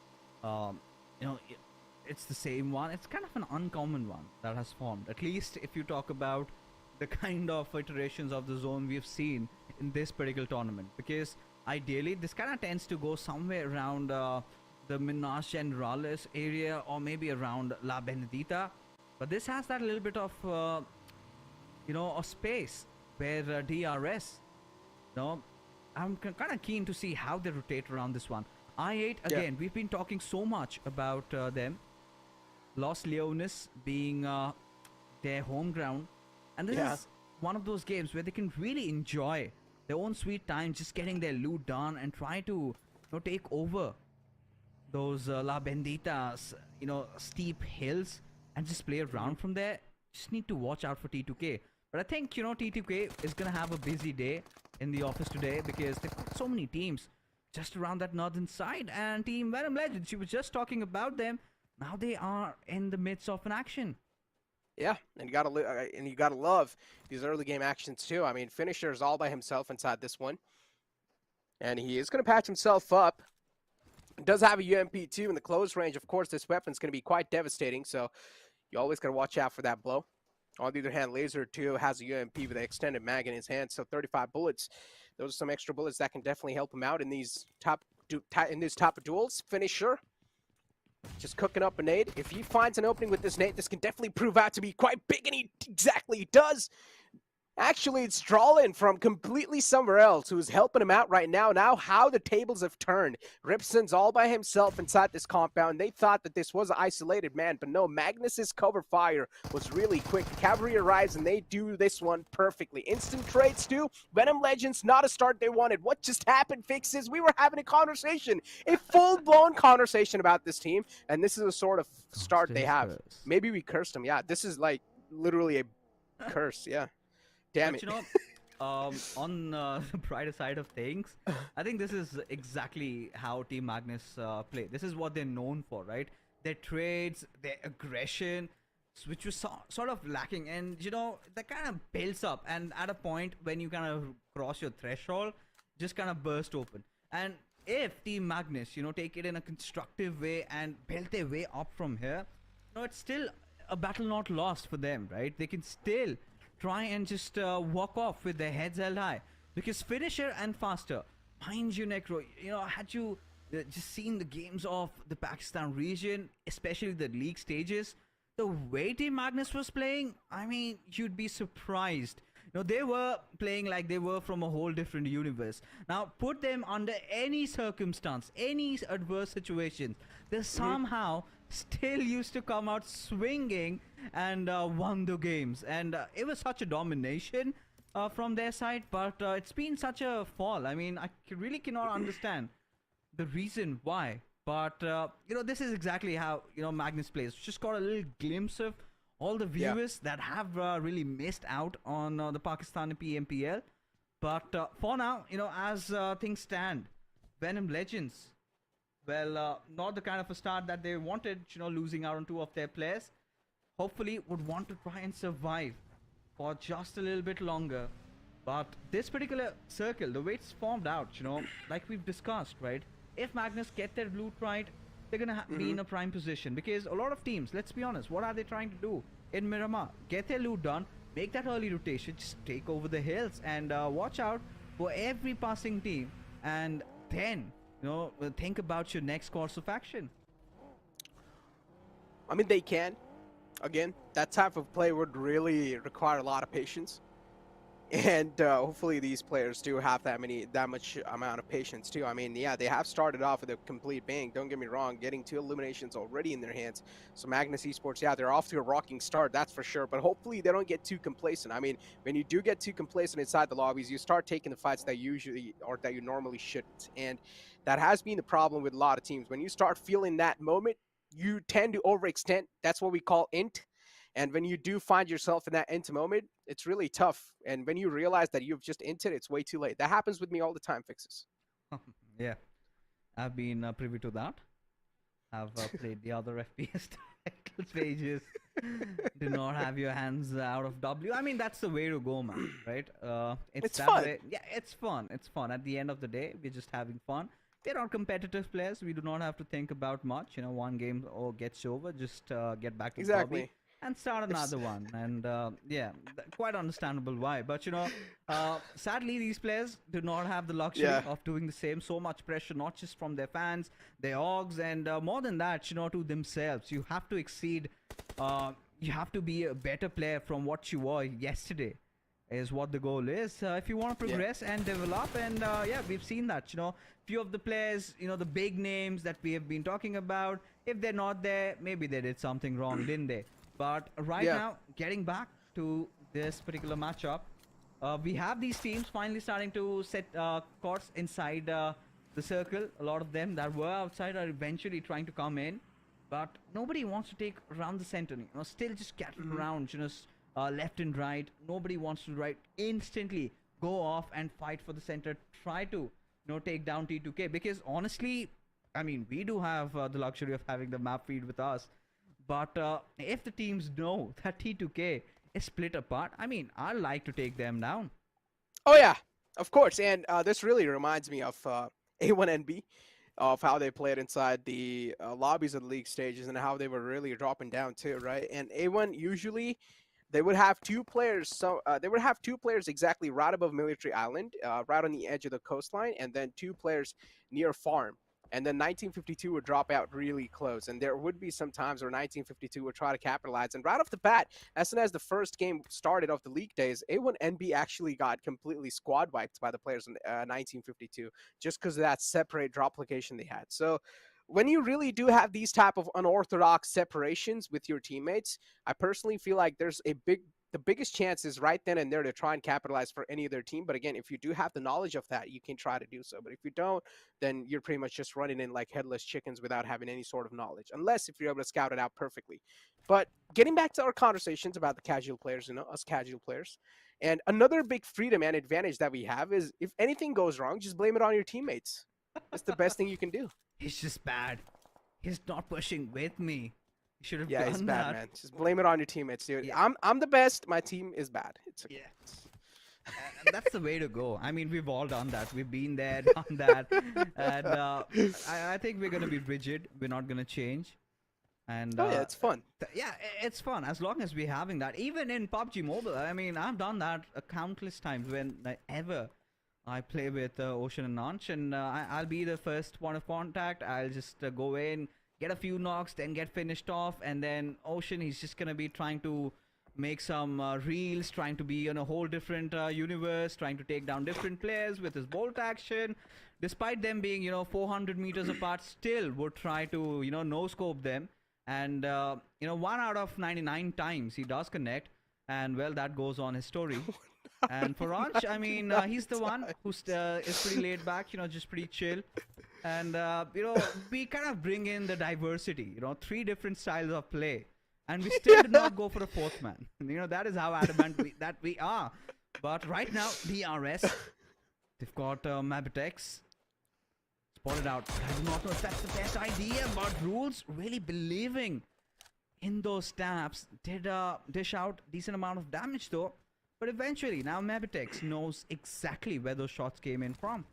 it's the same one. It's kind of an uncommon one that has formed, at least if you talk about the kind of iterations of the zone we've seen in this particular tournament. Because ideally, this kind of tends to go somewhere around the Minas Generalis area, or maybe around La Benedita. But this has that little bit of, a space where DRS, I'm kind of keen to see how they rotate around this one. I8, again, we've been talking so much about them. Los Leones being their home ground. And this is one of those games where they can really enjoy their own sweet time, just getting their loot done and try to take over those La Benditas, steep hills, and just play around from there. Just need to watch out for T2K. But I think, T2K is going to have a busy day in the office today, because they've got so many teams just around that northern side. And Team Venom Legends, you were just talking about them. Now they are in the midst of an action. Yeah, and you gotta love these early game actions too. I mean, Finisher is all by himself inside this one, and he is gonna patch himself up. Does have a UMP too in the close range. Of course, this weapon's gonna be quite devastating, so you always gotta watch out for that blow. On the other hand, Laser 2 has a UMP with an extended mag in his hand, so 35 bullets. Those are some extra bullets that can definitely help him out in these top of duels. Finisher just cooking up a nade. If he finds an opening with this nade, this can definitely prove out to be quite big, and he exactly does. Actually, it's Strawlin from completely somewhere else who's helping him out right now. Now, how the tables have turned. Ripson's all by himself inside this compound. They thought that this was an isolated man, but no, Magnus's cover fire was really quick. The cavalry arrives, and they do this one perfectly. Instant trades, too. Venom Legends, not a start they wanted. What just happened, Fixes? We were having a conversation, a full-blown conversation about this team, and this is a sort of start they have. Maybe we cursed them. Yeah, this is like literally a curse, yeah. Damn it. On the brighter side of things, I think this is exactly how Team Magnus play. This is what they're known for, right? Their trades, their aggression, which was sort of lacking. And, that kind of builds up. And at a point when you kind of cross your threshold, just kind of burst open. And if Team Magnus, take it in a constructive way and build their way up from here, it's still a battle not lost for them, right? They can still try and just walk off with their heads held high. Because finisher and faster, mind you, Necro, had you just seen the games of the Pakistan region, especially the league stages, the way Team Magnus was playing, I mean, you'd be surprised. They were playing like they were from a whole different universe. Now, put them under any circumstance, any adverse situation, they somehow still used to come out swinging and won the games. And it was such a domination from their side, but it's been such a fall. I mean, I really cannot understand the reason why. But, this is exactly how, Magnus plays. Just got a little glimpse of all the viewers that have really missed out on the Pakistani PMPL. But for now, as things stand, Venom Legends, well, not the kind of a start that they wanted, losing out on 2 of their players. Hopefully would want to try and survive for just a little bit longer. But this particular circle, the way it's formed out, like we've discussed, right? If Magnus get their loot right, they're going to be in a prime position. Because a lot of teams, let's be honest, what are they trying to do in Miramar? Get their loot done, make that early rotation, just take over the hills and watch out for every passing team. And then, think about your next course of action. I mean, they can. Again, that type of play would really require a lot of patience. And hopefully these players do have that much amount of patience too. I mean, yeah, they have started off with a complete bang. Don't get me wrong, getting 2 eliminations already in their hands. So Magnus Esports, yeah, they're off to a rocking start, that's for sure. But hopefully they don't get too complacent. I mean, when you do get too complacent inside the lobbies, you start taking the fights that you normally shouldn't. And that has been the problem with a lot of teams. When you start feeling that moment, you tend to overextend. That's what we call int. And when you do find yourself in that int moment, it's really tough. And when you realize that you've just inted, it's way too late. That happens with me all the time, Fixes. Yeah, I've been privy to that. I've played the other FPS titles pages. Do not have your hands out of W. I mean, that's the way to go, man, right? It's that fun. Way. Yeah, it's fun. It's fun. At the end of the day, we're just having fun. We're not competitive players. We do not have to think about much. One game gets over, just get back to the lobby and start another one. And quite understandable why. But sadly these players do not have the luxury of doing the same. So much pressure, not just from their fans, their orgs, and more than that, to themselves. You have to exceed, you have to be a better player from what you were yesterday, is what the goal is, if you want to progress and develop. And we've seen that, few of the players, the big names that we have been talking about, if they're not there, maybe they did something wrong, didn't they? But right now, getting back to this particular matchup, we have these teams finally starting to set courts inside the circle. A lot of them that were outside are eventually trying to come in, but nobody wants to take around the center. Still just getting around, left and right. Nobody wants to instantly go off and fight for the center. Try to take down T2K, because honestly, I mean, we do have the luxury of having the map feed with us. But if the teams know that T2K is split apart, I mean, I like to take them down. Oh yeah, of course. And this really reminds me of A1NB, of how they played inside the lobbies of the league stages and how they were really dropping down too, right? And A1 usually they would have 2 players. So they would have 2 players exactly right above Military Island, right on the edge of the coastline, and then 2 players near farm. And then 1952 would drop out really close. And there would be some times where 1952 would try to capitalize. And right off the bat, as soon as the first game started of the league days, A1NB actually got completely squad wiped by the players in 1952, just because of that separate drop location they had. So when you really do have these type of unorthodox separations with your teammates, I personally feel like there's the biggest chance is right then and there to try and capitalize for any other team. But again, if you do have the knowledge of that, you can try to do so. But if you don't, then you're pretty much just running in like headless chickens without having any sort of knowledge, unless if you're able to scout it out perfectly. But getting back to our conversations about the casual players, us casual players, and another big freedom and advantage that we have is if anything goes wrong, just blame it on your teammates. It's the best thing you can do. He's just bad. He's not pushing with me. Should have yeah, done it's bad, that. man. Just blame it on your teammates, dude. Yeah. I'm the best. My team is bad. It's okay. And that's the way to go. I mean, we've all done that. We've been there, done that. And I think we're going to be rigid. We're not going to change. And Oh yeah, it's fun. yeah, it's fun as long as we're having that. Even in PUBG Mobile, I mean, I've done that countless times whenever I play with Ocean and Nonch, and I'll be the first point of contact. I'll just go in, get a few knocks, then get finished off, and then Ocean, he's just gonna be trying to make some reels, trying to be in a whole different universe, trying to take down different players with his bolt action. Despite them being, 400 meters apart, still would try to, no scope them. And 1 out of 99 times he does connect, and well, that goes on his story. And for Ranch, I mean, he's the one who is pretty laid back, just pretty chill. And we kind of bring in the diversity, 3 different styles of play, and we still did not go for a 4th man. That is how adamant that we are. But right now, DRS, they've got Mabitex spotted out. I do not know if that's the best idea, but Rules really believing in those stabs. Did dish out decent amount of damage though. But eventually, now Mabitex knows exactly where those shots came in from.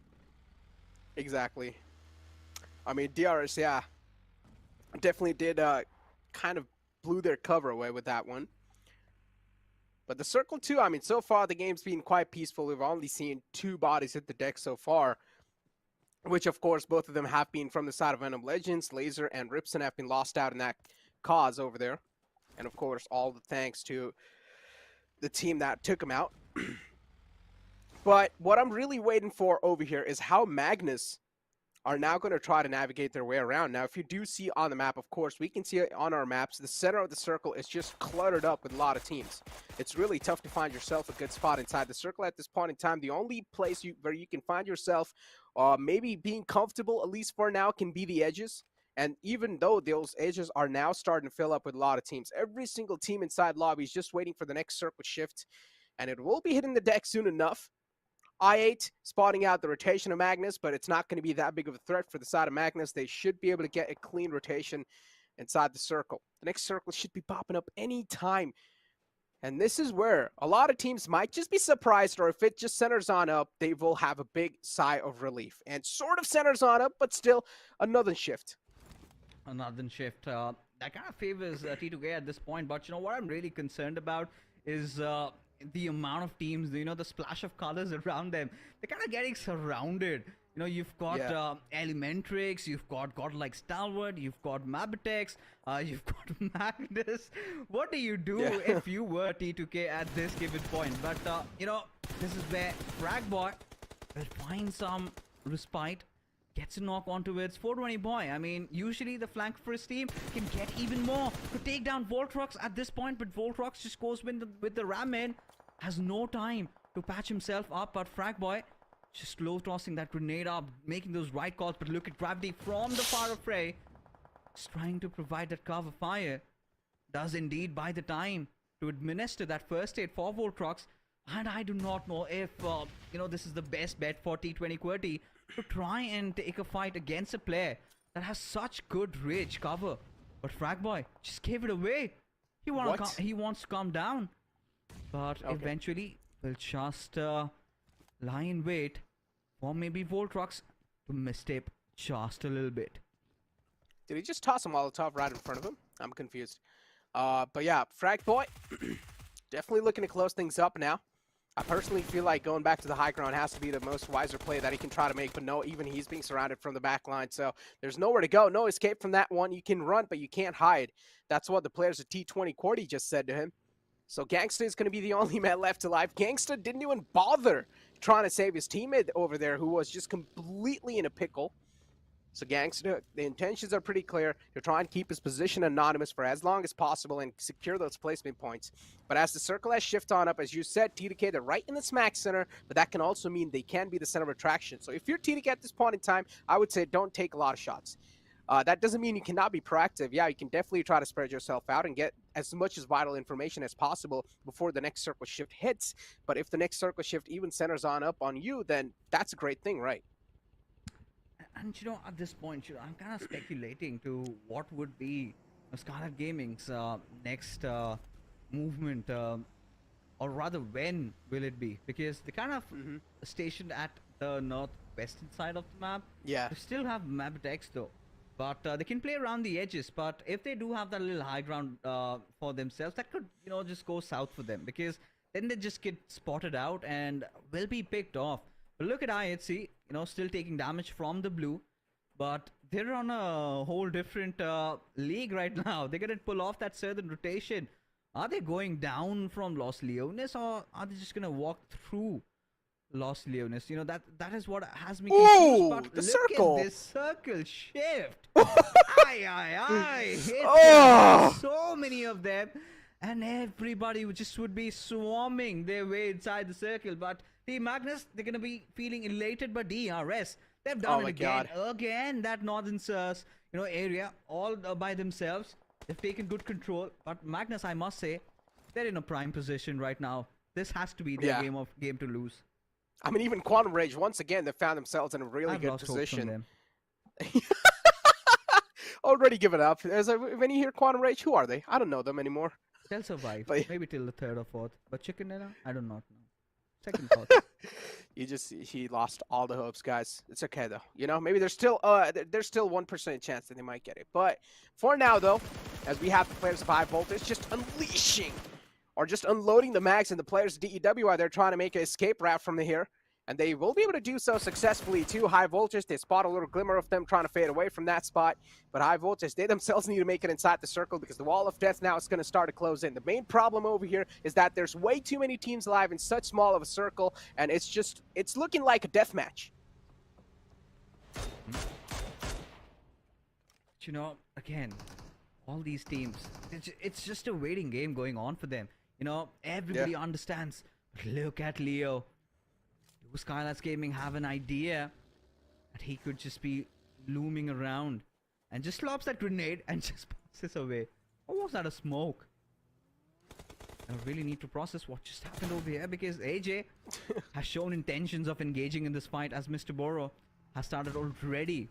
Exactly. I mean, DRS, yeah, definitely did kind of blew their cover away with that one. But the Circle 2, I mean, so far the game's been quite peaceful. We've only seen 2 bodies hit the deck so far, which of course both of them have been from the side of Venom Legends. Laser and Ripson have been lost out in that cause over there. And of course, all the thanks to the team that took him out. But what I'm really waiting for over here is how Magnus are now going to try to navigate their way around. Now, if you do see on the map, of course, we can see it on our maps, the center of the circle is just cluttered up with a lot of teams. It's really tough to find yourself a good spot inside the circle at this point in time. The only place where you can find yourself maybe being comfortable, at least for now, can be the edges. And even though those edges are now starting to fill up with a lot of teams, every single team inside lobby is just waiting for the next circle shift, and it will be hitting the deck soon enough. I8 spotting out the rotation of Magnus, but it's not going to be that big of a threat for the side of Magnus. They should be able to get a clean rotation inside the circle. The next circle should be popping up any time. And this is where a lot of teams might just be surprised, or if it just centers on up, they will have a big sigh of relief. And sort of centers on up, but still another shift. Another shift. That kind of favors T2K at this point. But what I'm really concerned about is the amount of teams, the splash of colors around them. They're kind of getting surrounded. You've got Elementrix, you've got like Stalwart, you've got Mabitex, you've got Magnus. What do you do if you were T2K at this given point? But, this is where Fragboy will find some respite. Gets a knock onto its 420 boy. I mean, usually the flank first team can get even more to take down Voltrox at this point, but Voltrox just goes with the ram in, has no time to patch himself up, but Fragboy just slow tossing that grenade up, making those right calls, but look at Gravity from the far fray, just trying to provide that cover fire. Does indeed buy the time to administer that first aid for Voltrox, and I do not know if, this is the best bet for T20 QWERTY to try and take a fight against a player that has such good rage cover. But Fragboy just gave it away. He wants to calm down. But eventually will just lie in wait for maybe Voltrox to misstep just a little bit. Did he just toss a Molotov right in front of him? I'm confused. But yeah, Fragboy definitely looking to close things up now. I personally feel like going back to the high ground has to be the most wiser play that he can try to make, but no, even he's being surrounded from the back line, so there's nowhere to go, no escape from that one. You can run, but you can't hide. That's what the players at T20 QWERTY just said to him. So Gangsta is going to be the only man left alive. Gangsta didn't even bother trying to save his teammate over there, who was just completely in a pickle. So Gangsta, the intentions are pretty clear. They're trying to keep his position anonymous for as long as possible and secure those placement points. But as the circle has shifted on up, as you said, TDK, they're right in the smack center, but that can also mean they can be the center of attraction. So if you're TDK at this point in time, I would say don't take a lot of shots. That doesn't mean you cannot be proactive. Yeah, you can definitely try to spread yourself out and get as much as vital information as possible before the next circle shift hits. But if the next circle shift even centers on up on you, then that's a great thing, right? And at this point, I'm kind of speculating to what would be Scarlet Gaming's next movement, or rather, when will it be? Because they kind of stationed at the northwestern side of the map. Yeah. They still have Mabitex though, but they can play around the edges. But if they do have that little high ground for themselves, that could, just go south for them, because then they just get spotted out and will be picked off. But look at IHC, still taking damage from the blue, but they're on a whole different league right now. They're gonna pull off that southern rotation. Are they going down from Los Leones, or are they just gonna walk through Los Leones? That is what has me confused. Ooh, But the look circle. at this circle shift. Aye. Oh. So many of them, and everybody would be swarming their way inside the circle. But Team Magnus, they're gonna be feeling elated. But DRS, they've done Oh it my again. That northern area all by themselves. They've taken good control. But Magnus, I must say, they're in a prime position right now. This has to be their game to lose. I mean, even Quantum Rage, once again, they found themselves in a really I've good lost hope from position. them. Already given up. When you hear Quantum Rage, who are they? I don't know them anymore. They'll survive. But- Maybe till the third or fourth. But Chicken Dinner, I do not know. Second thought. He lost all the hopes, guys. It's okay though. Maybe there's still 1% chance that they might get it. But for now though, as we have the players of High Voltage just unleashing or just unloading the mags, and the players of DEW are there trying to make an escape route from here. And they will be able to do so successfully too. High Voltage, they spot a little glimmer of them trying to fade away from that spot. But High Voltage, they themselves need to make it inside the circle, because the wall of death now is going to start to close in. The main problem over here is that there's way too many teams alive in such small of a circle, and it's looking like a death match. But again, all these teams, it's just a waiting game going on for them. Everybody understands. Look at Leo. Skylights Gaming have an idea that he could just be looming around and just lobs that grenade and just passes away. Or was that a smoke? I really need to process what just happened over here, because AJ has shown intentions of engaging in this fight, as Mr. Boro has started already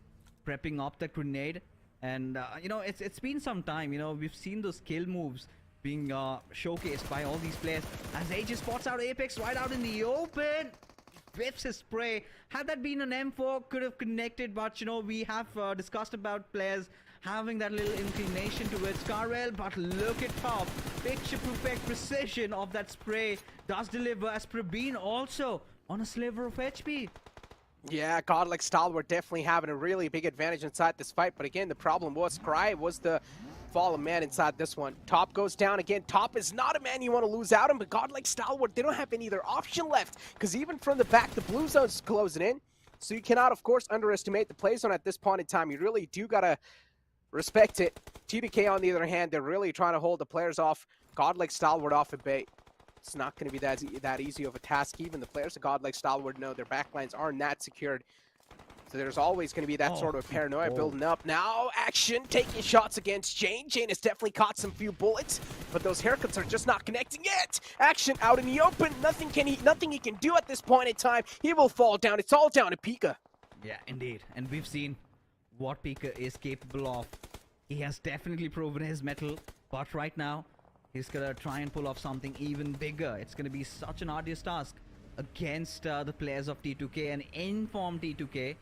prepping up the grenade. And it's been some time. We've seen those kill moves being showcased by all these players, as AJ spots out Apex right out in the open. Whips his spray. Had that been an M4, could have connected, but we have discussed about players having that little inclination towards Scarwell. But look at top, picture perfect precision of that spray does deliver, as Prabeen also on a sliver of HP. Yeah, Godlike Stalwart definitely having a really big advantage inside this fight. But again, the problem was Cry was the fallen man inside this one. Top goes down again. Top is not a man you want to lose out on, but Godlike Stalwart, they don't have any other option left, because even from the back, the blue zone's closing in. So you cannot, of course, underestimate the play zone at this point in time. You really do gotta respect it. TDK, on the other hand, they're really trying to hold the players off. Godlike Stalwart off at bay. It's not going to be that easy of a task. Even the players of Godlike Stalwart know their backlines aren't that secured. So there's always going to be that sort of paranoia building up. Now, Action taking shots against Jane. Jane has definitely caught some few bullets, but those haircuts are just not connecting yet. Action out in the open. Nothing he can do at this point in time. He will fall down. It's all down to Pika. Yeah, indeed. And we've seen what Pika is capable of. He has definitely proven his mettle, but right now, he's going to try and pull off something even bigger. It's going to be such an arduous task against the players of T2K, and informed T2K,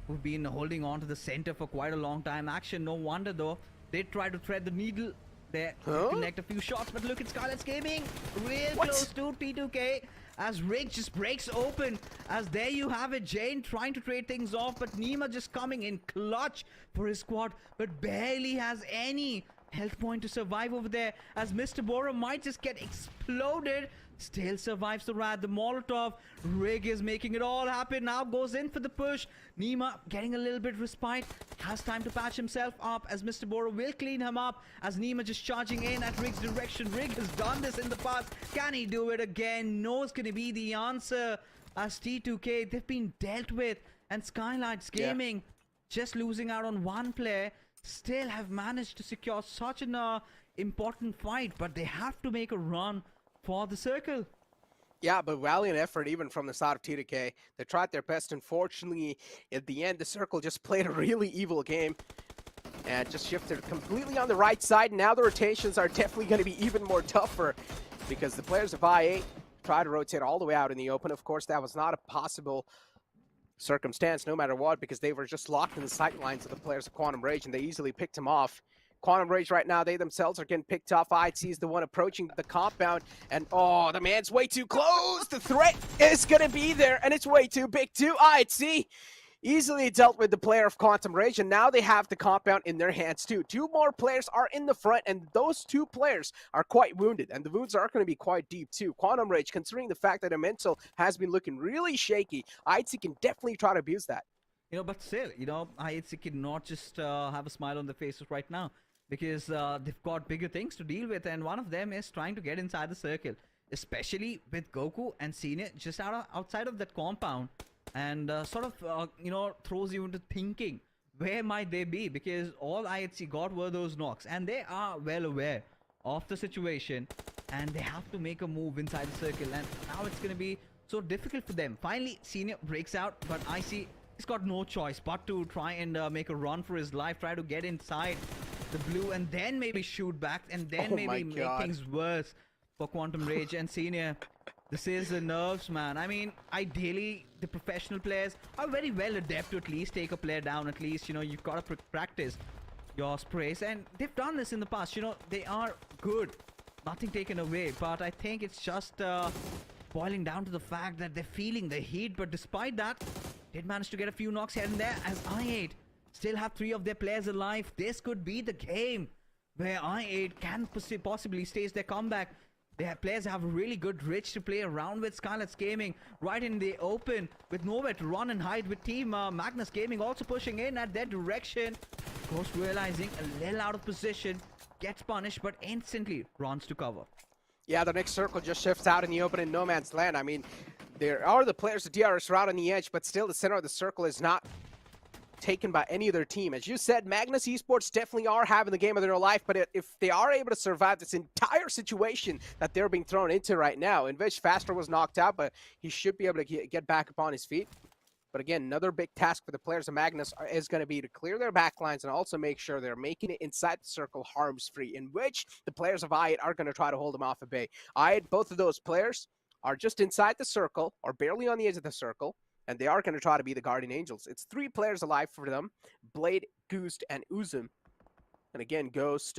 who've been holding on to the center for quite a long time. Action, no wonder though. They try to thread the needle there, connect a few shots, but look at Scarlet's Gaming, real close to T2K, as Rig just breaks open, as there you have it, Jane trying to trade things off, but Nima just coming in clutch for his squad, but barely has any health point to survive over there, as Mr. Boro might just get exploded. Still survives the Rad, the Molotov. Rig is making it all happen. Now goes in for the push. Nima getting a little bit respite. Has time to patch himself up, as Mr. Boro will clean him up. As Nima just charging in at Rig's direction. Rig has done this in the past. Can he do it again? No is going to be the answer. As T2K, they've been dealt with. And Skylights Gaming just losing out on one player. Still have managed to secure such an important fight. But they have to make a run for the circle. Yeah, but valiant effort even from the side of T2K. They tried their best. Unfortunately, at the end, the circle just played a really evil game and just shifted completely on the right side. Now the rotations are definitely going to be even more tougher, because the players of I8 try to rotate all the way out in the open. Of course, that was not a possible circumstance, no matter what, because they were just locked in the sight lines of the players of Quantum Rage, and they easily picked him off. Quantum Rage right now, they themselves are getting picked off. IHC is the one approaching the compound, and oh, the man's way too close. The threat is going to be there, and it's way too big too. IHC easily dealt with the player of Quantum Rage, and now they have the compound in their hands too. Two more players are in the front, and those two players are quite wounded, and the wounds are going to be quite deep too. Quantum Rage, considering the fact that their mental has been looking really shaky, IHC can definitely try to abuse that. But still, IHC cannot just have a smile on their faces right now, because they've got bigger things to deal with, and one of them is trying to get inside the circle, especially with Goku and Senior just outside of that compound, and sort of throws you into thinking, where might they be? Because all IHC got were those knocks, and they are well aware of the situation, and they have to make a move inside the circle, and now it's going to be so difficult for them. Finally, Senior breaks out, but I see he's got no choice but to try and make a run for his life, try to get inside the blue, and then maybe shoot back, and then maybe make things worse for Quantum Rage and Senior. This is the nerves, man. I mean, ideally, the professional players are very well adept to at least take a player down. At least, you've got to practice your sprays, and they've done this in the past. They are good. Nothing taken away, but I think it's just boiling down to the fact that they're feeling the heat, but despite that, did manage to get a few knocks here and there, as I8 still have 3 of their players alive. This could be the game where I8 can possibly stage their comeback. Their players have a really good Rich to play around with. Scarlet's Gaming right in the open with nowhere to run and hide, with Team Magnus Gaming also pushing in at their direction. Ghost realizing a little out of position, gets punished, but instantly runs to cover. Yeah, the next circle just shifts out in the open in no man's land. I mean, there are the players, the DRS are out on the edge, but still the center of the circle is not taken by any other team. As you said, Magnus Esports definitely are having the game of their life, but if they are able to survive this entire situation that they're being thrown into right now, in which Faster was knocked out, but he should be able to get back upon his feet. But again, another big task for the players of Magnus is going to be to clear their backlines and also make sure they're making it inside the circle harms-free, in which the players of IAT are going to try to hold them off at bay. IAT, both of those players are just inside the circle or barely on the edge of the circle, and they are going to try to be the Guardian Angels. It's 3 players alive for them: Blade, Ghost, and Uzum. And again, Ghost,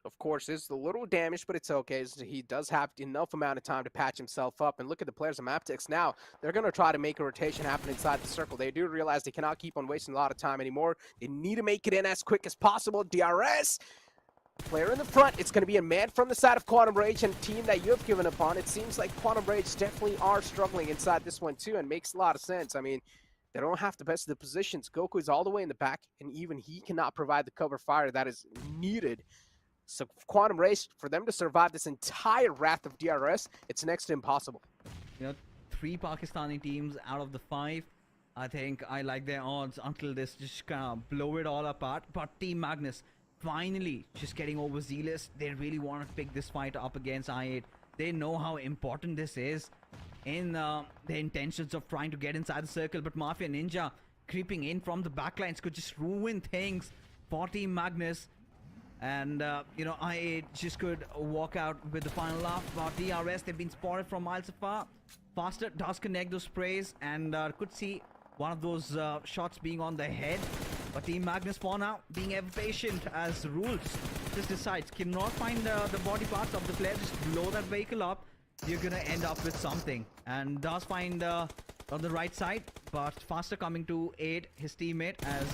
of course, is a little damaged, but it's okay. He does have enough amount of time to patch himself up. And look at the players of Maptix now. They're going to try to make a rotation happen inside the circle. They do realize they cannot keep on wasting a lot of time anymore. They need to make it in as quick as possible. DRS, player in the front. It's going to be a man from the side of Quantum Rage and team that you have given up on. It seems like Quantum Rage definitely are struggling inside this one too, and makes a lot of sense. I mean, they don't have the best of the positions. Goku is all the way in the back, and even he cannot provide the cover fire that is needed. So Quantum Rage, for them to survive this entire wrath of DRS, it's next to impossible. 3 Pakistani teams out of the 5. I think I like their odds until this just kind of blow it all apart. But Team Magnus finally just getting overzealous. They really want to pick this fight up against I8. They know how important this is in their intentions of trying to get inside the circle. But Mafia Ninja creeping in from the backlines could just ruin things for Team Magnus. And, I8 just could walk out with the final laugh about DRS. They've been spotted from miles afar. Faster does connect those sprays, and could see one of those shots being on the head. But Team Magnus for now being ever patient, as Rules just decides, cannot find the body parts of the player, just blow that vehicle up. You're gonna end up with something. And does find on the right side, but Faster coming to aid his teammate, as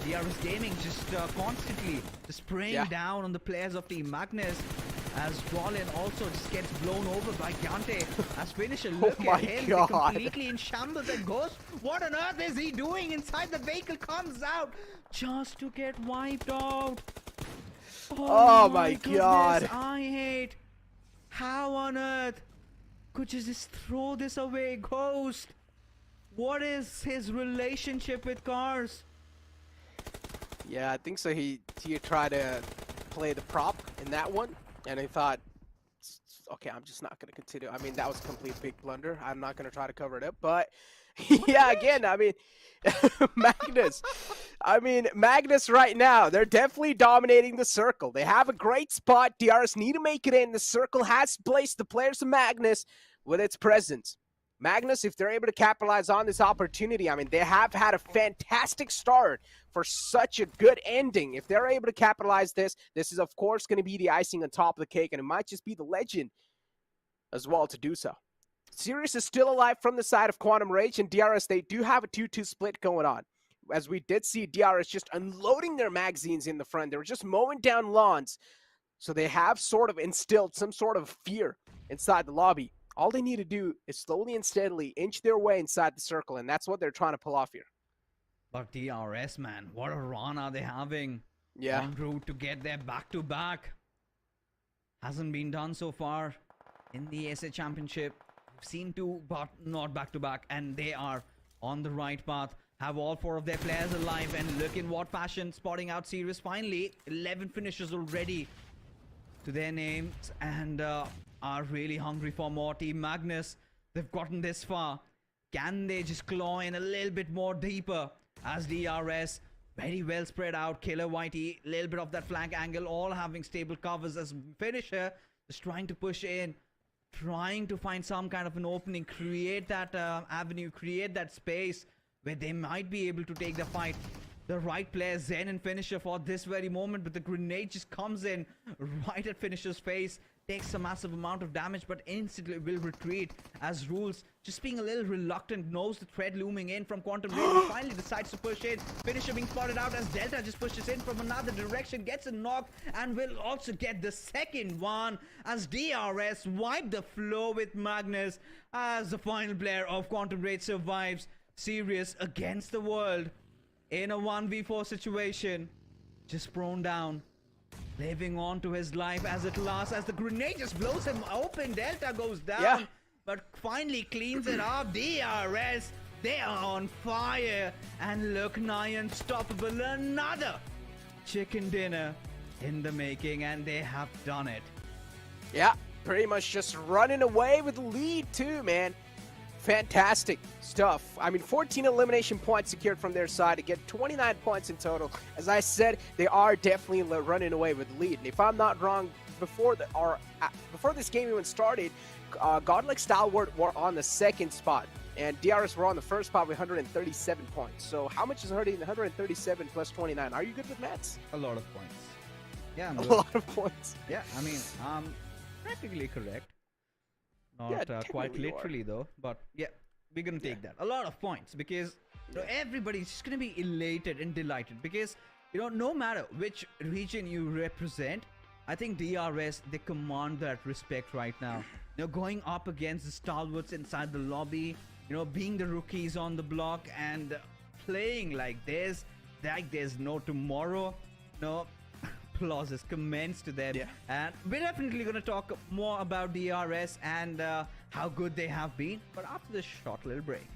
DRS Gaming just constantly spraying down on the players of Team Magnus, as Rollin also just gets blown over by Gyante. As Finisher, look at him, completely in shambles, and goes, what on earth is he doing inside the vehicle? Comes out just to get wiped out. Oh my god. I hate. How on earth could you just throw this away, Ghost? What is his relationship with cars? Yeah, I think so. He tried to play the prop in that one, and he thought, okay, I'm just not going to continue. I mean, that was a complete big blunder. I'm not going to try to cover it up. But, yeah, again, I mean, Magnus right now, they're definitely dominating the circle. They have a great spot. DRS need to make it in. The circle has placed the players of Magnus with its presence. Magnus, if they're able to capitalize on this opportunity, I mean, they have had a fantastic start for such a good ending. If they're able to capitalize this is, of course, going to be the icing on top of the cake, and it might just be the legend as well to do so. Sirius is still alive from the side of Quantum Rage, and DRS, they do have a 2-2 split going on. As we did see DRS just unloading their magazines in the front. They were just mowing down lawns. So they have sort of instilled some sort of fear inside the lobby. All they need to do is slowly and steadily inch their way inside the circle, and that's what they're trying to pull off here. But DRS, man, what a run are they having? Yeah. En route to get their back-to-back. Hasn't been done so far in the SA Championship. We've seen two, but not back-to-back, and they are on the right path. Have all 4 of their players alive, and look in what fashion, spotting out Sirius finally. 11 finishers already to their names, and are really hungry for more. Team Magnus, they've gotten this far. Can they just claw in a little bit more deeper? As DRS, very well spread out. Killer Whitey, a little bit of that flank angle, all having stable covers. As Finisher is trying to push in, trying to find some kind of an opening, create that avenue, create that space where they might be able to take the fight. The right player, Zen and Finisher, for this very moment, but the grenade just comes in right at Finisher's face, takes a massive amount of damage, but instantly will retreat as Rules, just being a little reluctant, knows the threat looming in from Quantum Ray, and finally decides to push in. Finisher being spotted out as Delta just pushes in from another direction, gets a knock, and will also get the second one as DRS wipe the floor with Magnus as the final player of Quantum Ray survives. Serious against the world in a 1v4 situation, just prone down, living on to his life as it lasts, as the grenade just blows him open. Delta goes down, but finally cleans it up. DRS, they are on fire, and look, nigh unstoppable. Another chicken dinner in the making, and they have done it. Yeah, pretty much just running away with the lead too, man. Fantastic stuff. I mean, 14 elimination points secured from their side to get 29 points in total. As I said, they are definitely running away with the lead. And if I'm not wrong, before this game even started, Godlike Stalwart were on the second spot, and DRS were on the first spot with 137 points. So how much is hurting 137 plus 29? Are you good with maths? A lot of points. Yeah, a lot of points. Yeah, I mean, practically correct. Not quite literally though, but yeah, we're gonna take that. A lot of points, because you know, everybody's just gonna be elated and delighted, because you know, no matter which region you represent, I think DRS, they command that respect right now. You know, going up against the stalwarts inside the lobby, you know, being the rookies on the block and playing like there's no tomorrow. No, applauses, commends to them. And we're definitely going to talk more about DRS and how good they have been, but after this short little break.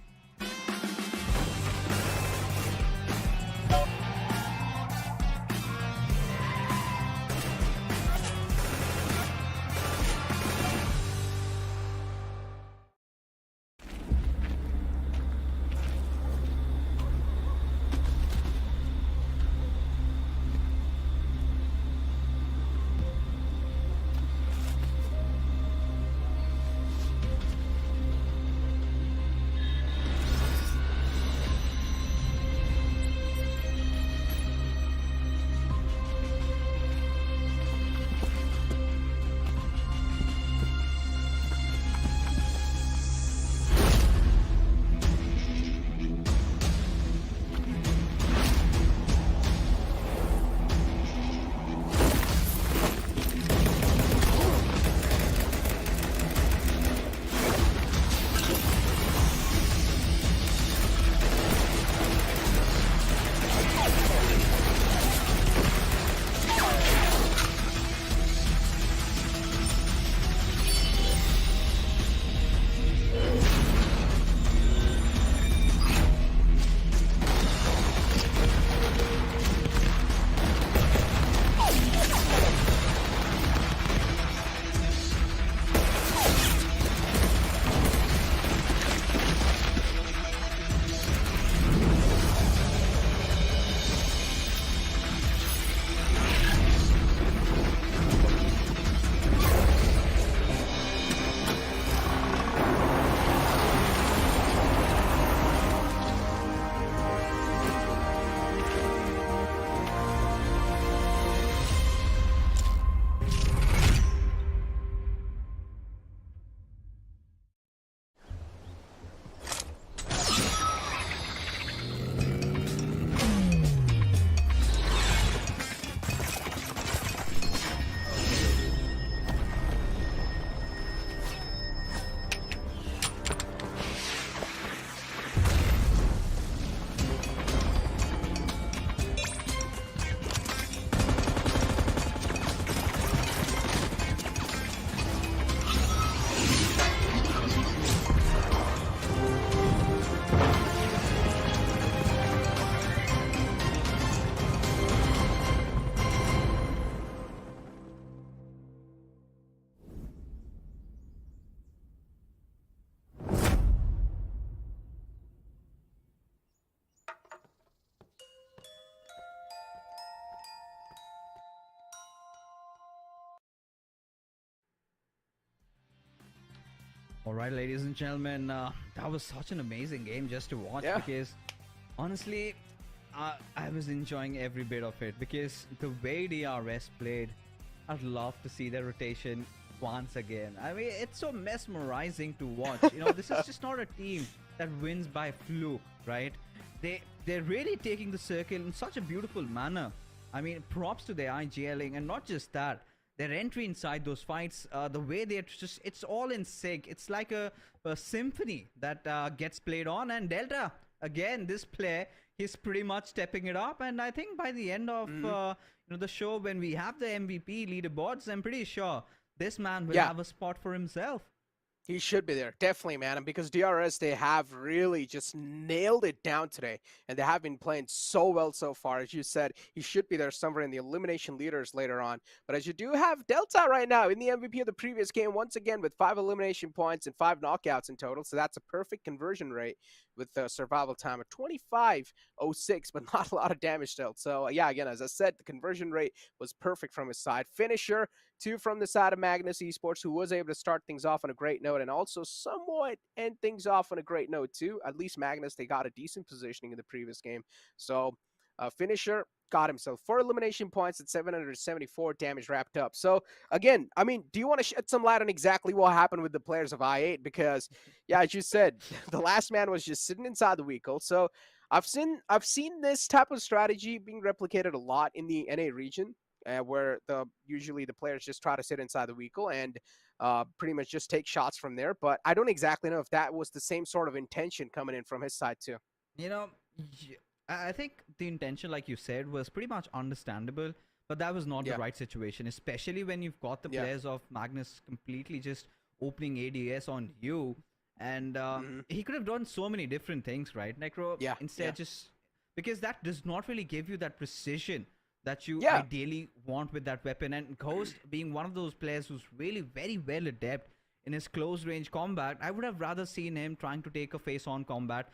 All right, ladies and gentlemen, that was such an amazing game just to watch because honestly, I was enjoying every bit of it because the way DRS played, I'd love to see their rotation once again. I mean, it's so mesmerizing to watch. This is just not a team that wins by fluke, right? They're really taking the circle in such a beautiful manner. I mean, props to their IGLing, and not just that. Their entry inside those fights, the way they're just, it's all in sync. It's like a symphony that gets played on. And Delta, again, this player, he's pretty much stepping it up. And I think by the end of the show, when we have the MVP leaderboards, I'm pretty sure this man will have a spot for himself. He should be there, definitely, man. And because DRS, they have really just nailed it down today. And they have been playing so well so far. As you said, he should be there somewhere in the elimination leaders later on. But as you do have Delta right now in the MVP of the previous game, once again with 5 elimination points and 5 knockouts in total. So that's a perfect conversion rate with a survival time of 25.06, but not a lot of damage dealt. So yeah, again, as I said, the conversion rate was perfect from his side. Finisher, 2 from the side of Magnus Esports, who was able to start things off on a great note and also somewhat end things off on a great note too. At least Magnus, they got a decent positioning in the previous game. So Finisher got himself 4 elimination points at 774 damage wrapped up. So again, I mean, do you want to shed some light on exactly what happened with the players of I-8? Because yeah, as you said, the last man was just sitting inside the vehicle. So I've seen this type of strategy being replicated a lot in the NA region, where usually the players just try to sit inside the vehicle and pretty much just take shots from there. But I don't exactly know if that was the same sort of intention coming in from his side too. I think the intention, like you said, was pretty much understandable, but that was not the right situation, especially when you've got the players of Magnus completely just opening ADS on you. And he could have done so many different things, right, Necro? Instead, just because that does not really give you that precision that you ideally want with that weapon. And Ghost being one of those players who's really very well adept in his close range combat, I would have rather seen him trying to take a face-on combat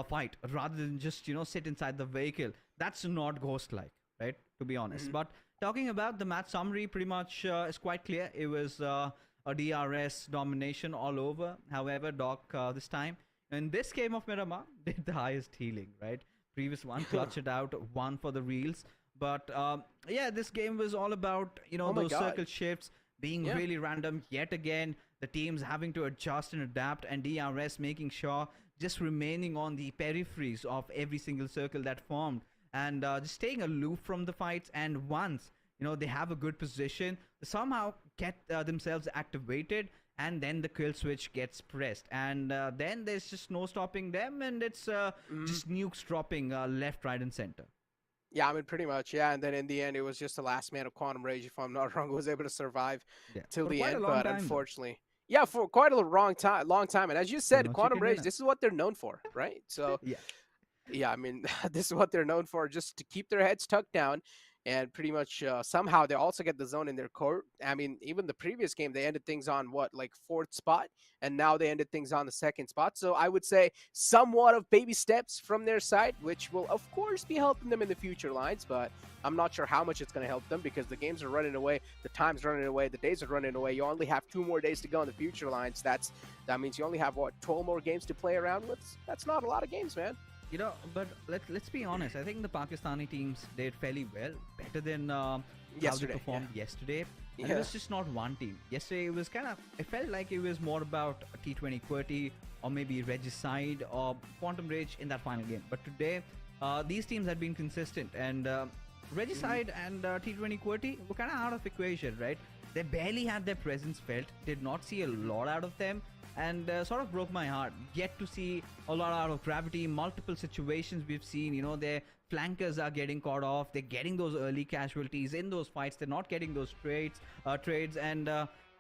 fight rather than just sit inside the vehicle. That's not Ghost like, right, to be honest. But talking about the match summary, pretty much is quite clear. It was a DRS domination all over. However, Doc this time in this game of Miramar did the highest healing, right? Previous one clutched it out, one for the reels. But yeah, this game was all about those circle shifts being really random yet again. The teams having to adjust and adapt, and DRS making sure just remaining on the peripheries of every single circle that formed, and just staying aloof from the fights. And once they have a good position, they somehow get themselves activated, and then the kill switch gets pressed, and then there's just no stopping them, and it's just nukes dropping left, right, and center. Yeah, I mean, pretty much, yeah. And then in the end, it was just the last man of Quantum Rage, if I'm not wrong, who was able to survive till the end. But unfortunately, yeah, for quite a long time. And as you said, Quantum Rage, this is what they're known for, right? So, yeah, I mean, this is what they're known for, just to keep their heads tucked down. And pretty much somehow they also get the zone in their court. I mean, even the previous game, they ended things on like 4th spot, and now they ended things on the 2nd spot. So I would say somewhat of baby steps from their side, which will of course be helping them in the future lines, but I'm not sure how much it's going to help them because the games are running away, the time's running away, the days are running away. You only have 2 more days to go in the future lines. That means you only have 12 more games to play around with. That's not a lot of games, man. But let's be honest. I think the Pakistani teams did fairly well, better than how they performed yesterday. And it was just not one team. Yesterday, it was it felt like it was more about T20 QWERTY or maybe Regicide or Quantum Rage in that final game. But today, these teams had been consistent, and Regicide and T20 QWERTY were kind of out of equation, right? They barely had their presence felt, did not see a lot out of them. And sort of broke my heart. Get to see a lot out of Gravity, multiple situations we've seen, their flankers are getting caught off, they're getting those early casualties in those fights, they're not getting those trades, and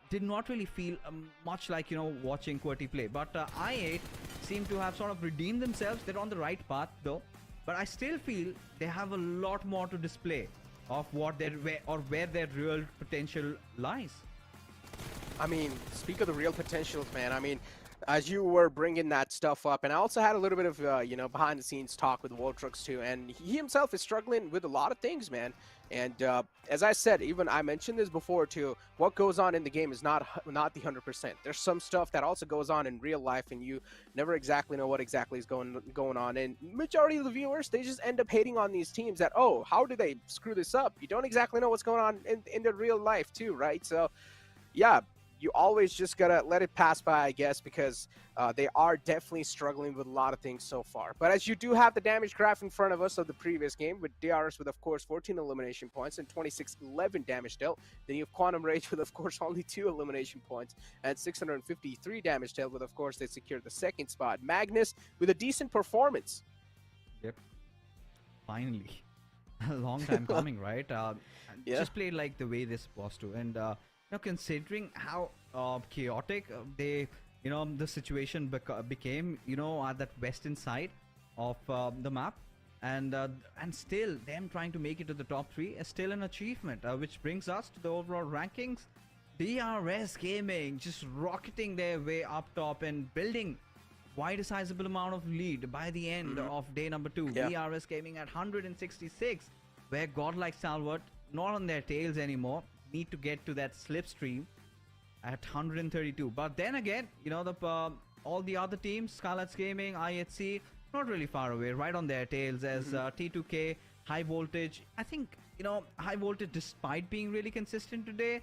did not really feel much like, watching QWERTY play. But I-8 seem to have sort of redeemed themselves. They're on the right path though, but I still feel they have a lot more to display of where their real potential lies. I mean, speak of the real potentials, man. I mean, as you were bringing that stuff up, and I also had a little bit of behind the scenes talk with Voltrux too, and he himself is struggling with a lot of things, man. And as I said, even I mentioned this before too, what goes on in the game is not the 100%. There's some stuff that also goes on in real life, and you never exactly know what exactly is going on. And majority of the viewers, they just end up hating on these teams that, oh, how did they screw this up? You don't exactly know what's going on in their real life too, right? So yeah, you always just gotta let it pass by, I guess, because they are definitely struggling with a lot of things so far. But as you do have the damage graph in front of us of the previous game, with DRS with, of course, 14 elimination points and 2611 damage dealt. Then you have Quantum Rage with, of course, only 2 elimination points and 653 damage dealt. With, of course, they secured the second spot. Magnus with a decent performance. Yep. Finally. A long time coming, right? Yeah. Just played like the way they're supposed to. And considering how chaotic the situation became, at that western side of the map, and still them trying to make it to the top 3 is still an achievement, which brings us to the overall rankings. DRS Gaming just rocketing their way up top and building quite a sizable amount of lead by the end of day number 2. Yeah. DRS Gaming at 166, where godlike Stalwart not on their tails anymore, need to get to that slipstream at 132. But then again, all the other teams, Scarlet's Gaming, IHC, not really far away, right on their tails, as T2K, High Voltage. I think, High Voltage, despite being really consistent today,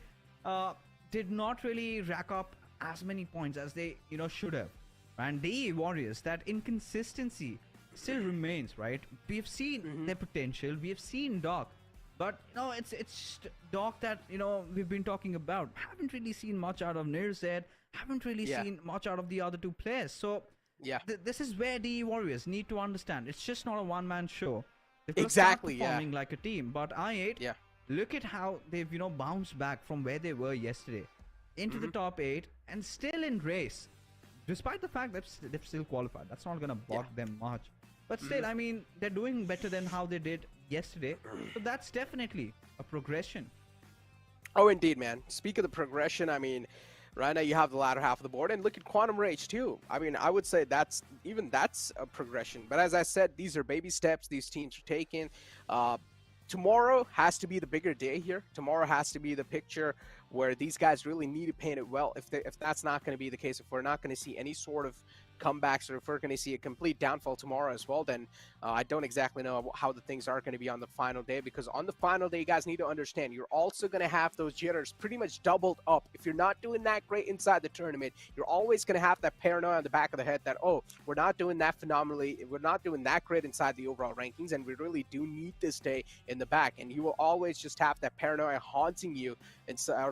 did not really rack up as many points as they, should have. And the Warriors, that inconsistency still remains, right? We've seen their potential, we have seen Doc, but it's just Doc that we've been talking about. Haven't really seen much out of Nirzed. Haven't really seen much out of the other 2 players. So this is where the Warriors need to understand. It's just not a one-man show. They've got to start performing like a team. But I8, look at how they've bounced back from where they were yesterday into the top 8 and still in race, despite the fact that they've still qualified. That's not gonna bog them much. But still, I mean, they're doing better than how they did yesterday. So that's definitely a progression. Oh, indeed, man. Speak of the progression, I mean, right now you have the latter half of the board, and look at Quantum Rage too. I mean, I would say that's a progression. But as I said, these are baby steps these teams are taking. Tomorrow has to be the bigger day here. Tomorrow has to be the picture where these guys really need to paint it well. If that's not going to be the case, if we're not going to see any sort of comebacks, or if we're going to see a complete downfall tomorrow as well, then I don't exactly know how the things are going to be on the final day. Because on the final day, you guys need to understand, you're also going to have those jitters pretty much doubled up. If you're not doing that great inside the tournament, you're always going to have that paranoia on the back of the head that, oh, we're not doing that phenomenally, we're not doing that great inside the overall rankings, and we really do need this day in the back. And you will always just have that paranoia haunting you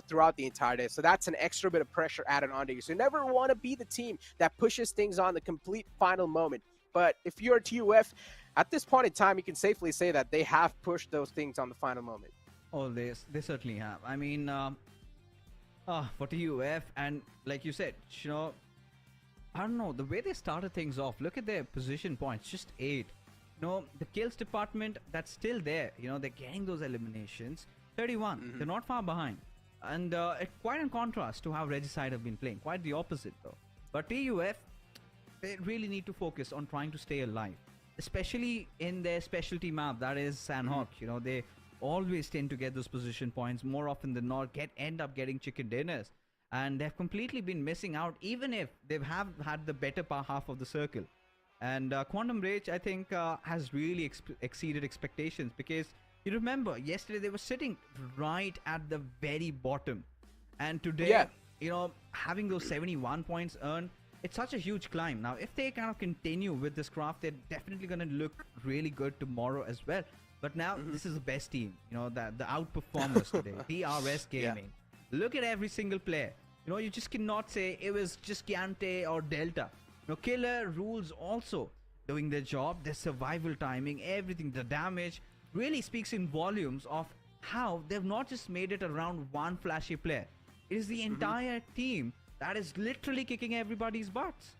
throughout the entire day. So that's an extra bit of pressure added onto you. So you never want to be the team that pushes things on the complete final moment. But if you're a TUF, at this point in time, you can safely say that they have pushed those things on the final moment. Oh, they certainly have. I mean, for TUF, and like you said, I don't know, the way they started things off, look at their position points, just 8. The kills department, that's still there. They're getting those eliminations. 31. They're not far behind. And quite in contrast to how Regicide have been playing. Quite the opposite, though. But TUF, they really need to focus on trying to stay alive, especially in their specialty map, that is Sanhok. They always tend to get those position points more often than not, end up getting chicken dinners, and they've completely been missing out, even if they have had the better half of the circle. And Quantum Rage, I think, has really exceeded expectations, because you remember yesterday they were sitting right at the very bottom, and today, having those 71 points earned, it's such a huge climb. Now, if they kind of continue with this craft, they're definitely going to look really good tomorrow as well. But now, this is the best team, the outperformers today, DRS Gaming. Look at every single player. You just cannot say it was just Giante or Delta. Killer Rules also doing their job, their survival timing, everything, the damage really speaks in volumes of how they've not just made it around one flashy player. It is the entire team that is literally kicking everybody's butts.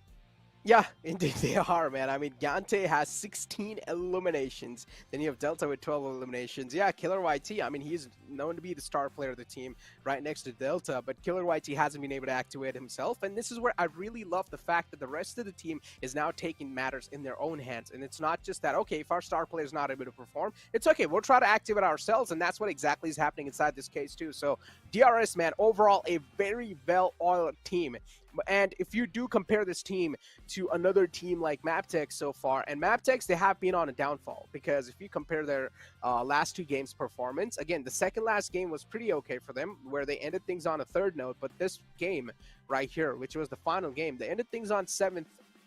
Yeah, indeed they are, man. I mean, Gante has 16 eliminations. Then you have Delta with 12 eliminations. Yeah, Killer YT, I mean, he's known to be the star player of the team right next to Delta, but Killer YT hasn't been able to activate himself, and this is where I really love the fact that the rest of the team is now taking matters in their own hands, and it's not just that, okay, if our star player is not able to perform, it's okay, we'll try to activate ourselves, and that's what exactly is happening inside this case too. So DRS, man, overall a very well-oiled team. And if you do compare this team to another team like Maptex so far, and Maptex, they have been on a downfall, because if you compare their last 2 games performance, again, the second last game was pretty okay for them, where they ended things on a 3rd note, but this game right here, which was the final game, they ended things on 7th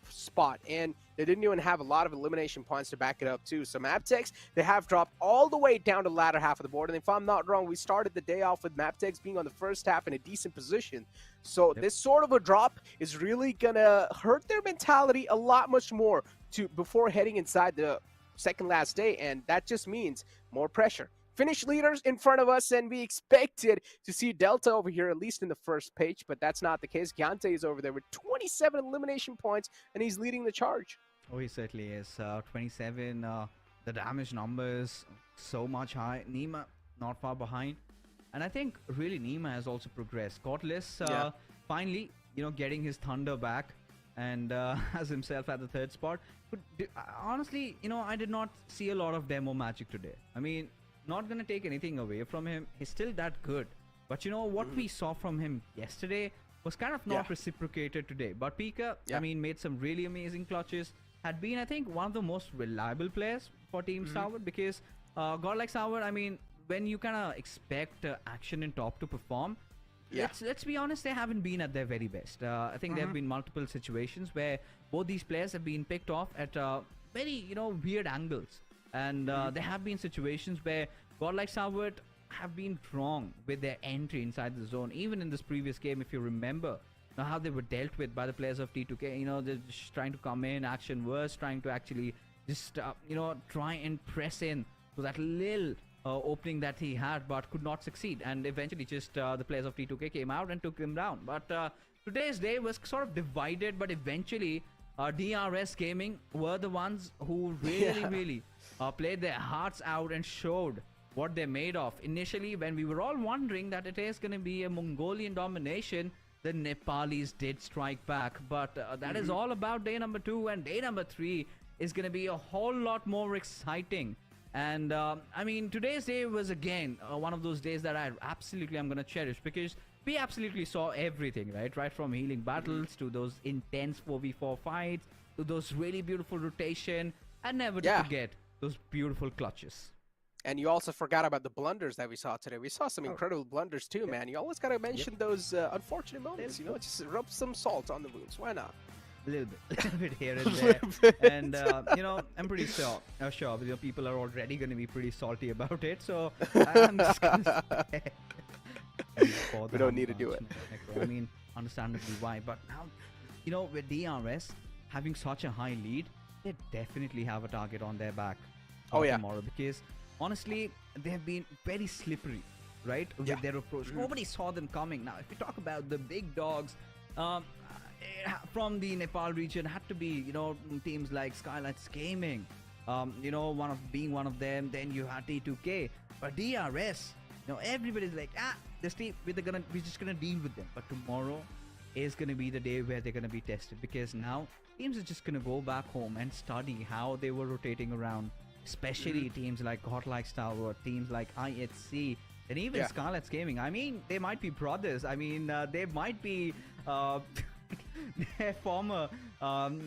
spot, and they didn't even have a lot of elimination points to back it up too. So Maptex, they have dropped all the way down to the latter half of the board, and if I'm not wrong, we started the day off with Maptex being on the first half in a decent position. So this sort of a drop is really gonna hurt their mentality a lot much more before heading inside the second last day, and that just means more pressure. Finish leaders in front of us, and we expected to see Delta over here, at least in the first page, but that's not the case. Gyante is over there with 27 elimination points, and he's leading the charge. Oh, he certainly is. 27, the damage numbers so much high. Nima not far behind. And I think really Nima has also progressed. Cordless finally, getting his thunder back, and has himself at the 3rd spot. But honestly, I did not see a lot of demo magic today. I mean, not gonna take anything away from him. He's still that good. But what we saw from him yesterday was kind of not reciprocated today. But Pika, I mean, made some really amazing clutches. Had been, I think, one of the most reliable players for Team Starwood, because God like Starwood, I mean, when you kind of expect action in top to perform, let's be honest, they haven't been at their very best. I think there have been multiple situations where both these players have been picked off at very, weird angles. And there have been situations where Godlike Starwood have been wrong with their entry inside the zone. Even in this previous game, if you remember, how they were dealt with by the players of T2K. They're just trying to come in, action worse, trying to actually just, try and press in to that little opening that he had, but could not succeed. And eventually just the players of T2K came out and took him down. But today's day was sort of divided, but eventually DRS Gaming were the ones who really played their hearts out and showed what they're made of. Initially, when we were all wondering that it is going to be a Mongolian domination, the Nepalis did strike back. But that is all about day number 2, and day number 3 is going to be a whole lot more exciting. And I mean, today's day was again one of those days that I'm going to cherish, because we absolutely saw everything, right from healing battles to those intense 4v4 fights to those really beautiful rotation, and never to forget those beautiful clutches. And you also forgot about the blunders that we saw today. We saw some incredible blunders too, man. You always got to mention those unfortunate moments, just rub some salt on the wounds. Why not? A little bit here and there. And I'm pretty sure people are already going to be pretty salty about it, so I'm just going to we don't need to do it. I mean, understandably why, but now with DRS having such a high lead, they definitely have a target on their back tomorrow, because honestly they have been very slippery, right, with their approach. Nobody saw them coming. Now if we talk about the big dogs from the Nepal region, had to be teams like Skylights Gaming, one of them. Then you had T2K, but DRS, everybody's like, this team, we're just gonna deal with them. But tomorrow is gonna be the day where they're gonna be tested, because now teams are just gonna go back home and study how they were rotating around, especially teams like Godlike Starwood, teams like IHC, and even Scarlet's Gaming. I mean, they might be brothers. I mean, they might be their former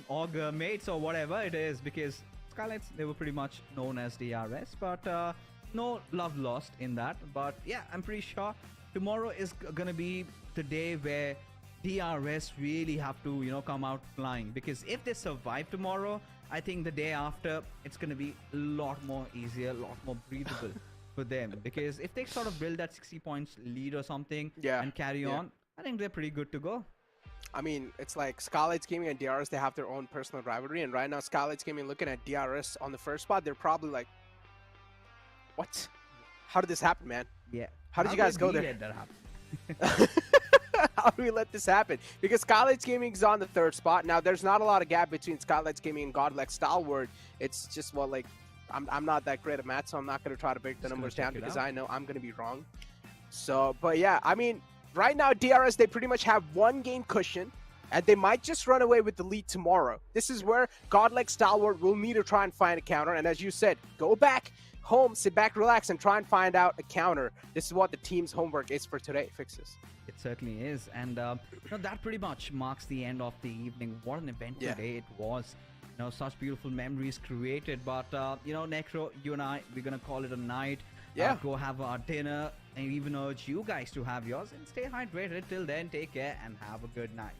org mates or whatever it is, because Scarlets, they were pretty much known as DRS, but no love lost in that. But yeah, I'm pretty sure tomorrow is gonna be the day where DRS really have to come out flying, because if they survive tomorrow, I think the day after it's gonna be a lot more easier, a lot more breathable for them, because if they sort of build that 60 points lead or something and carry on, I think they're pretty good to go. I mean, it's like Scarlet's Gaming and DRS, they have their own personal rivalry, and right now Scarlet's Gaming looking at DRS on the first spot, they're probably like, what? How did this happen, man? Yeah. How did you guys go there? Let that happen? How do we let this happen? Because Scarlet's Gaming is on the 3rd spot. Now, there's not a lot of gap between Scarlet's Gaming and Godlike Stalwart. It's just, like I'm not that great at math, so I'm not going to try to break the Just gonna numbers check down it because out. I know I'm going to be wrong. So, but yeah, I mean, right now, DRS, they pretty much have one game cushion, and they might just run away with the lead tomorrow. This is where Godlike Stalwart will need to try and find a counter. And as you said, go back home, sit back, relax, and try and find out a counter. This is what the team's homework is for today. Fixes. It certainly is, and that pretty much marks the end of the evening. What an event today it was. Such beautiful memories created. But Necro, you and I, we're gonna call it a night. Yeah. Go have our dinner, and even urge you guys to have yours and stay hydrated. Till then, take care and have a good night.